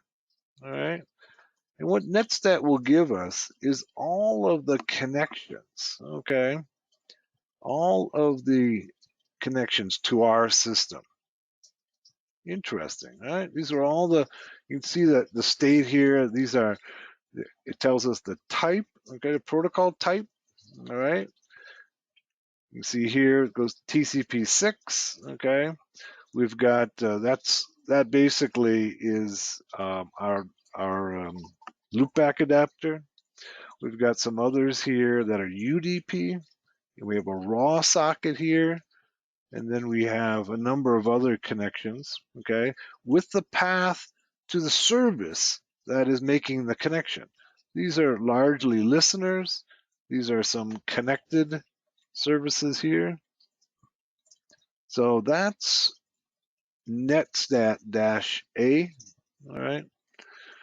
All right. And what netstat will give us is all of the connections, okay? All of the connections to our system. Interesting, right? These are all the, you can see that the state here, these are, it tells us the type, okay, the protocol type, all right? You can see here, it goes TCP/6, okay? We've got, that basically is our loopback adapter. We've got some others here that are UDP. And we have a raw socket here. And then we have a number of other connections, okay, with the path to the service that is making the connection. These are largely listeners. These are some connected services here. So that's netstat-a, all right?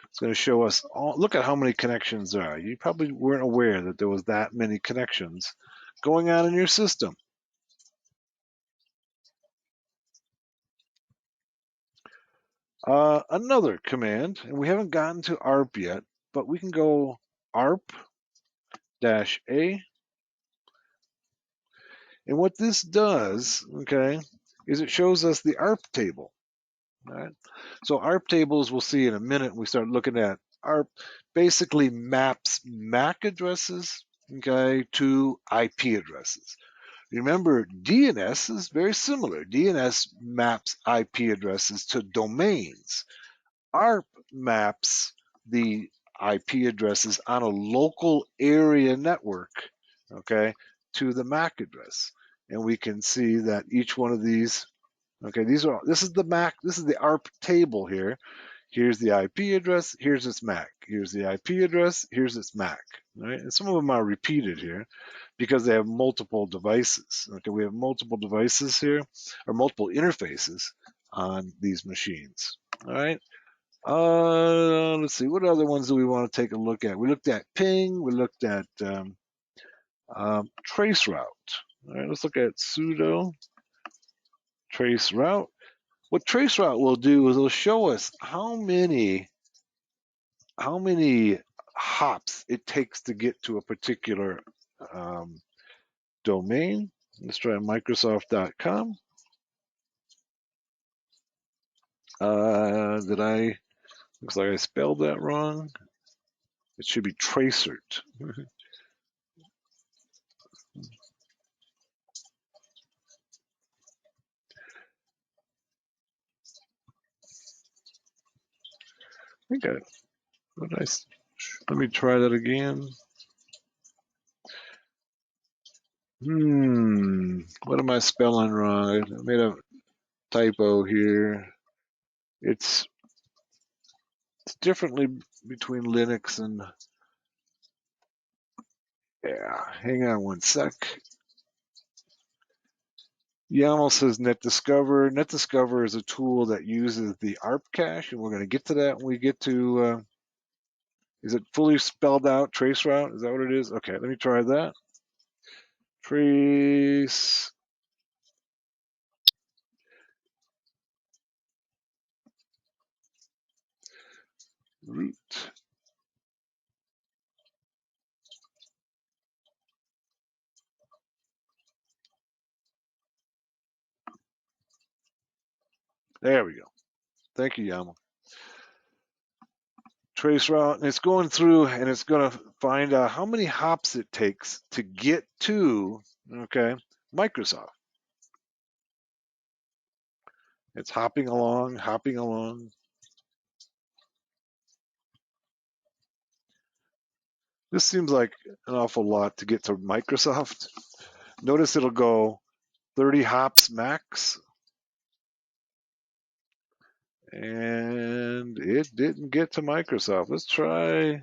It's going to show us, look at how many connections there are. You probably weren't aware that there was that many connections going on in your system. Another command, and we haven't gotten to ARP yet, but we can go ARP-A. And what this does, okay, is it shows us the ARP table. All right? So ARP tables we'll see in a minute when we start looking at ARP basically maps MAC addresses, okay, to IP addresses. Remember, DNS is very similar. DNS maps IP addresses to domains. ARP maps the IP addresses on a local area network, okay, to the MAC address. And we can see that each one of these, okay, this is the MAC, this is the ARP table here. Here's the IP address, here's its MAC. Here's the IP address, here's its MAC, right? And some of them are repeated here because they have multiple devices. Okay, we have multiple devices here, or multiple interfaces on these machines, all right? Let's see, what other ones do we want to take a look at? We looked at ping, we looked at trace route. All right, let's look at sudo trace route. What trace route will do is it'll show us how many hops it takes to get to a particular domain. Let's try Microsoft.com. Looks like I spelled that wrong. It should be tracert. Let me try that again. What am I spelling wrong? I made a typo here. It's differently between Linux and, yeah, hang on one sec. YAML says NetDiscover. NetDiscover is a tool that uses the ARP cache, and we're going to get to that when we get to, is it fully spelled out, traceroute? Is that what it is? Okay, let me try that. Trace root. There we go. Thank you, YAML. Trace route, and it's going through and it's going to find out how many hops it takes to get to, okay, Microsoft. It's hopping along, hopping along. This seems like an awful lot to get to Microsoft. Notice it'll go 30 hops max. And it didn't get to Microsoft. Let's try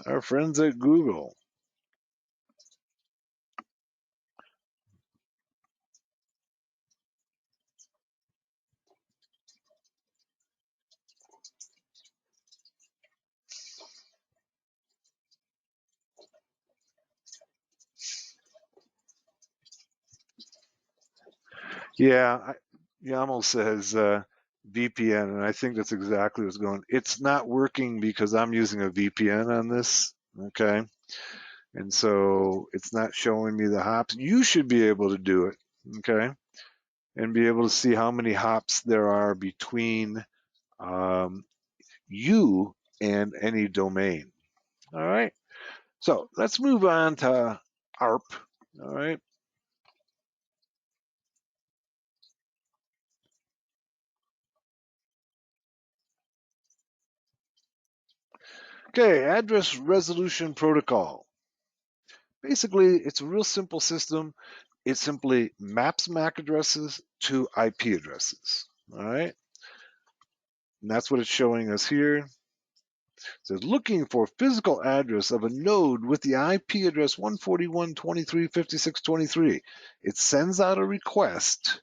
our friends at Google. Yeah, YAML says VPN, and I think that's exactly what's going on. It's not working because I'm using a VPN on this, okay? And so it's not showing me the hops. You should be able to do it, okay? And be able to see how many hops there are between you and any domain. All right. So let's move on to ARP. All right. Okay, address resolution protocol. Basically, it's a real simple system. It simply maps MAC addresses to IP addresses. All right, and that's what it's showing us here. It says looking for physical address of a node with the IP address 141.23.56.23. It sends out a request,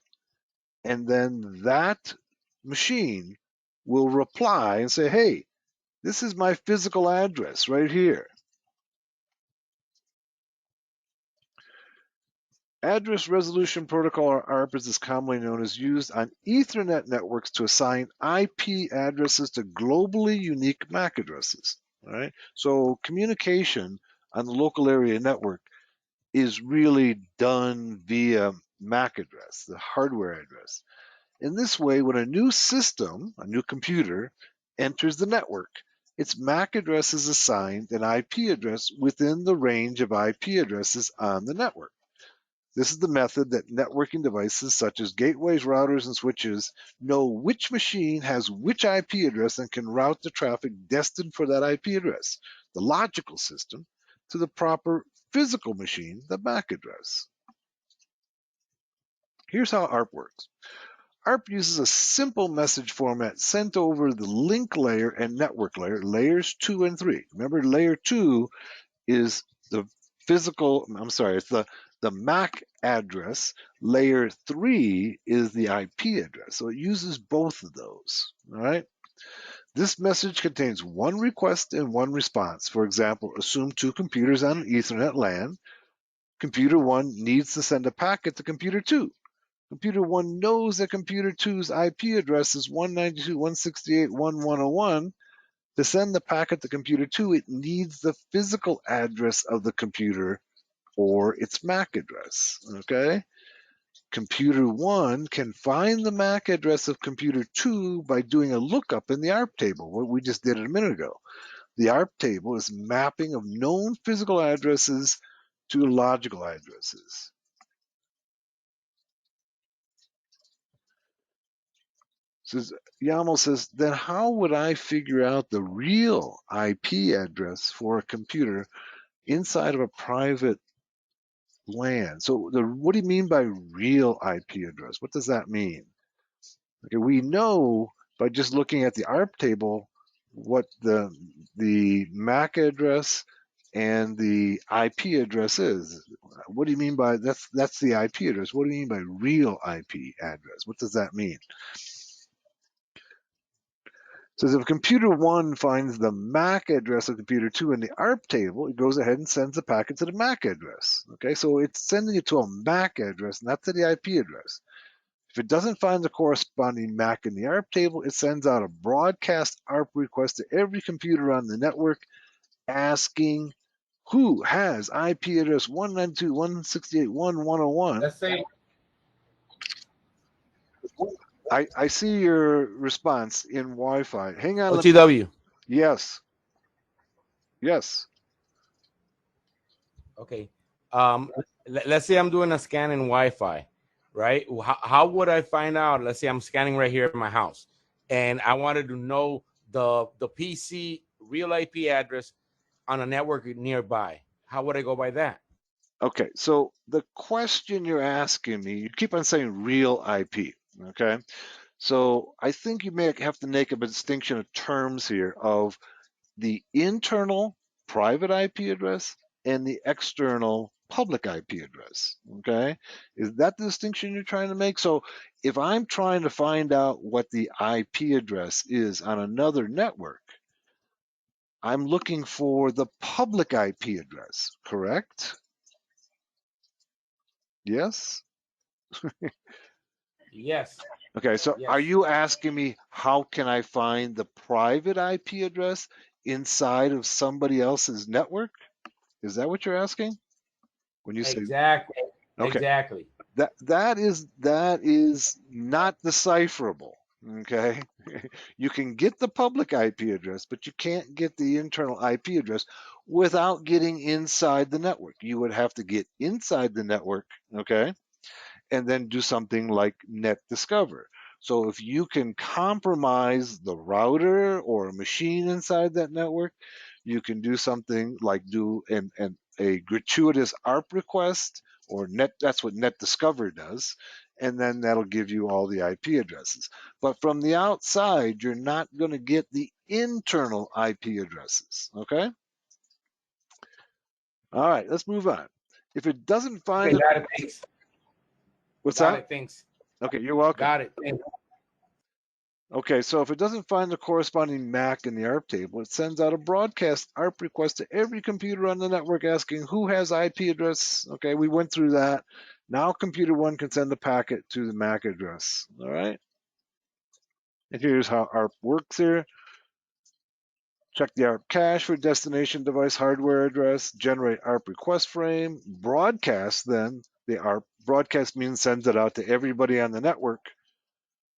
and then that machine will reply and say, hey, this is my physical address right here. Address Resolution Protocol, or ARP, as it's commonly known, is used on Ethernet networks to assign IP addresses to globally unique MAC addresses. All right? So communication on the local area network is really done via MAC address, the hardware address. In this way, when a new system, a new computer, enters the network, its MAC address is assigned an IP address within the range of IP addresses on the network. This is the method that networking devices such as gateways, routers, and switches know which machine has which IP address and can route the traffic destined for that IP address, the logical system, to the proper physical machine, the MAC address. Here's how ARP works. ARP uses a simple message format sent over the link layer and network layer, layers 2 and 3. Remember, layer 2 is the physical, it's the MAC address. Layer 3 is the IP address. So it uses both of those, all right? This message contains one request and one response. For example, assume two computers on an Ethernet LAN. Computer 1 needs to send a packet to computer 2. Computer 1 knows that computer 2's IP address is 192.168.1.101. To send the packet to computer 2, it needs the physical address of the computer or its MAC address, okay? Computer 1 can find the MAC address of computer 2 by doing a lookup in the ARP table, what we just did a minute ago. The ARP table is mapping of known physical addresses to logical addresses. Yaml says, then how would I figure out the real IP address for a computer inside of a private LAN? So what do you mean by real IP address? What does that mean? Okay, we know by just looking at the ARP table what the MAC address and the IP address is. What do you mean by that's the IP address? What do you mean by real IP address? What does that mean? So if computer 1 finds the MAC address of computer 2 in the ARP table, it goes ahead and sends the packet to the MAC address. Okay, so it's sending it to a MAC address, not to the IP address. If it doesn't find the corresponding MAC in the ARP table, it sends out a broadcast ARP request to every computer on the network asking who has IP address 192.168.1.101. Let's say I see your response in Wi-Fi. Hang on. OTW. Yes. Yes. Okay. Let's say I'm doing a scan in Wi-Fi, right? How would I find out? Let's say I'm scanning right here in my house, and I wanted to know the PC real IP address on a network nearby. How would I go by that? Okay, so the question you're asking me, you keep on saying real IP, okay? So I think you may have to make a distinction of terms here of the internal private IP address and the external public IP address, okay? Is that the distinction you're trying to make? So if I'm trying to find out what the IP address is on another network, I'm looking for the public IP address, correct? Yes? Yes. Okay, so Yes. are you asking me how can I find the private IP address inside of somebody else's network? Is that what you're asking? When you say Exactly. okay, Exactly. that is not decipherable. Okay, you can get the public IP address, but you can't get the internal IP address without getting inside the network. You would have to get inside the network, okay, and then do something like net discover. So if you can compromise the router or a machine inside that network, you can do something like do a gratuitous ARP request, or that's what Net Discover does, and then that'll give you all the IP addresses. But from the outside, you're not going to get the internal IP addresses, okay? All right, let's move on. If it doesn't find got it, thanks. What's got that? It, thanks. Okay, you're welcome. Got it. Thanks. Okay, so if it doesn't find the corresponding MAC in the ARP table, it sends out a broadcast ARP request to every computer on the network asking who has IP address. Okay, we went through that. Now computer one can send the packet to the MAC address. All right. And here's how ARP works here. Check the ARP cache for destination device hardware address, generate ARP request frame, broadcast then the ARP. Broadcast means sends it out to everybody on the network.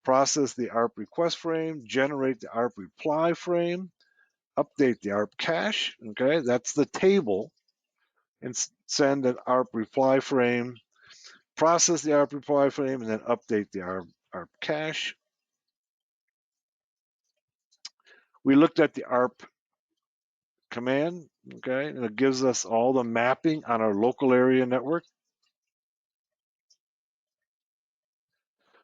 Process the ARP request frame, generate the ARP reply frame, update the ARP cache, okay, that's the table, and send an ARP reply frame, process the ARP reply frame, and then update the ARP cache. We looked at the ARP command, okay, and it gives us all the mapping on our local area network.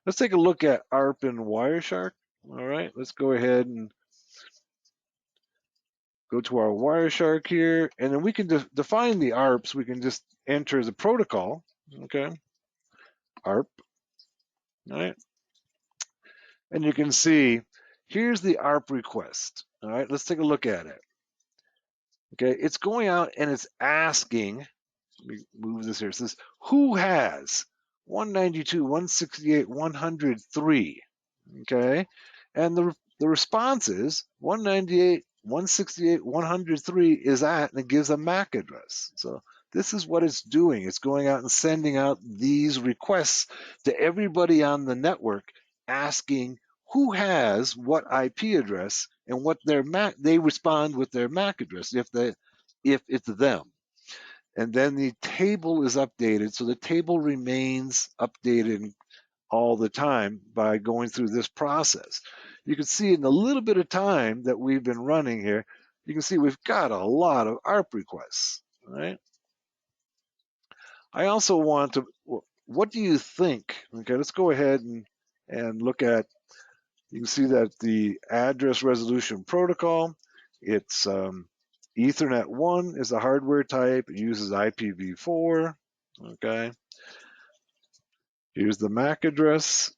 Let's take a look at ARP in Wireshark. All right, let's go ahead and go to our Wireshark here, and then we can define the ARPs. We can just enter the protocol, okay, ARP, all right, and you can see here's the ARP request. All right, let's take a look at it. Okay, it's going out and it's asking, let me move this here, it says, who has 192, 168, 103, okay, and the response is 198, 168, 103 is at, and it gives a MAC address. So this is what it's doing. It's going out and sending out these requests to everybody on the network, asking who has what IP address and what their MAC. They respond with their MAC address if it's them. And then the table is updated. So the table remains updated all the time by going through this process. You can see in the little bit of time that we've been running here, you can see we've got a lot of ARP requests, right? I also want to, what do you think? Okay, let's go ahead and look at, you can see that the address resolution protocol, it's Ethernet 1 is the hardware type. It uses IPv4, okay? Here's the MAC address.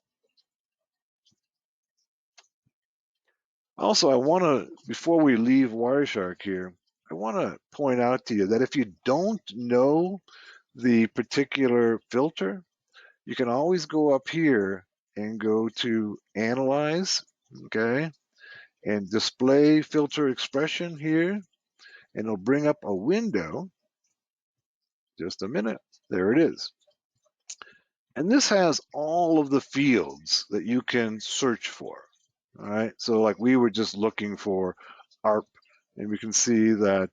Also, I want to, before we leave Wireshark here, I want to point out to you that if you don't know the particular filter, you can always go up here and go to Analyze, okay, and Display Filter Expression here, and it'll bring up a window. Just a minute. There it is. And this has all of the fields that you can search for. All right, so like we were just looking for ARP, and we can see that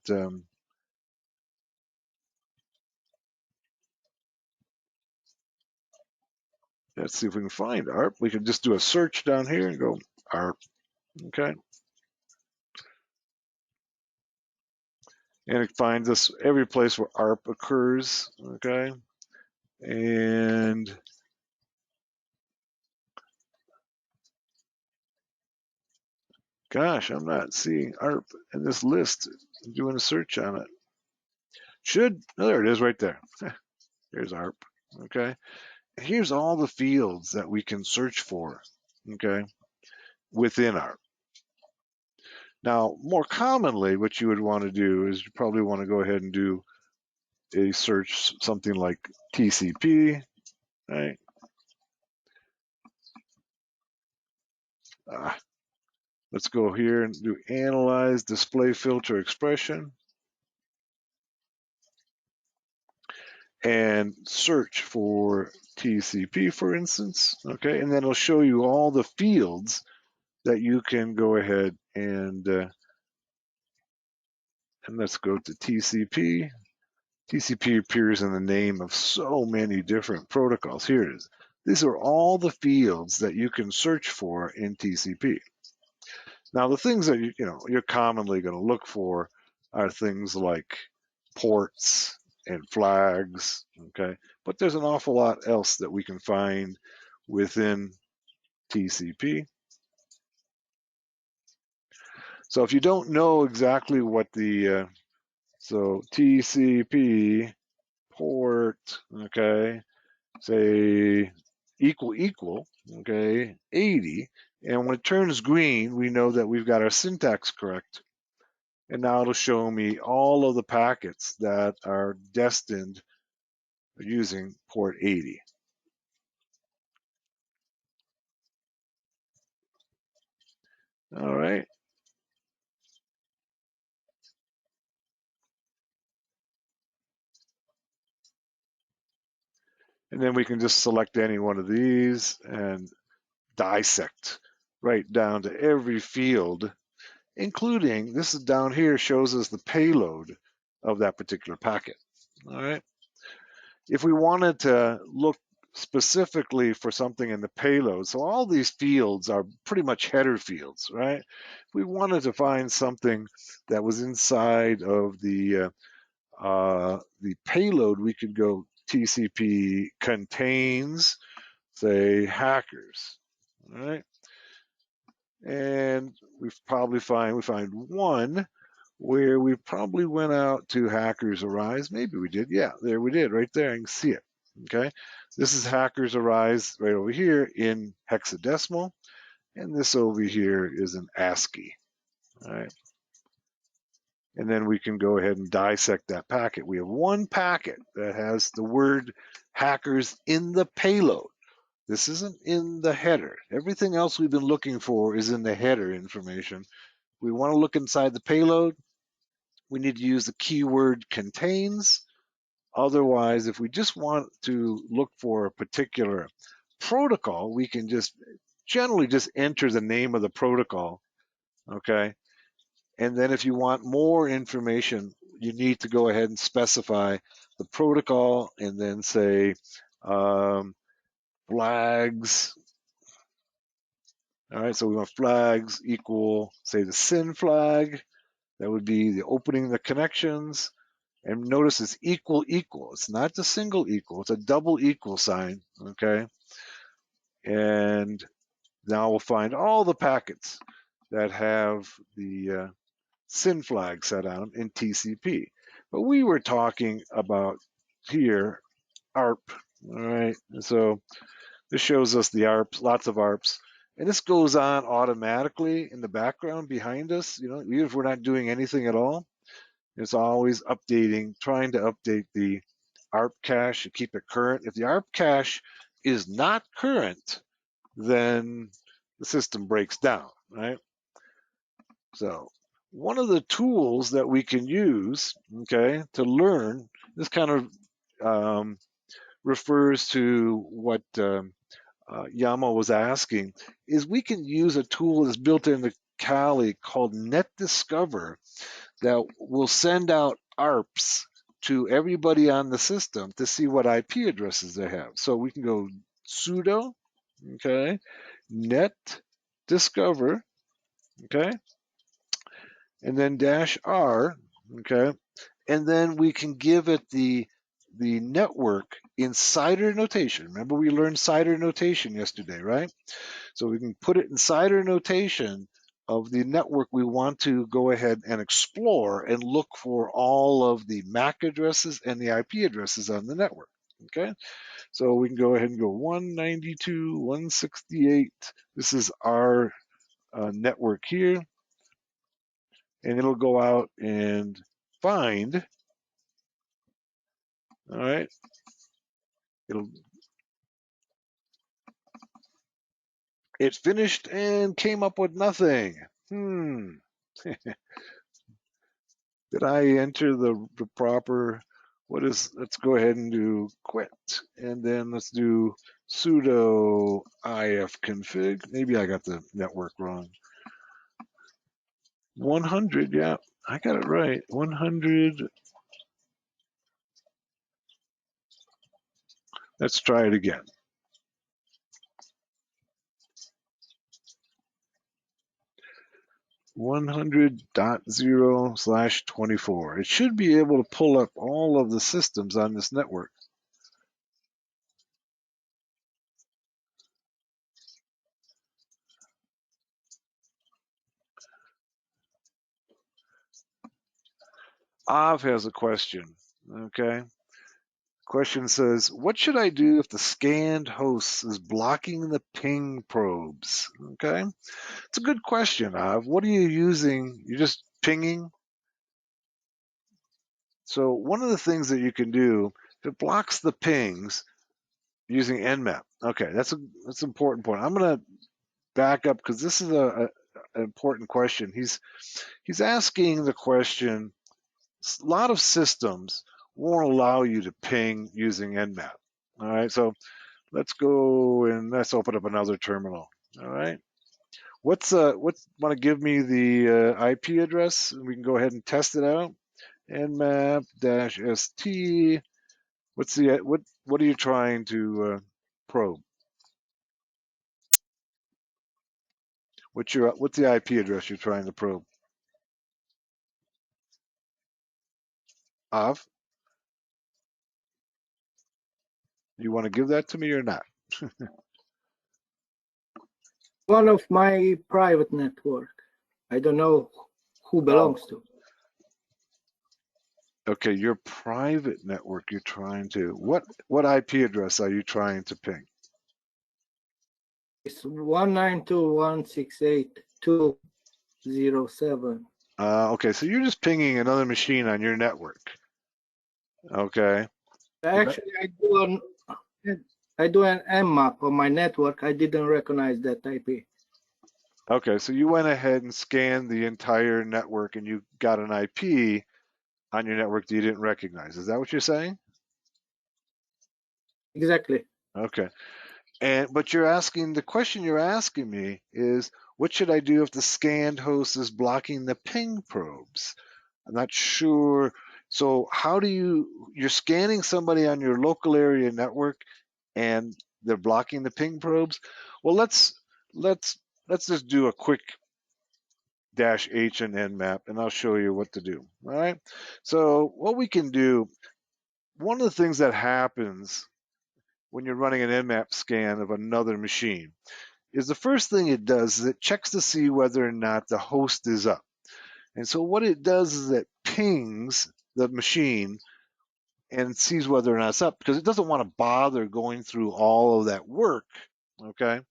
let's see if we can find ARP. We can just do a search down here and go ARP, okay? And it finds us every place where ARP occurs, okay? And gosh, I'm not seeing ARP in this list. I'm doing a search on it. There it is right there. There's ARP, okay? Here's all the fields that we can search for, okay, within ARP. Now, more commonly, what you would want to do is you probably want to go ahead and do a search, something like TCP, right? Let's go here and do Analyze Display Filter Expression and search for TCP, for instance, okay? And then it'll show you all the fields that you can go ahead and let's go to TCP. TCP appears in the name of so many different protocols. Here it is. These are all the fields that you can search for in TCP. Now, the things that you're commonly going to look for are things like ports and flags, okay? But there's an awful lot else that we can find within TCP. So if you don't know exactly what the, so TCP port, okay, say equal, okay, 80, and when it turns green, we know that we've got our syntax correct. And now it'll show me all of the packets that are destined using port 80. All right. And then we can just select any one of these and dissect right down to every field, including, this is down here, shows us the payload of that particular packet. All right. If we wanted to look specifically for something in the payload, so all these fields are pretty much header fields, right? If we wanted to find something that was inside of the payload, we could go TCP contains, say, hackers, all right? And we find one where we probably went out to Hackers Arise. Maybe we did. Yeah, there we did, right there. I can see it. Okay, this is Hackers Arise right over here in hexadecimal, and this over here is in ASCII. All right, and then we can go ahead and dissect that packet. We have one packet that has the word hackers in the payload. This isn't in the header. Everything else we've been looking for is in the header information. We want to look inside the payload. We need to use the keyword contains. Otherwise, if we just want to look for a particular protocol, we can just generally just enter the name of the protocol, okay? And then if you want more information, you need to go ahead and specify the protocol and then say flags. All right, so we want flags equal, say, the SYN flag. That would be the opening the connections. And notice it's equal. It's not the single equal, it's a double equal sign, okay? And now we'll find all the packets that have the SYN flag set on them in TCP. But we were talking about here ARP, all right? And so this shows us the ARPs, lots of ARPs. And this goes on automatically in the background behind us, you know, even if we're not doing anything at all. It's always updating, trying to update the ARP cache to keep it current. If the ARP cache is not current, then the system breaks down, right? So one of the tools that we can use, okay, to learn, this kind of refers to what Yama was asking, is we can use a tool that's built into Kali called NetDiscover that will send out ARPs to everybody on the system to see what IP addresses they have. So we can go sudo, okay, net discover, okay, and then -r, okay, and then we can give it the network in CIDR notation. Remember we learned CIDR notation yesterday, right? So we can put it in CIDR notation of the network we want to go ahead and explore and look for all of the MAC addresses and the IP addresses on the network, okay? So we can go ahead and go 192.168. This is our network here. And it'll go out and find, all right, it finished and came up with nothing. Did I enter the proper, let's go ahead and do quit. And then let's do sudo ifconfig. Maybe I got the network wrong. 100, yeah, I got it right. 100. Let's try it again. 100.0/24. It should be able to pull up all of the systems on this network. Av has a question. Okay. Question says, what should I do if the scanned host is blocking the ping probes? Okay. It's a good question, Av. What are you using? You're just pinging? So one of the things that you can do, if it blocks the pings using Nmap. Okay, that's an important point. I'm going to back up because this is an important question. He's asking the question, a lot of systems won't allow you to ping using Nmap. All right, so let's go and let's open up another terminal. All right, want to give me the IP address? We can go ahead and test it out. Nmap-st. What are you trying to probe? What's the IP address you're trying to probe? Av? You want to give that to me or not? One of my private network. I don't know who belongs to. Okay, your private network you're trying to. What IP address are you trying to ping? It's 192.168.2.0.7. Okay, so you're just pinging another machine on your network. Okay. Actually, I do an Nmap on my network. I didn't recognize that IP. Okay, so you went ahead and scanned the entire network and you got an IP on your network that you didn't recognize. Is that what you're saying? Exactly. Okay. But the question you're asking me is, what should I do if the scanned host is blocking the ping probes? I'm not sure. So how do you're scanning somebody on your local area network and they're blocking the ping probes? Well, let's just do a quick -H and Nmap and I'll show you what to do. All right. So what we can do, one of the things that happens when you're running an Nmap scan of another machine is the first thing it does is it checks to see whether or not the host is up. And so what it does is it pings the machine and sees whether or not it's up, because it doesn't want to bother going through all of that work, okay,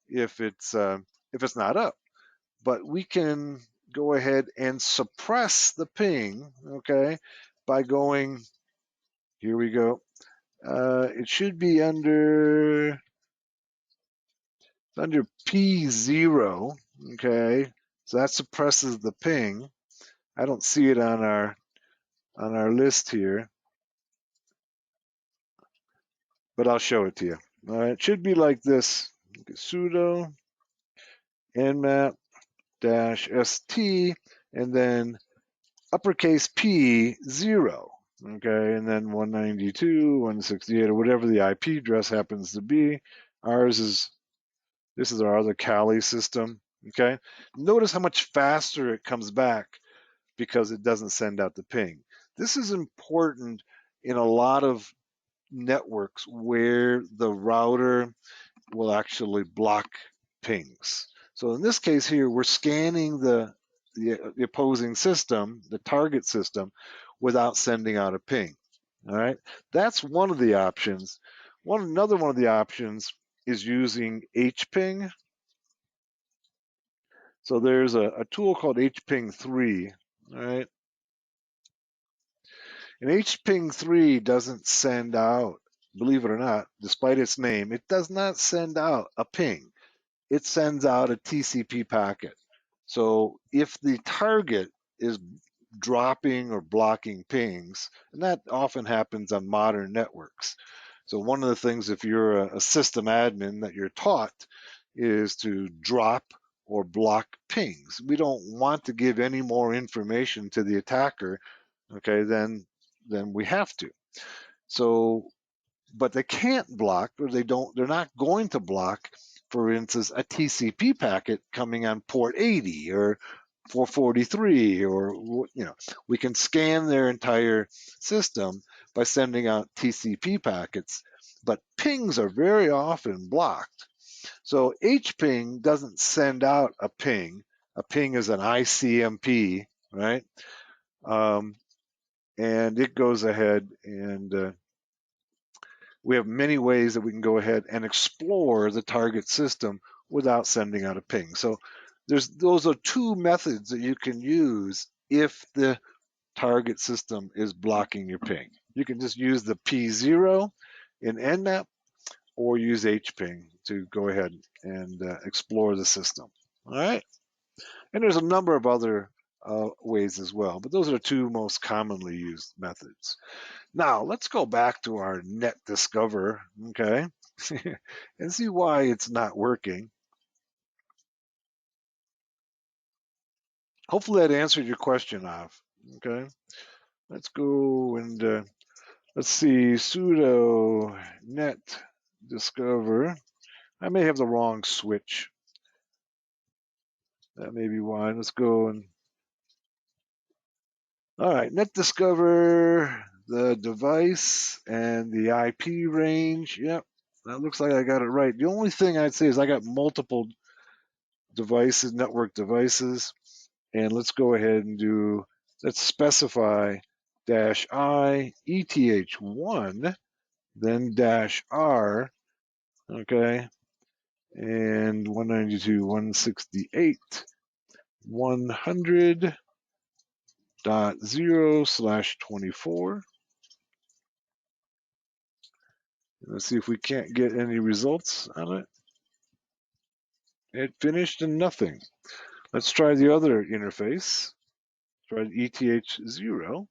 if it's not up. But we can go ahead and suppress the ping, okay, by going, here we go. It should be under P0, okay, so that suppresses the ping. I don't see it on our list here, but I'll show it to you. All right, it should be like this: sudo nmap-st and then uppercase P0, okay, and then 192.168 or whatever the IP address happens to be. This is our other Kali system, okay. Notice how much faster it comes back because it doesn't send out the ping. This is important in a lot of networks where the router will actually block pings. So in this case here, we're scanning the opposing system, the target system, without sending out a ping. All right, that's one of the options. Another one of the options is using hping. So there's a tool called hping3, all right? And hping3 doesn't send out, believe it or not, despite its name, it does not send out a ping. It sends out a TCP packet. So if the target is dropping or blocking pings, and that often happens on modern networks. So one of the things, if you're a system admin, that you're taught is to drop or block pings. We don't want to give any more information to the attacker, okay, than we have to. So, but they can't block, or they're not going to block, for instance, a TCP packet coming on port 80 or 443, or we can scan their entire system by sending out TCP packets, but pings are very often blocked. So HPing doesn't send out a ping. A ping is an ICMP, right? And it goes ahead, and we have many ways that we can go ahead and explore the target system without sending out a ping. So those are two methods that you can use if the target system is blocking your ping. You can just use the P0 in Nmap, or use HPing to go ahead and explore the system. All right, and there's a number of other ways as well, but those are the two most commonly used methods. Now let's go back to our net discover, okay, and see why it's not working. Hopefully that answered your question, Av. Okay, let's go and let's see, sudo net discover. I may have the wrong switch. That may be why. Let's go and all right, net discover the device and the IP range. Yep, that looks like I got it right. The only thing I'd say is I got multiple devices, network devices, and let's go ahead and let's specify -I ETH1, then -R, okay, and 192.168.100.0/24. Let's see if we can't get any results on it. It finished and nothing. Let's try the other interface. Try ETH0.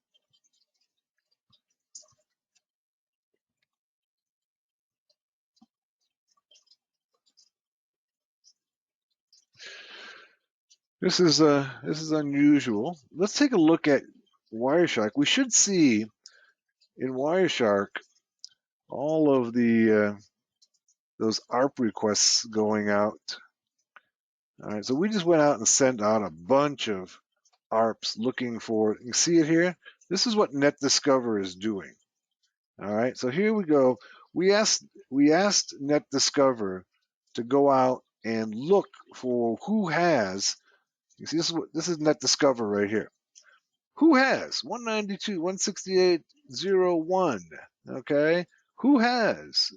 This is unusual. Let's take a look at Wireshark. We should see in Wireshark all of the those ARP requests going out. All right, so we just went out and sent out a bunch of ARPs looking for. You see it here? This is what NetDiscover is doing. All right, so here we go. We asked NetDiscover to go out and look for who has. You see, this is NetDiscover right here. Who has 192.168.0.1? Okay, who has?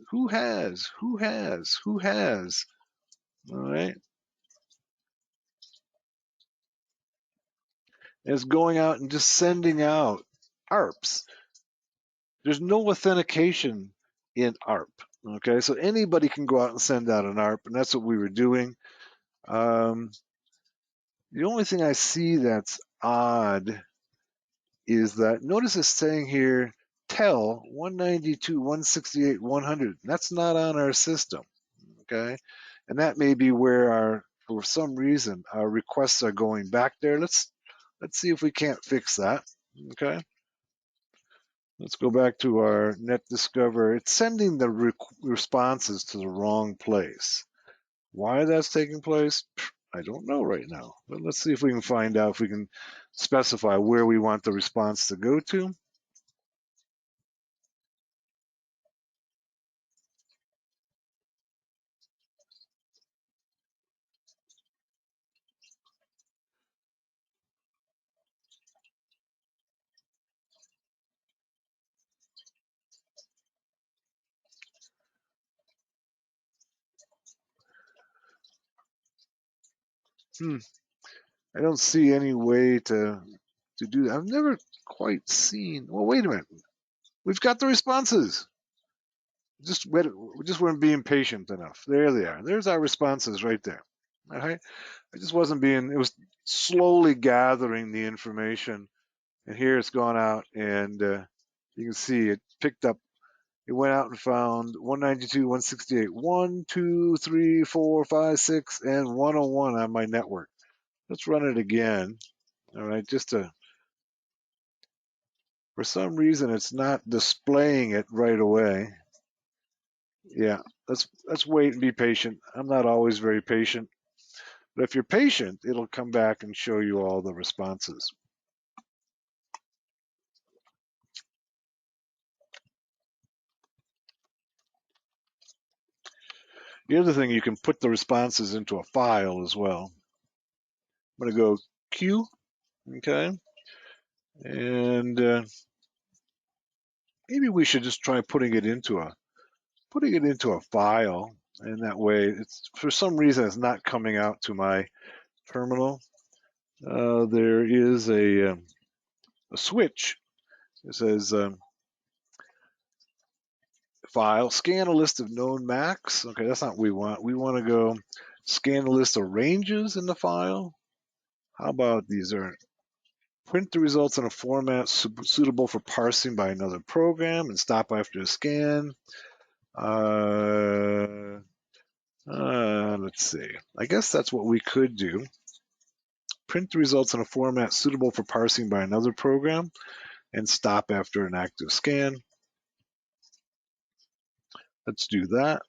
All right, and it's going out and just sending out ARPs. There's no authentication in ARP. Okay, so anybody can go out and send out an ARP, and that's what we were doing. The only thing I see that's odd is that, notice it's saying here, tell 192.168.100. That's not on our system, okay? And that may be where for some reason, our requests are going back there. Let's see if we can't fix that, okay? Let's go back to our net discover. It's sending the responses to the wrong place. Why that's taking place, I don't know right now. But let's see if we can find out, if we can specify where we want the response to go to. I don't see any way to do that. I've never quite seen. Well, wait a minute. We've got the responses. We just weren't being patient enough. There they are. There's our responses right there. All right. I just wasn't being. It was slowly gathering the information, and here it's gone out, and you can see it picked up. It went out and found 192.168, 1, 2, 3, 4, 5, 6, and 101 on my network. Let's run it again. All right, for some reason it's not displaying it right away. Yeah, let's wait and be patient. I'm not always very patient, But if you're patient, it'll come back and show you all the responses. The other thing, you can put the responses into a file as well. I'm going to go Q, okay, and maybe we should just try putting it into a file, and that way, it's for some reason it's not coming out to my terminal. There is a switch. It says file, scan a list of known max. Okay, that's not what we want. We want to go scan a list of ranges in the file. How about these are print the results in a format suitable for parsing by another program and stop after a scan. Let's see. I guess that's what we could do. Print the results in a format suitable for parsing by another program and stop after an active scan. Let's do that.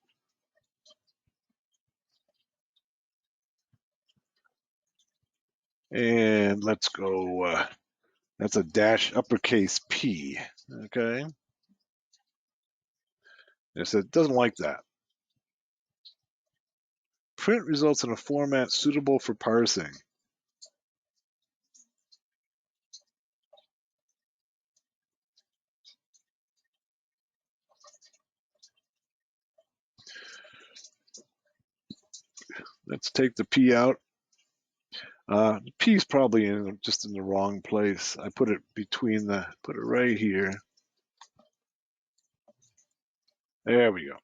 And let's go, that's a dash uppercase P, okay? It said it doesn't like that. Print results in a format suitable for parsing. Let's take the P out. The P is probably just in the wrong place. I put it between put it right here. There we go.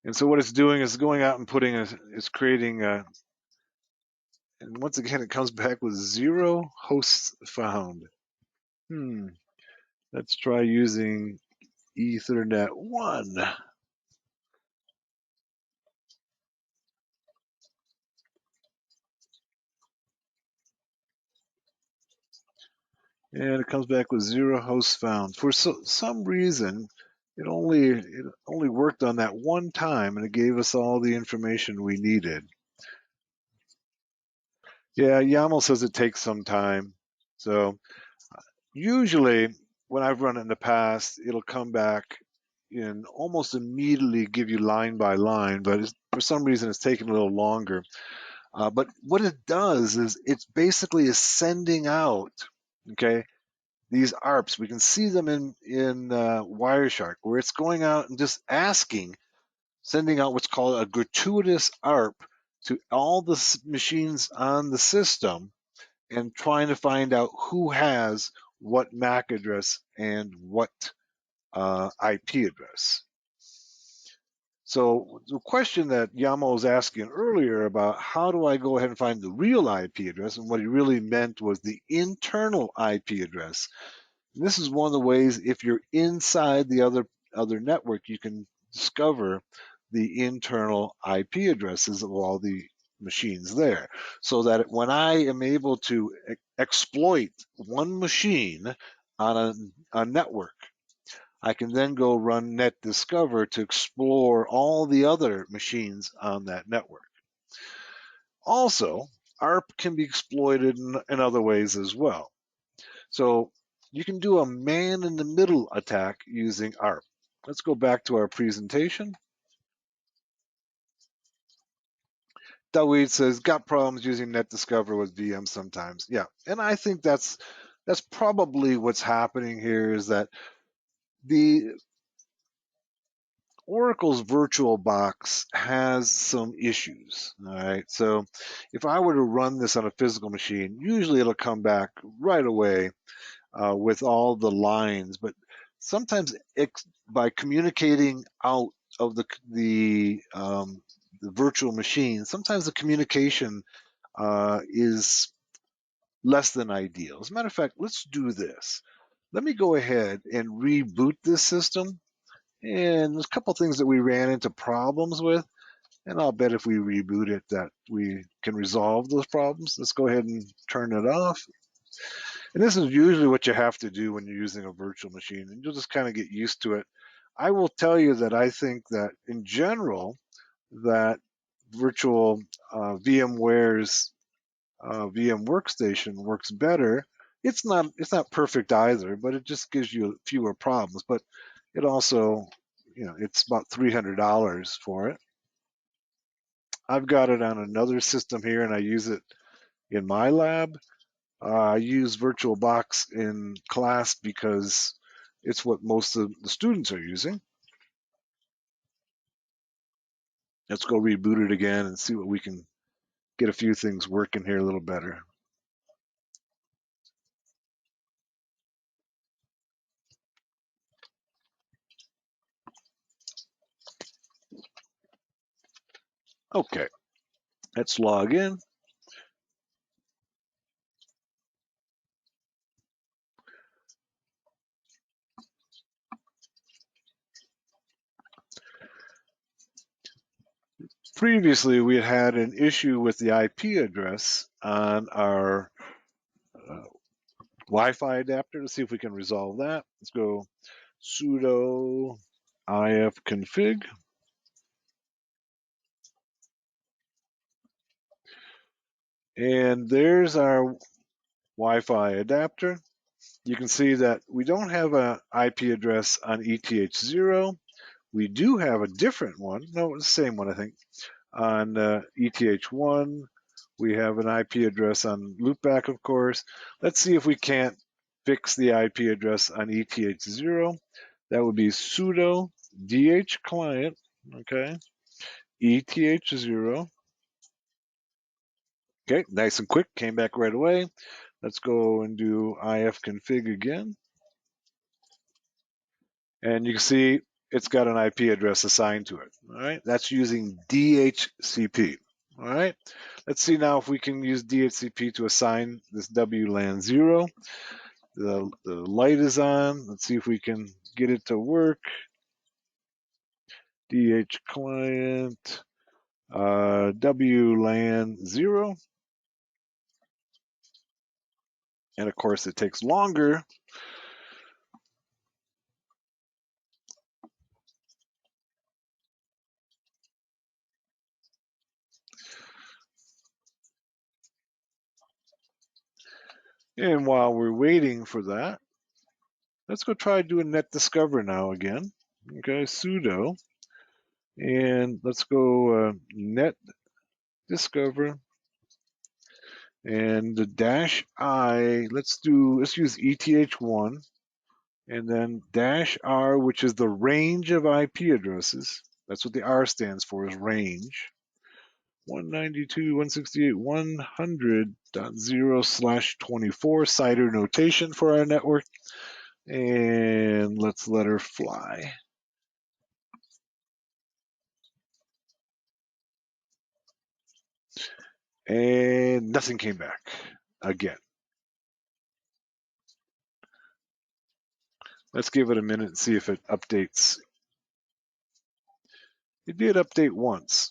And so what it's doing is going out and it's creating and once again, it comes back with 0 hosts found. Let's try using Ethernet 1. And it comes back with 0 hosts found. For some reason, it only worked on that one time, and it gave us all the information we needed. Yeah, YAML says it takes some time. So usually, when I've run it in the past, it'll come back and almost immediately give you line by line, but for some reason, it's taking a little longer. But what it does is it's basically is sending out, okay, these ARPs. We can see them in Wireshark, where it's going out and just sending out what's called a gratuitous ARP to all the machines on the system and trying to find out who has what MAC address and what IP address. So the question that Yamo was asking earlier about how do I go ahead and find the real IP address, and what he really meant was the internal IP address. And this is one of the ways, if you're inside the other network, you can discover the internal IP addresses of all the machines there, so that when I am able to exploit one machine on a network, I can then go run net discover to explore all the other machines on that network. Also, ARP can be exploited in other ways as well. So you can do a man-in-the-middle attack using ARP. Let's go back to our presentation. Dawid says, got problems using net discover with VM sometimes. Yeah, and I think that's probably what's happening here, is that the Oracle's VirtualBox has some issues. All right, so if I were to run this on a physical machine, usually it'll come back right away with all the lines, but sometimes by communicating out of the virtual machine, sometimes the communication is less than ideal. As a matter of fact, let's do this. Let me go ahead and reboot this system. And there's a couple things that we ran into problems with, and I'll bet if we reboot it that we can resolve those problems. Let's go ahead and turn it off. And this is usually what you have to do when you're using a virtual machine, and you'll just kind of get used to it. I will tell you that I think that in general, that virtual VMware's VM workstation works better. It's not perfect either, but it just gives you fewer problems. But it also, it's about $300 for it. I've got it on another system here, and I use it in my lab. I use VirtualBox in class because it's what most of the students are using. Let's go reboot it again and see what we can get a few things working here a little better. Okay, let's log in. Previously, we had an issue with the IP address on our Wi-Fi adapter. Let's see if we can resolve that. Let's go sudo ifconfig. And there's our Wi-Fi adapter. You can see that we don't have an IP address on ETH0. We do have a different one. No, it's the same one, I think. On ETH1, we have an IP address on loopback, of course. Let's see if we can't fix the IP address on ETH0. That would be sudo dhclient, okay, ETH0. Okay, nice and quick, came back right away. Let's go and do ifconfig again. And you can see it's got an IP address assigned to it. All right, that's using DHCP. All right, let's see now if we can use DHCP to assign this WLAN 0. The light is on. Let's see if we can get it to work. DH client, WLAN 0. And of course, it takes longer. And while we're waiting for that, let's go try doing net discover now again. Okay, sudo, and let's go net discover, and the -I. Let's use ETH1, and then -R, which is the range of IP addresses. That's what the R stands for, is range. 192.168.100.0/24 CIDR notation for our network. And let's let her fly. And nothing came back again. Let's give it a minute and see if it updates. It did update once.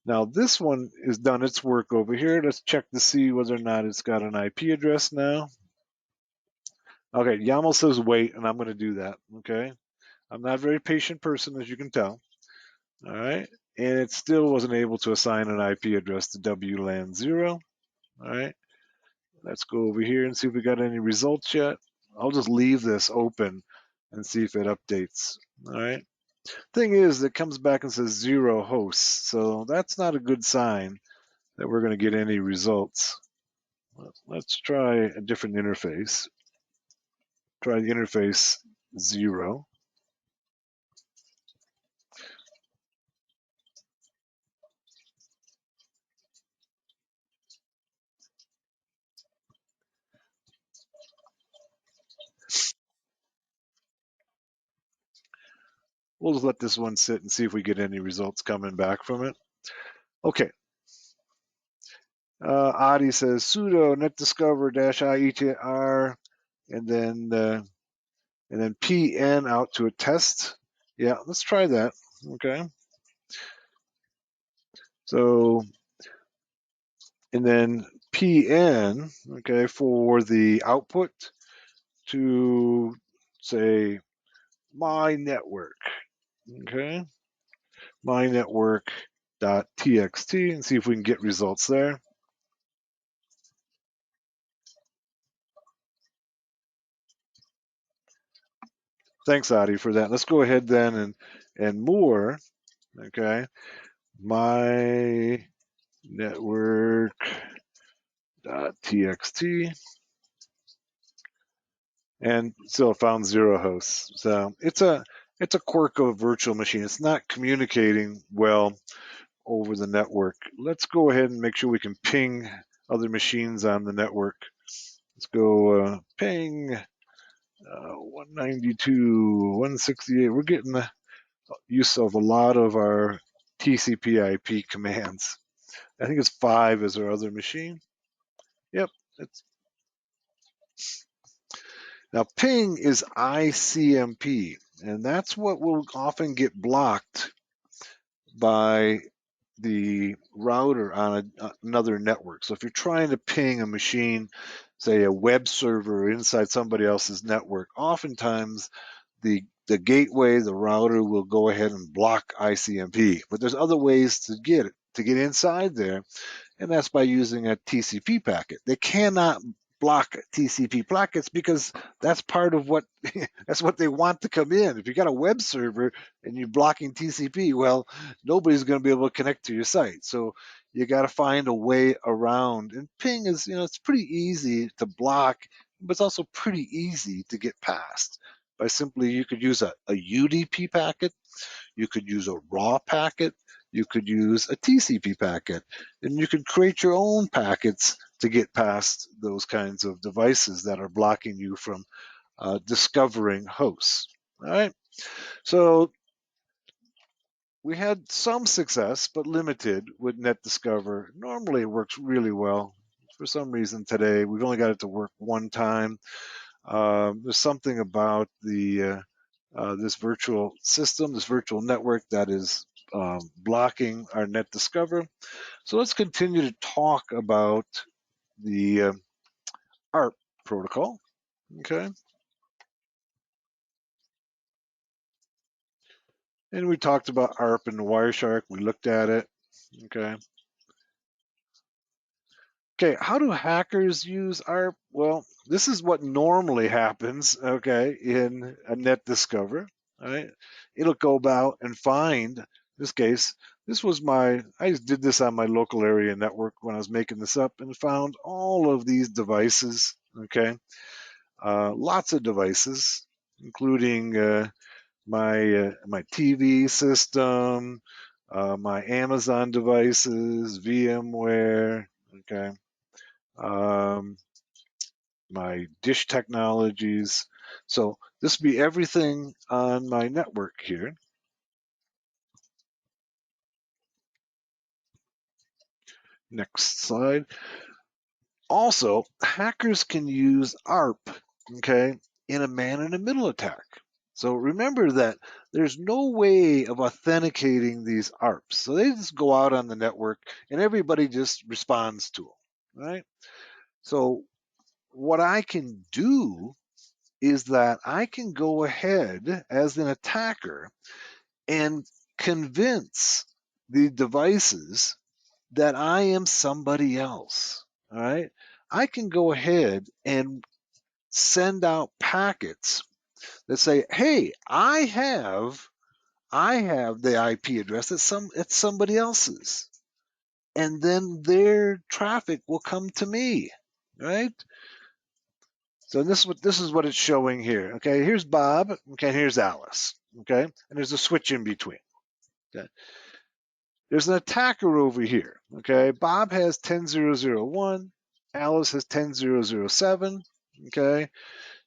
Now this one has done its work over here. Let's check to see whether or not it's got an IP address now. Okay, YAML says wait, and I'm going to do that. Okay, I'm not a very patient person, as you can tell. All right, and it still wasn't able to assign an IP address to WLAN 0. All right, let's go over here and see if we got any results yet. I'll just leave this open and see if it updates. All right. Thing is, it comes back and says 0 hosts, so that's not a good sign that we're going to get any results. Let's try a different interface. Try the interface 0. We'll just let this one sit and see if we get any results coming back from it. Okay. Adi says sudo netdiscover -I ETR, and then pn out to a test. Yeah, let's try that. Okay. So, and then pn, okay, for the output to say my network. Okay. mynetwork.txt and see if we can get results there. Thanks, Adi, for that. Let's go ahead then and more. Okay, my network.txt, and still found 0 hosts. So it's a quirk of a virtual machine. It's not communicating well over the network. Let's go ahead and make sure we can ping other machines on the network. Let's go ping 192, 168. We're getting the use of a lot of our TCP/IP commands. I think it's 5 is our other machine. Yep. Now ping is ICMP, and that's what will often get blocked by the router on another network. So if you're trying to ping a machine, say a web server inside somebody else's network, oftentimes the gateway, the router will go ahead and block ICMP. But there's other ways to get inside there, and that's by using a TCP packet. They cannot block TCP packets because that's part of what that's what they want to come in. If you got a web server and you're blocking TCP, well, nobody's going to be able to connect to your site. So you got to find a way around. And ping is, it's pretty easy to block, but it's also pretty easy to get past by simply you could use a UDP packet, you could use a raw packet, you could use a TCP packet, and you could create your own packets to get past those kinds of devices that are blocking you from discovering hosts. All right, so we had some success, but limited with NetDiscover. Normally it works really well. For some reason today, we've only got it to work one time. There's something about the this virtual system, this virtual network that is blocking our NetDiscover. So let's continue to talk about the ARP protocol. Okay. And we talked about ARP and Wireshark. We looked at it. Okay. Okay, how do hackers use ARP? Well, this is what normally happens, okay, in a NetDiscover. All right. It'll go about and find, in this case, I did this on my local area network when I was making this up and found all of these devices, okay, lots of devices, including my TV system, my Amazon devices, VMware, okay, my dish technologies. So this would be everything on my network here. Next slide. Also, hackers can use ARP, okay, in a man-in-the-middle attack. So remember that there's no way of authenticating these ARPs. So they just go out on the network and everybody just responds to them, right? So what I can do is that I can go ahead as an attacker and convince the devices that I am somebody else. All right. I can go ahead and send out packets that say, hey, I have the IP address it's somebody else's. And then their traffic will come to me. Right? So this is what it's showing here. Okay, here's Bob. Okay, here's Alice. Okay, and there's a switch in between. Okay. There's an attacker over here. Okay, Bob has 10.0.0.1, Alice has 10.0.0.7. Okay,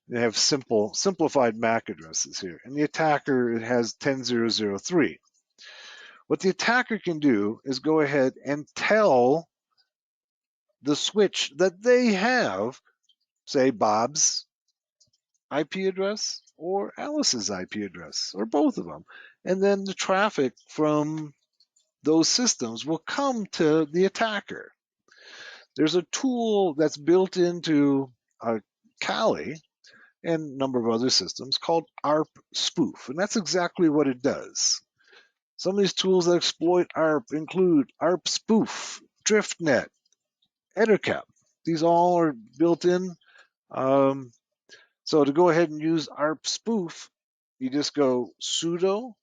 they have simplified MAC addresses here, and the attacker has 10.0.0.3. What the attacker can do is go ahead and tell the switch that they have, say Bob's IP address or Alice's IP address, or both of them, and then the traffic from those systems will come to the attacker. There's a tool that's built into Kali and a number of other systems called ARP spoof, and that's exactly what it does. Some of these tools that exploit ARP include ARP spoof, driftnet, EtherCap. These all are built in. So to go ahead and use ARP spoof, you just go sudo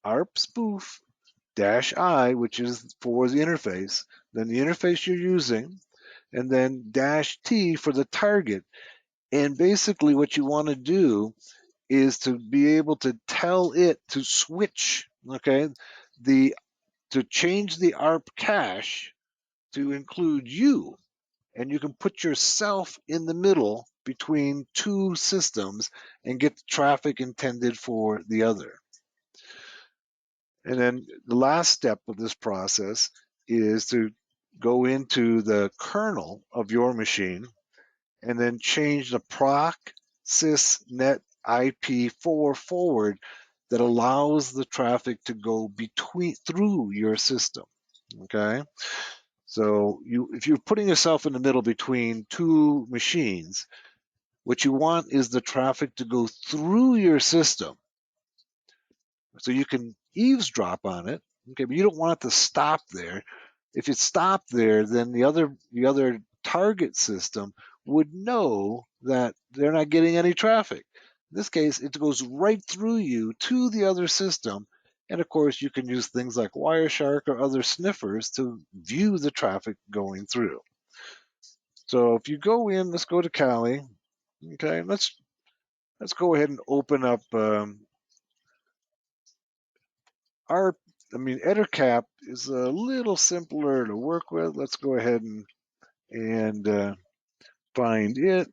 ARP spoof -I, which is for the interface, then the interface you're using, and then -T for the target. And basically what you want to do is to be able to tell it to switch, okay, to change the ARP cache to include you. And you can put yourself in the middle between two systems and get the traffic intended for the other. And then the last step of this process is to go into the kernel of your machine and then change the proc sysnet IP4 forward that allows the traffic to go through your system. Okay, so if you're putting yourself in the middle between two machines, what you want is the traffic to go through your system, so you can eavesdrop on it. Okay, but you don't want it to stop there. If it stopped there, then the other target system would know that they're not getting any traffic. In this case, it goes right through you to the other system. And of course, you can use things like Wireshark or other sniffers to view the traffic going through. So if you go in, let's go to Kali. Okay, let's go ahead and open up EtherCap is a little simpler to work with. Let's go ahead and find it.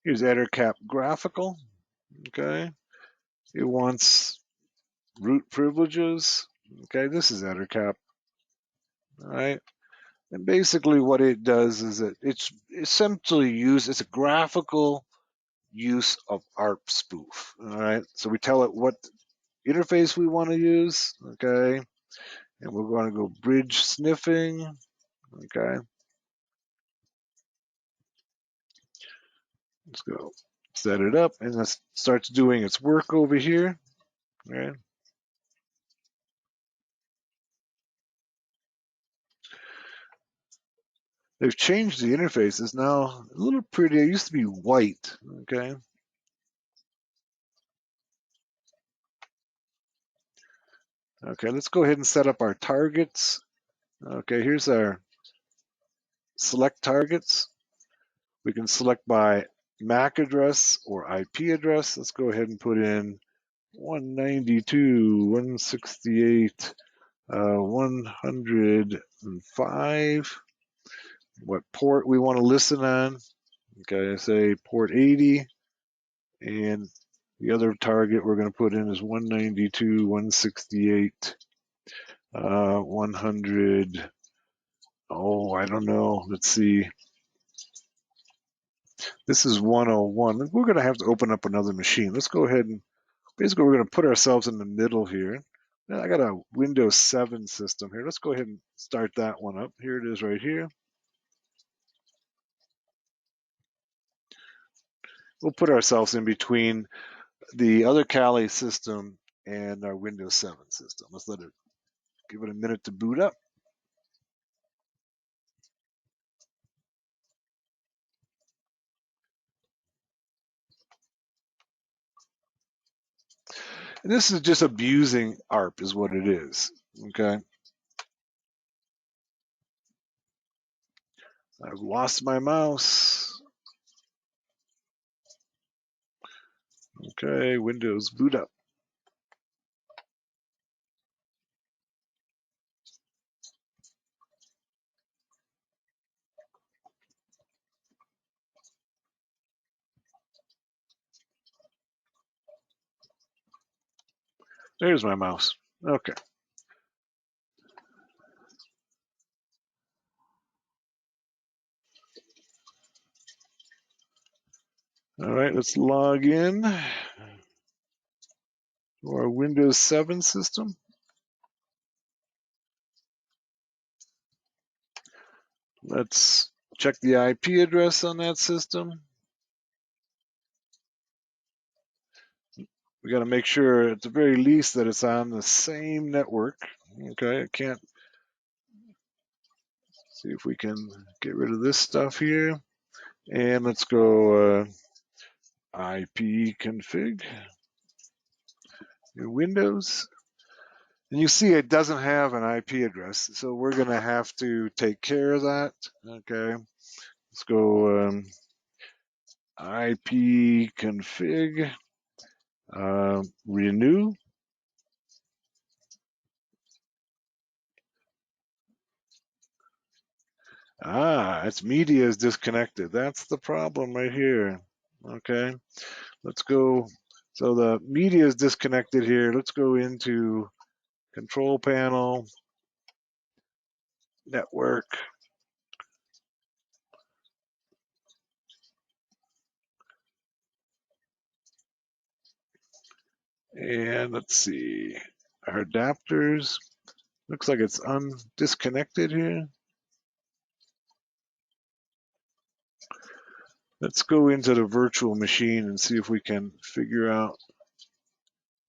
Here's EtherCap graphical. Okay, it wants root privileges. Okay, this is EtherCap. All right, and basically what it does is it's essentially it's a graphical use of ARP spoof. All right, so we tell it what interface we want to use. Okay, and we're going to go bridge sniffing. Okay, let's go set it up, and it starts doing its work over here. Right. They've changed the interface. It's now a little prettier. It used to be white. Okay. Okay, let's go ahead and set up our targets. Okay, here's our select targets. We can select by MAC address or IP address. Let's go ahead and put in 192.168.105. What port we want to listen on. Okay, say port 80. And the other target we're going to put in is 192.168. 100. Oh, I don't know. Let's see. This is 101. We're going to have to open up another machine. Let's go ahead and basically we're going to put ourselves in the middle here. Now I got a Windows 7 system here. Let's go ahead and start that one up. Here it is right here. We'll put ourselves in between the other Kali system and our Windows 7 system. Let's give it a minute to boot up. And this is just abusing ARP is what it is. Okay. I've lost my mouse. Okay, Windows boot up. There's my mouse. Okay. All right, let's log in to our Windows 7 system. Let's check the IP address on that system. We got to make sure at the very least that it's on the same network. Okay, I can't see if we can get rid of this stuff here. And let's go IP config in Windows. And you see it doesn't have an IP address, so we're going to have to take care of that. Okay, let's go IP config, renew. It's media is disconnected. That's the problem right here. Okay, let's go. So the media is disconnected here. Let's go into control panel, network. And let's see, our adapters. Looks like it's disconnected here. Let's go into the virtual machine and see if we can figure out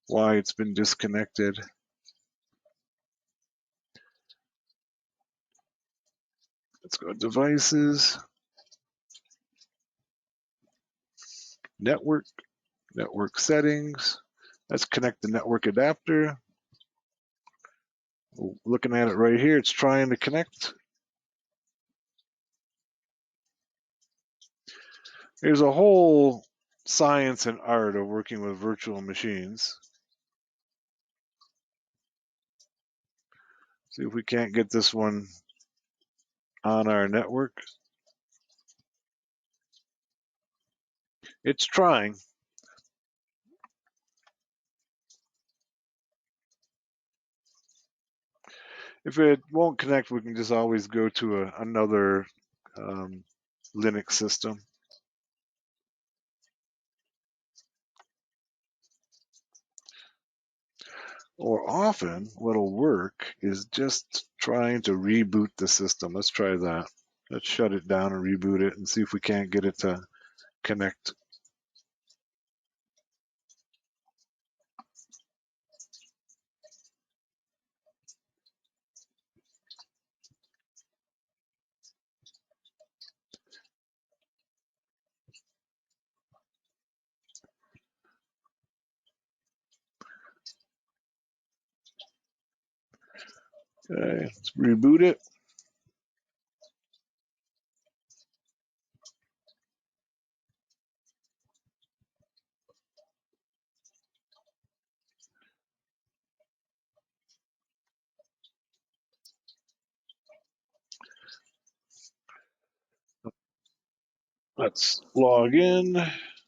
why it's been disconnected. Let's go devices, network settings. Let's connect the network adapter. Looking at it right here, it's trying to connect. There's a whole science and art of working with virtual machines. See if we can't get this one on our network. It's trying. If it won't connect, we can just always go to another Linux system. Or often, what'll work is just trying to reboot the system. Let's try that. Let's shut it down and reboot it and see if we can't get it to connect. Okay, let's reboot it. Let's log in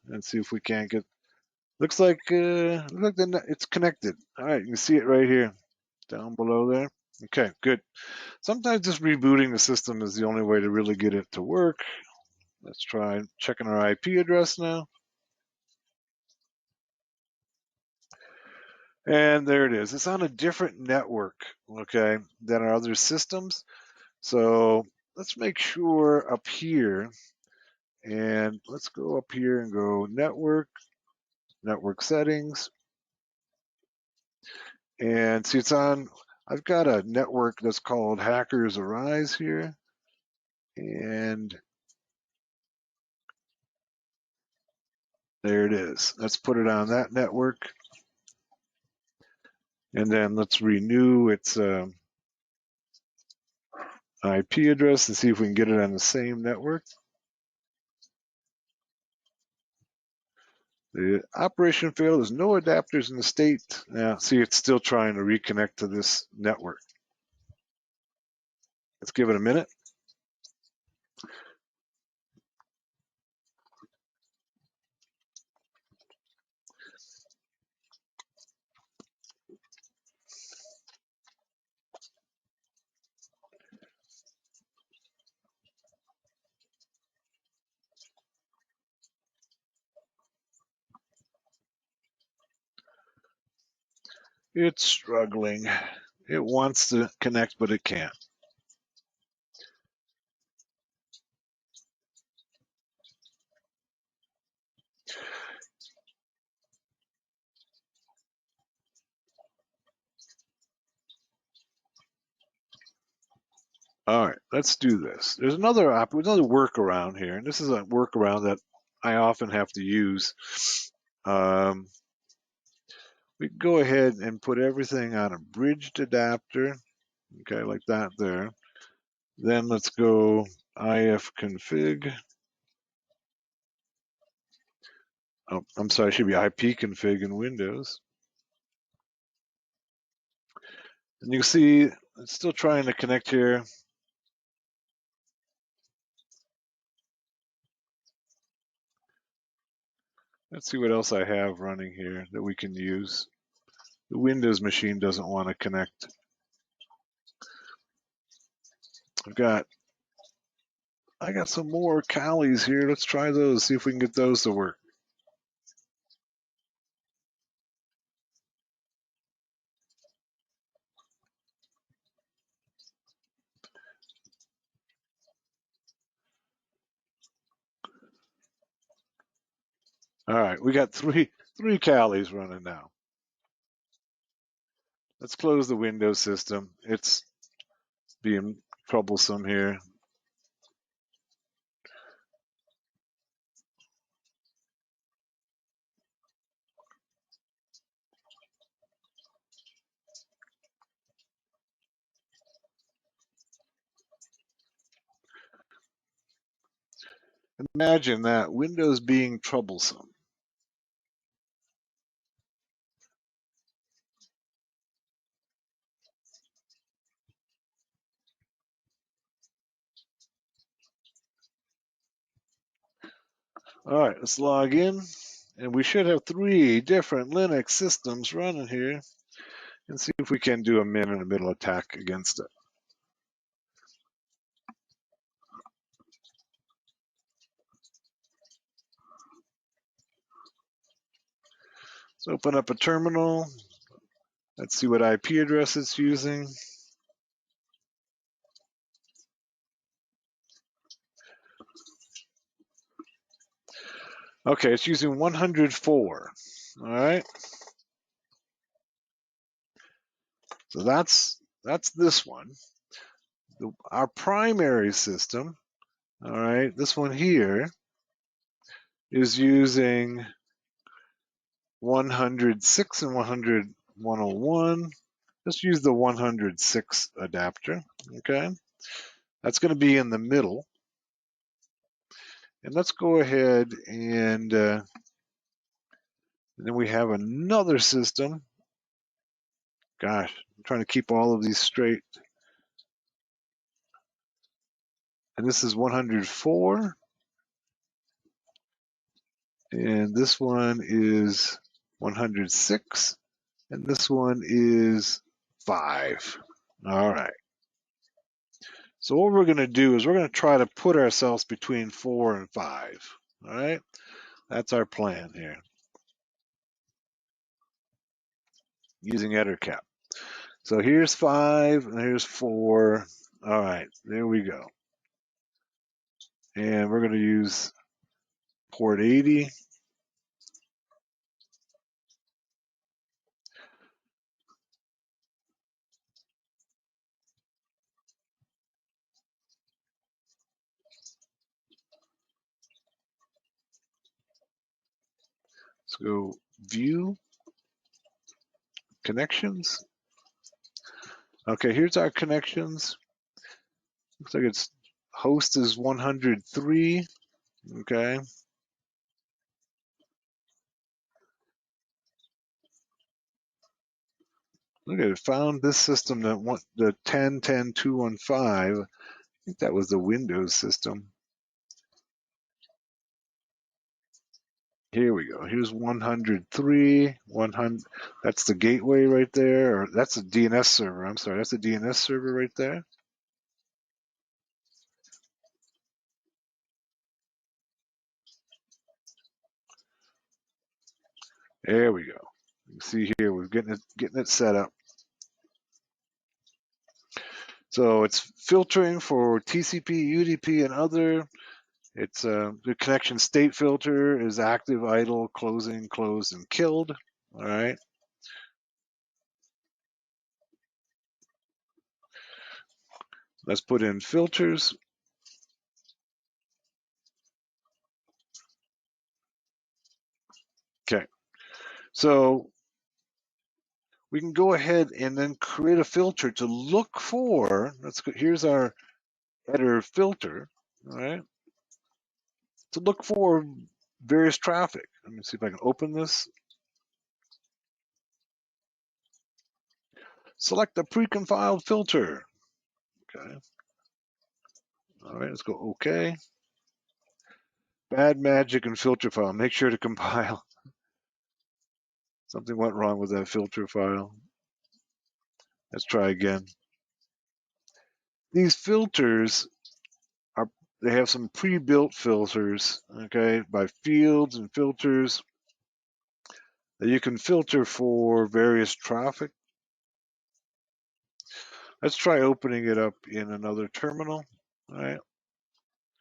and see if we can't get. Looks like it's connected. All right, you can see it right here, down below there. Okay, good. Sometimes just rebooting the system is the only way to really get it to work. Let's try checking our IP address now. And there it is. It's on a different network, okay, than our other systems. So let's make sure up here, and let's go up here and go network settings. And see, it's on, I've got a network that's called Hackers Arise here. And there it is. Let's put it on that network. And then let's renew its IP address and see if we can get it on the same network. The operation failed. There's no adapters in the state. Now, see, it's still trying to reconnect to this network. Let's give it a minute. It's struggling. It wants to connect, but it can't. All right, let's do this. There's another workaround here, and this is a workaround that I often have to use. We can go ahead and put everything on a bridged adapter, okay, like that there. Then let's go ifconfig. Oh, I'm sorry, it should be ipconfig in Windows. And you can see it's still trying to connect here. Let's see what else I have running here that we can use. The Windows machine doesn't want to connect. I got some more Callies here. Let's try those, see if we can get those to work. All right, we got three Callies running now. Let's close the Windows system. It's being troublesome here. Imagine that, Windows being troublesome. All right, let's log in, and we should have 3 different Linux systems running here, and see if we can do a man-in-the-middle attack against it. Let's open up a terminal. Let's see what IP address it's using. Okay, it's using 104. All right. So that's this one. Our primary system, all right, this one here is using 106 and 101. Let's use the 106 adapter, okay? That's going to be in the middle. And let's go ahead and then we have another system. Gosh, I'm trying to keep all of these straight. And this is 104. And this one is 106. And this one is 5. All right. So what we're going to do is we're going to try to put ourselves between 4 and 5. All right. That's our plan here. Using EtherCap. So here's 5 and here's 4. All right. There we go. And we're going to use port 80. Let's go view connections. Okay, here's our connections. Looks like it's host is 103. Okay. Look at it, found this system that the 10.10.215. I think that was the Windows system. Here we go. Here's 103. 100. That's the gateway right there, or that's a DNS server. I'm sorry, that's a DNS server right there. There we go. You can see here we're getting it set up. So it's filtering for TCP, UDP, and other. It's the connection state filter is active, idle, closing, closed, and killed. All right. Let's put in filters. Okay, so we can go ahead and then create a filter to look for, here's our header filter, all right, to look for various traffic. Let me see if I can open this. Select a precompiled filter. Okay. All right, let's go OK. Bad magic and filter file. Make sure to compile. Something went wrong with that filter file. Let's try again. These filters they have some pre-built filters, okay, by fields and filters that you can filter for various traffic. Let's try opening it up in another terminal. All right.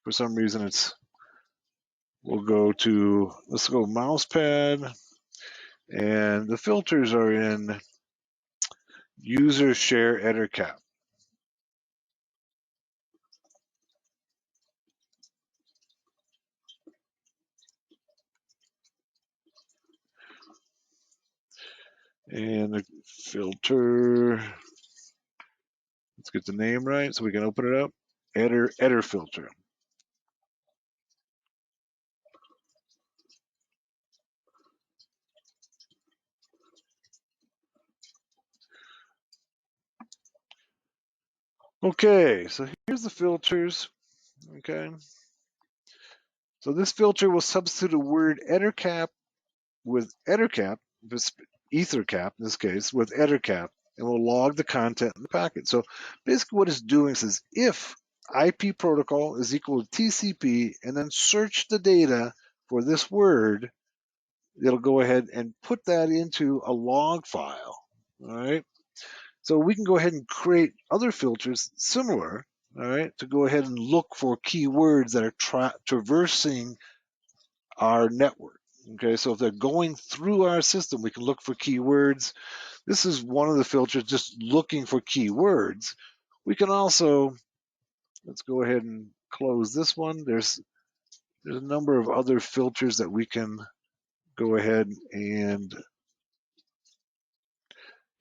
For some reason we'll let's go mousepad, and the filters are in user share editor cap. And the filter, let's get the name right so we can open it up. Editor filter. Okay, so here's the filters. Okay. So this filter will substitute a word ettercap with ettercap, ethercap in this case, with ettercap, and will log the content in the packet. So basically what it's doing is if IP protocol is equal to TCP and then search the data for this word, it'll go ahead and put that into a log file. All right. So we can go ahead and create other filters similar, all right, to go ahead and look for keywords that are traversing our network. Okay, so if they're going through our system, we can look for keywords. This is one of the filters, just looking for keywords. We can also, let's go ahead and close this one. There's a number of other filters that we can go ahead and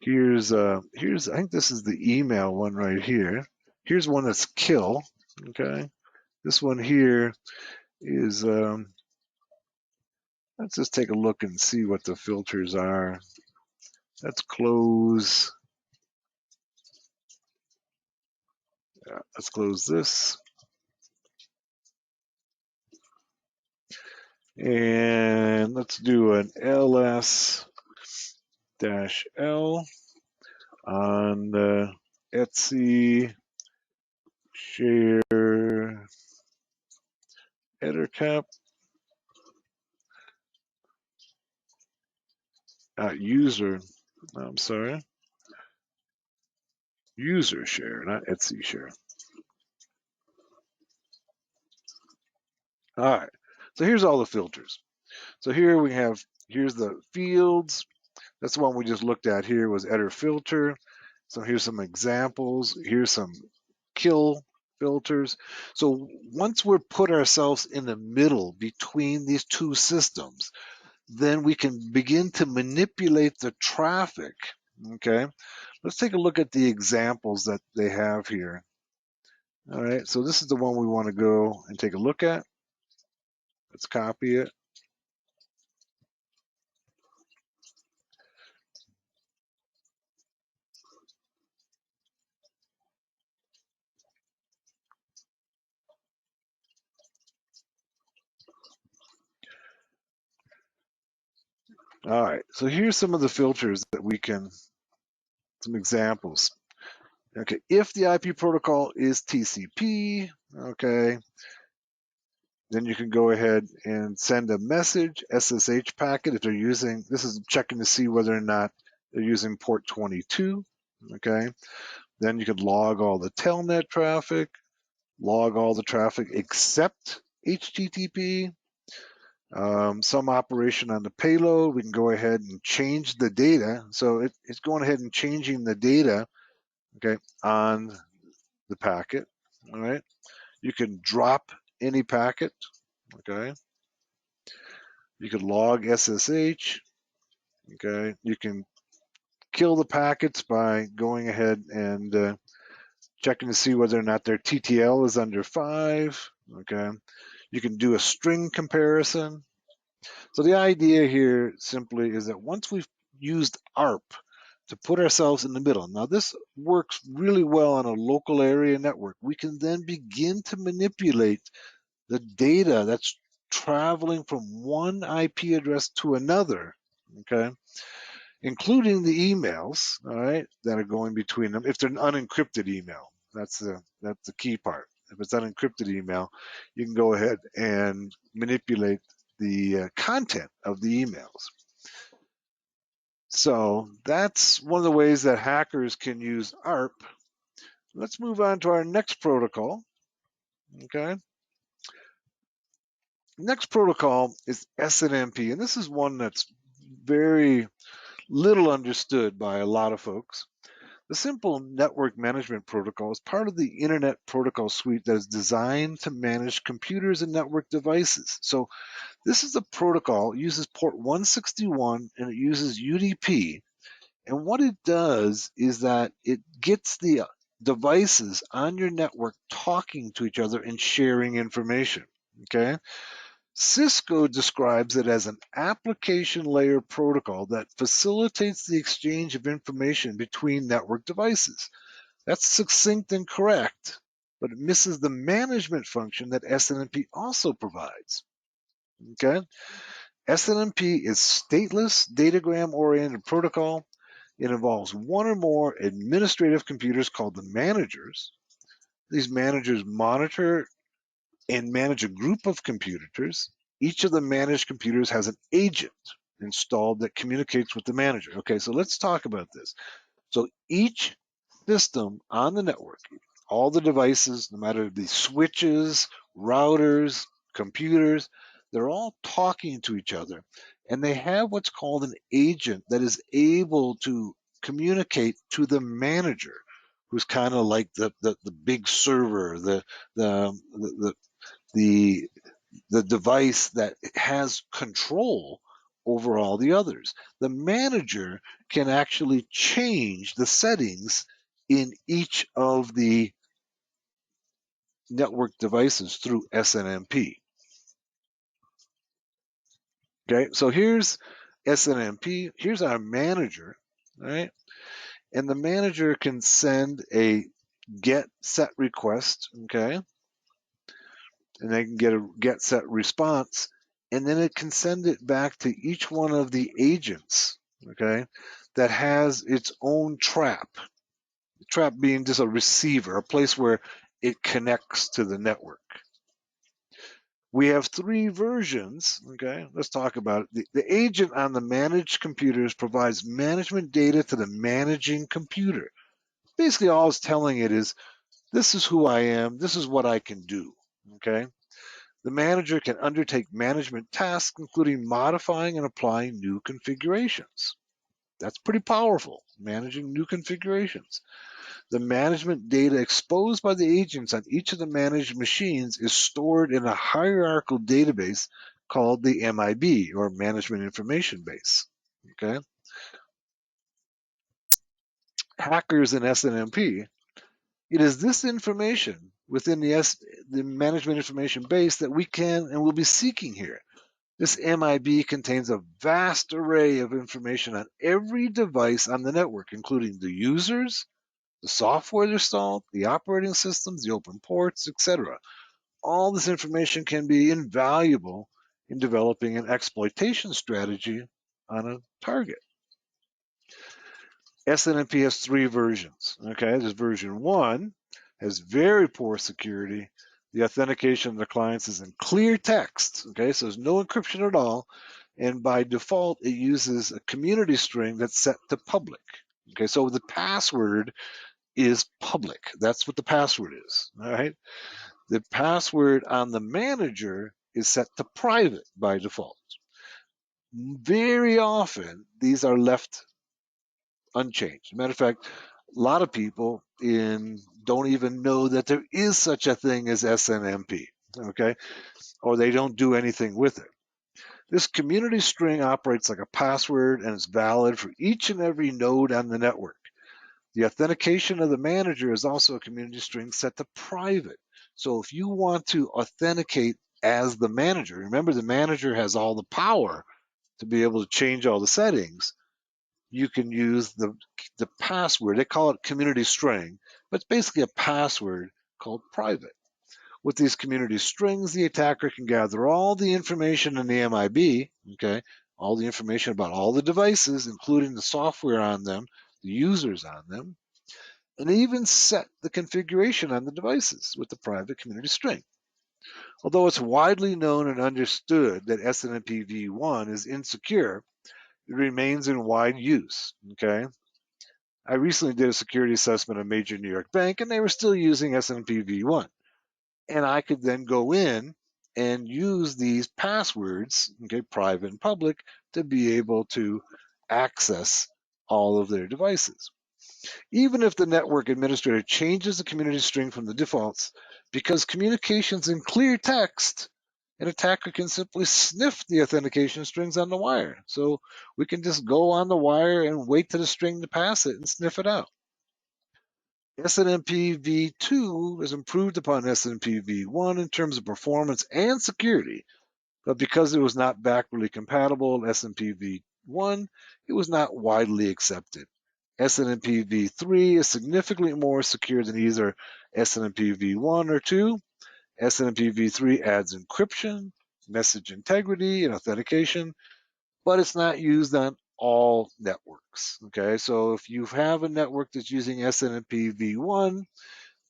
here's I think this is the email one right here. Here's one that's kill. Okay, this one here is let's just take a look and see what the filters are. Let's close. Let's close this. And let's do an ls-l on the Etsy share ettercap. User, I'm sorry. User share, not Etsy share. All right, so here's all the filters. So here we have, here's the fields. That's the one we just looked at here was editor filter. So here's some examples. Here's some kill filters. So once we're put ourselves in the middle between these two systems, then we can begin to manipulate the traffic. Okay, let's take a look at the examples that they have here. All right, so this is the one we want to go and take a look at. Let's copy it. All right, so here's some of the filters that we can, some examples. Okay, if the IP protocol is TCP, okay, then you can go ahead and send a message, SSH packet, if they're using, this is checking to see whether or not they're using port 22, okay. Then you could log all the telnet traffic, log all the traffic except HTTP. Some operation on the payload, we can go ahead and change the data. So it's going ahead and changing the data, okay, on the packet. All right. You can drop any packet. Okay. You can log SSH. Okay. You can kill the packets by going ahead and checking to see whether or not their TTL is under 5. Okay. You can do a string comparison. So the idea here simply is that once we've used ARP to put ourselves in the middle, now this works really well on a local area network, we can then begin to manipulate the data that's traveling from one IP address to another, okay, including the emails, all right, that are going between them. If they're an unencrypted email, that's the key part. If it's unencrypted email, you can go ahead and manipulate the content of the emails. So that's one of the ways that hackers can use ARP. Let's move on to our next protocol. Okay. Next protocol is SNMP, and this is one that's very little understood by a lot of folks. The Simple Network Management Protocol is part of the Internet Protocol Suite that is designed to manage computers and network devices. So this is a protocol, it uses port 161 and it uses UDP. And what it does is that it gets the devices on your network talking to each other and sharing information. Okay. Cisco describes it as an application layer protocol that facilitates the exchange of information between network devices. That's succinct and correct, but it misses the management function that SNMP also provides. Okay? SNMP is stateless, datagram-oriented protocol. It involves one or more administrative computers called the managers. These managers monitor and manage a group of computers. Each of the managed computers has an agent installed that communicates with the manager. Okay, so let's talk about this. So each system on the network, all the devices, no matter the switches, routers, computers, they're all talking to each other. And they have what's called an agent that is able to communicate to the manager, who's kind of like the big server, the device that has control over all the others. The manager can actually change the settings in each of the network devices through SNMP. Okay, so here's SNMP. Here's our manager, right? And the manager can send a get set request, okay? And they can get a get set response, and then it can send it back to each one of the agents, okay, that has its own trap. The trap being just a receiver, a place where it connects to the network. We have 3 versions, okay? Let's talk about it. The agent on the managed computers provides management data to the managing computer. Basically, all it's telling it is, this is who I am, this is what I can do, okay? The manager can undertake management tasks, including modifying and applying new configurations. That's pretty powerful, managing new configurations. The management data exposed by the agents on each of the managed machines is stored in a hierarchical database called the MIB, or Management Information Base. Okay. Hackers in SNMP, it is this information within the Management Information Base that we can and will be seeking here. This MIB contains a vast array of information on every device on the network, including the users, the software installed, the operating systems, the open ports, etc. All this information can be invaluable in developing an exploitation strategy on a target. SNMP has 3 versions. Okay, there's version 1, has very poor security. The authentication of the clients is in clear text. Okay, so there's no encryption at all. And by default, it uses a community string that's set to public. Okay, so the password is public. That's what the password is. All right. The password on the manager is set to private by default. Very often, these are left unchanged. Matter of fact, a lot of people in don't even know that there is such a thing as SNMP, okay? Or they don't do anything with it. This community string operates like a password and is valid for each and every node on the network. The authentication of the manager is also a community string set to private. So if you want to authenticate as the manager, remember the manager has all the power to be able to change all the settings. You can use the password. They call it community string, but it's basically a password called private. With these community strings, the attacker can gather all the information in the MIB, okay, all the information about all the devices, including the software on them, the users on them, and even set the configuration on the devices with the private community string. Although it's widely known and understood that SNMP v1 is insecure, it remains in wide use, okay? I recently did a security assessment of a major New York bank, and they were still using SNMP v1. And I could then go in and use these passwords, okay, private and public, to be able to access all of their devices. Even if the network administrator changes the community string from the defaults, because communications in clear text, an attacker can simply sniff the authentication strings on the wire. So we can just go on the wire and wait for the string to pass it and sniff it out. SNMP v2 is improved upon SNMP v1 in terms of performance and security, but because it was not backwardly compatible with SNMP v1, it was not widely accepted. SNMP v3 is significantly more secure than either SNMP v1 or 2. SNMP v3 adds encryption, message integrity, and authentication, but it's not used on all networks. Okay, so if you have a network that's using SNMP v1,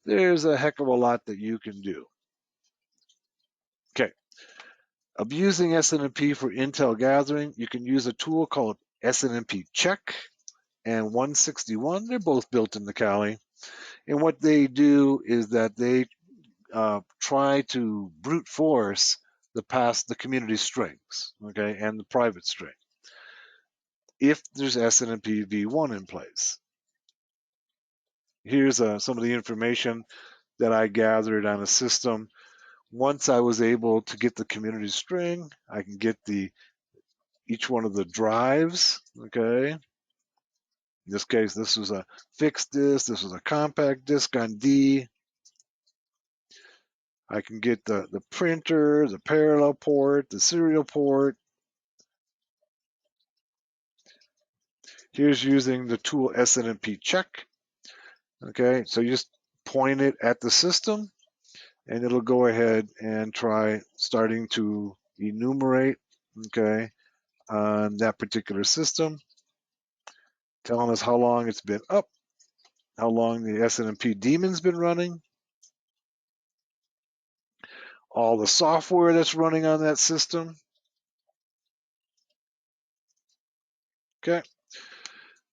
there's a heck of a lot that you can do. Okay, abusing SNMP for intel gathering, you can use a tool called SNMP check and 161. They're both built in the Kali. And what they do is that they try to brute force the community strings, okay, and the private string, if there's SNMP v1 in place. Here's some of the information that I gathered on a system. Once I was able to get the community string, I can get each one of the drives, okay. In this case, this was a fixed disk, this was a compact disk on D. I can get the printer, the parallel port, the serial port. Here's using the tool SNMP check. Okay, so you just point it at the system and it'll go ahead and try starting to enumerate, okay, on that particular system, telling us how long it's been up, how long the SNMP daemon's been running, all the software that's running on that system. Okay,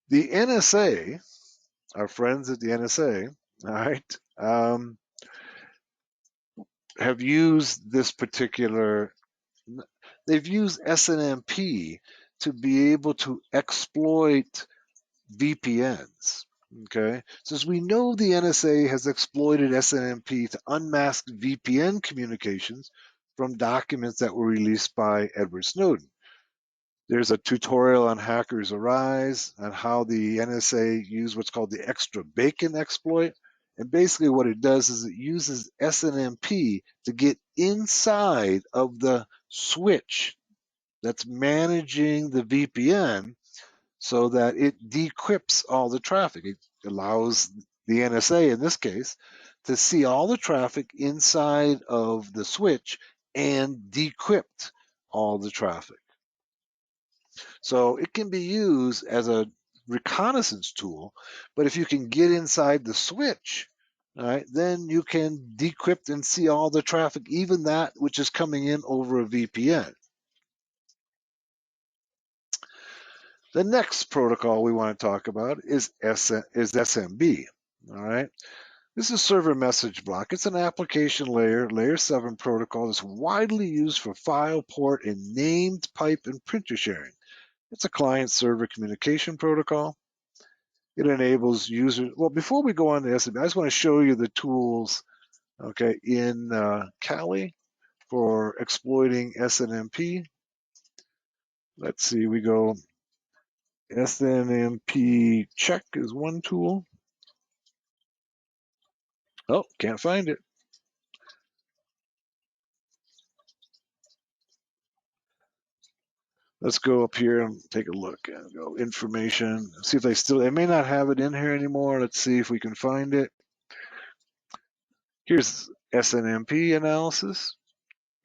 the NSA, our friends at the NSA, all right, have used this particular, they've used SNMP to be able to exploit VPNs. Okay, since we know the NSA has exploited SNMP to unmask VPN communications from documents that were released by Edward Snowden. There's a tutorial on Hackers Arise on how the NSA used what's called the extra bacon exploit. And basically what it does is it uses SNMP to get inside of the switch that's managing the VPN so that it decrypts all the traffic. It allows the NSA, in this case, to see all the traffic inside of the switch and decrypt all the traffic. So it can be used as a reconnaissance tool, but if you can get inside the switch, all right, then you can decrypt and see all the traffic, even that which is coming in over a VPN. The next protocol we want to talk about is SMB. All right, this is server message block. It's an application layer 7 protocol that's widely used for file port and named pipe and printer sharing. It's a client-server communication protocol. it enables users. Well, before we go on to SMB, I just want to show you the tools, okay, in Kali for exploiting SNMP. Let's see, we go SNMP check is one tool. Oh, can't find it. Let's go up here and take a look and go information. See if they may not have it in here anymore. Let's see if we can find it. Here's SNMP analysis.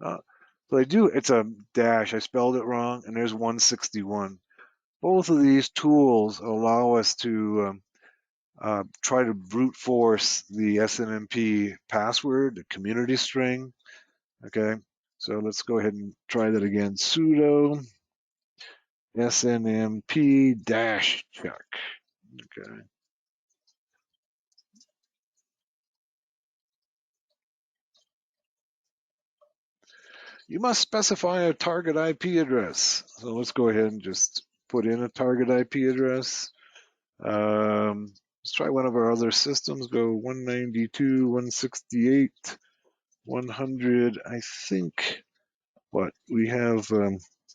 So they do, it's a dash, I spelled it wrong, and there's 161. Both of these tools allow us to try to brute force the SNMP password, the community string, okay? So let's go ahead and try that again. Sudo SNMP dash check, okay? You must specify a target IP address. So let's go ahead and just put in a target IP address. Let's try one of our other systems. Go 192, 168, 100. I think what we have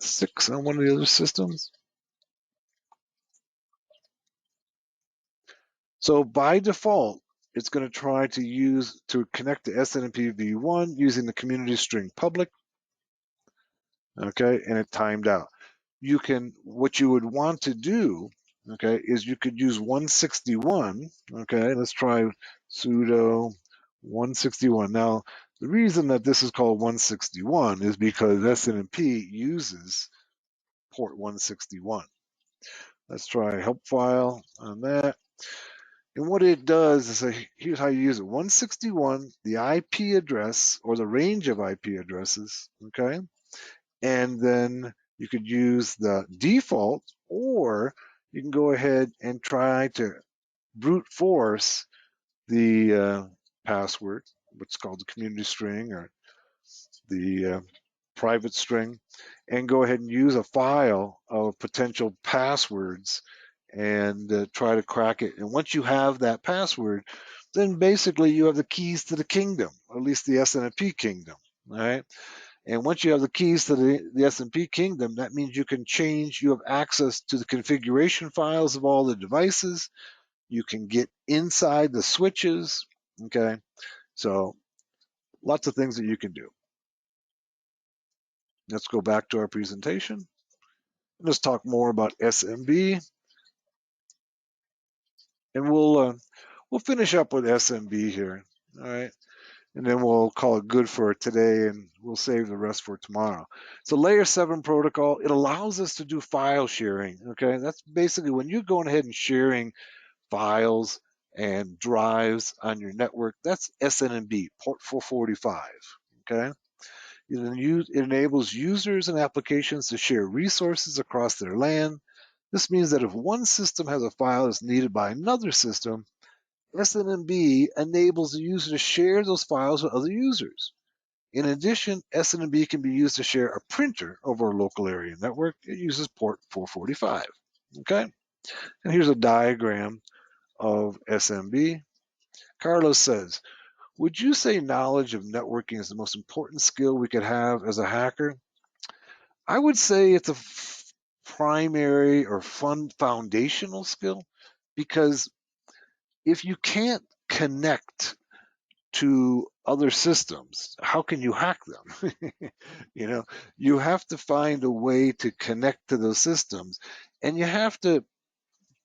6 on one of the other systems. So by default, it's going to try to connect to SNMP v1 using the community string public. Okay, and it timed out. What you would want to do, okay, is you could use 161. Okay, let's try sudo 161. Now, the reason that this is called 161 is because SNMP uses port 161. Let's try help file on that. And what it does is here's how you use it. 161, the IP address or the range of IP addresses, okay? And then you could use the default, or you can go ahead and try to brute force the password, what's called the community string or the private string, and go ahead and use a file of potential passwords and try to crack it. And once you have that password, then basically you have the keys to the kingdom, or at least the SNMP kingdom, all right? And once you have the keys to the SNMP kingdom, that means you have access to the configuration files of all the devices. You can get inside the switches, okay? So lots of things that you can do. Let's go back to our presentation. Let's talk more about SMB. And we'll finish up with SMB here, all right? And then we'll call it good for today, and we'll save the rest for tomorrow. So layer 7 protocol, it allows us to do file sharing, okay? That's basically when you're going ahead and sharing files and drives on your network, that's SNMP, port 445, okay? It enables users and applications to share resources across their LAN. This means that if one system has a file that's needed by another system, SNMP enables the user to share those files with other users. In addition, SNMP can be used to share a printer over a local area network. It uses port 445. Okay, and here's a diagram of SMB. Carlos says, would you say knowledge of networking is the most important skill we could have as a hacker? I would say it's a primary or foundational skill, because if you can't connect to other systems, how can you hack them? You have to find a way to connect to those systems, and you have to,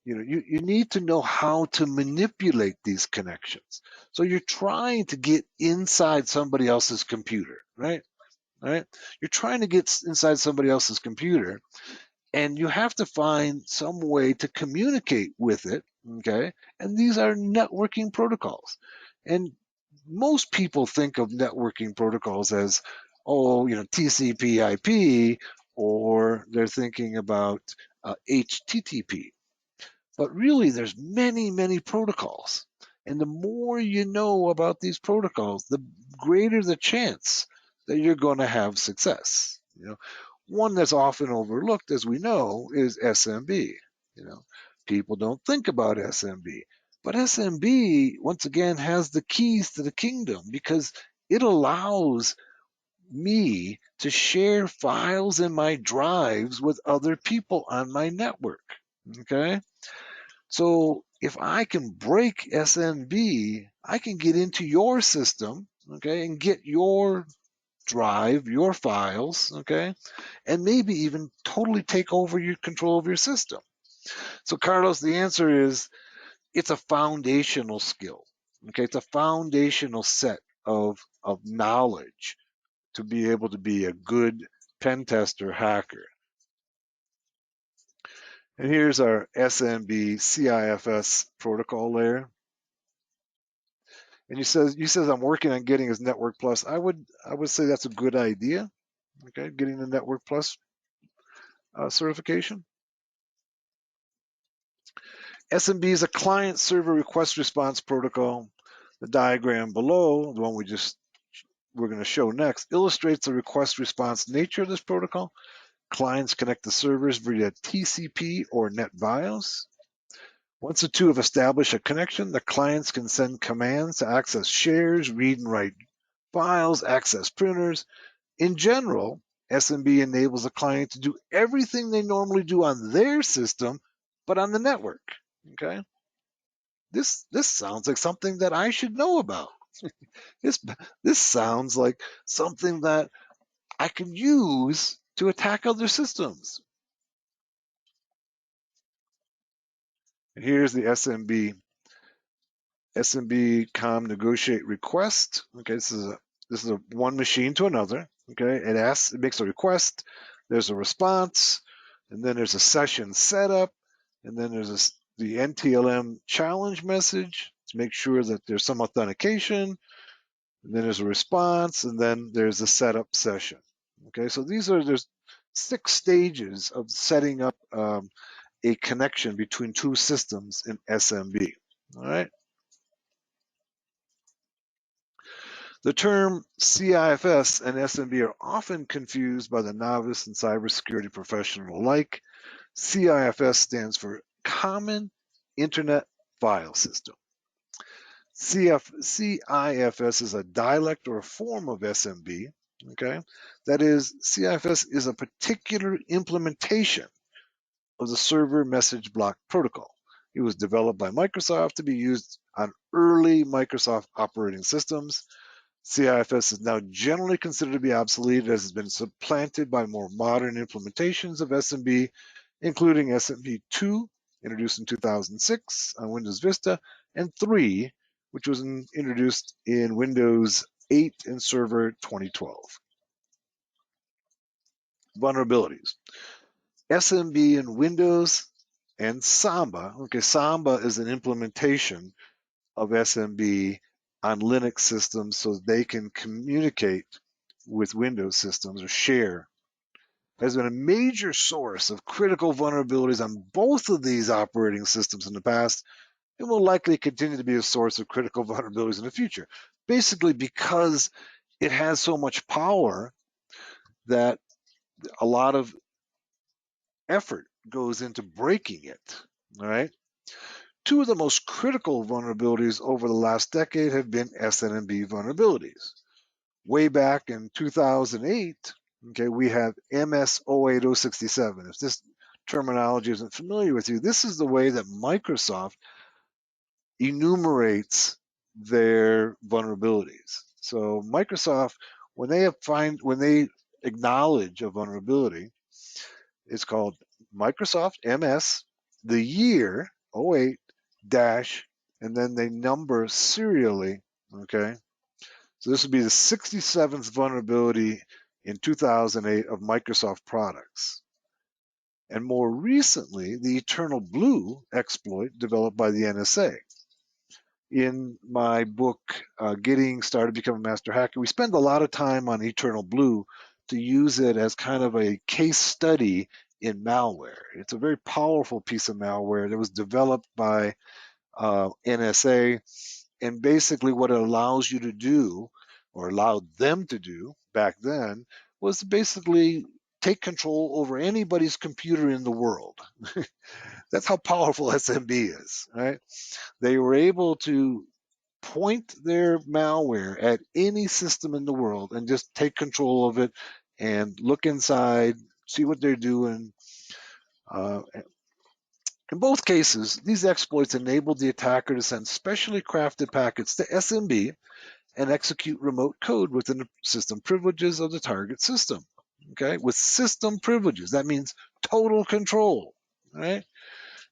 you need to know how to manipulate these connections. So you're trying to get inside somebody else's computer, right? Right? You're trying to get inside somebody else's computer, and you have to find some way to communicate with it, okay? And these are networking protocols. And most people think of networking protocols as, TCP IP, or they're thinking about HTTP. But really, there's many, many protocols. And the more you know about these protocols, the greater the chance that you're going to have success. One that's often overlooked, as we know, is SMB. People don't think about SMB. But SMB, once again, has the keys to the kingdom because it allows me to share files in my drives with other people on my network. Okay? So if I can break SMB, I can get into your system, okay, and get your drive, your files, okay, and maybe even totally take over your control of your system. So Carlos, the answer is it's a foundational skill. Okay, it's a foundational set of knowledge to be able to be a good pen tester hacker. And here's our SMB CIFS protocol layer. And you says I'm working on getting his Network Plus. I would say that's a good idea. Okay, getting the Network Plus certification. SMB is a client server request response protocol. The diagram below, the one we're going to show next, illustrates the request response nature of this protocol. Clients connect to servers via TCP or NetBIOS. Once the two have established a connection, the clients can send commands to access shares, read and write files, access printers. In general, SMB enables a client to do everything they normally do on their system, but on the network. Okay, this sounds like something that I should know about. This sounds like something that I can use to attack other systems. And here's the SMB com negotiate request. Okay, this is a one machine to another. Okay, it makes a request. There's a response, and then there's a session setup, and then there's the NTLM challenge message to make sure that there's some authentication, and then there's a response, and then there's a setup session. Okay, so there's 6 stages of setting up a connection between 2 systems in SMB. All right. The term CIFS and SMB are often confused by the novice and cybersecurity professional alike. CIFS stands for Common Internet File System. CIFS is a dialect or a form of SMB. Okay, that is, CIFS is a particular implementation of the server message block protocol. It was developed by Microsoft to be used on early Microsoft operating systems. CIFS is now generally considered to be obsolete as it has been supplanted by more modern implementations of SMB, including SMB2, introduced in 2006 on Windows Vista, and 3, which was introduced in Windows 8 and Server 2012. Vulnerabilities. SMB in Windows and Samba. Okay, Samba is an implementation of SMB on Linux systems so they can communicate with Windows systems or share. Has been a major source of critical vulnerabilities on both of these operating systems in the past and will likely continue to be a source of critical vulnerabilities in the future. Basically because it has so much power that a lot of effort goes into breaking it. All right. 2 of the most critical vulnerabilities over the last decade have been SNMP vulnerabilities. Way back in 2008, okay, we have MS-08067. If this terminology isn't familiar with you, this is the way that Microsoft enumerates their vulnerabilities. So Microsoft, when they acknowledge a vulnerability, it's called Microsoft MS, the year 08 dash, and then they number serially, okay? So this would be the 67th vulnerability in 2008 of Microsoft products. And more recently, the Eternal Blue exploit developed by the NSA. In my book, Getting Started Becoming a Master Hacker, we spend a lot of time on Eternal Blue to use it as kind of a case study in malware. It's a very powerful piece of malware that was developed by NSA, and basically what it allows you to do, or allowed them to do back then, was basically take control over anybody's computer in the world. That's how powerful SMB is, right? They were able to point their malware at any system in the world and just take control of it and look inside, see what they're doing. In both cases, these exploits enabled the attacker to send specially crafted packets to SMB and execute remote code within the system privileges of the target system. Okay, with system privileges, that means total control, right?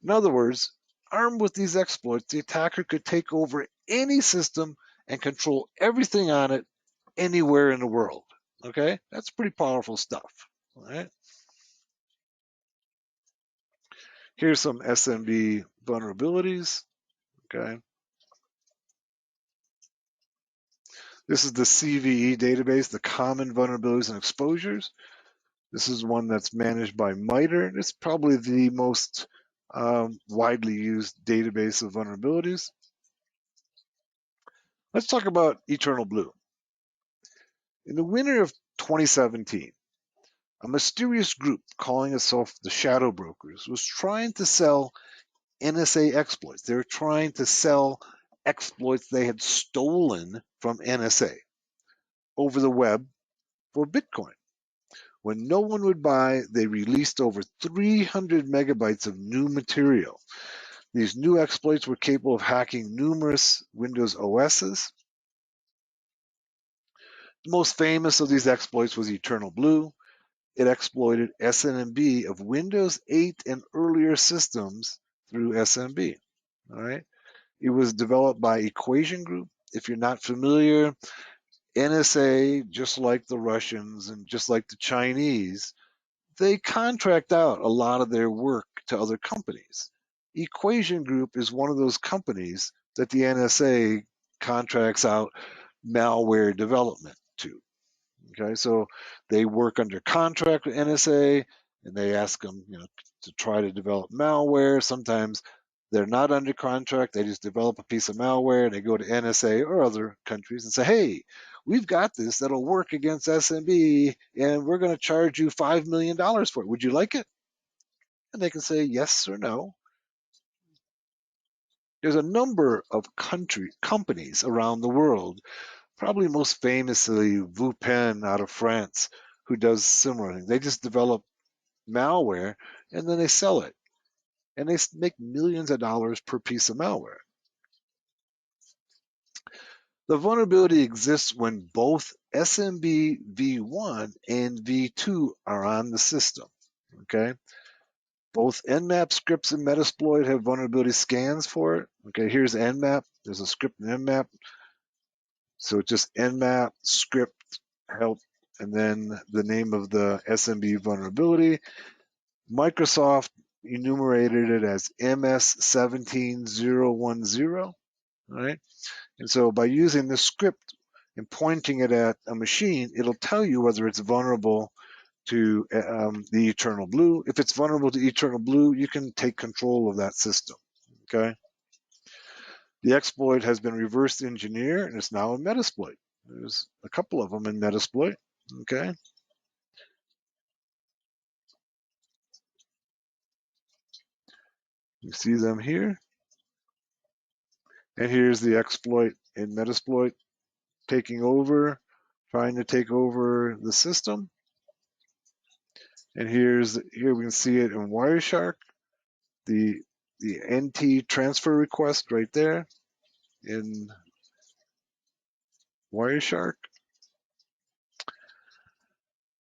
In other words, armed with these exploits, the attacker could take over any system and control everything on it anywhere in the world. Okay, that's pretty powerful stuff. All right. Here's some SMB vulnerabilities. Okay. This is the CVE database, the common vulnerabilities and exposures. This is one that's managed by MITRE. It's probably the most widely used database of vulnerabilities. Let's talk about Eternal Blue. In the winter of 2017, a mysterious group calling itself the Shadow Brokers was trying to sell NSA exploits. They were trying to sell exploits they had stolen from NSA over the web for Bitcoin. When no one would buy, they released over 300 megabytes of new material. These new exploits were capable of hacking numerous Windows OSs. The most famous of these exploits was Eternal Blue. It exploited SNMP of Windows 8 and earlier systems through SMB. All right. It was developed by Equation Group. If you're not familiar, NSA, just like the Russians and just like the Chinese, they contract out a lot of their work to other companies. Equation Group is one of those companies that the NSA contracts out malware development to. Okay, so they work under contract with NSA, and they ask them, to try to develop malware. Sometimes they're not under contract; they just develop a piece of malware, and they go to NSA or other countries and say, "Hey, we've got this that'll work against SMB, and we're going to charge you $5 million for it. Would you like it?" And they can say yes or no. There's a number of companies around the world, probably most famously Vupen out of France, who does similar things. They just develop malware and then they sell it. And they make millions of dollars per piece of malware. The vulnerability exists when both SMB v1 and v2 are on the system. Okay. Both Nmap scripts and Metasploit have vulnerability scans for it. Okay, here's Nmap. There's a script in Nmap. So it's just Nmap script help and then the name of the SMB vulnerability. Microsoft enumerated it as MS17010, right? And so by using this script and pointing it at a machine, it'll tell you whether it's vulnerable to the Eternal Blue. If it's vulnerable to Eternal Blue, you can take control of that system, okay? The exploit has been reverse engineered and it's now in Metasploit. There's a couple of them in Metasploit, okay? You see them here. And here's the exploit in Metasploit taking over, trying to take over the system. And here we can see it in Wireshark, the NT transfer request right there in Wireshark.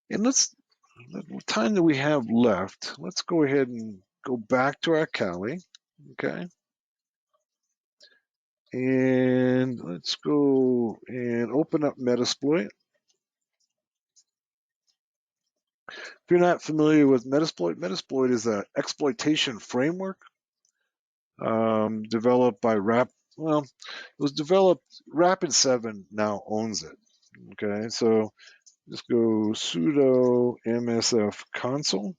And the time that we have left, let's go ahead and go back to our Kali, okay? And let's go and open up Metasploit. If you're not familiar with Metasploit, Metasploit is an exploitation framework developed by it was developed, Rapid7 now owns it, okay? So just go sudo msf console.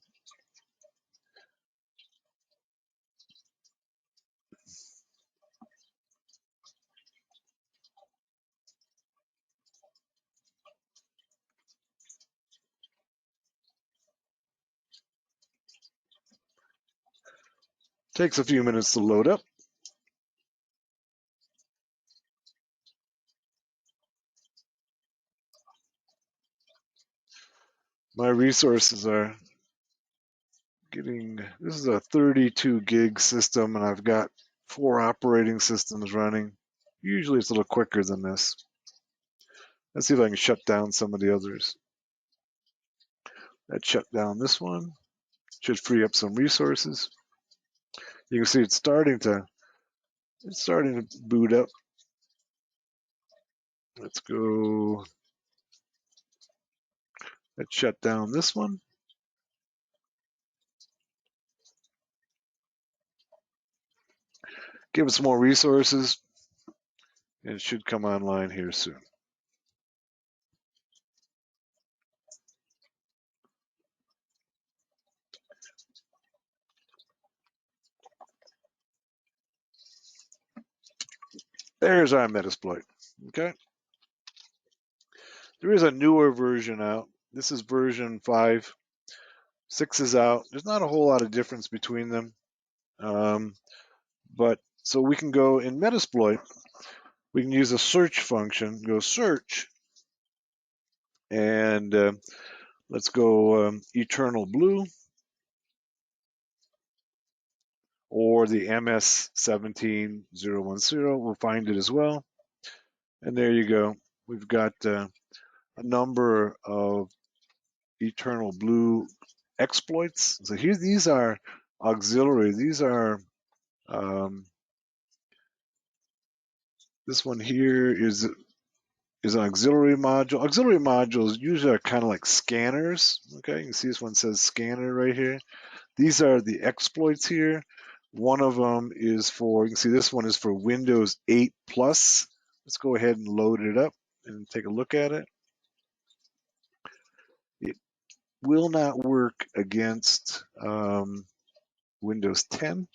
Takes a few minutes to load up. My resources are getting, this is a 32 gig system, and I've got 4 operating systems running. Usually it's a little quicker than this. Let's see if I can shut down some of the others. That shut down this one. Should free up some resources. You can see it's starting to boot up. Let's go. Let's shut down this one. Give it some more resources, and it should come online here soon. There's our Metasploit. Okay. There is a newer version out. This is version 5. 6 is out. There's not a whole lot of difference between them. But so we can go in Metasploit, we can use a search function, go search, and let's go Eternal Blue or the MS17010. We'll find it as well. And there you go. We've got a number of Eternal Blue exploits. So here, these are auxiliary. These are, this one here is an auxiliary module. Auxiliary modules usually are kind of like scanners. Okay, you can see this one says scanner right here. These are the exploits here. One of them is for, you can see this one is for Windows 8 Plus. Let's go ahead and load it up and take a look at it. It will not work against Windows 10.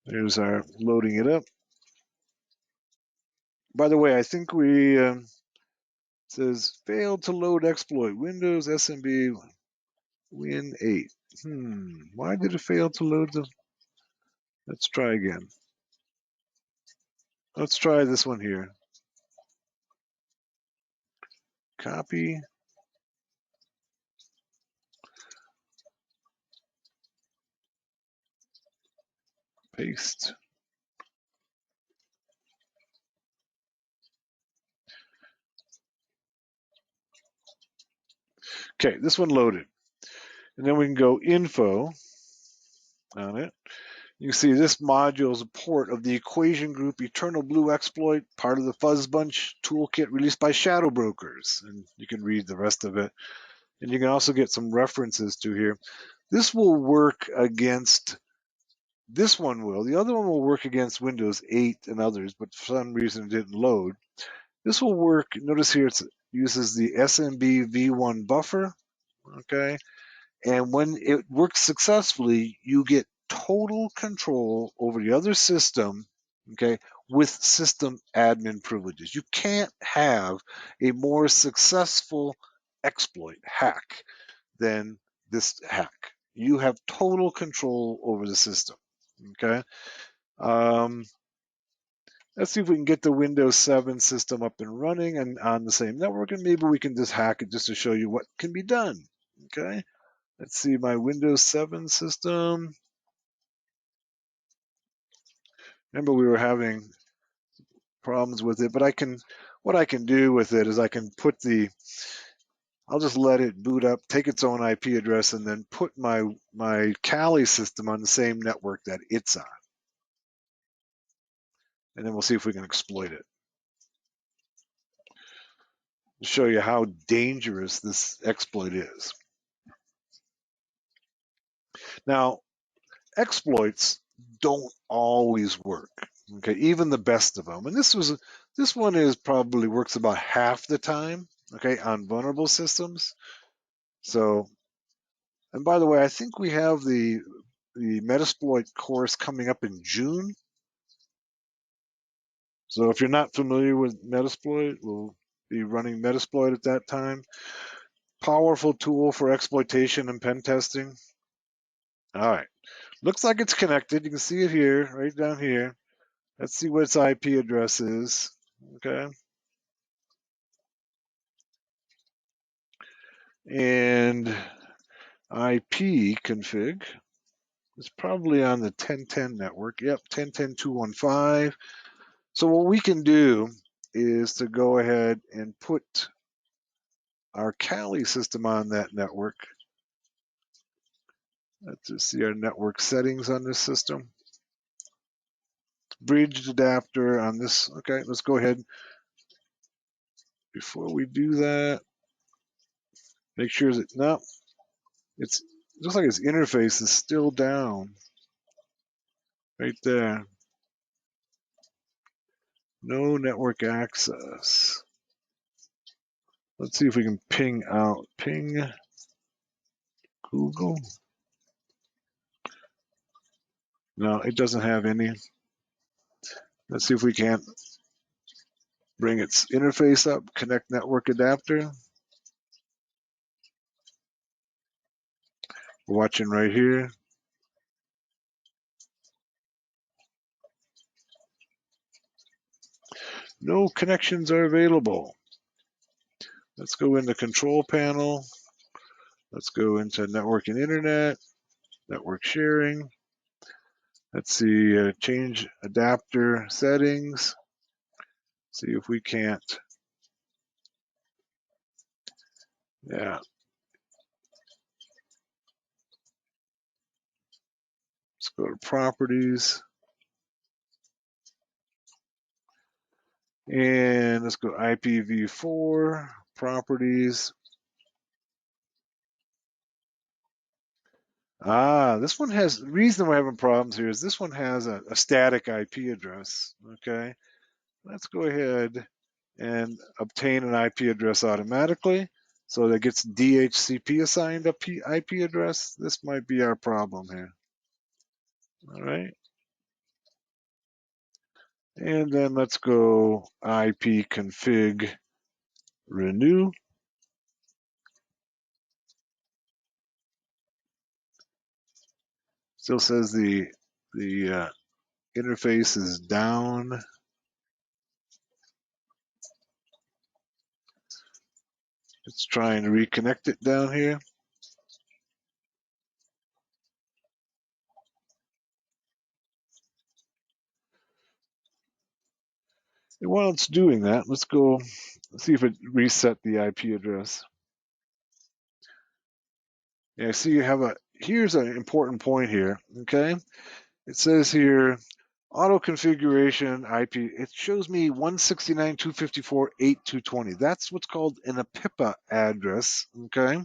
There's our loading it up. By the way, I think we says failed to load exploit Windows SMB Win 8. Why did it fail to load the? Let's try again. Let's try this one here. Copy. Paste. Okay, this one loaded. And then we can go info on it. You can see this module is a port of the equation group Eternal Blue exploit, part of the Fuzzbunch toolkit released by Shadow Brokers. And you can read the rest of it. And you can also get some references to here. This will work against, this one will. The other one will work against Windows 8 and others, but for some reason it didn't load. This will work, notice here it uses the SMB v1 buffer, okay? And when it works successfully, you get total control over the other system, okay, with system admin privileges. You can't have a more successful exploit hack than this hack. You have total control over the system, okay? Let's see if we can get the Windows 7 system up and running and on the same network, and maybe we can just hack it just to show you what can be done, okay? Let's see my Windows 7 system. Remember we were having problems with it, but what I can do with it is I can put I'll just let it boot up, take its own IP address, and then put my Kali system on the same network that it's on. And then we'll see if we can exploit it. To show you how dangerous this exploit is. Now, exploits don't always work. Okay, even the best of them. And this one is probably works about half the time. Okay, on vulnerable systems. So, and by the way, I think we have the Metasploit course coming up in June. So if you're not familiar with Metasploit, well, be running Metasploit at that time. Powerful tool for exploitation and pen testing. All right, looks like it's connected. You can see it here, right down here. Let's see what its IP address is. Okay. And IP config is probably on the 1010 network. Yep, 1010.215. So what we can do is to go ahead and put our Kali system on that network. Let's just see our network settings on this system. Bridge adapter on this. Okay, let's go ahead. Before we do that, make sure that, no, it's just like its interface is still down. Right there. No network access. Let's see if we can ping out. Ping Google. No, it doesn't have any. Let's see if we can't bring its interface up. Connect network adapter. We're watching right here. No connections are available. Let's go into control panel. Let's go into network and internet, network sharing. Let's see, change adapter settings. See if we can't. Yeah. Let's go to properties. And let's go IPv4, properties. This one has, the reason we're having problems here is this one has a static IP address, okay? Let's go ahead and obtain an IP address automatically. So that gets DHCP assigned a IP address. This might be our problem here. All right. And then let's go IP config renew. Still says the interface is down. It's trying to reconnect it down here. And while it's doing that, let's go see if it reset the IP address. Yeah, see you have here's an important point here, okay? It says here, auto configuration IP, it shows me 169.254.8.220. That's what's called an APIPA address, okay?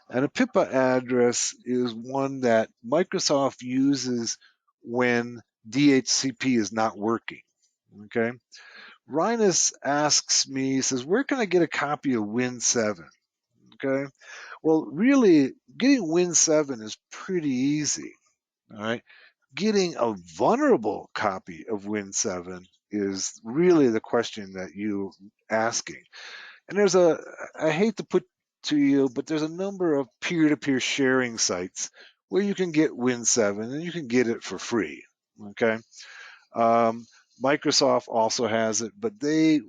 An APIPA address is one that Microsoft uses when DHCP is not working, okay? Rhinus asks me, he says, where can I get a copy of Win7? Okay, well, really, getting Win7 is pretty easy, all right? Getting a vulnerable copy of Win7 is really the question that you're asking. And I hate to put to you, but there's a number of peer-to-peer sharing sites where you can get Win7 and you can get it for free, okay? Microsoft also has it, but they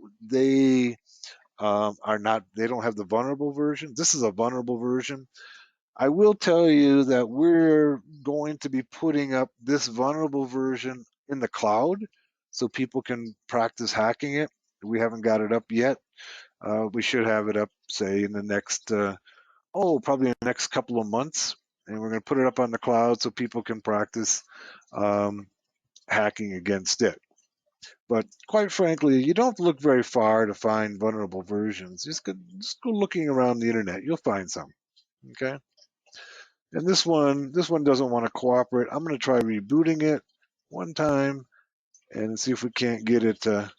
are not, they don't have the vulnerable version. This is a vulnerable version. I will tell you that we're going to be putting up this vulnerable version in the cloud so people can practice hacking it. We haven't got it up yet. We should have it up, say, in the next, probably in the next couple of months. And we're going to put it up on the cloud so people can practice hacking against it. But quite frankly, you don't have to look very far to find vulnerable versions. Just go looking around the internet. You'll find some. Okay. And this one doesn't want to cooperate. I'm going to try rebooting it one time and see if we can't get it to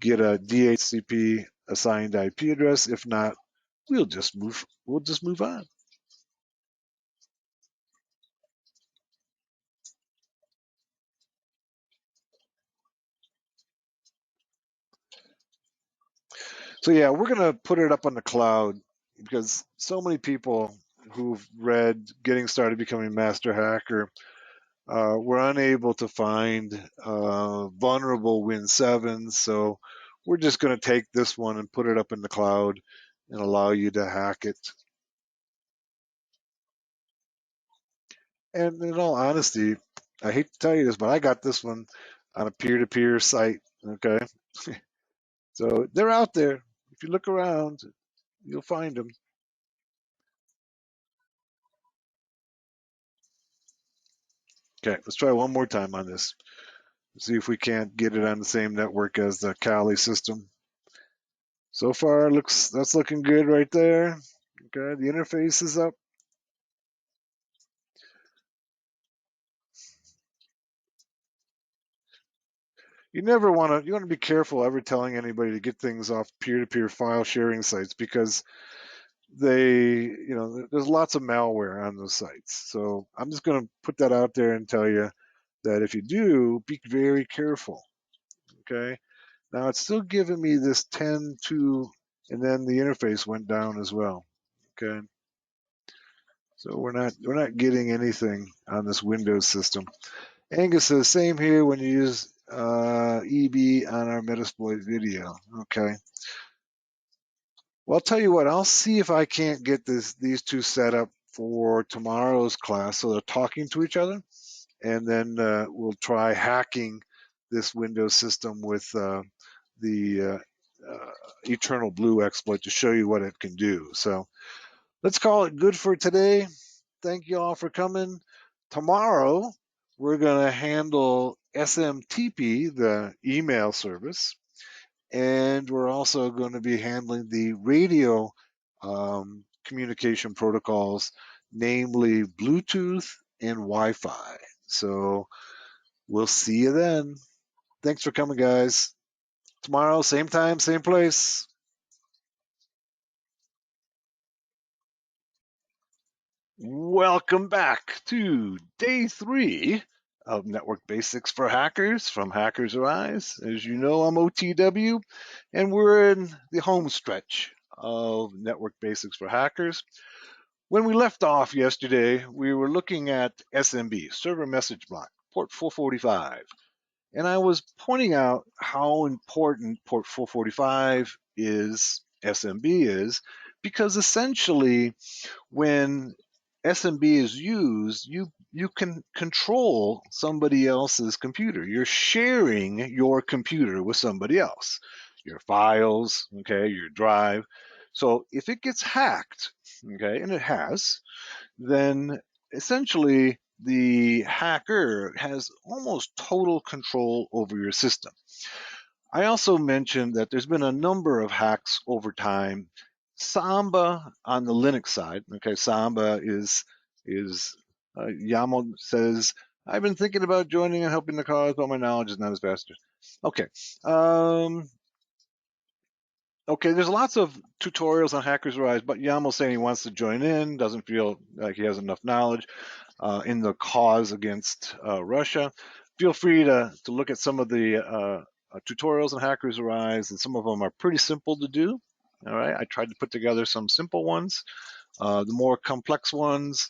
get a DHCP assigned IP address. If not, we'll just move on. So yeah, we're going to put it up on the cloud because so many people who've read Getting Started Becoming Master Hacker were unable to find vulnerable Win7s. So we're just going to take this one and put it up in the cloud and allow you to hack it. And in all honesty, I hate to tell you this, but I got this one on a peer-to-peer site, okay? So they're out there. If you look around, you'll find them. Okay, let's try one more time on this. See if we can't get it on the same network as the Kali system. So far, that's looking good right there. Okay, the interface is up. You want to be careful ever telling anybody to get things off peer-to-peer file sharing sites because there's lots of malware on those sites. So I'm just going to put that out there and tell you that if you do, be very careful. Okay. Now it's still giving me this 10.2, and then the interface went down as well. Okay. So we're not getting anything on this Windows system. Angus says same here when you use EB on our Metasploit video. Okay. Well, I'll tell you what. I'll see if I can't get these two set up for tomorrow's class so they're talking to each other, and then we'll try hacking this Windows system with the Eternal Blue exploit to show you what it can do. So let's call it good for today. Thank you all for coming. Tomorrow, we're going to handle SMTP, the email service, and we're also going to be handling the radio communication protocols, namely Bluetooth and Wi-Fi. So we'll see you then. Thanks for coming, guys. Tomorrow, same time, same place. Welcome back to day 3 of Network Basics for Hackers from Hackers Arise. As you know, I'm OTW, and we're in the home stretch of Network Basics for Hackers. When we left off yesterday, we were looking at SMB, Server Message Block, port 445. And I was pointing out how important port 445 is, SMB is, because essentially when SMB is used, you can control somebody else's computer. You're sharing your computer with somebody else, your files, okay, your drive. So if it gets hacked, okay, and it has, then essentially the hacker has almost total control over your system. I also mentioned that there's been a number of hacks over time. Samba on the Linux side, okay, Samba is Yamo says, I've been thinking about joining and helping the cause, but my knowledge is not as vast. Okay. Okay, there's lots of tutorials on Hackers Rise, but Yamo's saying he wants to join in, doesn't feel like he has enough knowledge in the cause against Russia. Feel free to look at some of the tutorials on Hackers Arise, and some of them are pretty simple to do. All right, I tried to put together some simple ones. The more complex ones,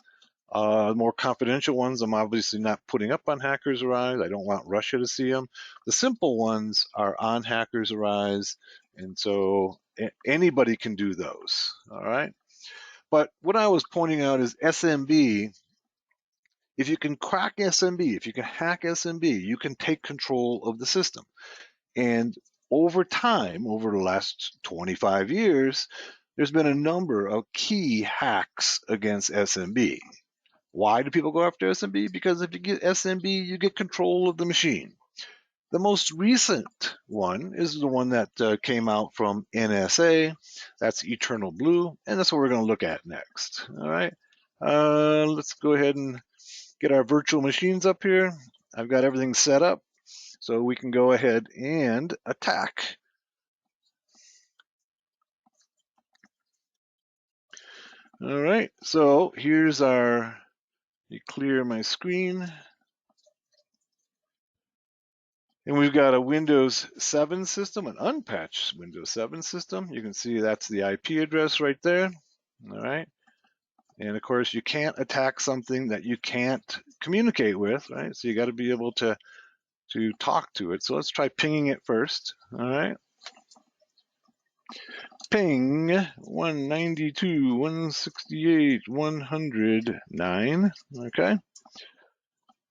the more confidential ones, I'm obviously not putting up on Hackers Arise. I don't want Russia to see them. The simple ones are on Hackers Arise, and so anybody can do those. All right. But what I was pointing out is SMB. If you can crack SMB, if you can hack SMB, you can take control of the system. And over time, over the last 25 years, there's been a number of key hacks against SMB. Why do people go after SMB? Because if you get SMB, you get control of the machine. The most recent one is the one that came out from NSA. That's Eternal Blue, and that's what we're going to look at next. All right. Let's go ahead and get our virtual machines up here. I've got everything set up so we can go ahead and attack. All right, so here's our, you clear my screen. And we've got a Windows 7 system, an unpatched Windows 7 system. You can see that's the IP address right there. All right. And of course, you can't attack something that you can't communicate with, right? So you got to be able to talk to it. So let's try pinging it first. All right. Ping 192.168.109. Okay.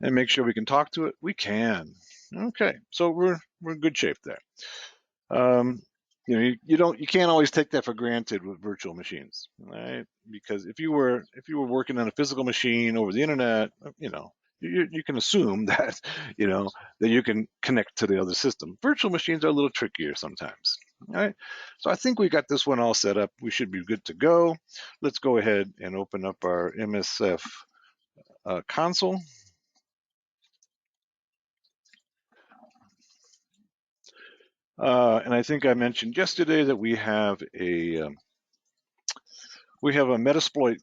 And make sure we can talk to it. We can. Okay. So we're in good shape there. You know, you can't always take that for granted with virtual machines, right? Because if you were working on a physical machine over the internet, you know, you can assume that, you know, that you can connect to the other system. Virtual machines are a little trickier sometimes. All right. So I think we got this one all set up. We should be good to go. Let's go ahead and open up our MSF console. And I think I mentioned yesterday that we have a Metasploit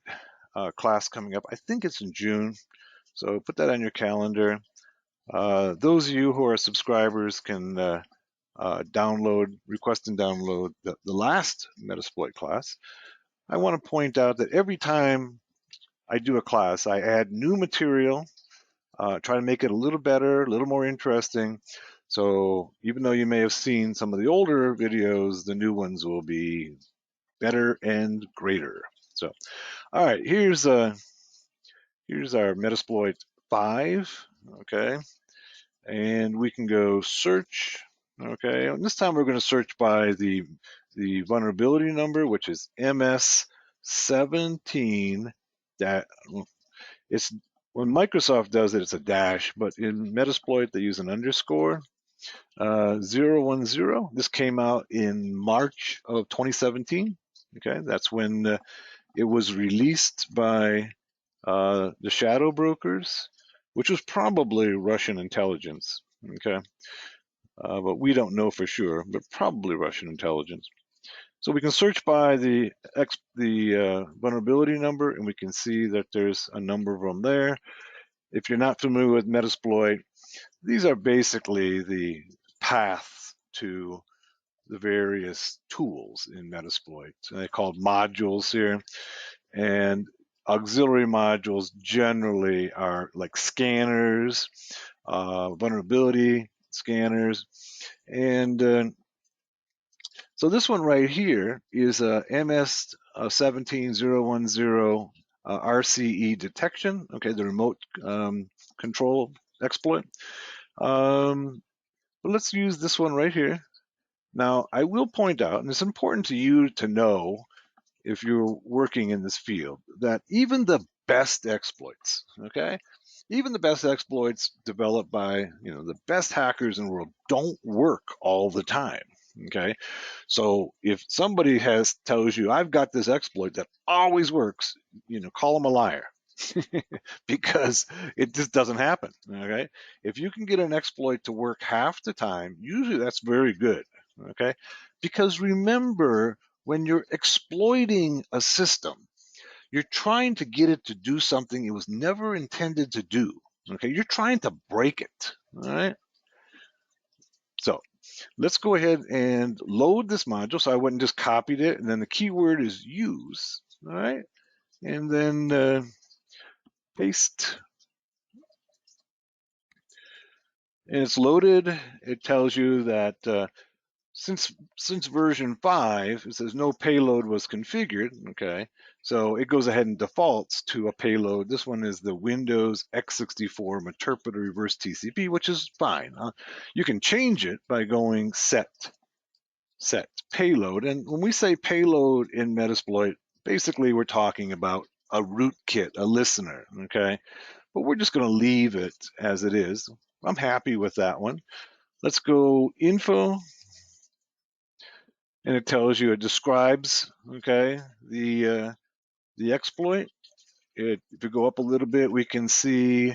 class coming up. I think it's in June, so put that on your calendar. Those of you who are subscribers can request and download the last Metasploit class. I want to point out that every time I do a class, I add new material, try to make it a little better, a little more interesting. So even though you may have seen some of the older videos, the new ones will be better and greater. So, all right, here's our Metasploit 5, okay? And we can go search, okay? And this time we're going to search by the vulnerability number, which is MS17. That it's when Microsoft does it, it's a dash, but in Metasploit they use an underscore. 010. This came out in March of 2017. Okay, that's when it was released by the shadow brokers, which was probably Russian intelligence. Okay, but we don't know for sure, but probably Russian intelligence. So we can search by the vulnerability number, and we can see that there's a number of them there. If you're not familiar with Metasploit, these are basically the paths to the various tools in Metasploit. They're called modules here, and auxiliary modules generally are like scanners, vulnerability scanners, and so this one right here is a MS17010 RCE detection. Okay, the remote control exploit. But let's use this one right here. Now, I will point out, and it's important to you to know if you're working in this field, that even the best exploits, okay, even the best exploits developed by, you know, the best hackers in the world don't work all the time. Okay, so if somebody tells you I've got this exploit that always works, you know, call them a liar. Because it just doesn't happen. Okay, if you can get an exploit to work half the time, usually that's very good. Okay, because remember, when you're exploiting a system, you're trying to get it to do something it was never intended to do. Okay, you're trying to break it. All right. So let's go ahead and load this module. So I went and just copied it, and then the keyword is use. All right, and then paste. And it's loaded. It tells you that since version 5, it says no payload was configured. Okay, so it goes ahead and defaults to a payload. This one is the Windows x64 interpreter reverse TCP, which is fine. You can change it by going set payload. And when we say payload in Metasploit, basically we're talking about a rootkit, a listener. Okay, but we're just going to leave it as it is. I'm happy with that one. Let's go info, and it tells you, it describes, okay, the exploit. If you go up a little bit, we can see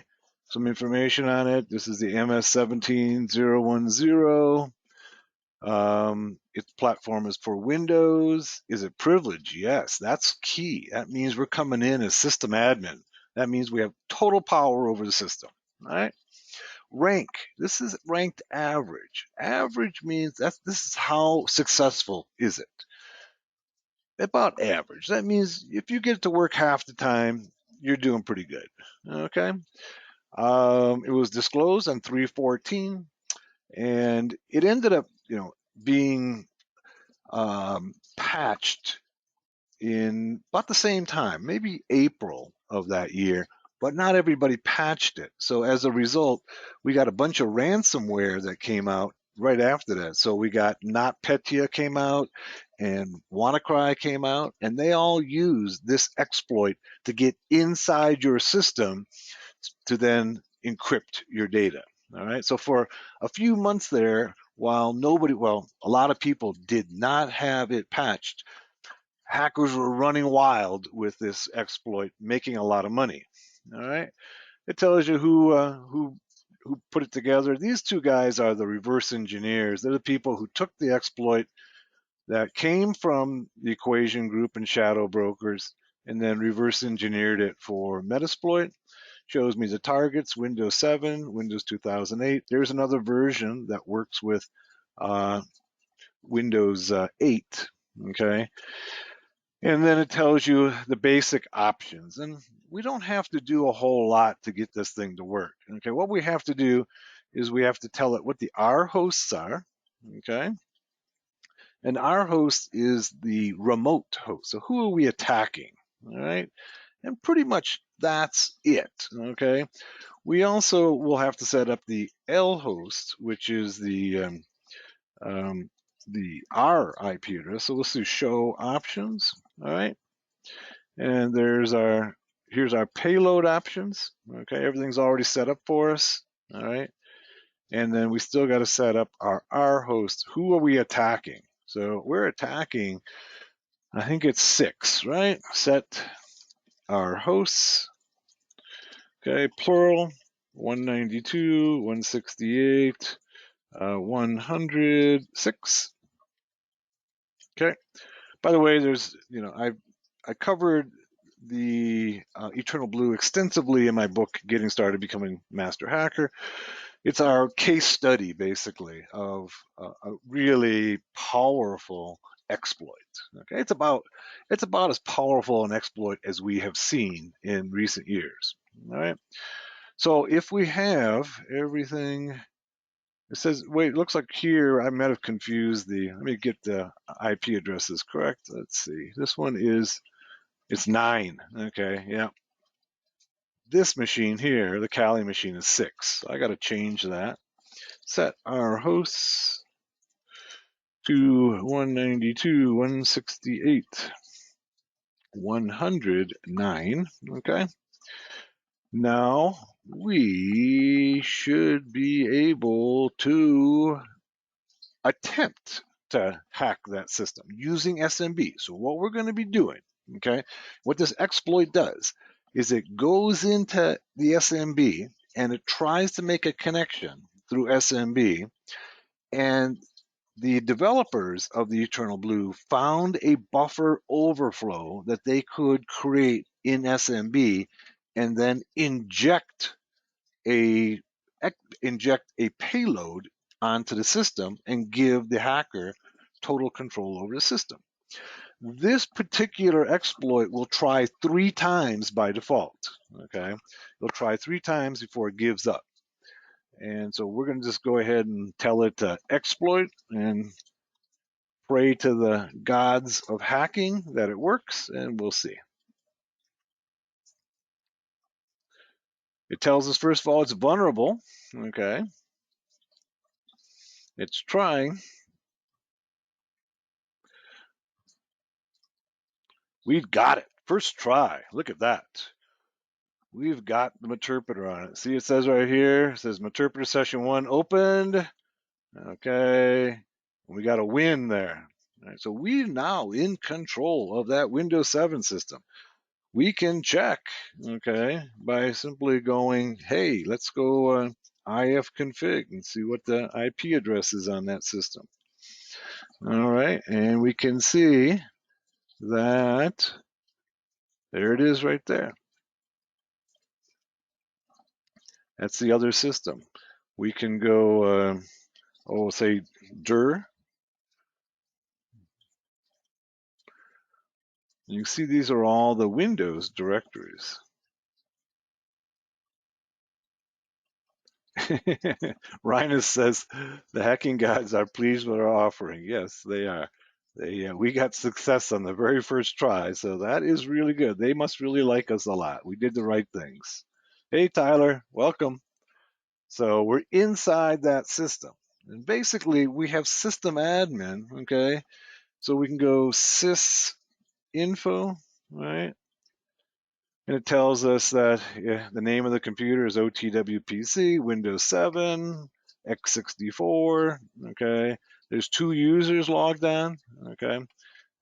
some information on it. This is the MS17010. Its platform is for Windows. Is it privileged? Yes, that's key. That means we're coming in as system admin. That means we have total power over the system. All right. rank. This is ranked average. Average means this is how successful is it. About average. That means if you get to work half the time, you're doing pretty good. Okay. It was disclosed on 3/14, and it ended up, being patched in about the same time, maybe April of that year, but not everybody patched it. So as a result, we got a bunch of ransomware that came out right after that. So we got NotPetya came out and WannaCry came out, and they all used this exploit to get inside your system to then encrypt your data. All right. So for a few months there, while a lot of people did not have it patched, hackers were running wild with this exploit, making a lot of money. All right. It tells you who put it together. These two guys are the reverse engineers. They're the people who took the exploit that came from the Equation Group and Shadow Brokers and then reverse engineered it for Metasploit. Shows me the targets, Windows 7, Windows 2008. There's another version that works with Windows 8, okay? And then it tells you the basic options. And we don't have to do a whole lot to get this thing to work, okay? What we have to do is we have to tell it what the R hosts are, okay? And our host is the remote host. So who are we attacking, all right? And pretty much that's it, okay? We also will have to set up the L host, which is the R IP address. So let's do show options, all right? And here's our payload options, okay? Everything's already set up for us, all right? And then we still got to set up our R host. Who are we attacking? So we're attacking, I think it's 6, right? Set our hosts, okay, plural, 192, 168, 106. Okay. By the way, there's, I covered the Eternal Blue extensively in my book, Getting Started Becoming Master Hacker. It's our case study, basically, of a really powerful exploit. Okay, it's about as powerful an exploit as we have seen in recent years. All right. So if we have everything, it says, wait, it looks like here I might have confused let me get the IP addresses correct. Let's see. This one it's 9. Okay, yeah. This machine here, the Kali machine, is 6. So I got to change that. Set our hosts to 192, 168, 109. Okay. Now we should be able to attempt to hack that system using SMB. So what we're going to be doing, okay, what this exploit does is it goes into the SMB and it tries to make a connection through SMB, and the developers of the Eternal Blue found a buffer overflow that they could create in SMB and then inject a payload onto the system and give the hacker total control over the system. This particular exploit will try 3 times by default. Okay, it'll try 3 times before it gives up. And so we're going to just go ahead and tell it to exploit and pray to the gods of hacking that it works, and we'll see. It tells us, first of all, it's vulnerable. Okay, it's trying. We've got it. First try. Look at that. We've got the Meterpreter on it. See, it says right here, it says Meterpreter session 1 opened. Okay. We got a win there. All right, so we're now in control of that Windows 7 system. We can check, okay, by simply going, hey, let's go ifconfig and see what the IP address is on that system. All right, and we can see that there it is right there. That's the other system. we can go, say dir. You can see these are all the Windows directories. Rhinus says the hacking gods are pleased with our offering. Yes, they are. We got success on the very first try, so that is really good. They must really like us a lot. We did the right things. Hey, Tyler, welcome. So we're inside that system. And basically, we have system admin, okay? So we can go sys info, right? And it tells us that the name of the computer is OTWPC, Windows 7, x64, okay? There's 2 users logged on, okay?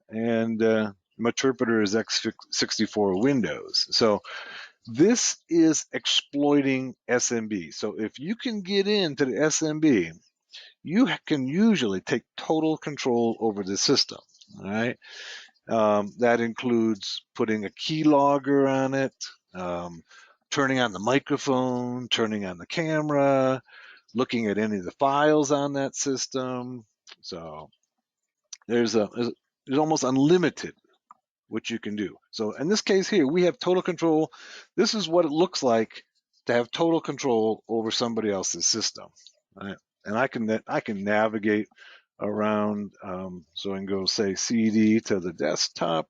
And interpreter is x64 Windows. So this is exploiting SMB. So if you can get into the SMB, you can usually take total control over the system, all right? That includes putting a keylogger on it, turning on the microphone, turning on the camera, looking at any of the files on that system. So there's almost unlimited what you can do. So in this case here, we have total control. This is what it looks like to have total control over somebody else's system, right? And I can navigate around. So I can go say CD to the desktop.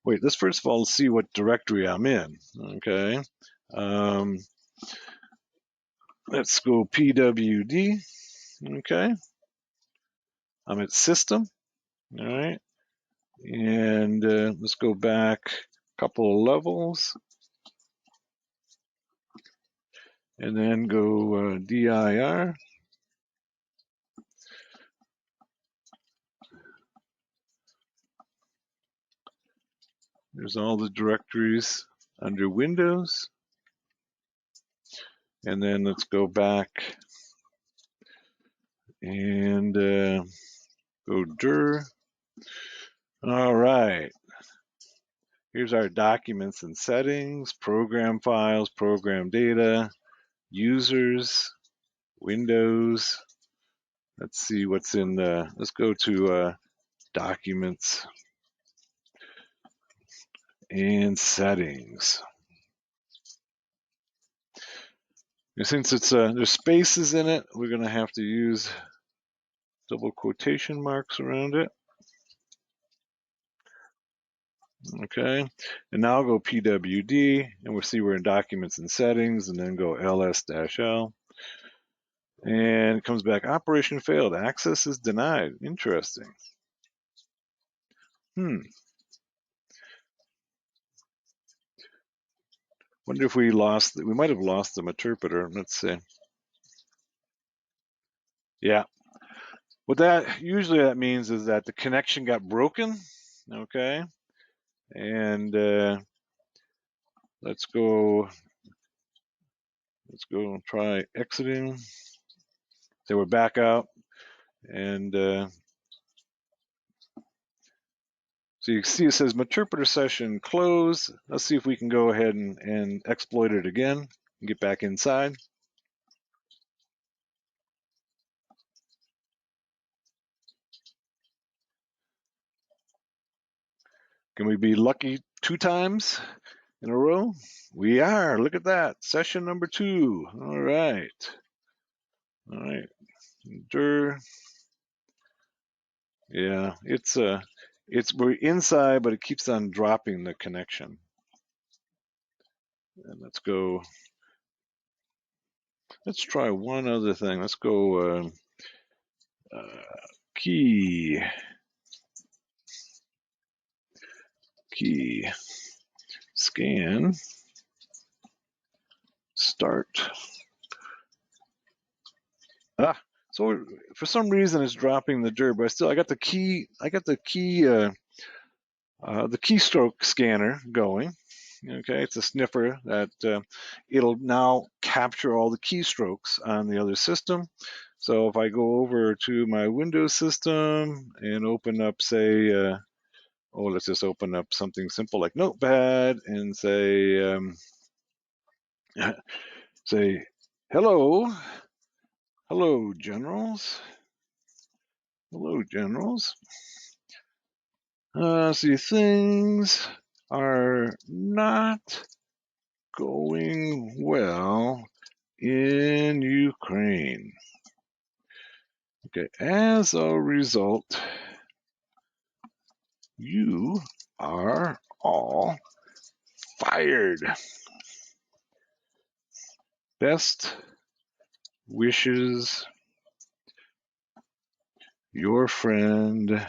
Wait, let's first of all see what directory I'm in. Okay. Let's go PWD. Okay. I'm at system. All right. And let's go back a couple of levels. And then go dir. There's all the directories under Windows. And then let's go back and go dir. All right. Here's our documents and settings, program files, program data, users, Windows. Let's see what's in let's go to documents and settings. And since it's there's spaces in it, we're going to have to use double quotation marks around it. Okay, and now I'll go PWD, and we'll see we're in documents and settings, and then go ls-l. And it comes back, operation failed, access is denied. Interesting. Wonder if we might have lost the interpreter. Let's see. Yeah. What that usually that means is that the connection got broken. Okay. And let's go try exiting. So we're back out. And so you see it says interpreter session closed. Let's see if we can go ahead and exploit it again and get back inside. Can we be lucky 2 times in a row? We are. Look at that. Session number 2. All right. All right. Dir. Yeah, it's we're inside, but it keeps on dropping the connection. And let's go. Let's try one other thing. Let's go key scan start. So for some reason it's dropping the dir, but I got the keystroke scanner going. Okay, it's a sniffer that it'll now capture all the keystrokes on the other system. So if I go over to my Windows system and open up, say, let's just open up something simple like Notepad and say, say Hello. Hello, generals. Hello, generals. See, things are not going well in Ukraine. Okay, as a result, you are all fired. Best wishes, your friend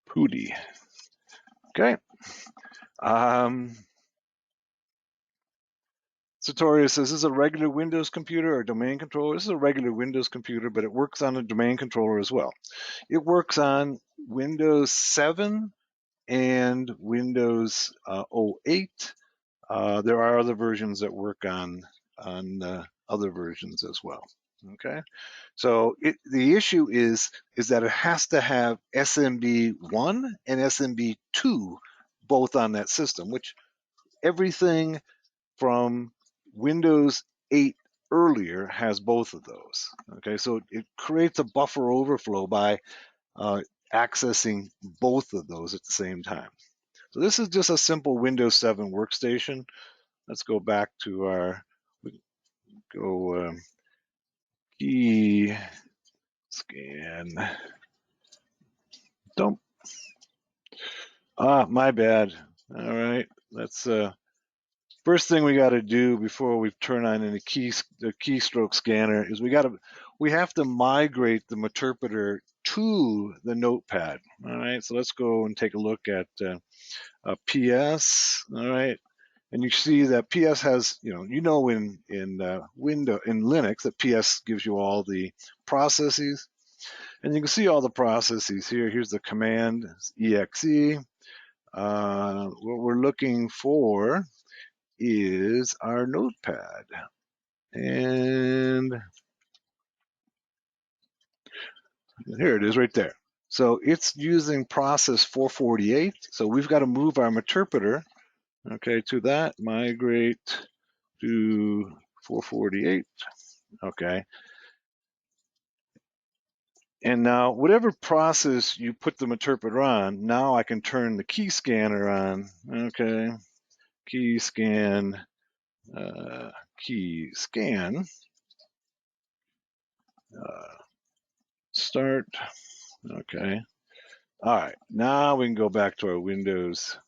Pooty. Okay. Sartorius says, this is a regular Windows computer or domain controller. This is a regular Windows computer, but it works on a domain controller as well. It works on Windows 7 and Windows 08. There are other versions that work on other versions as well. Okay, so the issue is that it has to have SMB1 and SMB2 both on that system, which everything from Windows 8 earlier has both of those. Okay, so it creates a buffer overflow by accessing both of those at the same time. So this is just a simple Windows 7 workstation. Let's go back to our, key scan. Dump. My bad. All right, let's first thing we got to do before we turn on any keystroke scanner is we have to migrate the interpreter to the notepad. All right, so let's go and take a look at PS. All right, and you see that PS has, in Linux that PS gives you all the processes, and you can see all the processes here. Here's the command exe. What we're looking for is our notepad, and here it is right there. So it's using process 448. So we've got to move our interpreter, okay, to that, migrate to 448. Okay. And now whatever process you put the interpreter on, now I can turn the key scanner on. Okay. Key scan, key scan, start. Okay. All right. Now we can go back to our Windows,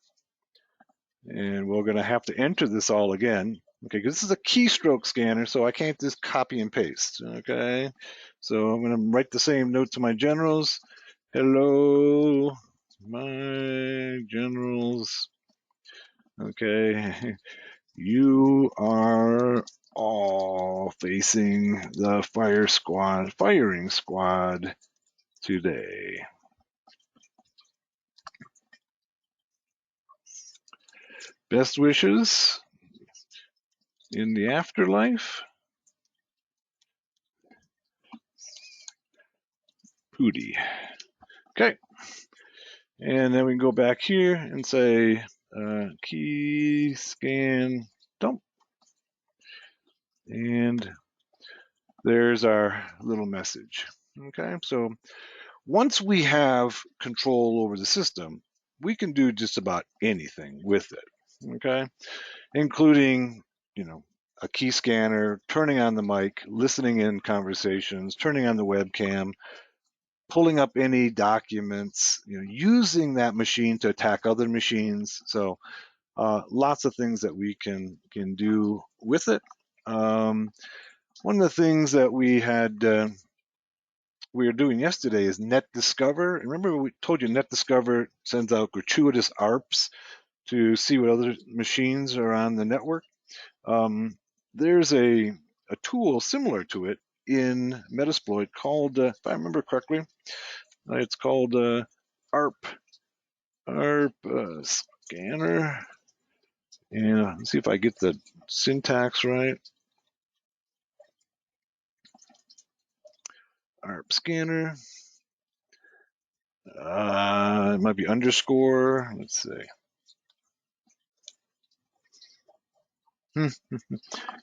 and we're going to have to enter this all again. Okay, because this is a keystroke scanner, so I can't just copy and paste. Okay, so I'm going to write the same note to my generals. Hello, my generals. Okay, you are all facing the firing squad today. Best wishes in the afterlife. Pooty. Okay. And then we can go back here and say key scan dump. And there's our little message. Okay, so once we have control over the system, we can do just about anything with it. Okay, including, a key scanner, turning on the mic, listening in conversations, turning on the webcam, pulling up any documents, using that machine to attack other machines. So lots of things that we can do with it. One of the things that we were doing yesterday is Net Discover. Remember we told you Net Discover sends out gratuitous ARPs to see what other machines are on the network. There's a tool similar to it in Metasploit called, if I remember correctly, it's called ARP scanner. And let's see if I get the syntax right. ARP scanner. It might be underscore. Let's see.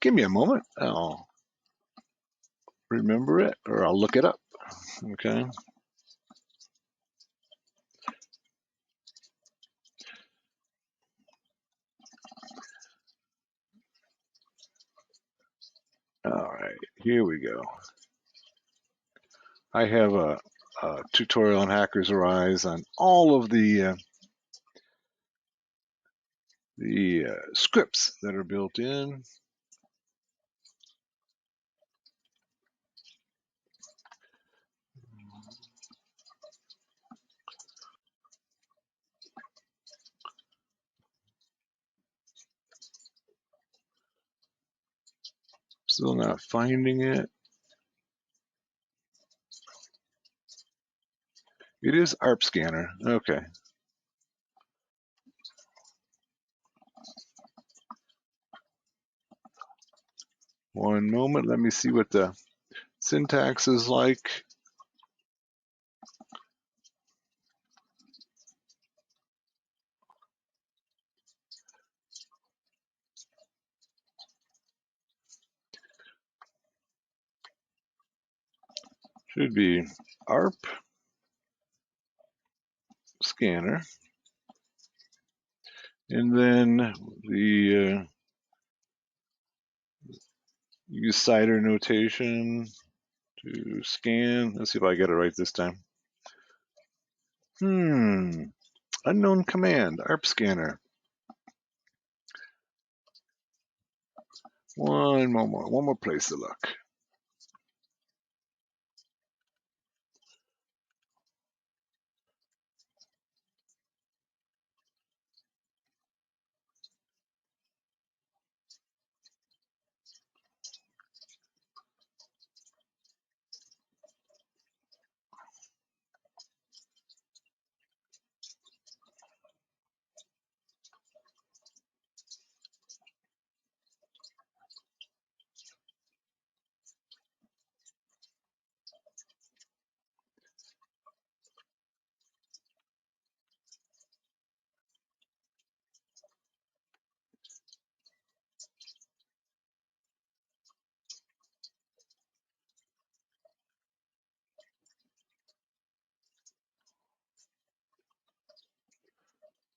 Give me a moment. I'll remember it, or I'll look it up. Okay. All right, here we go. I have a tutorial on Hackers Arise on all of the scripts that are built in. Still not finding it. It is ARP scanner. Okay. One moment. Let me see what the syntax is like. Should be ARP scanner. And then the use CIDR notation to scan. Let's see if I get it right this time. Unknown command, ARP scanner. One more place to look.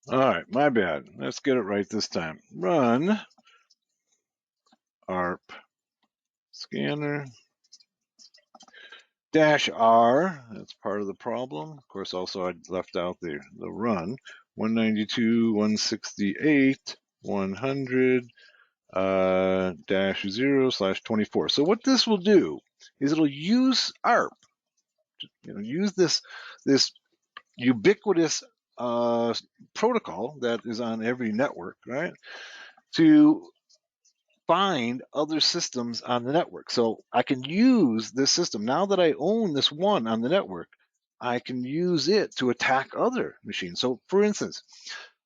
All right, my bad. Let's get it right this time. Run ARP scanner -R. That's part of the problem. Of course, also I left out the run 192.168 100 -0/24. So what this will do is it'll use ARP, use this ubiquitous protocol that is on every network, right, to find other systems on the network. So I can use this system now that I own this one on the network. I can use it to attack other machines. So, for instance,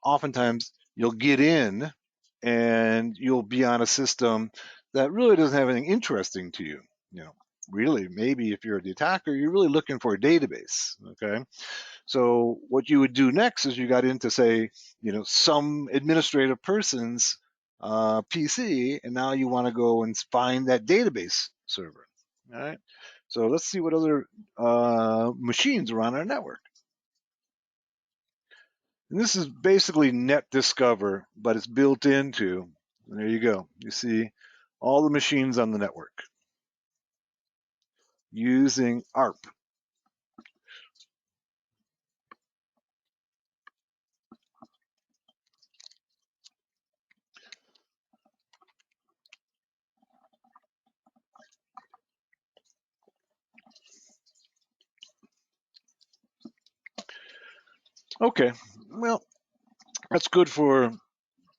oftentimes you'll get in and you'll be on a system that really doesn't have anything interesting to you. Really, maybe if you're the attacker, you're really looking for a database. Okay. So what you would do next is you got into, say, some administrative person's PC, and now you want to go and find that database server. All right. So let's see what other machines are on our network. And this is basically Net Discover, but it's built into. There you go. You see all the machines on the network using ARP. Okay, well, that's good for,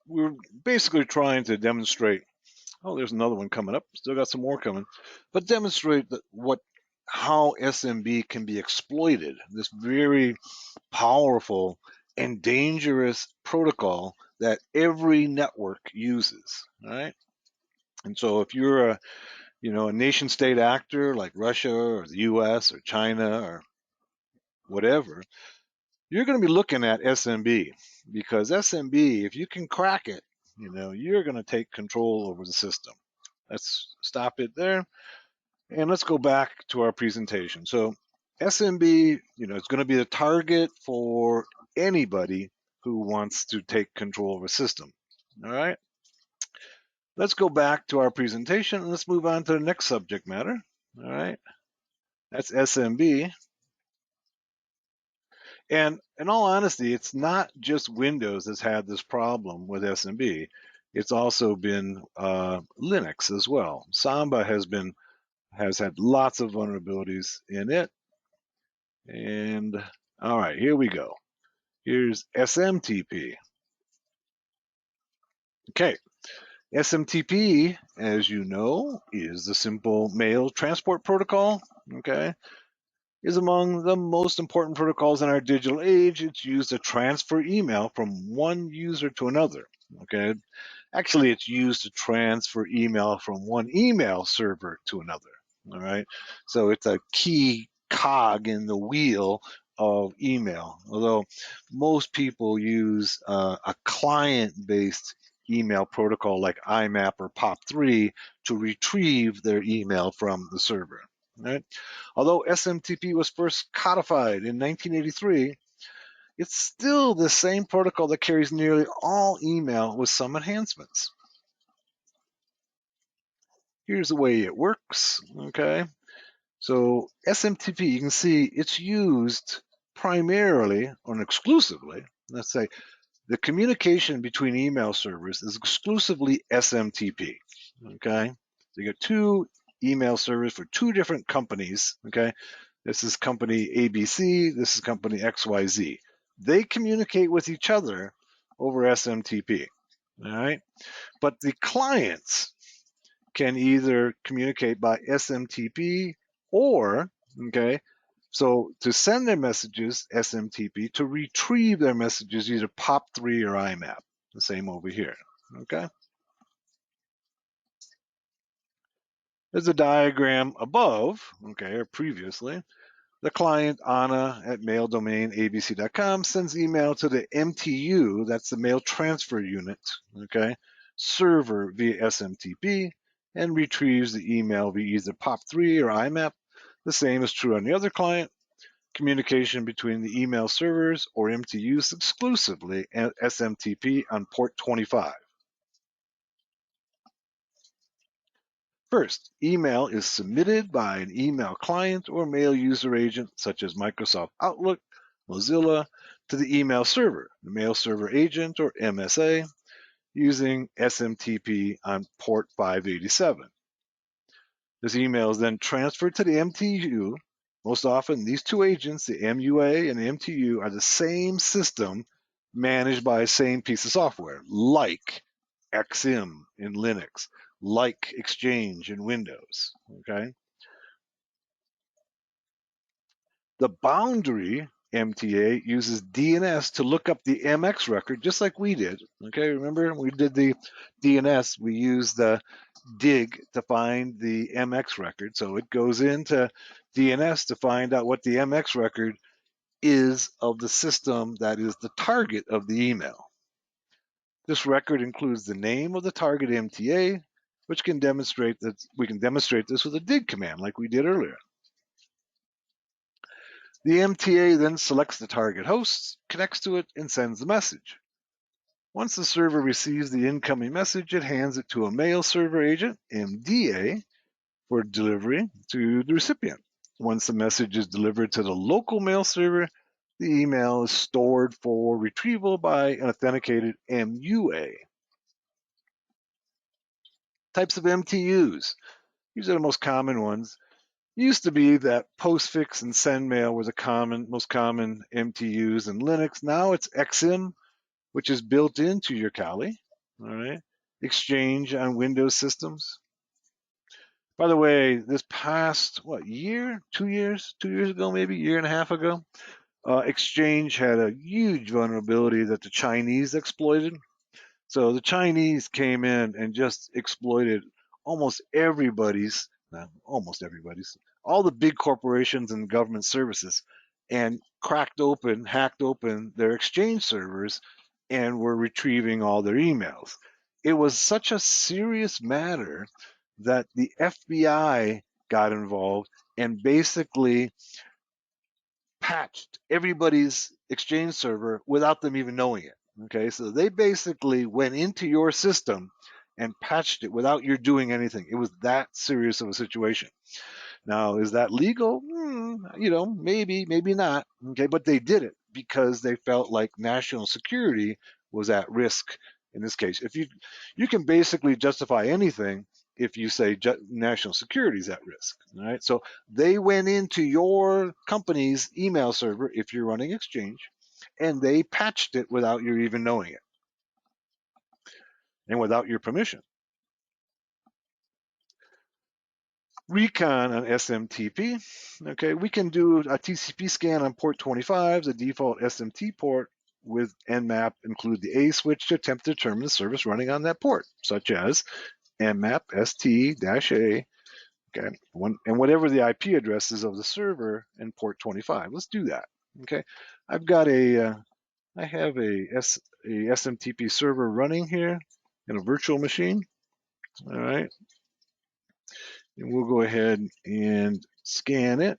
we're basically trying to demonstrate, oh, there's another one coming up, still got some more coming, but demonstrate that how SMB can be exploited, this very powerful and dangerous protocol that every network uses, right? And so if you're a nation state actor like Russia or the US or China or whatever, you're going to be looking at SMB, because SMB, if you can crack it, you're going to take control over the system. Let's stop it there. And let's go back to our presentation. So SMB, it's going to be the target for anybody who wants to take control of a system. All right. Let's go back to our presentation and let's move on to the next subject matter. All right. That's SMB. And in all honesty, it's not just Windows that's had this problem with SMB. It's also been Linux as well. Samba has had lots of vulnerabilities in it. And all right, here we go. Here's SMTP. Okay, SMTP, as you know, is the simple mail transport protocol. Okay, is among the most important protocols in our digital age. It's used to transfer email from one user to another. Okay, actually, it's used to transfer email from one email server to another. All right, so it's a key cog in the wheel of email. Although most people use a client-based email protocol like IMAP or POP3 to retrieve their email from the server. Right? Although SMTP was first codified in 1983, it's still the same protocol that carries nearly all email with some enhancements. Here's the way it works, okay? So SMTP, you can see it's used primarily or exclusively, let's say, the communication between email servers is exclusively SMTP, okay? So you got two email servers for two different companies, okay? This is company ABC, this is company XYZ. They communicate with each other over SMTP, all right? But the clients can either communicate by SMTP or, okay, so to send their messages, SMTP, to retrieve their messages, either POP3 or IMAP. The same over here, okay? There's a diagram above, okay, or previously. The client, Anna, at maildomainabc.com sends email to the MTU, that's the mail transfer unit, okay, server via SMTP, and retrieves the email via either POP3 or IMAP. The same is true on the other client. Communication between the email servers or MTUs exclusively at SMTP on port 25. First, email is submitted by an email client or mail user agent, such as Microsoft Outlook, Mozilla, to the email server, the mail server agent or MSA, using SMTP on port 587. This email is then transferred to the MTU. Most often, these two agents, the MUA and the MTU, are the same system managed by the same piece of software, like XM in Linux, like Exchange in Windows, okay? The boundary MTA uses DNS to look up the MX record, just like we did, okay? Remember, we did the DNS, we used the dig to find the MX record. So it goes into DNS to find out what the MX record is of the system that is the target of the email. This record includes the name of the target MTA, which can demonstrate that we can demonstrate this with a dig command like we did earlier. The MTA then selects the target host, connects to it, and sends the message. Once the server receives the incoming message, it hands it to a mail server agent, MDA, for delivery to the recipient. Once the message is delivered to the local mail server, the email is stored for retrieval by an authenticated MUA. Types of MTUs. These are the most common ones. It used to be that postfix and sendmail were the most common MTUs in Linux. Now it's XM, which is built into your Kali. All right. Exchange on Windows systems. By the way, this past, year, 2 years ago, maybe, year and a half ago, Exchange had a huge vulnerability that the Chinese exploited. So the Chinese came in and just exploited almost everybody's, all the big corporations and government services, and hacked open their Exchange servers and were retrieving all their emails. it was such a serious matter that the FBI got involved and basically patched everybody's Exchange server without them even knowing it. Okay, so they basically went into your system and patched it without you doing anything. It was that serious of a situation. Now, is that legal? Maybe, maybe not. Okay, but they did it because they felt like national security was at risk in this case. If you can basically justify anything if you say national security is at risk. All right, so they went into your company's email server if you're running Exchange, and they patched it without you even knowing it and without your permission. Recon on SMTP. Okay, we can do a TCP scan on port 25, the default SMT port, with Nmap include the A switch to attempt to determine the service running on that port, such as Nmap st-a, okay, and whatever the IP address is of the server in port 25. Let's do that. Okay, I've got I have a SMTP server running here in a virtual machine. All right. And we'll go ahead and scan it.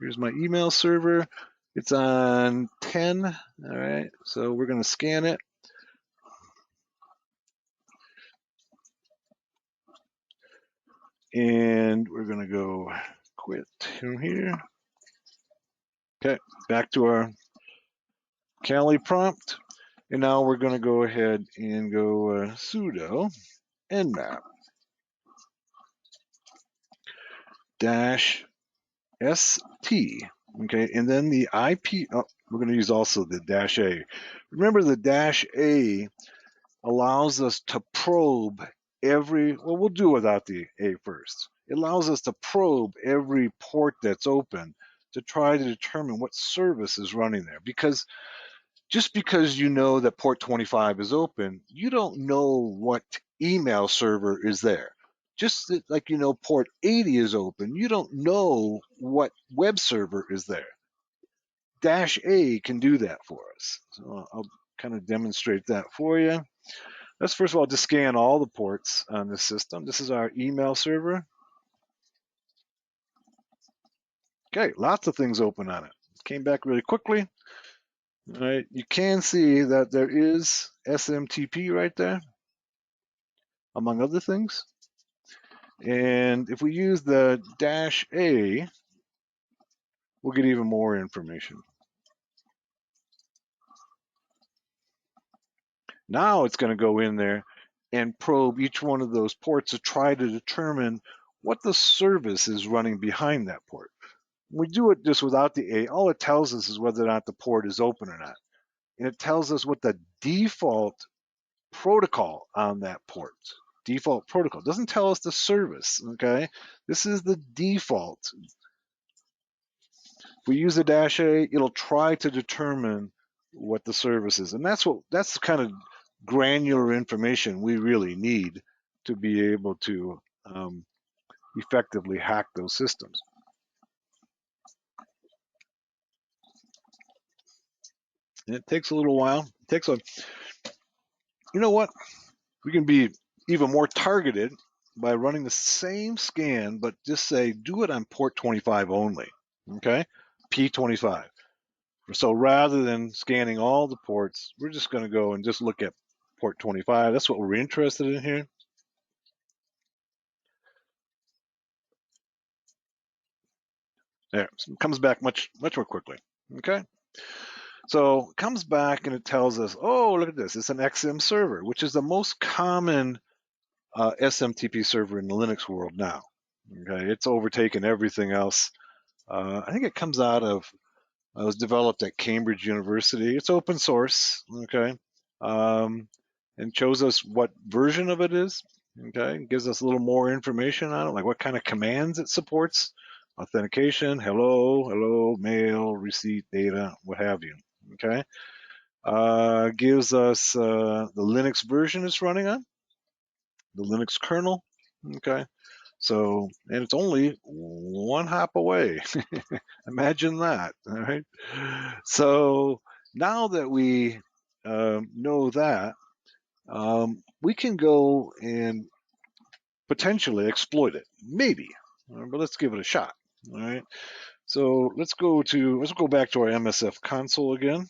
Here's my email server. It's on 10. All right, so we're going to scan it. And we're going to go quit from here. Okay, back to our Kali prompt. And now we're going to go ahead and go sudo nmap -st. Okay, and then the IP, we're going to use also the -a. Remember, the -a allows us to probe well, we'll do without the A first. It allows us to probe every port that's open to try to determine what service is running there. Because just because you know that port 25 is open, you don't know what email server is there. Just like you know port 80 is open, you don't know what web server is there. -a can do that for us. So I'll kind of demonstrate that for you. Let's first of all just scan all the ports on the system. This is our email server. Okay, lots of things open on it. Came back really quickly. All right, you can see that there is SMTP right there, among other things. And if we use the -a, we'll get even more information. Now it's going to go in there and probe each one of those ports to try to determine what the service is running behind that port. When we do it just without the A, all it tells us is whether or not the port is open or not. And it tells us what the default protocol on that port. Default protocol. It doesn't tell us the service, okay? This is the default. If we use the -a, it'll try to determine what the service is. And that's the kind of granular information we really need to be able to effectively hack those systems. And it takes a little while. It takes you know what? We can be even more targeted by running the same scan, but just say, do it on port 25 only, okay? P25. So rather than scanning all the ports, we're just going to go and just look at port 25. That's what we're interested in here. There, so it comes back much more quickly, okay? So it comes back and it tells us, oh, look at this. It's an XM server, which is the most common SMTP server in the Linux world now. Okay, it's overtaken everything else. I think it comes out of, it was developed at Cambridge University. It's open source, okay, and shows us what version of it is. Okay, it gives us a little more information on it, like what kind of commands it supports, authentication, hello, mail, receipt, data, what have you. Okay, gives us the Linux version it's running on, the Linux kernel. Okay, so, and it's only one hop away. Imagine that, all right? So now that we know that, we can go and potentially exploit it, maybe, but let's give it a shot. All right. So let's go back to our MSF console again.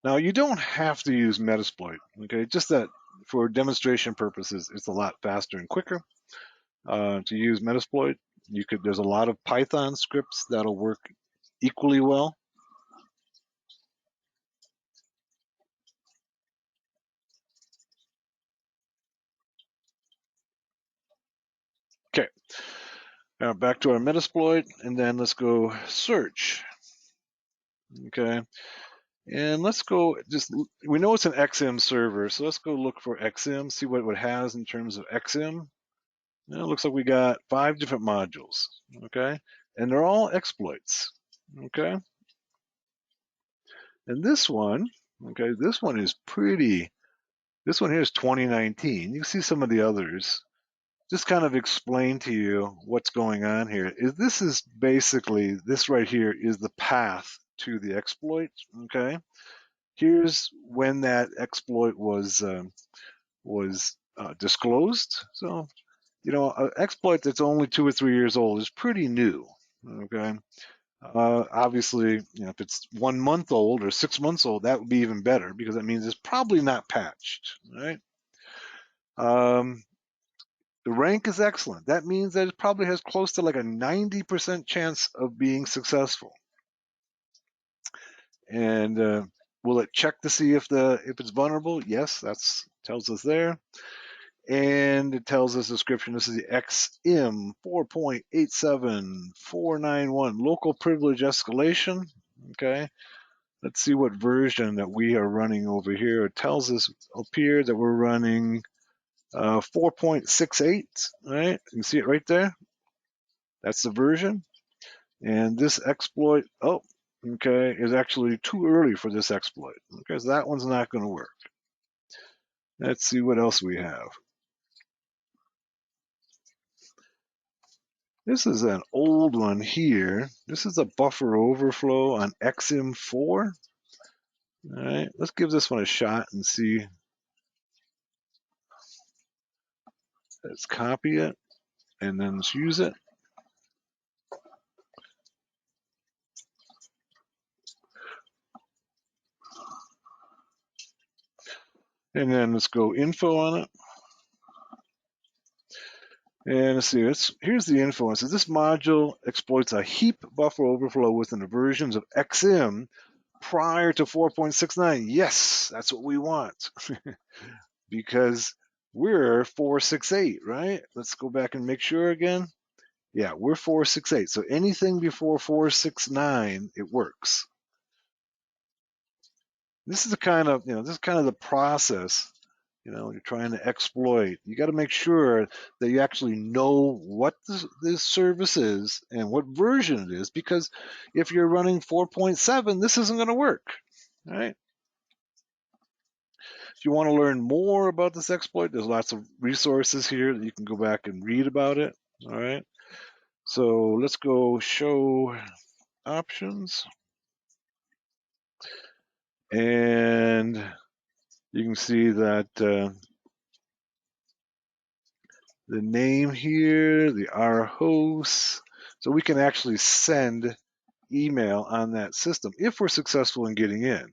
Now you don't have to use Metasploit, okay? Just that for demonstration purposes, it's a lot faster and quicker to use Metasploit. There's a lot of Python scripts that'll work equally well. Okay, now back to our Metasploit, and then let's go search. Okay, and let's go we know it's an XM server, so let's go look for XM, see what it has in terms of XM. It looks like we got 5 different modules, okay? And they're all exploits, okay? And this one, okay, this one is pretty, this one here is 2019. You can see some of the others. Just kind of explain to you what's going on here. This is basically, this right here is the path to the exploit, okay? Here's when that exploit was disclosed. So, you know, an exploit that's only 2 or 3 years old is pretty new, okay? Obviously, you know, if it's 1 month old or 6 months old, that would be even better because that means it's probably not patched, right? The rank is excellent. That means that it probably has close to like a 90% chance of being successful. And will it check to see if it's vulnerable? Yes, that's tells us there. And it tells us description. This is the XM 4.87491 local privilege escalation. Okay. Let's see what version that we are running over here. It tells us up here that we're running 4.68, right? You can see it right there. That's the version. And this exploit, okay, is actually too early for this exploit. Okay, so that one's not going to work. Let's see what else we have. This is an old one here. This is a buffer overflow on XM4. All right, let's give this one a shot and see. Let's copy it and then let's use it. And then let's go info on it. And let's see, here's the info. It says this module exploits a heap buffer overflow within the versions of XM prior to 4.69. Yes, that's what we want because we're 4.68, right? Let's go back and make sure again. Yeah, we're 4.68. So anything before 4.69, it works. This is the kind of, this is kind of the process. You're trying to exploit. You got to make sure that you actually know what this service is and what version it is, because if you're running 4.7, this isn't going to work, right? If you want to learn more about this exploit, there's lots of resources here that you can go back and read about it, all right? So let's go show options. And you can see that the name here, the R host. So we can actually send email on that system if we're successful in getting in.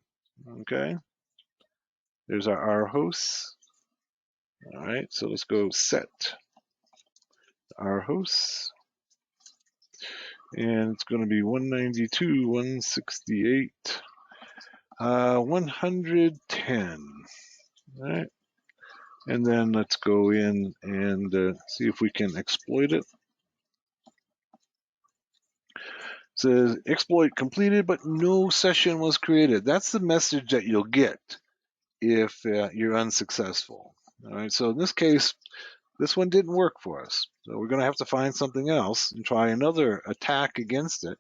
Okay. There's our R hosts. All right. So let's go set R hosts. And it's going to be 192, 168, 110. All right. And then let's go in and see if we can exploit it. It says exploit completed, but no session was created. That's the message that you'll get if you're unsuccessful. All right. So in this case, this one didn't work for us. So we're going to have to find something else and try another attack against it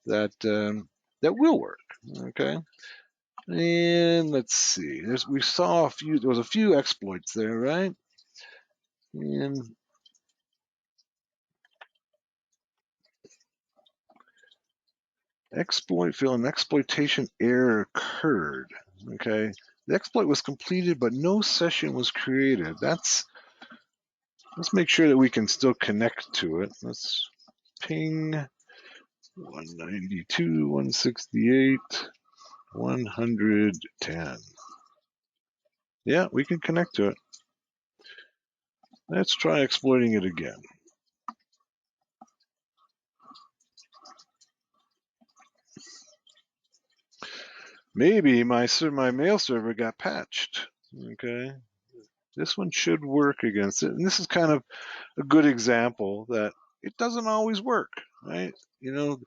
that that will work. Okay. And let's see. We saw there was a few exploits there, right? And exploit field, an exploitation error occurred. Okay, the exploit was completed, but no session was created. Let's make sure that we can still connect to it. Let's ping 192.168.110. Yeah, we can connect to it. Let's try exploiting it again. Maybe my mail server got patched. Okay, this one should work against it. And this is kind of a good example that it doesn't always work, right? You know,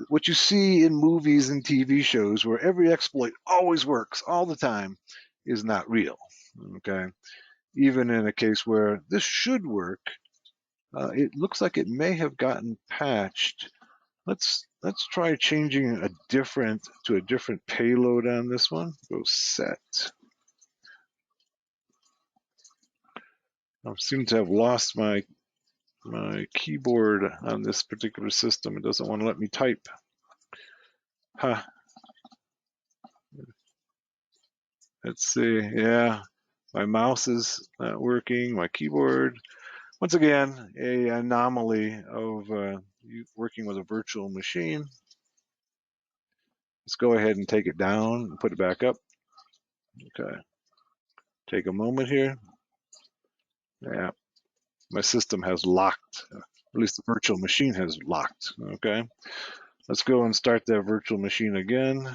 what you see in movies and TV shows where every exploit always works all the time is not real. Okay, even in a case where this should work, it looks like it may have gotten patched. Let's try changing to a different payload on this one. Go set. I seem to have lost my keyboard on this particular system. It doesn't want to let me type. Huh. Let's see. Yeah, my mouse is not working. My keyboard. Once again, a anomaly of working with a virtual machine. Let's go ahead and take it down and put it back up. Okay. Take a moment here. Yeah, my system has locked. At least the virtual machine has locked. Okay. Let's go and start that virtual machine again.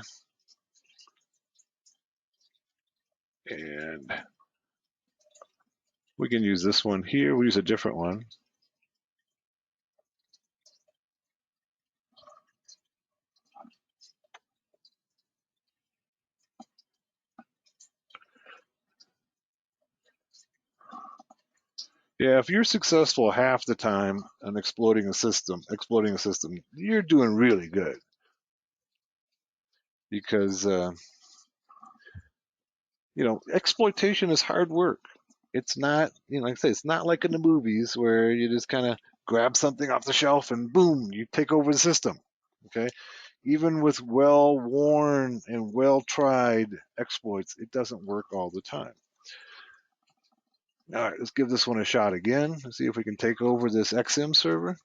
And we can use this one here. We'll use a different one. Yeah, if you're successful half the time on exploiting a system, you're doing really good. Because exploitation is hard work. It's not, like I say, it's not like in the movies where you just kind of grab something off the shelf and boom, you take over the system. Okay, even with well-worn and well-tried exploits, it doesn't work all the time. All right, let's give this one a shot again. Let's see if we can take over this XM server.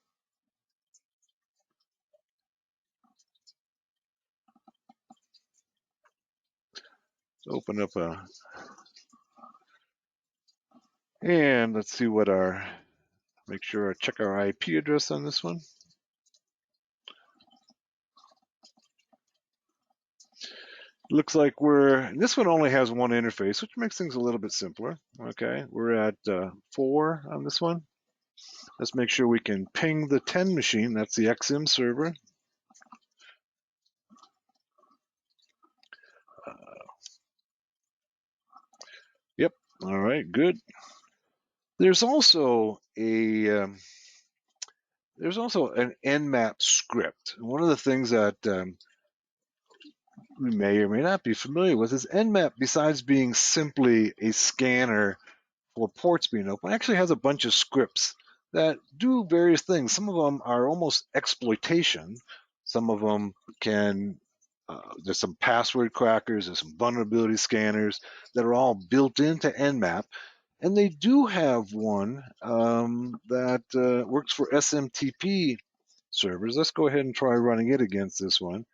Let's open up and let's see what make sure I check our IP address on this one. Looks like this one only has one interface, which makes things a little bit simpler. Okay, we're at 4 on this one. Let's make sure we can ping the 10 machine. That's the XM server. Yep. All right. Good. There's also an Nmap script. One of the things that we may or may not be familiar with is Nmap, besides being simply a scanner for ports being open, actually has a bunch of scripts that do various things. Some of them are almost exploitation. Some of them there's some password crackers, there's some vulnerability scanners that are all built into Nmap. And they do have one that works for SMTP servers. Let's go ahead and try running it against this one.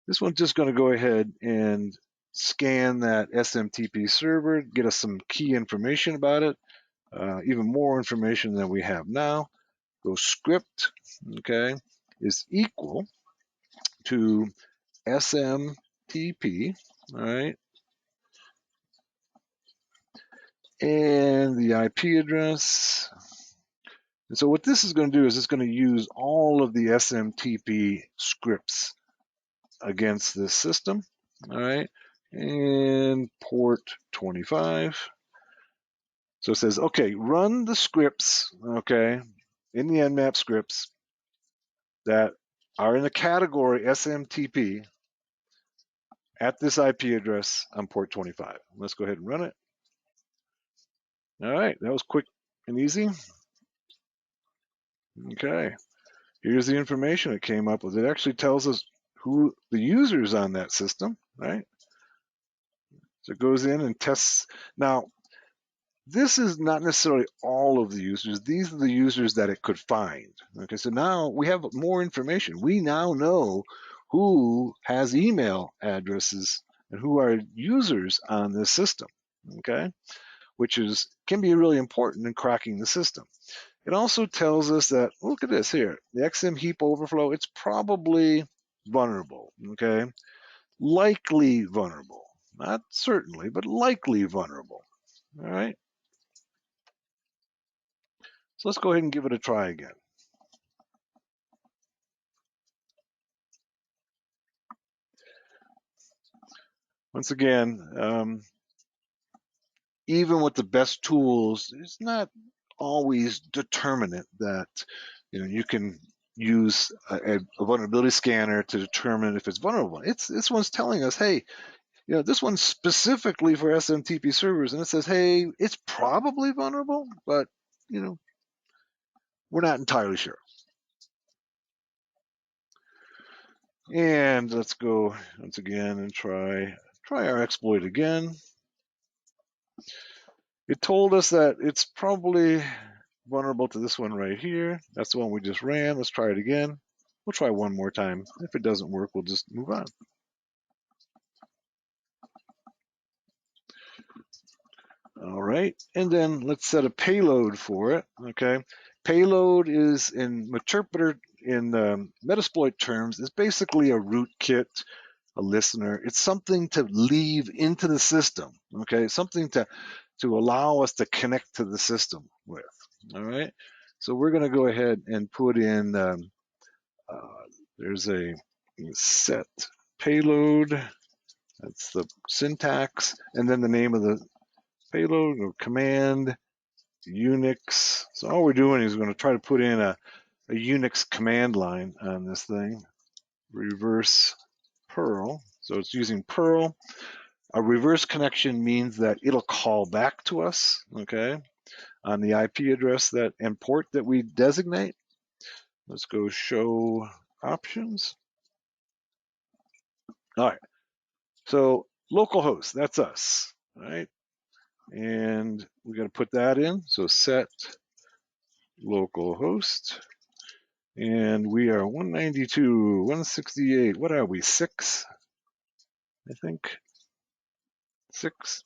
This one's just going to go ahead and scan that SMTP server, get us some key information about it, even more information than we have now. Go script, okay, is equal to SMTP, all right, and the IP address. And so what this is going to do is it's going to use all of the SMTP scripts against this system, all right, and port 25. So it says, okay, run the scripts, okay, in the Nmap scripts that are in the category SMTP at this IP address on port 25. Let's go ahead and run it. All right, that was quick and easy. Okay, here's the information it came up with. It actually tells us who the users on that system, right? So it goes in and tests. Now, this is not necessarily all of the users. These are the users that it could find. Okay, so now we have more information. We now know who has email addresses and who are users on this system, okay, which can be really important in cracking the system. It also tells us that, look at this here, the XM heap overflow, it's probably vulnerable, okay? Likely vulnerable, not certainly, but likely vulnerable, all right? So let's go ahead and give it a try again. Once again, even with the best tools, it's not always determinate that you can use a vulnerability scanner to determine if it's vulnerable. This one's telling us, hey, this one's specifically for SMTP servers, and it says, hey, it's probably vulnerable, but we're not entirely sure. And let's go once again and try our exploit again. It told us that it's probably vulnerable to this one right here. That's the one we just ran. Let's try it again. We'll try one more time. If it doesn't work, we'll just move on. All right, and then let's set a payload for it, okay? Payload is in Metasploit terms, is basically a rootkit, a listener. It's something to leave into the system, okay? Something to allow us to connect to the system with, all right? So we're gonna go ahead and put in, there's a set payload, that's the syntax, and then the name of the payload or command, Unix. So all we're doing is we're going to try to put in a Unix command line on this thing, reverse Perl. So it's using Perl. A reverse connection means that it'll call back to us, okay, on the IP address and port that we designate. Let's go show options. All right, so localhost, that's us, all right? And we got to put that in. So set localhost, and we are 192, 168. What are we? 6, I think. 6.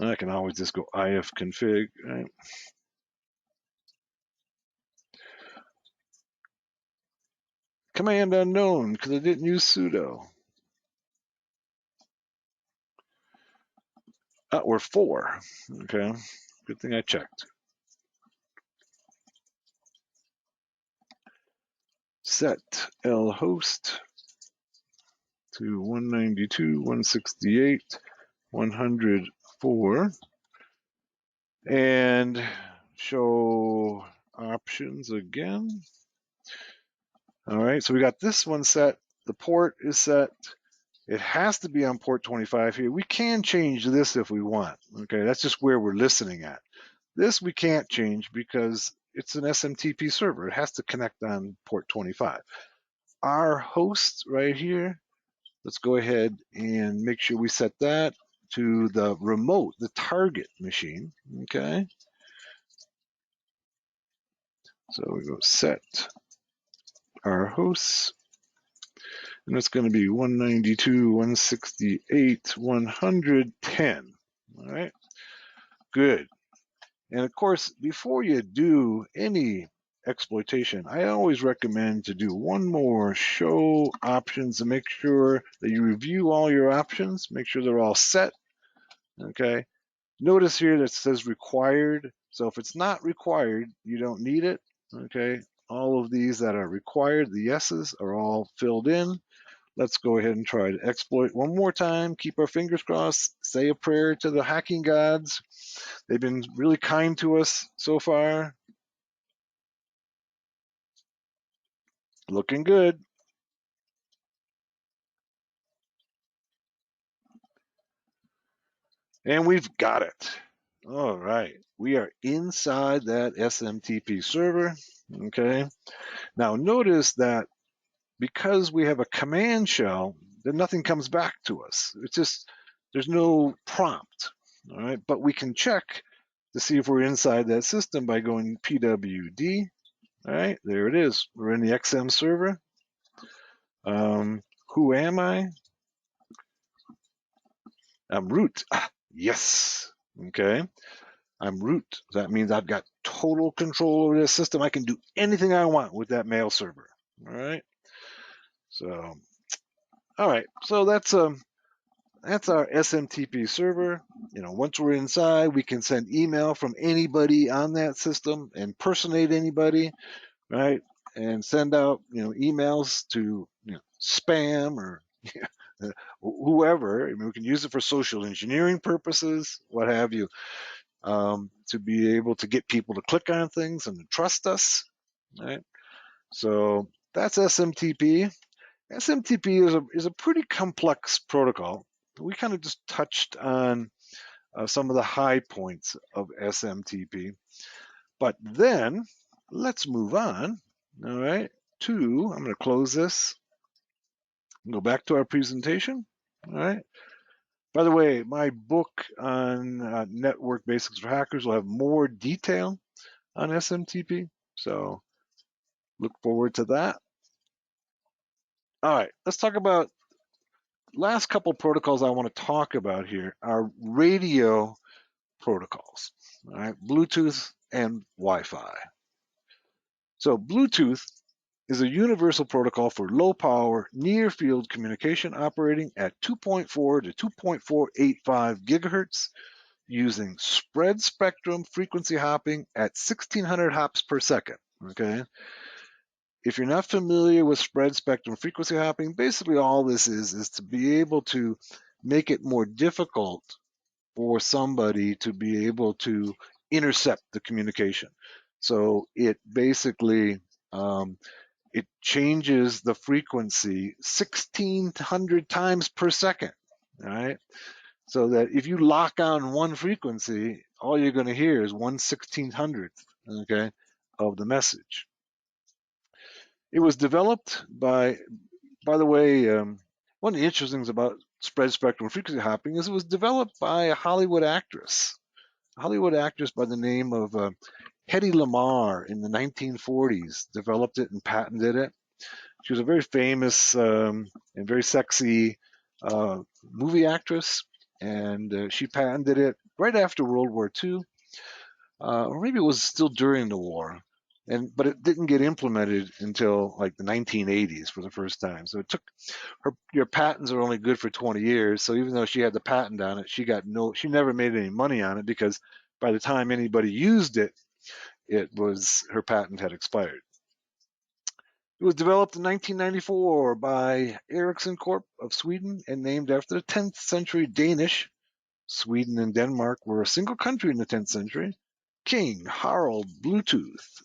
I can always just go ifconfig, right? Command unknown because I didn't use sudo. We're 4. Okay, good thing I checked. Set lhost to 192, 168, 104, and show options again. All right, so we got this one set. The port is set. It has to be on port 25 here. We can change this if we want. Okay, that's just where we're listening at. This we can't change because it's an SMTP server. It has to connect on port 25. Our host right here, let's go ahead and make sure we set that to the remote, the target machine. Okay, so we go set our hosts. And it's going to be 192, 168, 110. All right, good. And of course, before you do any exploitation, I always recommend to do one more show options to make sure that you review all your options, make sure they're all set. Okay, notice here that it says required. So if it's not required, you don't need it. Okay, all of these that are required, the yeses, are all filled in. Let's go ahead and try to exploit one more time. Keep our fingers crossed. Say a prayer to the hacking gods. They've been really kind to us so far. Looking good. And we've got it. All right. We are inside that SMTP server. Okay. Now notice that because we have a command shell, then nothing comes back to us. It's just There's no prompt, all right? But we can check to see if we're inside that system by going pwd. All right, there it is. We're in the XM server. Who am I? I'm root. Yes. Okay. I'm root. That means I've got total control over this system. I can do anything I want with that mail server. All right. So, all right. So that's our SMTP server. Once we're inside, we can send email from anybody on that system, impersonate anybody, right? And send out, emails to spam or whoever. I mean, we can use it for social engineering purposes, what have you, to be able to get people to click on things and to trust us, right? So that's SMTP. SMTP is a pretty complex protocol. We kind of just touched on some of the high points of SMTP, but then let's move on. All right, I'm going to close this and go back to our presentation. All right. By the way, my book on network basics for hackers will have more detail on SMTP, so look forward to that. All right, let's talk about last couple protocols I want to talk about here are radio protocols, all right, Bluetooth and Wi-Fi. So Bluetooth is a universal protocol for low power near field communication operating at 2.4 to 2.485 gigahertz using spread spectrum frequency hopping at 1600 hops per second. Okay. If you're not familiar with spread spectrum frequency hopping, basically all this is to be able to make it more difficult for somebody to be able to intercept the communication. So it basically it changes the frequency 1600 times per second. All right. So that if you lock on one frequency, all you're going to hear is 1/1600th, okay, of the message. It was developed by the way, one of the interesting things about spread spectrum frequency hopping is it was developed by a Hollywood actress by the name of Hedy Lamarr in the 1940s, developed it and patented it. She was a very famous and very sexy movie actress, and she patented it right after World War II, or maybe it was still during the war, but it didn't get implemented until like the 1980s for the first time. So it took your patents are only good for 20 years. So even though she had the patent on it, she never made any money on it because by the time anybody used it, her patent had expired. It was developed in 1994 by Ericsson Corp of Sweden and named after the 10th century Danish. Sweden and Denmark were a single country in the 10th century. King Harald Bluetooth.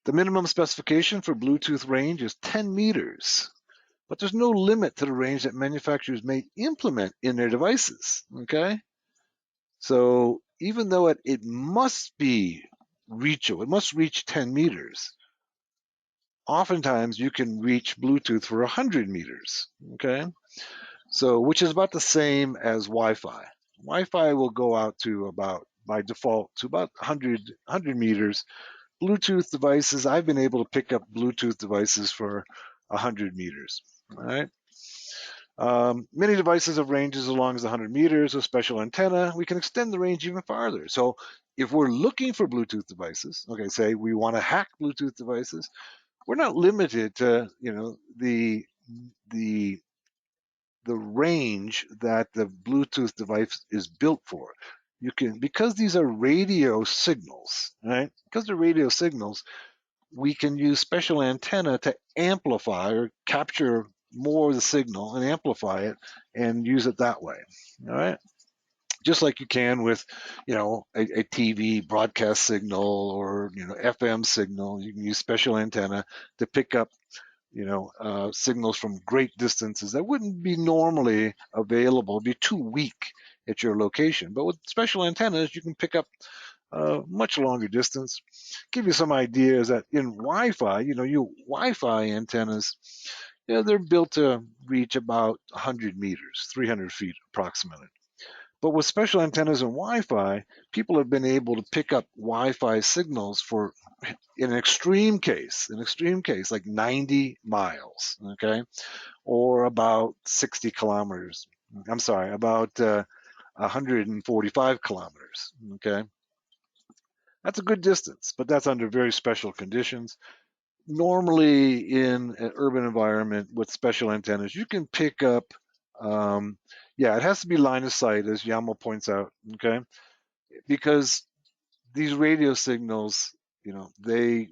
The minimum specification for Bluetooth range is 10 meters, but there's no limit to the range that manufacturers may implement in their devices, okay? So even though it must be reachable, it must reach 10 meters, oftentimes you can reach Bluetooth for 100 meters, okay? So, which is about the same as Wi-Fi. Wi-Fi will go out to by default, to about 100 meters. Bluetooth devices, I've been able to pick up Bluetooth devices for 100 meters, all right? Many devices have ranges as long as 100 meters with special antenna. We can extend the range even farther. So if we're looking for Bluetooth devices, okay, say we want to hack Bluetooth devices, we're not limited to, the range that the Bluetooth device is built for. You can, because these are radio signals, right? Because they're radio signals, we can use special antenna to amplify or capture more of the signal and amplify it and use it that way. All right. Just like you can with, a TV broadcast signal or, FM signal, you can use special antenna to pick up, signals from great distances that wouldn't be normally available, be too weak at your location. But with special antennas, you can pick up much longer distance. Give you some ideas that in Wi-Fi, Wi-Fi antennas, they're built to reach about 100 meters, 300 feet approximately. But with special antennas and Wi-Fi, people have been able to pick up Wi-Fi signals for, in an extreme case, like 90 miles, okay, or about 60 kilometers. I'm sorry, about 145 kilometers, okay. That's a good distance, but that's under very special conditions. Normally in an urban environment with special antennas, you can pick up, yeah, it has to be line of sight, as Yamo points out, okay? Because these radio signals, they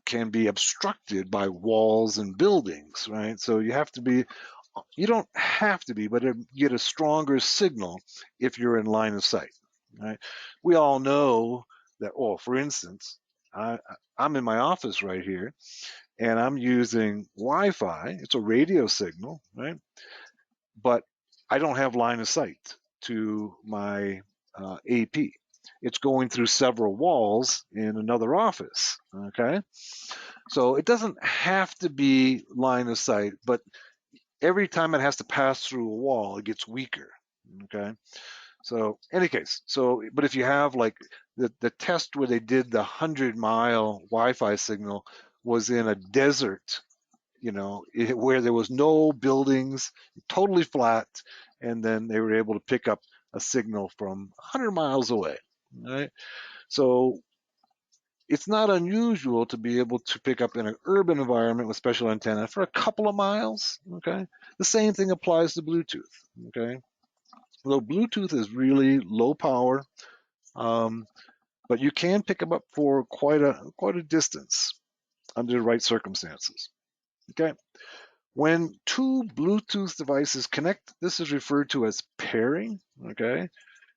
can be obstructed by walls and buildings, right? So you don't have to be, but you get a stronger signal if you're in line of sight, right? We all know that, for instance, I'm in my office right here, and I'm using Wi-Fi. It's a radio signal, right? But I don't have line of sight to my AP. It's going through several walls in another office, okay? So it doesn't have to be line of sight, but every time it has to pass through a wall, it gets weaker, okay? So any case, but if you have like the test where they did the 100-mile Wi-Fi signal was in a desert, where there was no buildings, totally flat, and then they were able to pick up a signal from 100 miles away, right? So it's not unusual to be able to pick up in an urban environment with special antenna for a couple of miles, okay? The same thing applies to Bluetooth, okay? Though Bluetooth is really low power, but you can pick them up for quite a distance under the right circumstances, okay? When two Bluetooth devices connect, this is referred to as pairing, okay?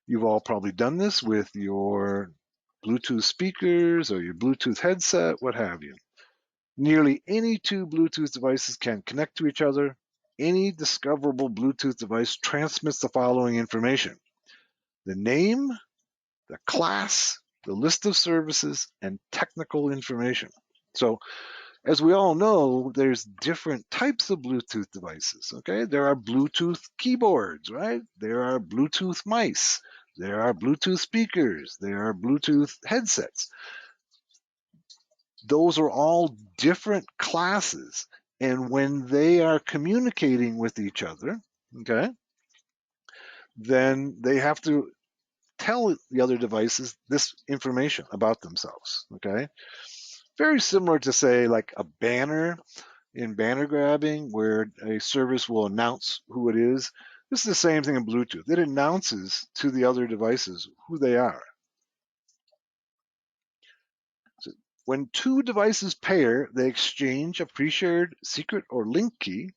You've all probably done this with your Bluetooth speakers or your Bluetooth headset, what have you. Nearly any two Bluetooth devices can connect to each other. Any discoverable Bluetooth device transmits the following information: the name, the class, the list of services, and technical information. So as we all know, there's different types of Bluetooth devices, okay? There are Bluetooth keyboards, right? There are Bluetooth mice. There are Bluetooth speakers. There are Bluetooth headsets. Those are all different classes. And when they are communicating with each other, okay, then they have to tell the other devices this information about themselves, okay? Very similar to, say, like a banner in banner grabbing, where a service will announce who it is. This is the same thing in Bluetooth. It announces to the other devices who they are. So when two devices pair, they exchange a pre-shared secret or link key.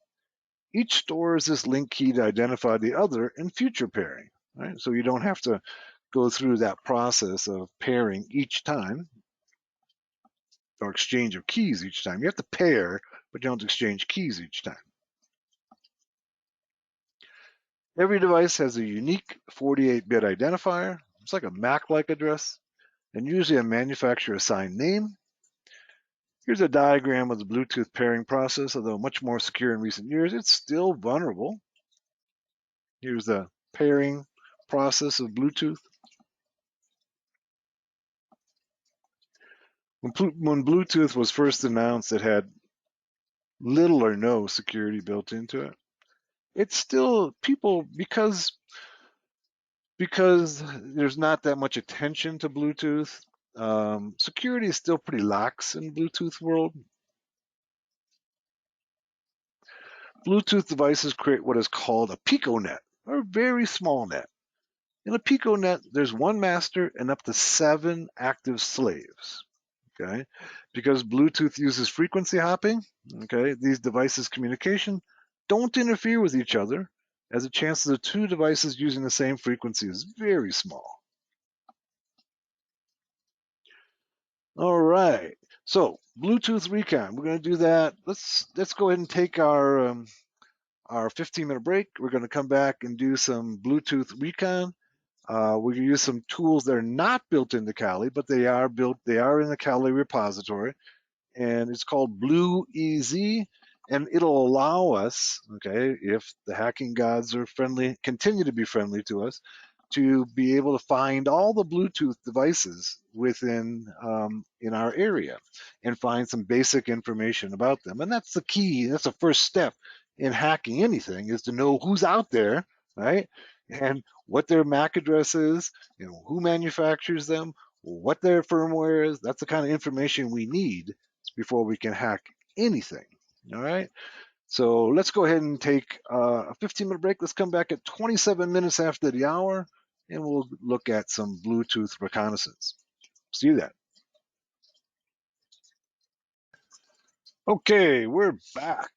Each stores this link key to identify the other in future pairing, right? So you don't have to go through that process of pairing each time, or exchange of keys each time. You have to pair, but you don't exchange keys each time. Every device has a unique 48-bit identifier. It's like a MAC-like address, and usually a manufacturer-assigned name. Here's a diagram of the Bluetooth pairing process. Although much more secure in recent years, it's still vulnerable. Here's the pairing process of Bluetooth. When Bluetooth was first announced, it had little or no security built into it. It's still, people, because there's not that much attention to Bluetooth, security is still pretty lax in Bluetooth world. Bluetooth devices create what is called a piconet, or a very small net. In a piconet, there's one master and up to 7 active slaves. Okay, because Bluetooth uses frequency hopping, okay, these devices' communication don't interfere with each other, as the chances of two devices using the same frequency is very small. All right, so Bluetooth recon, we're going to do that. Let's go ahead and take our 15-minute break. We're going to come back and do some Bluetooth recon. We're going to use some tools that are not built into Kali, but they are in the Kali repository, and it's called BlueEZ, and it'll allow us, okay, if the hacking gods are friendly, continue to be friendly to us, to be able to find all the Bluetooth devices within in our area and find some basic information about them. And that's the key. That's the first step in hacking anything, is to know who's out there, right? And what their MAC address is, you know, who manufactures them, what their firmware is. That's the kind of information we need before we can hack anything. All right. So let's go ahead and take a 15-minute break. Let's come back at 27 minutes after the hour, and we'll look at some Bluetooth reconnaissance. See you then. Okay, we're back,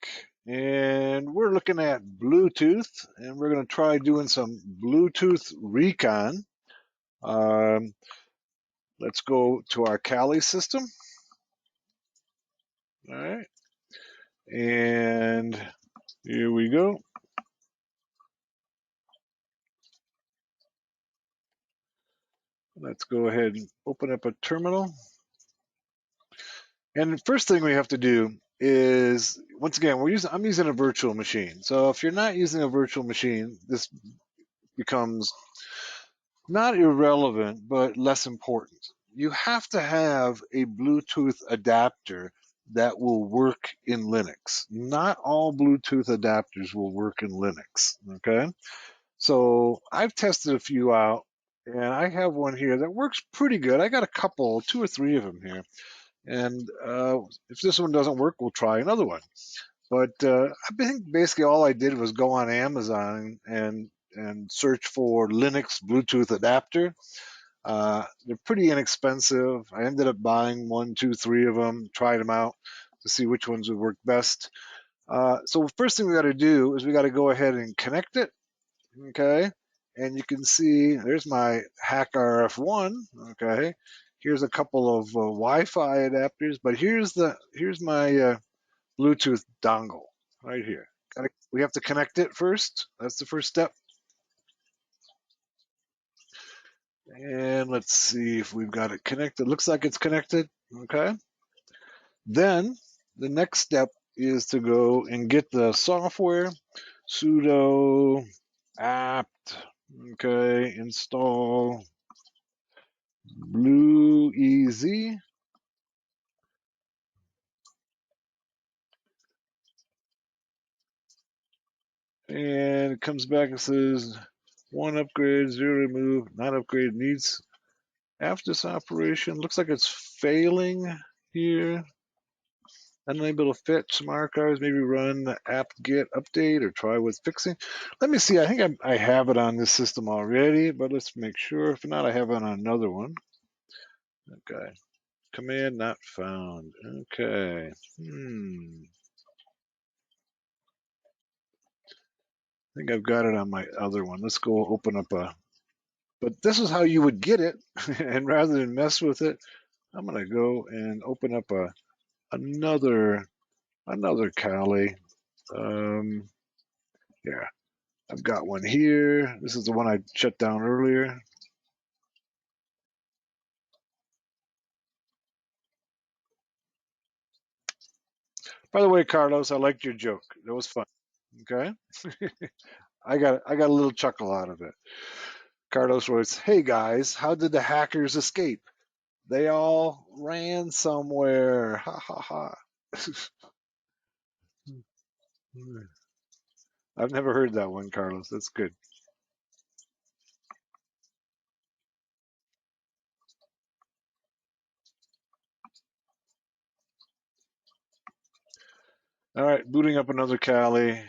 and we're looking at Bluetooth, and we're going to try doing some Bluetooth recon. Let's go to our Kali system. All right, and here we go. Let's go ahead and open up a terminal. And the first thing we have to do is, once again, I'm using a virtual machine. So if you're not using a virtual machine, this becomes not irrelevant, but less important. You have to have a Bluetooth adapter that will work in Linux. Not all Bluetooth adapters will work in Linux, okay? So I've tested a few out, and I have one here that works pretty good. I got a couple, 2 or 3 of them here. And if this one doesn't work, we'll try another one. But I think basically all I did was go on Amazon and search for Linux Bluetooth adapter. They're pretty inexpensive. I ended up buying 1, 2, 3 of them, tried them out to see which ones would work best. So the first thing we got to do is we got to go ahead and connect it. Okay, and you can see there's my Hack RF1. Okay, here's a couple of Wi-Fi adapters, but here's my Bluetooth dongle right here. We have to connect it first. That's the first step. And let's see if we've got it connected. Looks like it's connected. Okay. Then the next step is to go and get the software, sudo apt, okay, install BlueEZ. And it comes back and says 1 upgrade, 0 remove, not upgrade, needs after this operation. Looks like it's failing here. Unable to fetch some archives, maybe run the apt-get update or try with fixing. Let me see, I think I have it on this system already, but let's make sure. If not, I have it on another one. Okay. Command not found. Okay. I think I've got it on my other one. Let's go open up a, but this is how you would get it. And rather than mess with it, I'm going to go and open up another Kali. Yeah, I've got one here. This is the one I shut down earlier. By the way, Carlos, I liked your joke. That was fun. Okay. I got a little chuckle out of it. Carlos writes, "Hey guys, how did the hackers escape? They all ran somewhere. Ha ha ha." I've never heard that one, Carlos. That's good. All right, booting up another Kali.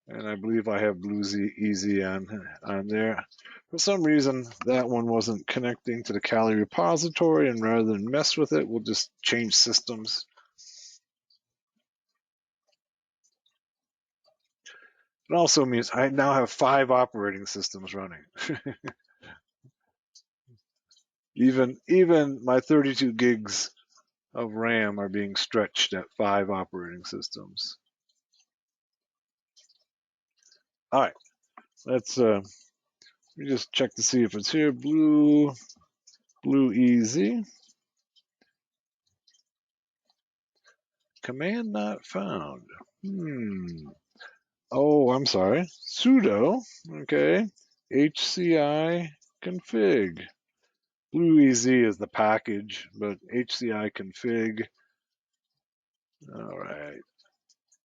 And I believe I have BlueEZ on there. For some reason, that one wasn't connecting to the Kali repository, and rather than mess with it, we'll just change systems. It also means I now have 5 operating systems running. Even my 32 gigs of RAM are being stretched at 5 operating systems. All right, let's let me just check to see if it's here. BlueEZ. Command not found. Oh, I'm sorry. Sudo, okay, HCI config. BlueEZ is the package, but HCI config. All right.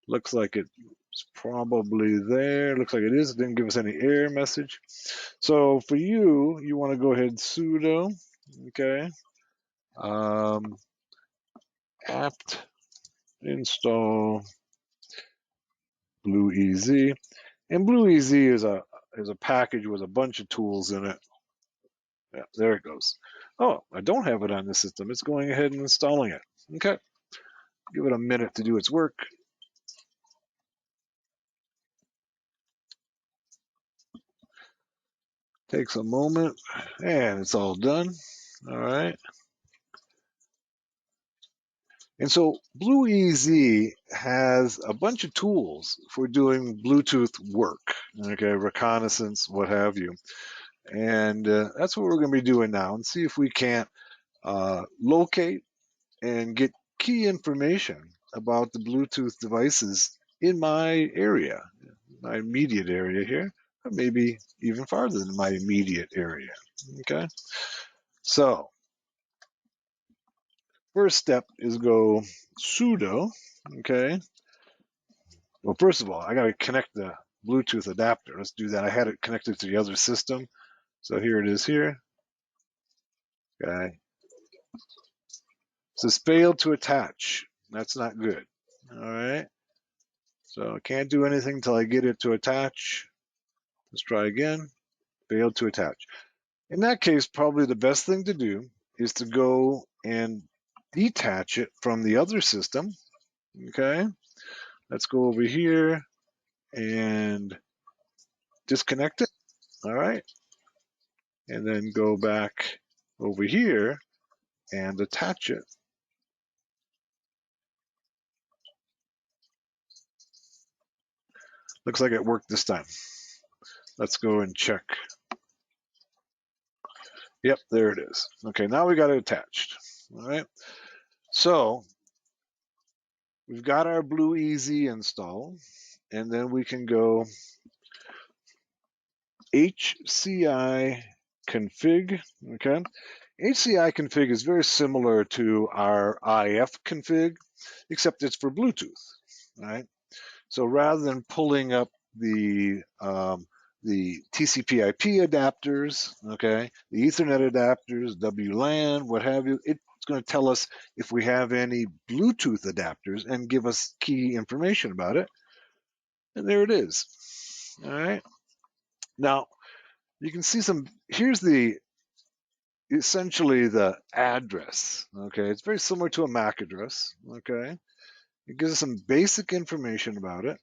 Looks like it's probably there. Looks like it is. It didn't give us any error message. So for you, you want to go ahead sudo, okay, apt install BlueEZ. And BlueEZ is a package with a bunch of tools in it. Yeah, there it goes. Oh, I don't have it on this system. It's going ahead and installing it. Okay. Give it a minute to do its work. Takes a moment, and it's all done. All right. And so BlueEZ has a bunch of tools for doing Bluetooth work, okay, reconnaissance, what have you. And that's what we're going to be doing now, and see if we can't locate and get key information about the Bluetooth devices in my area, my immediate area here, or maybe even farther than my immediate area, okay? So first step is go sudo, okay? Well, first of all, I got to connect the Bluetooth adapter. Let's do that. I had it connected to the other system. So here it is here. Okay. It says failed to attach. That's not good. All right. So I can't do anything until I get it to attach. Let's try again. Failed to attach. In that case, probably the best thing to do is to go and detach it from the other system. Okay. Let's go over here and disconnect it. All right. And then go back over here and attach it. Looks like it worked this time. Let's go and check. Yep, there it is. Okay, now we got it attached. All right. So we've got our BlueEZ installed, and then we can go HCI config. Okay. HCI config is very similar to our IF config, except it's for Bluetooth. Right. So rather than pulling up the TCP/IP adapters, okay, the Ethernet adapters, WLAN, what have you, it's going to tell us if we have any Bluetooth adapters and give us key information about it. And there it is. All right. Now you can see here's essentially the address. Okay. It's very similar to a MAC address. Okay. It gives us some basic information about it.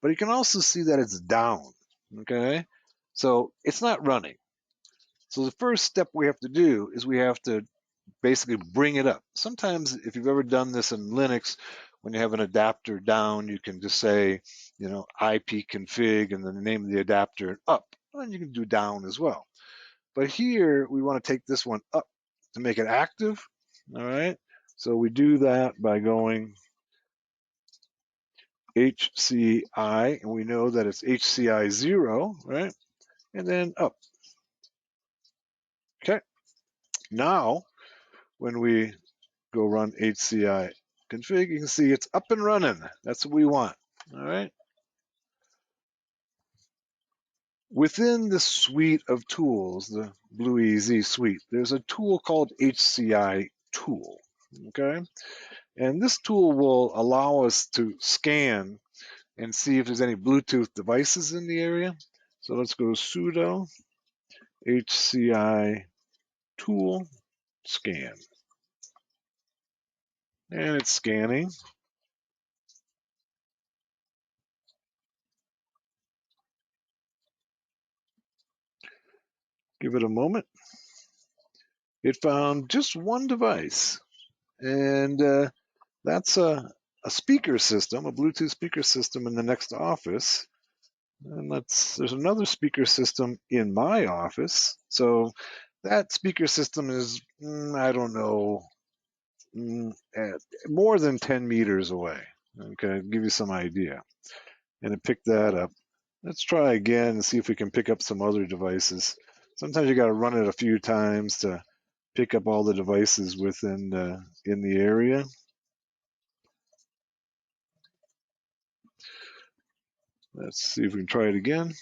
But you can also see that it's down, okay? So it's not running. So the first step we have to do is we have to basically bring it up. Sometimes if you've ever done this in Linux, when you have an adapter down, you can just say, IP config and then the name of the adapter up, and you can do down as well. But here we want to take this one up to make it active, all right? So we do that by going HCI, and we know that it's HCI 0, right? And then up. Okay. Now, when we go run HCI config, you can see it's up and running. That's what we want. All right. Within the suite of tools, the BlueEZ suite, there's a tool called HCI tool. Okay. And this tool will allow us to scan and see if there's any Bluetooth devices in the area. So let's go sudo HCI tool scan. And it's scanning. Give it a moment. It found just one device, and that's a speaker system, a Bluetooth speaker system in the next office. And there's another speaker system in my office. So that speaker system is, I don't know, at more than 10 meters away. Okay, give you some idea. And it picked that up. Let's try again and see if we can pick up some other devices. Sometimes you got to run it a few times to pick up all the devices within in the area. Let's see if we can try it again.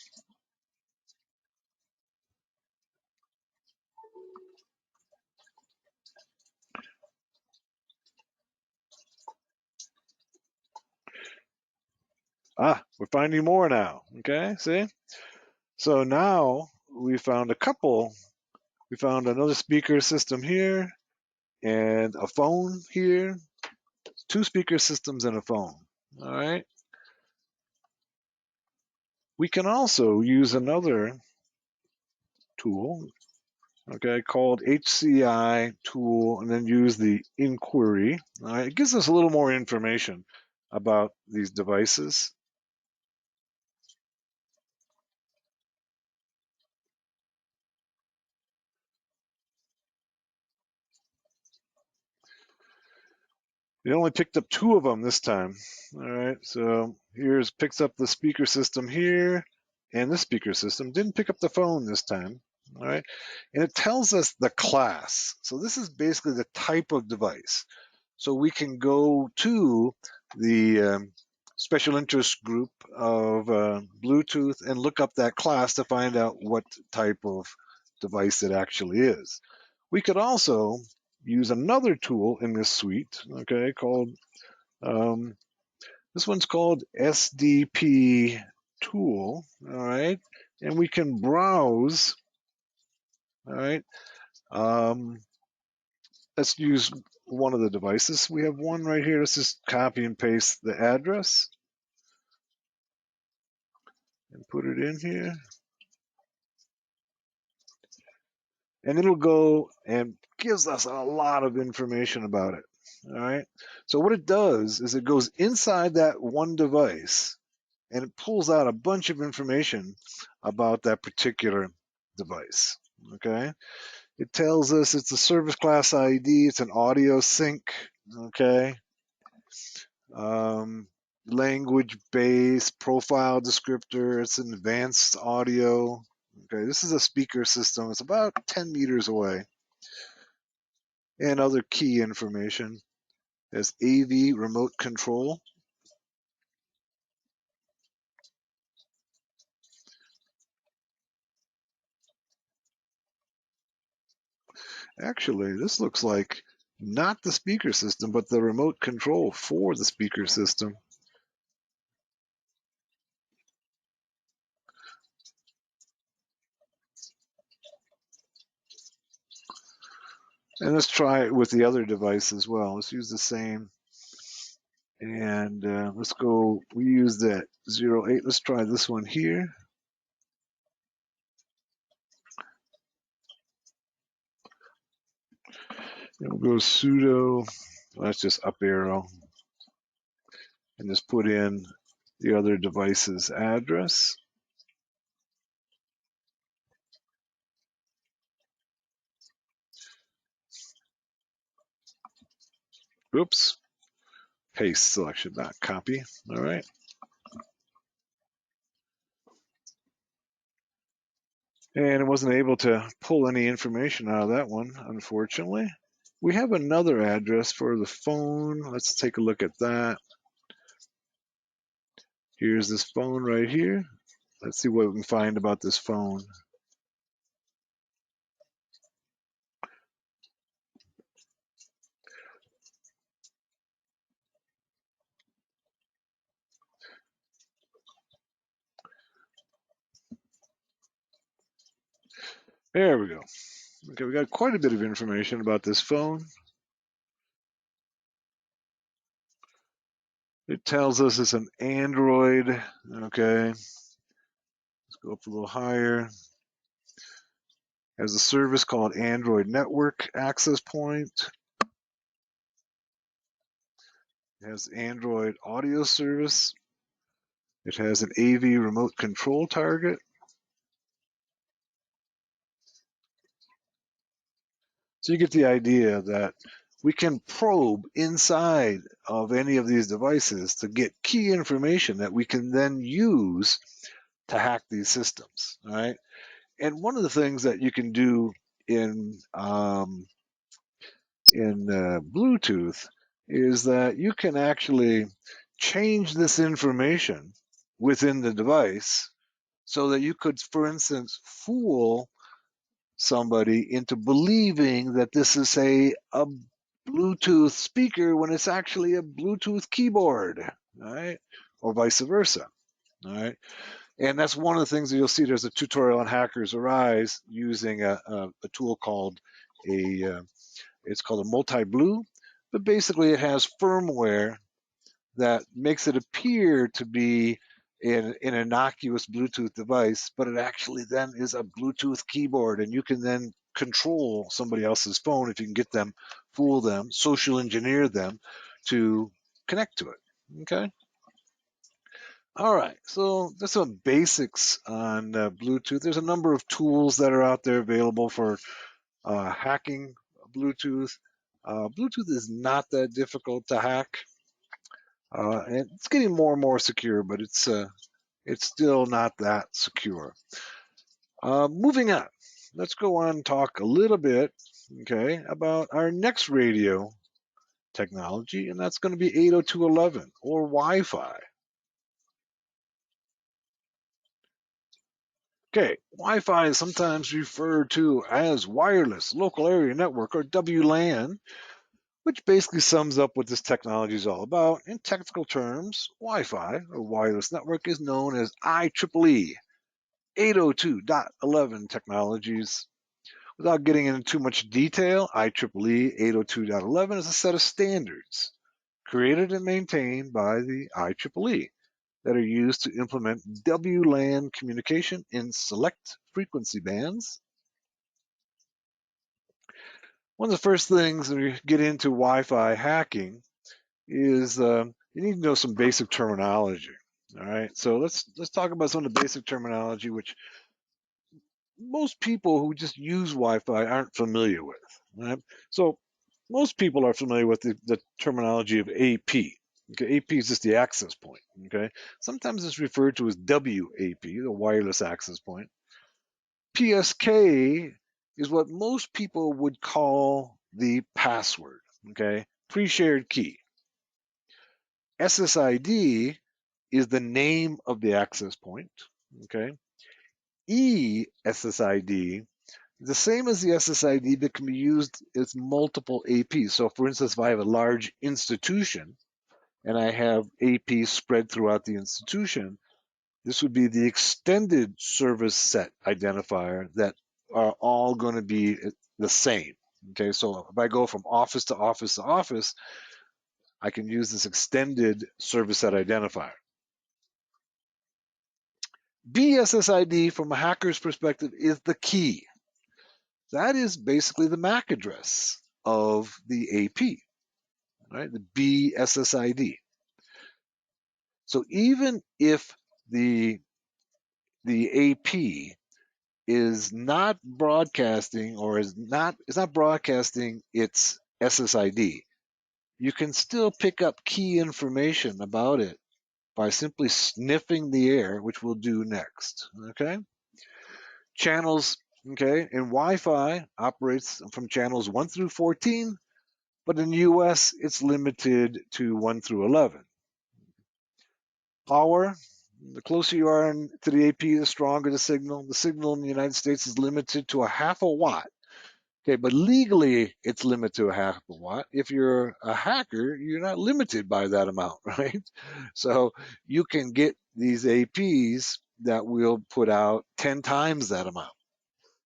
We're finding more now. Okay, see? So now we found a couple. We found another speaker system here and a phone here. 2 speaker systems and a phone. All right. We can also use another tool, okay, called HCI tool, and then use the inquiry. All right. It gives us a little more information about these devices. It only picked up 2 of them this time. All right, so picks up the speaker system here, and this speaker system. Didn't pick up the phone this time. All right, and it tells us the class. So this is basically the type of device. So we can go to the special interest group of Bluetooth and look up that class to find out what type of device it actually is. We could also use another tool in this suite, okay, called, this one's called SDP tool, all right, and we can browse, all right. Let's use one of the devices. We have one right here. Let's just copy and paste the address and put it in here. And it'll go and gives us a lot of information about it. All right. So what it does is it goes inside that one device and it pulls out a bunch of information about that particular device. Okay. It tells us it's a service class ID, it's an audio sync. Okay. Language based profile descriptor, it's an advanced audio. Okay, this is a speaker system. It's about 10 meters away. And other key information is AV remote control. Actually, this looks like not the speaker system, but the remote control for the speaker system. And let's try it with the other device as well. Let's use the same. And let's go, we use that 08. Let's try this one here. And we'll go sudo, that's just up arrow. And just put in the other device's address. Oops. Paste selection, not copy. All right. And it wasn't able to pull any information out of that one, unfortunately. We have another address for the phone. Let's take a look at that. Here's this phone right here. Let's see what we can find about this phone. There we go. Okay, we got quite a bit of information about this phone. It tells us it's an Android. Okay, let's go up a little higher. Has a service called Android Network Access Point. It has Android audio service. It has an AV remote control target. So you get the idea that we can probe inside of any of these devices to get key information that we can then use to hack these systems, all right? And one of the things that you can do in Bluetooth is that you can actually change this information within the device so that you could, for instance, fool somebody into believing that this is, say, a Bluetooth speaker when it's actually a Bluetooth keyboard, all right? Or vice versa, all right? And that's one of the things that you'll see. There's a tutorial on Hackers Arise using a tool called it's called a multi-blue, but basically it has firmware that makes it appear to be an innocuous Bluetooth device, but it actually then is a Bluetooth keyboard, and you can then control somebody else's phone if you can get them, fool them, social engineer them to connect to it, okay? All right, so there's some basics on Bluetooth. There's a number of tools that are out there available for hacking Bluetooth. Bluetooth is not that difficult to hack. And it's getting more and more secure, but it's still not that secure. Moving on, let's go on and talk a little bit, okay, about our next radio technology, and that's going to be 802.11 or Wi-Fi. Okay, Wi-Fi is sometimes referred to as Wireless Local Area Network, or WLAN, which basically sums up what this technology is all about. In technical terms, Wi-Fi, or wireless network, is known as IEEE 802.11 technologies. Without getting into too much detail, IEEE 802.11 is a set of standards created and maintained by the IEEE that are used to implement WLAN communication in select frequency bands. One of the first things when you get into Wi-Fi hacking is you need to know some basic terminology. All right, so let's talk about some of the basic terminology which most people who just use Wi-Fi aren't familiar with. Right? So most people are familiar with the terminology of AP. Okay, AP is just the access point. Okay, sometimes it's referred to as WAP, the wireless access point. PSK is what most people would call the password. Okay, pre-shared key. SSID is the name of the access point. Okay, ESSID, the same as the SSID, but can be used as multiple APs. So for instance, if I have a large institution and I have APs spread throughout the institution, this would be the extended service set identifier that are all going to be the same. Okay, so if I go from office to office to office, I can use this extended service set identifier. BSSID, from a hacker's perspective, is the key. That is basically the MAC address of the AP, right? The BSSID. So even if the AP is not broadcasting or is not broadcasting its SSID, you can still pick up key information about it by simply sniffing the air, which we'll do next. Okay. Channels, okay, and Wi-Fi operates from channels 1 through 14, but in the US, it's limited to 1 through 11. Power, the closer you are to the AP, the stronger the signal. The signal in the United States is limited to a half a watt. Okay, but legally, it's limited to a half a watt. If you're a hacker, you're not limited by that amount, right? So you can get these APs that will put out 10 times that amount.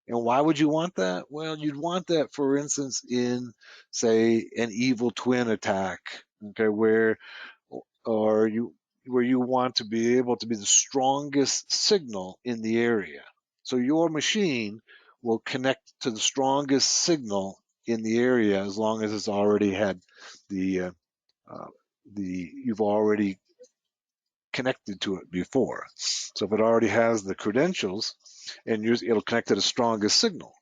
And why would you want that? Well, you'd want that, for instance, in, say, an evil twin attack, okay, where you want to be able to be the strongest signal in the area. So your machine will connect to the strongest signal in the area as long as it's already had you've already connected to it before. So if it already has the credentials, and it'll connect to the strongest signal.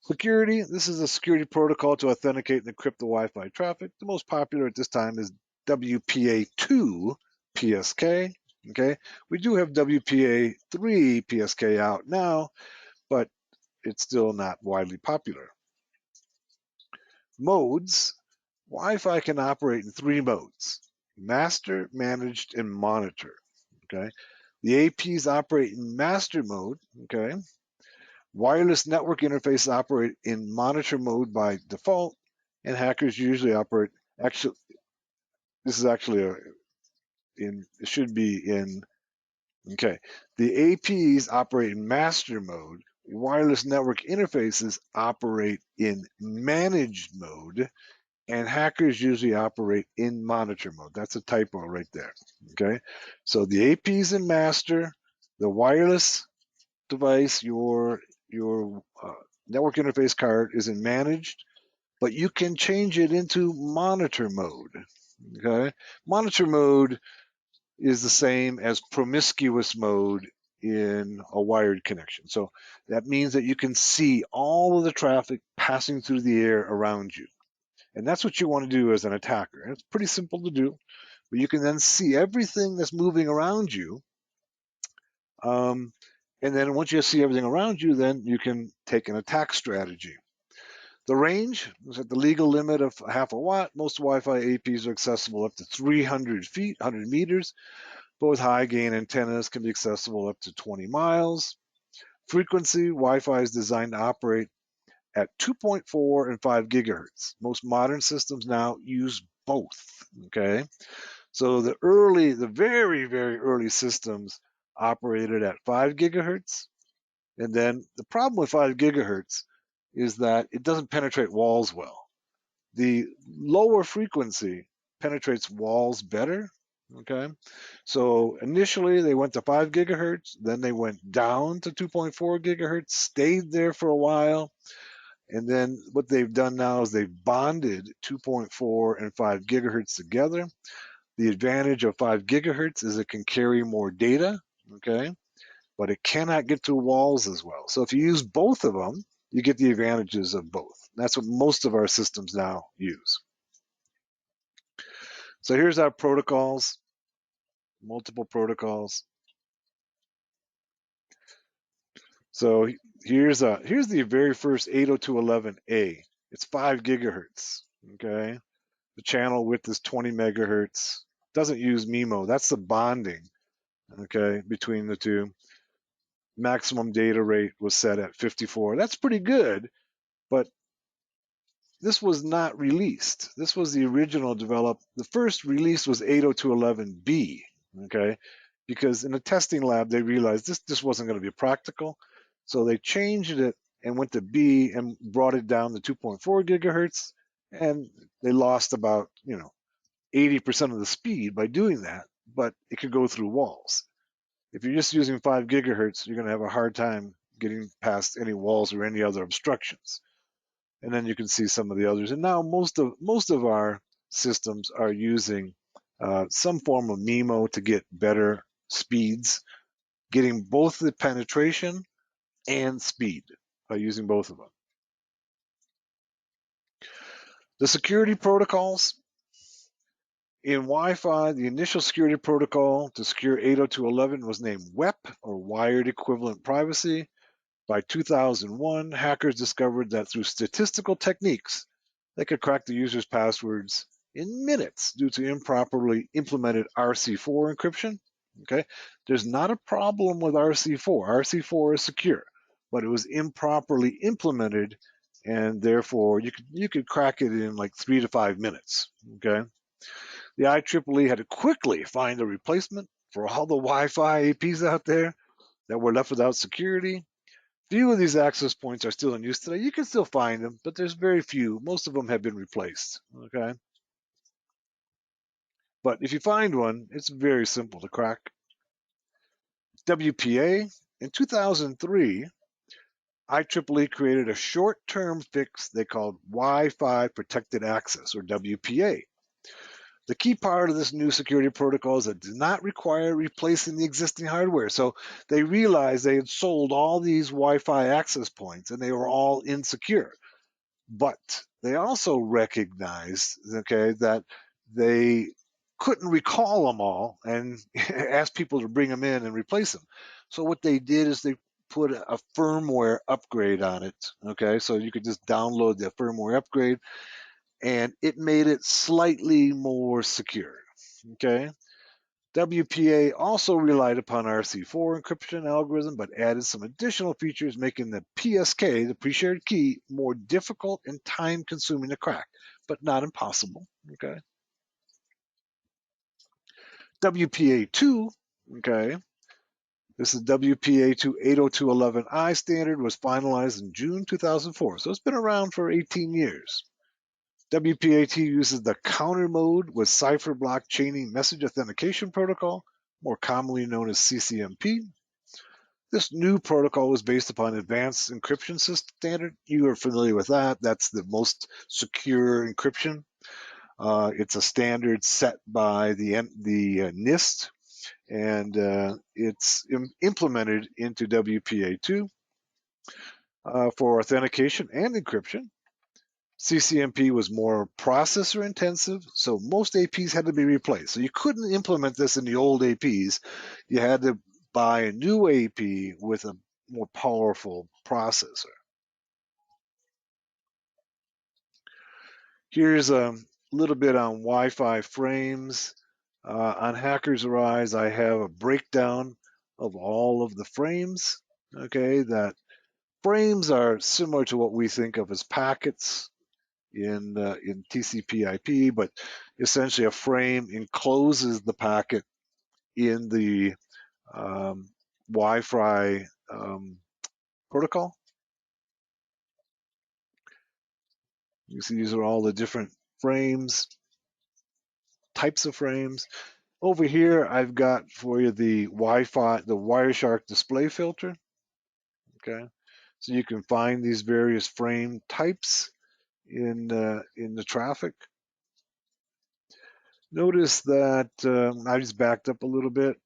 Security, this is a security protocol to authenticate and encrypt the Wi-Fi traffic. The most popular at this time is WPA2 PSK. Okay, we do have WPA3 PSK out now, but it's still not widely popular. Modes, Wi-Fi can operate in 3 modes: master, managed, and monitor. Okay, the APs operate in master mode. Okay, wireless network interfaces operate in monitor mode by default, and hackers usually operate. Actually, this is actually it should be in. Okay, the APs operate in master mode. Wireless network interfaces operate in managed mode, and hackers usually operate in monitor mode. That's a typo right there. Okay, so the APs in master, the wireless device, your network interface card is in managed, but you can change it into monitor mode. Okay, monitor mode is the same as promiscuous mode in a wired connection. So that means that you can see all of the traffic passing through the air around you. And that's what you want to do as an attacker. And it's pretty simple to do, but you can then see everything that's moving around you. And then once you see everything around you, then you can take an attack strategy. The range is at the legal limit of half a watt. Most Wi-Fi APs are accessible up to 300 feet, 100 meters. Both high gain antennas can be accessible up to 20 miles. Frequency, Wi-Fi is designed to operate at 2.4 and 5 gigahertz. Most modern systems now use both. Okay, so the very, very early systems operated at 5 gigahertz. And then the problem with 5 gigahertz is that it doesn't penetrate walls well. The lower frequency penetrates walls better. Okay, so initially they went to 5 gigahertz, then they went down to 2.4 gigahertz, stayed there for a while, and then what they've done now is they've bonded 2.4 and 5 gigahertz together. The advantage of 5 gigahertz is it can carry more data, okay, but it cannot get through walls as well. So if you use both of them, you get the advantages of both. That's what most of our systems now use. So here's our protocols, multiple protocols. So here's the very first 802.11a. It's 5 gigahertz. Okay, the channel width is 20 megahertz. Doesn't use MIMO. That's the bonding. Okay, between the two. Maximum data rate was set at 54. That's pretty good, but this was not released. This was the original developed. The first release was 802.11b. Okay, because in the testing lab they realized this wasn't going to be practical, so they changed it and went to B and brought it down to 2.4 gigahertz, and they lost about 80% of the speed by doing that, but it could go through walls. If you're just using 5 gigahertz, you're going to have a hard time getting past any walls or any other obstructions. And then you can see some of the others. And now most of our systems are using some form of MIMO to get better speeds, getting both the penetration and speed by using both of them. The security protocols. In Wi-Fi, the initial security protocol to secure 802.11 was named WEP, or Wired Equivalent Privacy. By 2001, hackers discovered that through statistical techniques, they could crack the user's passwords in minutes due to improperly implemented RC4 encryption. Okay, there's not a problem with RC4. RC4 is secure, but it was improperly implemented, and therefore you could crack it in like 3 to 5 minutes. Okay, the IEEE had to quickly find a replacement for all the Wi-Fi APs out there that were left without security. Few of these access points are still in use today. You can still find them, but there's very few. Most of them have been replaced. Okay, but if you find one, it's very simple to crack. WPA. In 2003, IEEE created a short-term fix they called Wi-Fi Protected Access, or WPA. The key part of this new security protocol is that it does not require replacing the existing hardware. So they realized they had sold all these Wi-Fi access points and they were all insecure. But they also recognized, okay, that they couldn't recall them all and ask people to bring them in and replace them. So what they did is they put a firmware upgrade on it, okay? So you could just download the firmware upgrade and it made it slightly more secure, okay? WPA also relied upon RC4 encryption algorithm, but added some additional features, making the PSK, the pre-shared key, more difficult and time-consuming to crack, but not impossible, okay? WPA2, okay, this is WPA2 802.11i standard, was finalized in June 2004, so it's been around for 18 years. WPA2 uses the counter mode with cipher block chaining message authentication protocol, more commonly known as CCMP. This new protocol was based upon advanced encryption system standard. You are familiar with that. That's the most secure encryption. It's a standard set by the NIST, and it's implemented into WPA2 for authentication and encryption. CCMP was more processor intensive, so most APs had to be replaced. So you couldn't implement this in the old APs. You had to buy a new AP with a more powerful processor. Here's a little bit on Wi-Fi frames. On Hackers Arise, I have a breakdown of all of the frames. Okay, that frames are similar to what we think of as packets in TCP/IP, but essentially a frame encloses the packet in the Wi-Fi protocol. You see, these are all the different frames, types of frames. Over here, I've got for you the Wi-Fi, the Wireshark display filter. Okay, so you can find these various frame types in the traffic. Notice that I just backed up a little bit.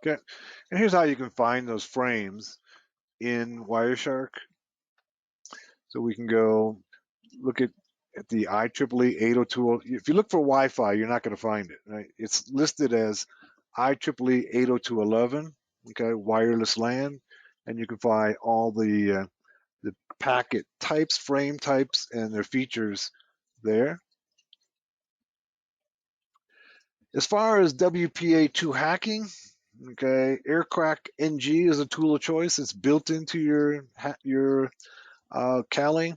Okay, and here's how you can find those frames in Wireshark. So we can go look at the IEEE 802. If you look for Wi-Fi, you're not going to find it. Right? It's listed as IEEE 802.11. Okay, wireless LAN, and you can find all the packet types, frame types, and their features there. As far as WPA2 hacking, okay, AirCrack NG is a tool of choice. It's built into your Kali.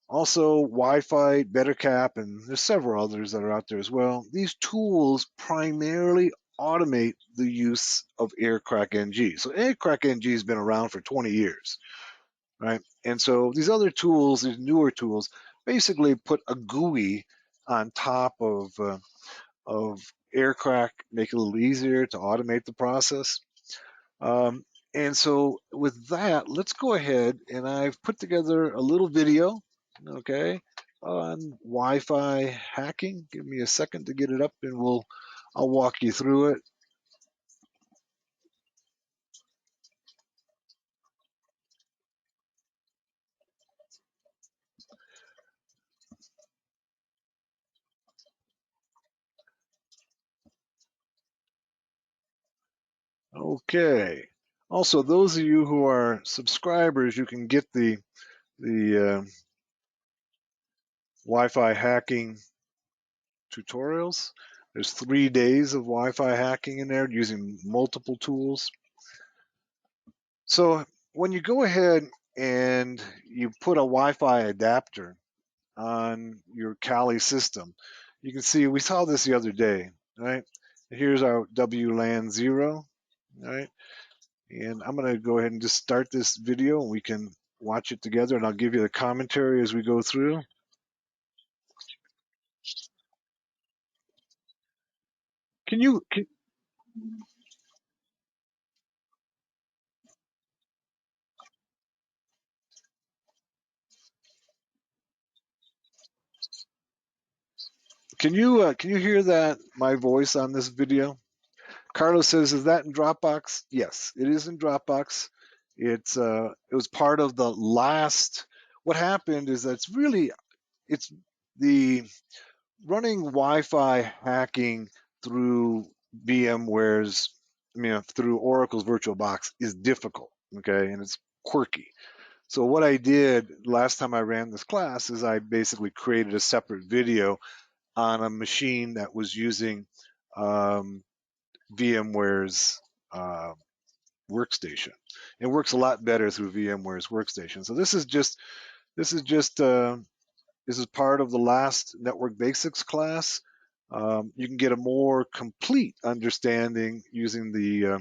Also, Wi-Fi, BetterCap, and there's several others that are out there as well. These tools primarily automate the use of AirCrack NG. So AirCrack NG has been around for 20 years, right? And so these other tools, these newer tools, basically put a GUI on top of AirCrack, make it a little easier to automate the process. And so with that, let's go ahead, and I've put together a little video, okay, on Wi-Fi hacking. Give me a second to get it up, and I'll walk you through it. Okay. Also, those of you who are subscribers, you can get the Wi-Fi hacking tutorials. There's 3 days of Wi-Fi hacking in there using multiple tools. So when you go ahead and you put a Wi-Fi adapter on your Kali system, you can see, we saw this the other day, right? Here's our WLAN 0, right? And I'm going to go ahead and just start this video, and we can watch it together, and I'll give you the commentary as we go through. Can you, Can you hear that, my voice on this video? Carlos says, is that in Dropbox? Yes, it is in Dropbox. It was part of the last, what happened is that it's the running Wi-Fi hacking through VMware's, through Oracle's VirtualBox is difficult, okay, and it's quirky. So what I did last time I ran this class is I basically created a separate video on a machine that was using VMware's workstation. It works a lot better through VMware's workstation. So this is part of the last Network Basics class. You can get a more complete understanding using the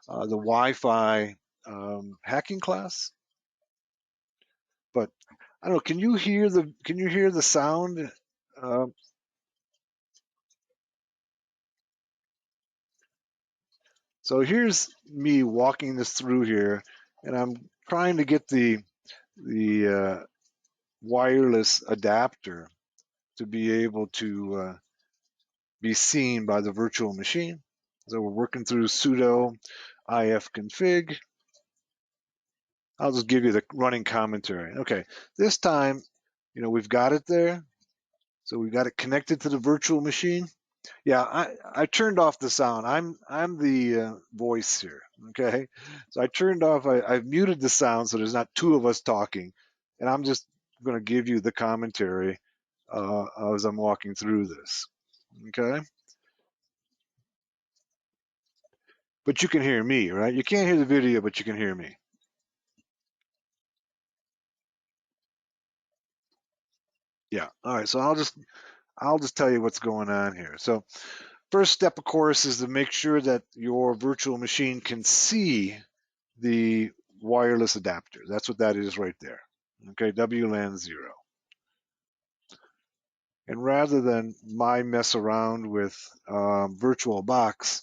Wi-Fi hacking class. But I don't know. Can you hear the sound? So here's me walking this through here, and I'm trying to get the wireless adapter to be able to be seen by the virtual machine. So we're working through sudo ifconfig. I'll just give you the running commentary. Okay, this time, we've got it there. So we've got it connected to the virtual machine. Yeah, I turned off the sound. I'm the voice here. Okay, so I turned off. I've muted the sound so there's not two of us talking, and I'm just going to give you the commentary as I'm walking through this. Okay, but you can hear me, right? You can't hear the video, but you can hear me. Yeah. All right. So I'll just tell you what's going on here. So first step, of course, is to make sure that your virtual machine can see the wireless adapter. That's what that is right there. Okay, WLAN 0. And rather than mess around with VirtualBox,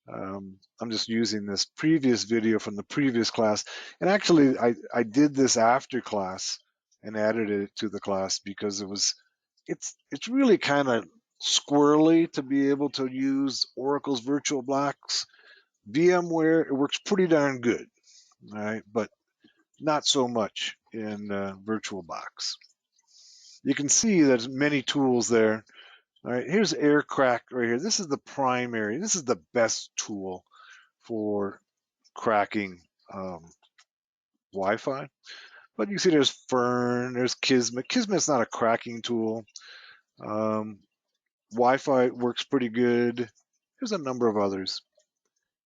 I'm just using this previous video from the previous class. And actually, I did this after class and added it to the class because it's really kind of squirrely to be able to use Oracle's VirtualBox. VMware, it works pretty darn good, all right, but not so much in VirtualBox. You can see there's many tools there. All right, here's AirCrack right here. This is the primary. This is the best tool for cracking Wi-Fi. But you can see there's Fern, there's Kismet. Kismet's not a cracking tool. Wi-Fi works pretty good. There's a number of others.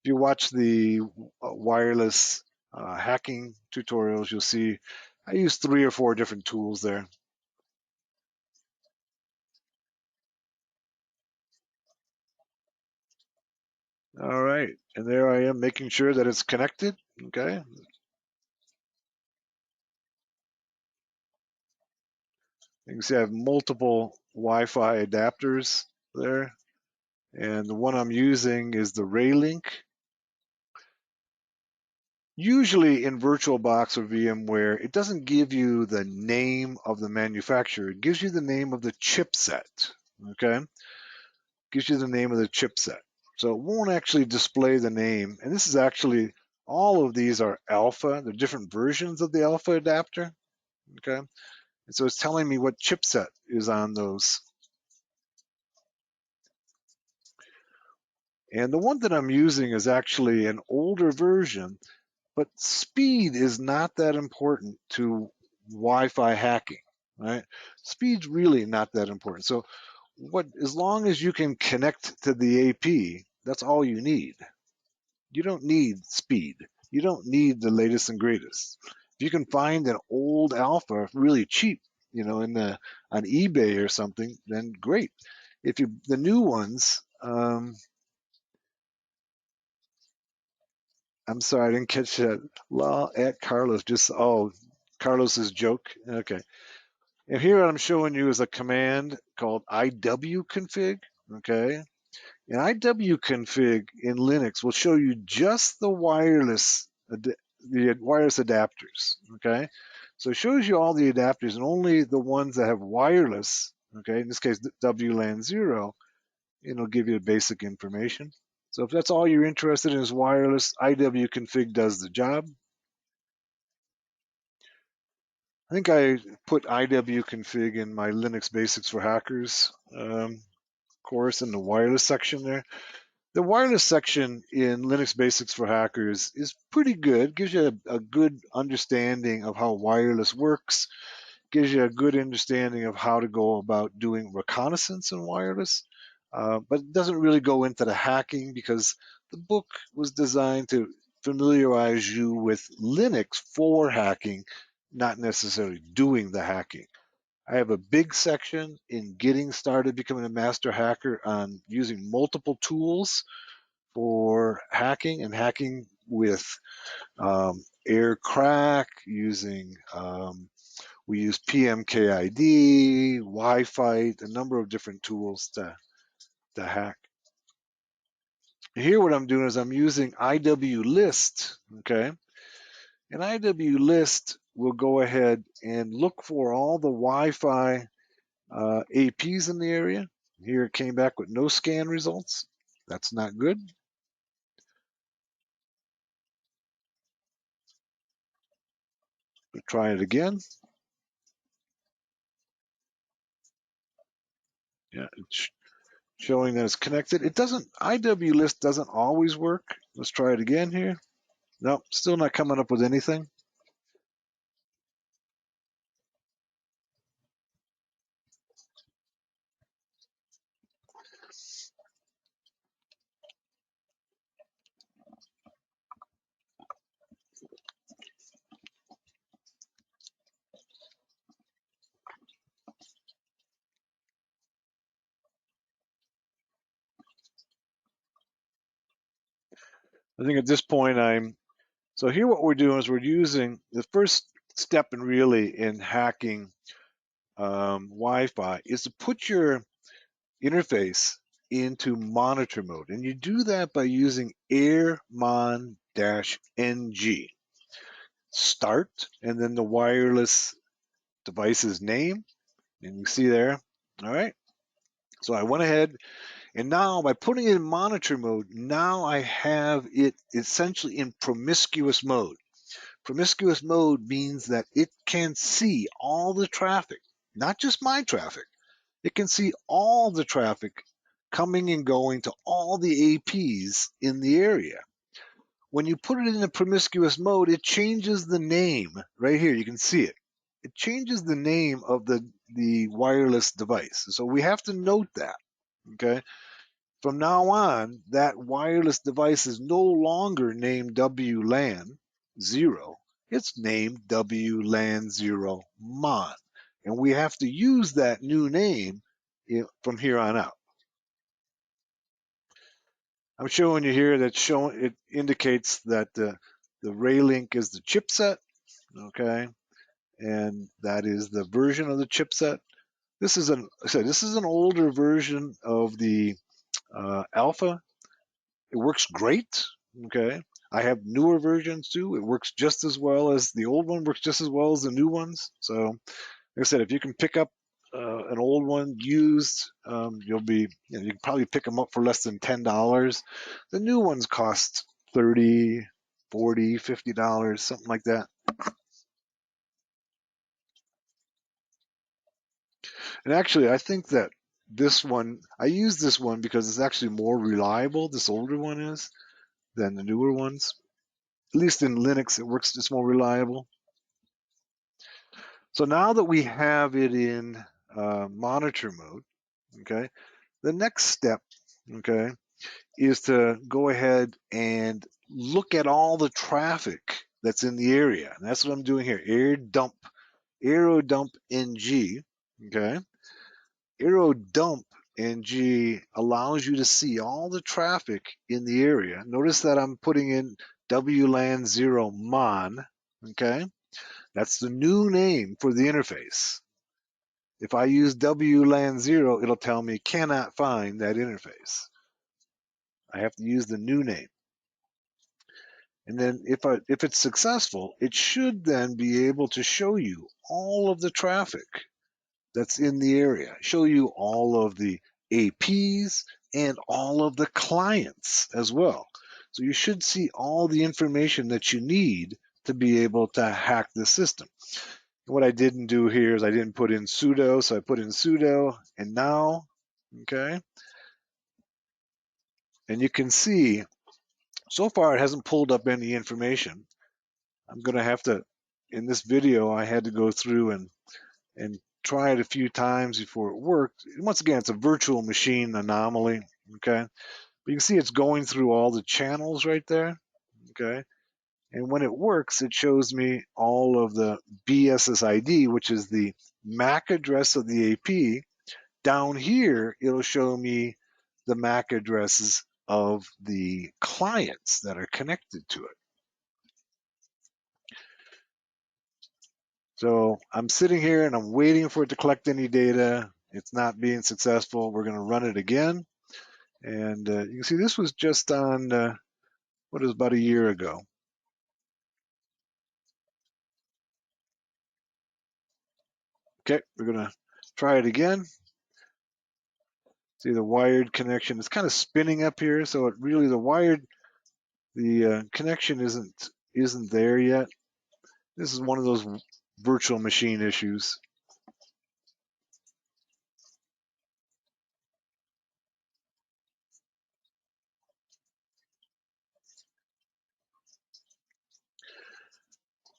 If you watch the wireless hacking tutorials, you'll see I use 3 or 4 different tools there. All right, and there I am making sure that it's connected, okay? You can see I have multiple Wi-Fi adapters there, and the one I'm using is the Raylink. Usually in VirtualBox or VMware, it doesn't give you the name of the manufacturer, it gives you the name of the chipset, okay? It gives you the name of the chipset. So it won't actually display the name, and this is actually, all of these are alpha, they're different versions of the alpha adapter, okay? And so it's telling me what chipset is on those. And the one that I'm using is actually an older version, but speed is not that important to Wi-Fi hacking, right? Speed's really not that important. So as long as you can connect to the AP, that's all you need. You don't need speed. You don't need the latest and greatest. If you can find an old alpha really cheap, on eBay or something, then great. The new ones, I'm sorry, I didn't catch that. Well, at Carlos, Carlos's joke. Okay. And here what I'm showing you is a command called iwconfig. Okay. And iwconfig in Linux will show you just the wireless adapters. Okay. So it shows you all the adapters and only the ones that have wireless okay, in this case, WLAN 0, it'll give you basic information. So if that's all you're interested in is wireless, IWconfig does the job. I think I put IWconfig in my Linux Basics for Hackers course in the wireless section there. The wireless section in Linux Basics for Hackers is pretty good. Gives you a good understanding of how wireless works. Gives you a good understanding of how to go about doing reconnaissance in wireless. But it doesn't really go into the hacking because the book was designed to familiarize you with Linux for hacking, not necessarily doing the hacking. I have a big section in getting started becoming a master hacker on using multiple tools for hacking and hacking with air crack, using we use PMKID, Wi-Fi, a number of different tools to hack. Here what I'm doing is I'm using IWList, okay? And IWList will go ahead and look for all the Wi-Fi APs in the area. Here it came back with no scan results. That's not good. We'll try it again. Yeah, it's showing that it's connected. It doesn't, IWList doesn't always work. Let's try it again here. Nope, still not coming up with anything. I think at this point so here what we're doing is we're using the first step in hacking Wi-Fi is to put your interface into monitor mode. And you do that by using airmon-ng. Start, and then the wireless device's name. And you see there, all right? So I went ahead, and now by putting it in monitor mode, now I have it essentially in promiscuous mode. Promiscuous mode means that it can see all the traffic, not just my traffic. It can see all the traffic coming and going to all the APs in the area. When you put it in a promiscuous mode, it changes the name. Right here, you can see it. It changes the name of the wireless device. So we have to note that, okay? From now on, that wireless device is no longer named WLAN 0. It's named WLAN 0 MON. And we have to use that new name from here on out. I'm showing you here that it indicates that the Raylink is the chipset, okay, and that is the version of the chipset. This is an older version of the Alpha. It works great, okay. I have newer versions too. It works just as well as the old one. Works just as well as the new ones. So, like I said, if you can pick up an old one used, you can probably pick them up for less than $10. The new ones cost $30, $40, $50, something like that. And actually, I think that this one, I use this one because it's actually more reliable, this older one is, than the newer ones. At least in Linux, it works, it's more reliable. So now that we have it in monitor mode, okay, the next step, okay, is to go ahead and look at all the traffic that's in the area. And that's what I'm doing here, aerodump ng, okay. Aerodump ng allows you to see all the traffic in the area. Notice that I'm putting in WLAN 0 MON, okay. That's the new name for the interface. If I use WLAN 0, it'll tell me cannot find that interface. I have to use the new name. And then if it's successful, it should then be able to show you all of the traffic that's in the area. Show you all of the APs and all of the clients as well. So you should see all the information that you need to be able to hack the system. What I didn't do here is I didn't put in sudo, so I put in sudo and now, okay? And you can see, so far it hasn't pulled up any information. I'm gonna have to, in this video, I had to go through and try it a few times before it worked. Once again, it's a virtual machine anomaly, okay? But you can see it's going through all the channels right there, okay? And when it works, it shows me all of the BSSID, which is the MAC address of the AP. Down here, it'll show me the MAC addresses of the clients that are connected to it. So I'm sitting here and I'm waiting for it to collect any data. It's not being successful. We're going to run it again. And you can see this was just on, what is about a year ago. Okay, we're going to try it again. See the wired connection. It's kind of spinning up here. So it really, the connection isn't there yet. This is one of those virtual machine issues.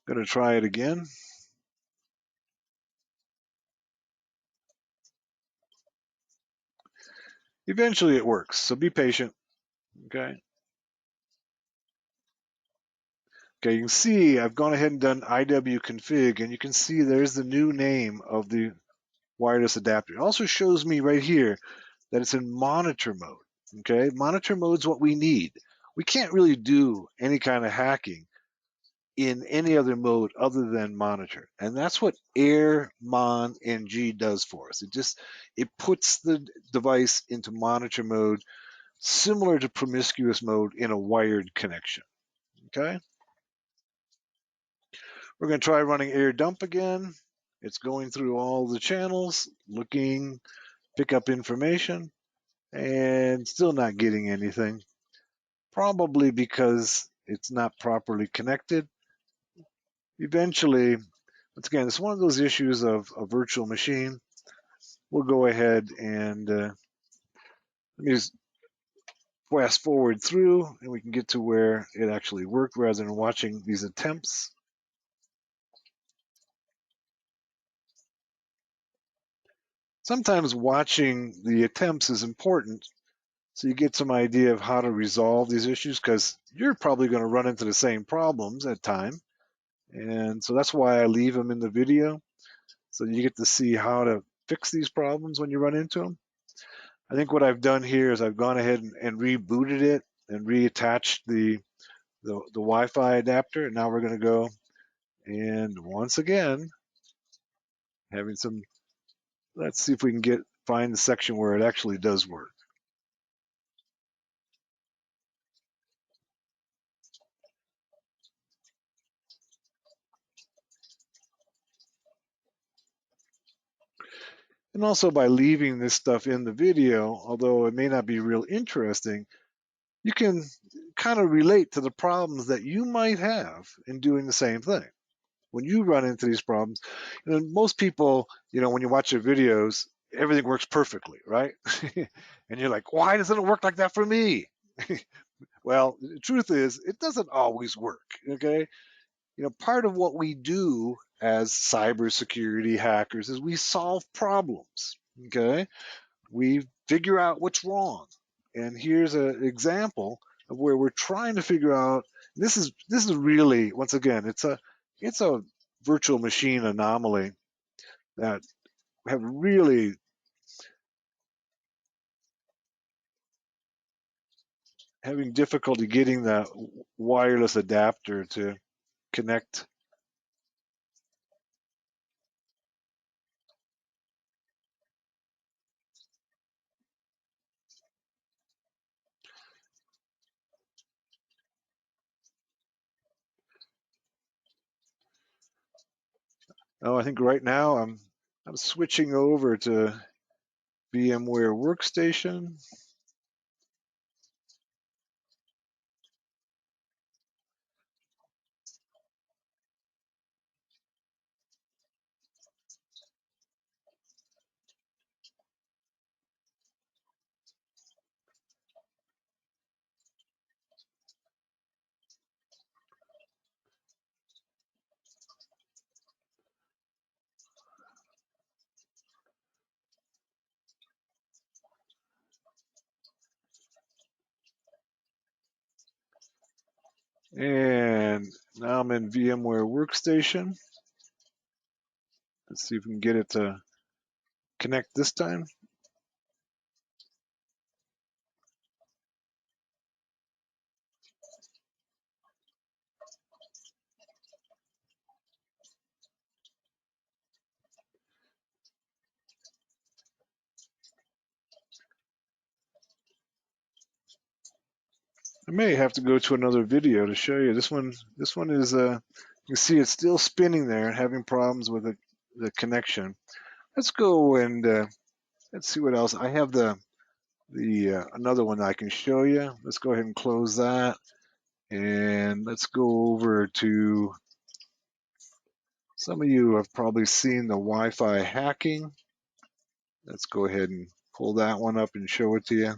Going to try it again. Eventually it works, so be patient, okay? Okay, you can see I've gone ahead and done iwconfig, and you can see there's the new name of the wireless adapter. It also shows me right here that it's in monitor mode, okay? Monitor mode is what we need. We can't really do any kind of hacking in any other mode other than monitor. And that's what air, mon, and G does for us. It puts the device into monitor mode, similar to promiscuous mode in a wired connection, okay? We're gonna try running air dump again. It's going through all the channels, looking, pick up information, and still not getting anything. Probably because it's not properly connected. Eventually, once again, it's one of those issues of a virtual machine. We'll go ahead and let me just fast forward through and we can get to where it actually worked rather than watching these attempts. Sometimes watching the attempts is important so you get some idea of how to resolve these issues because you're probably going to run into the same problems at time. And so that's why I leave them in the video so you get to see how to fix these problems when you run into them. I think what I've done here is I've gone ahead and rebooted it and reattached the Wi-Fi adapter. And now we're going to go and once again having some, let's see if we can find the section where it actually does work. And also by leaving this stuff in the video, although it may not be real interesting, you can kind of relate to the problems that you might have in doing the same thing. When you run into these problems, most people, when you watch their videos, everything works perfectly, right? And you're like, why doesn't it work like that for me? Well, the truth is, it doesn't always work, okay? Part of what we do as cybersecurity hackers is we solve problems, okay? We figure out what's wrong. And here's an example of where we're trying to figure out, this is really, once again, it's a virtual machine anomaly that have really having difficulty getting the wireless adapter to connect. Oh, I think right now I'm switching over to VMware Workstation. And now I'm in VMware Workstation. Let's see if we can get it to connect this time. I may have to go to another video to show you. This one is you can see it's still spinning there, having problems with the connection. Let's go and let's see what else. I have the another one I can show you. Let's go ahead and close that, and let's go over to, some of you have probably seen the Wi-Fi hacking. Let's go ahead and pull that one up and show it to you.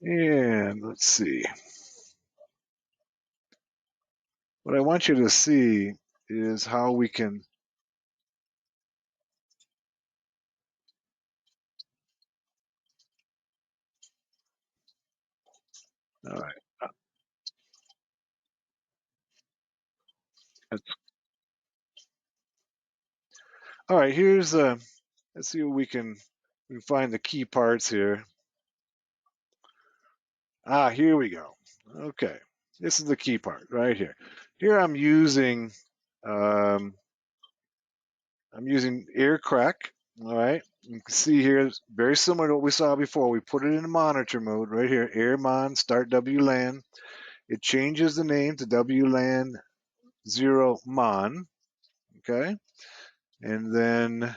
And let's see. What I want you to see is how we can all right. All right, here's let's see what we can find the key parts here. Here we go. Okay, this is the key part right here. Here I'm using Air Crack. All right, you can see here it's very similar to what we saw before. We put it in monitor mode right here. AirMon start WLAN. It changes the name to WLAN 0 Mon. Okay, and then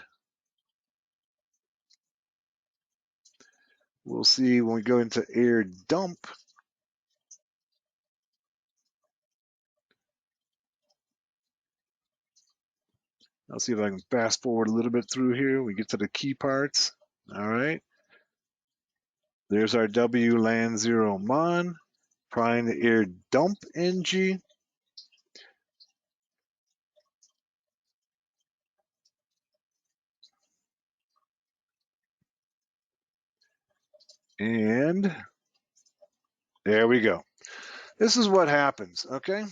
we'll see when we go into Air Dump. I'll see if I can fast forward a little bit through here. We get to the key parts. All right. There's our WLAN 0 Mon. Trying the Air Dump NG. And there we go. This is what happens, okay?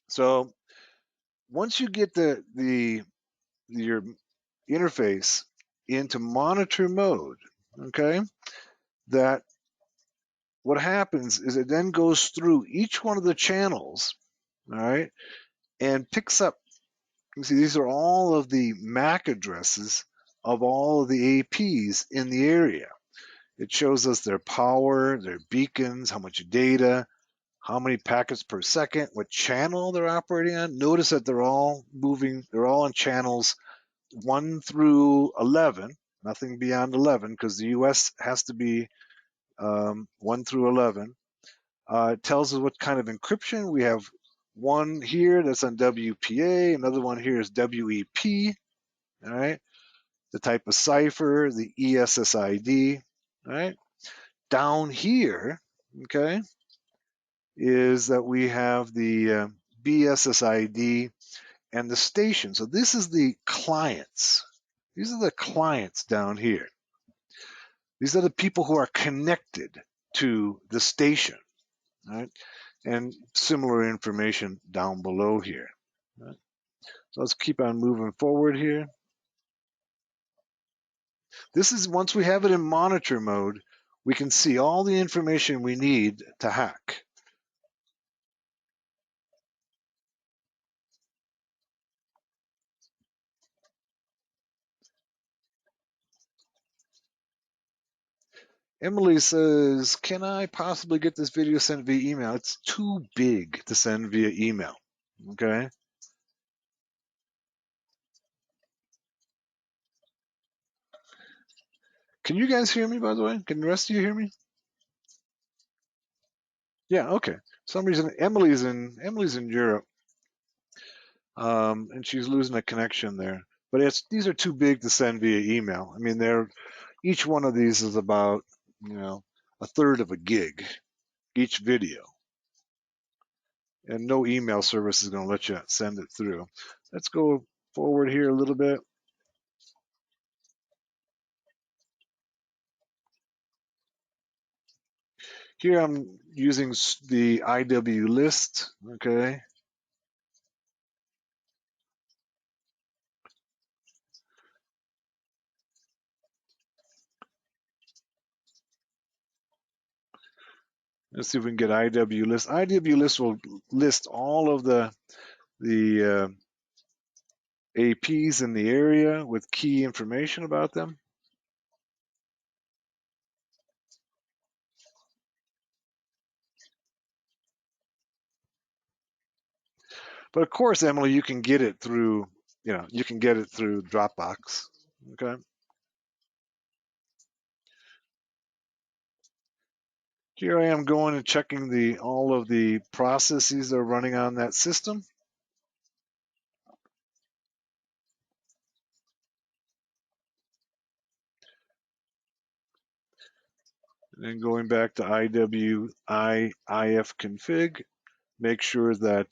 So once you get your interface into monitor mode, okay, that what happens is it then goes through each one of the channels, all right, and picks up, you see these are all of the MAC addresses of all of the APs in the area. It shows us their power, their beacons, how much data, how many packets per second, what channel they're operating on. Notice that they're all moving, they're all on channels 1 through 11, nothing beyond 11, because the US has to be 1 through 11. It tells us what kind of encryption. We have one here that's on WPA, another one here is WEP, all right? The type of cipher, the ESSID, all right? Down here, okay, is that we have the BSSID and the station. So this is the clients, These are the clients down here. These are the people who are connected to the station, right? And similar information down below here. Right? So let's keep on moving forward here. This is, once we have it in monitor mode, we can see all the information we need to hack. Emily says, can I possibly get this video sent via email? It's too big to send via email, okay? Can you guys hear me, by the way? Can the rest of you hear me? Yeah, okay. For some reason, Emily's in Europe, and she's losing a connection there. But these are too big to send via email. I mean, each one of these is about, a third of a gig, each video. And no email service is going to let you send it through. Let's go forward here a little bit. Here I'm using the IW list, okay? Let's see if we can get IW list. IW list will list all of the APs in the area with key information about them. But of course, Emily, you can get it through, you can get it through Dropbox, okay? Here I am going and checking all of the processes that are running on that system. And then going back to IWIF config, make sure that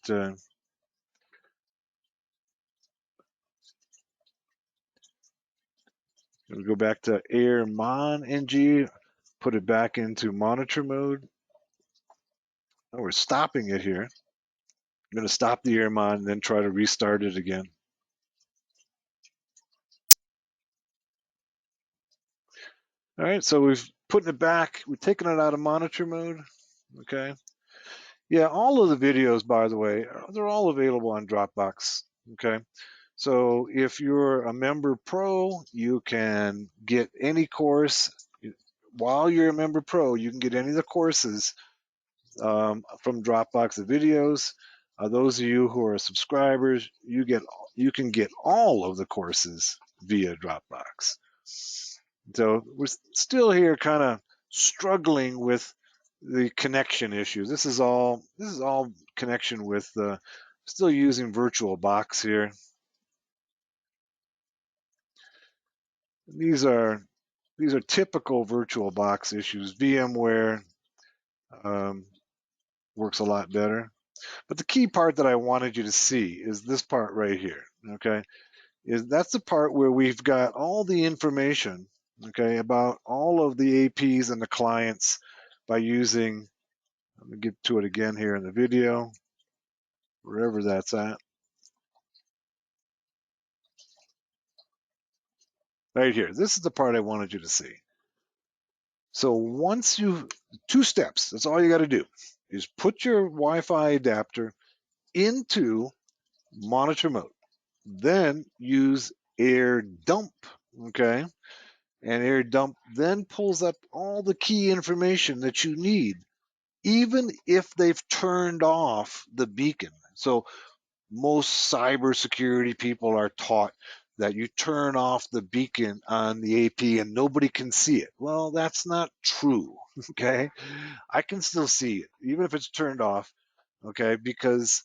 we'll go back to airmon ng, put it back into monitor mode. Oh, we're stopping it here. I'm going to stop the airmon and then try to restart it again. All right, so we've put it back. We've taken it out of monitor mode. Okay. Yeah, all of the videos, by the way, they're all available on Dropbox. Okay. So if you're a member pro, you can get any course. While you're a member pro, you can get any of the courses from Dropbox, the videos. Those of you who are subscribers, you can get all of the courses via Dropbox. So we're still here kind of struggling with the connection issues. This is all connection with still using VirtualBox here. These are typical VirtualBox issues. VMware works a lot better. But the key part that I wanted you to see is this part right here, okay? That's the part where we've got all the information, okay, about all of the APs and the clients by using, let me get to it again here in the video, wherever that's at. Right here, this is the part I wanted you to see. So once two steps, that's all you got to do, is put your Wi-Fi adapter into monitor mode. Then use air dump, okay? And air dump then pulls up all the key information that you need, even if they've turned off the beacon. So most cybersecurity people are taught that you turn off the beacon on the AP and nobody can see it. Well, that's not true, okay? I can still see it, even if it's turned off, okay? Because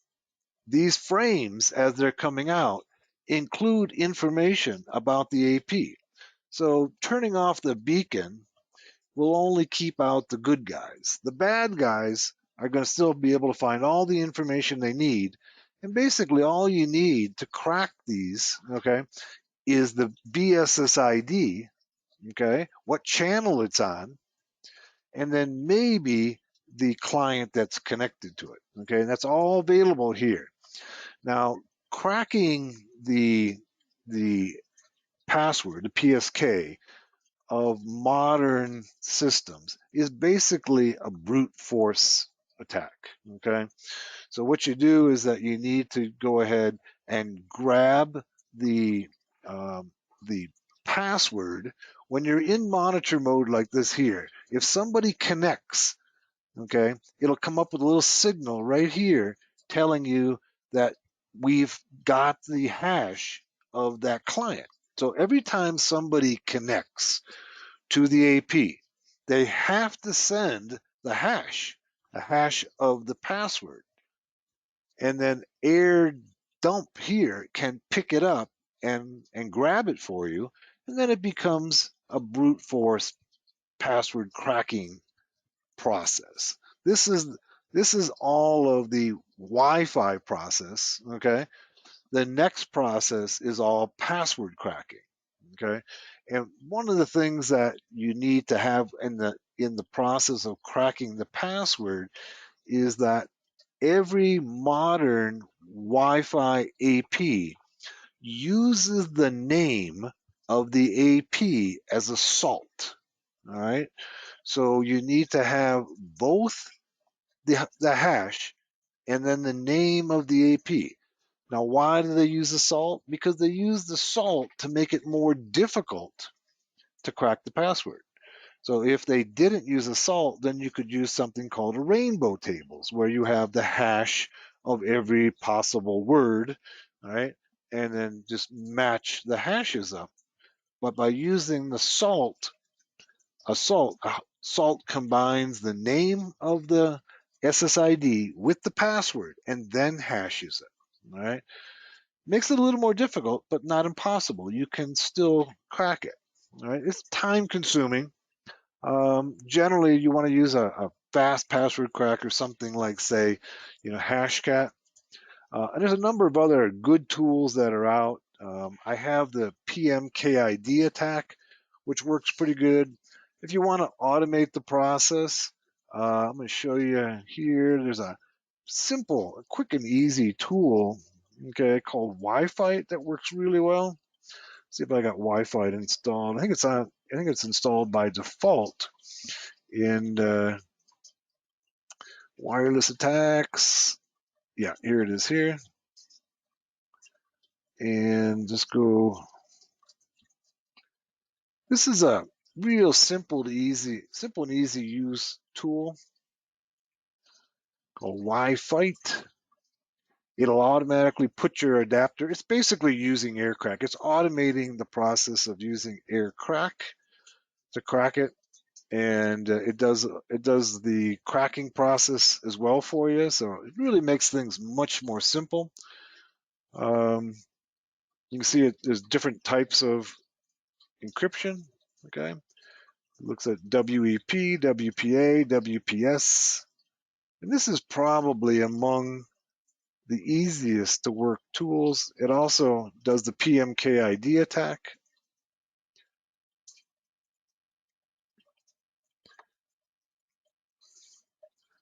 these frames, as they're coming out, include information about the AP. So turning off the beacon will only keep out the good guys. The bad guys are going to still be able to find all the information they need. And basically all you need to crack these, okay, is the BSSID, okay, what channel it's on, and then maybe the client that's connected to it, okay, and that's all available here. Now, cracking the password, the PSK, of modern systems is basically a brute force attack, okay? So what you do is that you need to go ahead and grab the password. When you're in monitor mode like this here, if somebody connects, okay, it'll come up with a little signal right here telling you that we've got the hash of that client. So every time somebody connects to the AP, they have to send the hash of the password. And then air dump here can pick it up and grab it for you, and then it becomes a brute force password cracking process. This is all of the Wi-Fi process, okay? The next process is all password cracking, okay? And one of the things that you need to have in the process of cracking the password is that every modern Wi-Fi AP uses the name of the AP as a salt, all right? So you need to have both the hash and then the name of the AP. Now, why do they use the salt? Because they use the salt to make it more difficult to crack the password. So if they didn't use a salt, then you could use something called a rainbow tables, where you have the hash of every possible word, all right, and then just match the hashes up. But by using the salt, salt combines the name of the SSID with the password and then hashes it, all right? Makes it a little more difficult, but not impossible. You can still crack it, all right? It's time consuming. Generally, you want to use a fast password cracker, something like, say, Hashcat. And there's a number of other good tools that are out. I have the PMKID attack, which works pretty good. If you want to automate the process, I'm going to show you here. There's a simple, quick and easy tool, okay, called Wi-Fi that works really well. See if I got Wi-Fi installed. I think it's installed by default in wireless attacks. Yeah, here it is here. And just go. This is a real simple and easy use tool called Wi-Fi. It'll automatically put your adapter. It's basically using AirCrack. It's automating the process of using AirCrack to crack it, and it does the cracking process as well for you. So it really makes things much more simple. You can see there's different types of encryption. Okay, it looks at WEP, WPA, WPS, and this is probably among the easiest to work tools. It also does the PMKID attack.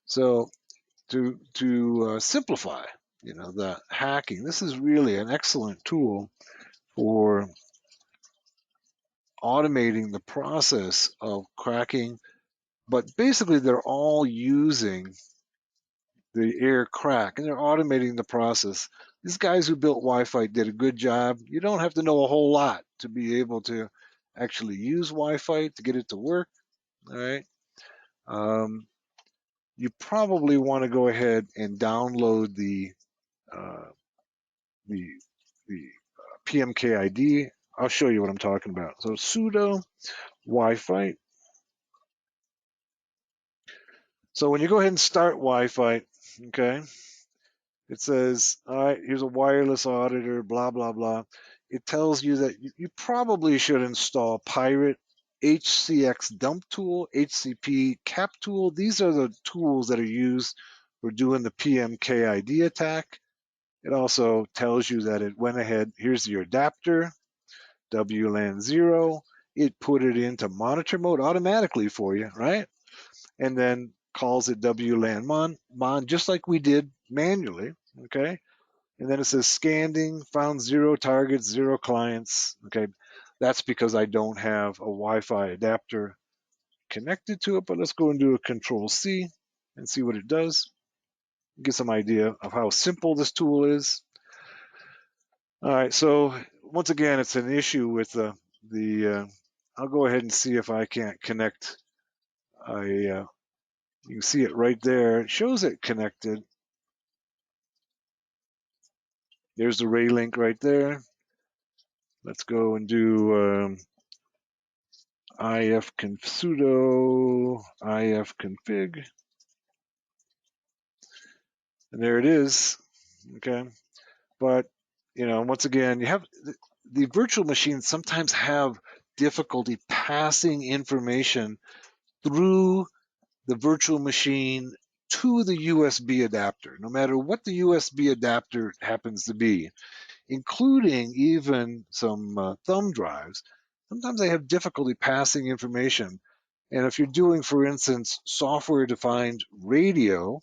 So to simplify, the hacking, this is really an excellent tool for automating the process of cracking. But basically, they're all using the air crack and they're automating the process. These guys who built Wi-Fi did a good job. You don't have to know a whole lot to be able to actually use Wi-Fi to get it to work. All right. You probably want to go ahead and download the the PMKID. I'll show you what I'm talking about. So sudo Wi-Fi. So when you go ahead and start Wi-Fi, okay, it says, all right, here's a wireless auditor, blah, blah, blah. It tells you that you probably should install Pirate, HCX dump tool, HCP cap tool. These are the tools that are used for doing the PMKID attack. It also tells you that it went ahead, here's your adapter. WLAN 0. It put it into monitor mode automatically for you, right? And then calls it WLAN mon, just like we did manually, okay? And then it says scanning, found 0 targets, 0 clients, okay? That's because I don't have a Wi-Fi adapter connected to it, but let's go and do a Control-C and see what it does. Get some idea of how simple this tool is. All right, so once again, it's an issue with the I'll go ahead and see if I can't connect. You can see it right there. It shows it connected. There's the Ray link right there. Let's go and do sudo ifconfig. And there it is, okay? But, you know, once again, you have the virtual machines sometimes have difficulty passing information through the virtual machine to the USB adapter, no matter what the USB adapter happens to be, including even some thumb drives. Sometimes they have difficulty passing information. And if you're doing, for instance, software-defined radio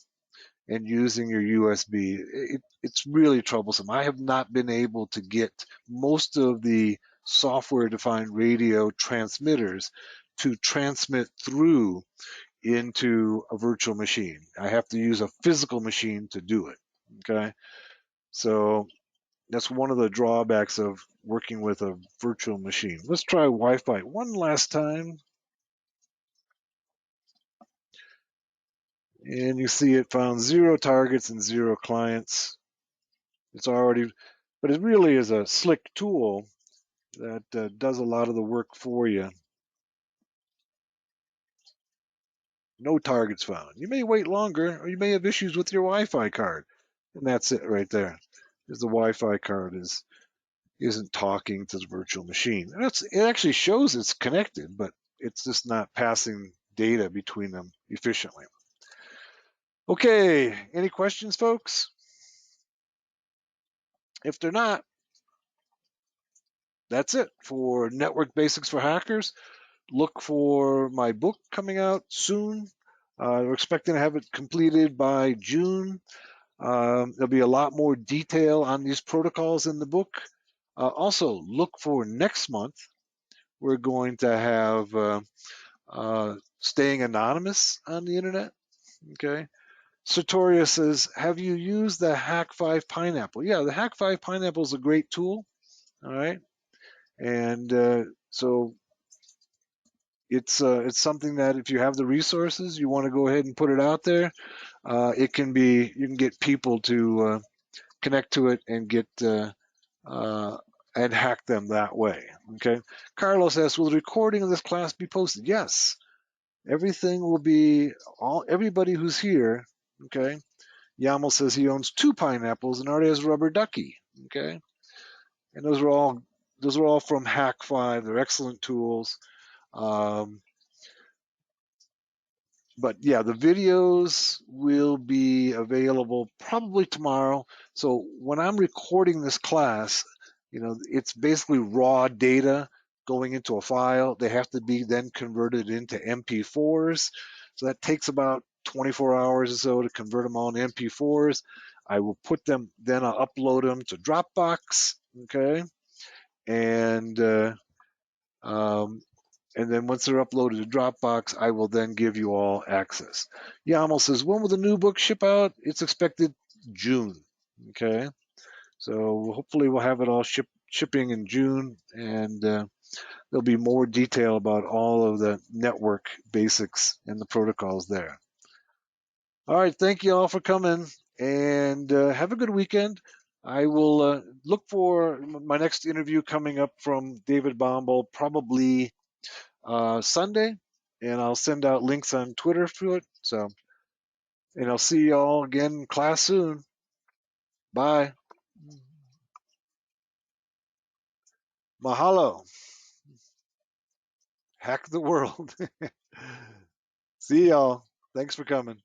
and using your USB, it's really troublesome. I have not been able to get most of the software-defined radio transmitters to transmit through into a virtual machine. I have to use a physical machine to do it, okay? So that's one of the drawbacks of working with a virtual machine. Let's try Wi-Fi one last time. And you see it found 0 targets and 0 clients. It's already, but it really is a slick tool that does a lot of the work for you. No targets found. You may wait longer, or you may have issues with your Wi-Fi card. And that's it right there. Because the Wi-Fi card isn't talking to the virtual machine. And it actually shows it's connected, but it's just not passing data between them efficiently. Okay, any questions, folks? If they're not, that's it for Network Basics for Hackers. Look for my book coming out soon. We're expecting to have it completed by June. There'll be a lot more detail on these protocols in the book. Also, look for next month. We're going to have staying anonymous on the internet. Okay. Sartoria says, have you used the Hack5 Pineapple? Yeah, the Hack5 Pineapple is a great tool. All right. And so it's something that if you have the resources, you want to go ahead and put it out there. You can get people to connect to it and get and hack them that way. Okay. Carlos asks, will the recording of this class be posted? Yes. Everything will be everybody who's here. Okay. Yamal says he owns 2 pineapples and already has a rubber ducky. Okay. And those are all from Hack5. They're excellent tools. But yeah, the videos will be available probably tomorrow. So when I'm recording this class, you know, it's basically raw data going into a file. They have to be then converted into MP4s. So that takes about 24 hours or so to convert them all into MP4s. I will put them, then I'll upload them to Dropbox, okay? And then once they're uploaded to Dropbox, I will then give you all access. Yamal says, when will the new book ship out? It's expected June, okay? So hopefully we'll have it all shipping in June, and there'll be more detail about all of the network basics and the protocols there. All right, thank you all for coming, and have a good weekend. I will look for my next interview coming up from David Bombal, probably Sunday, and I'll send out links on Twitter to it. So, and I'll see you all again in class soon. Bye. Mahalo. Hack the world. See y'all. Thanks for coming.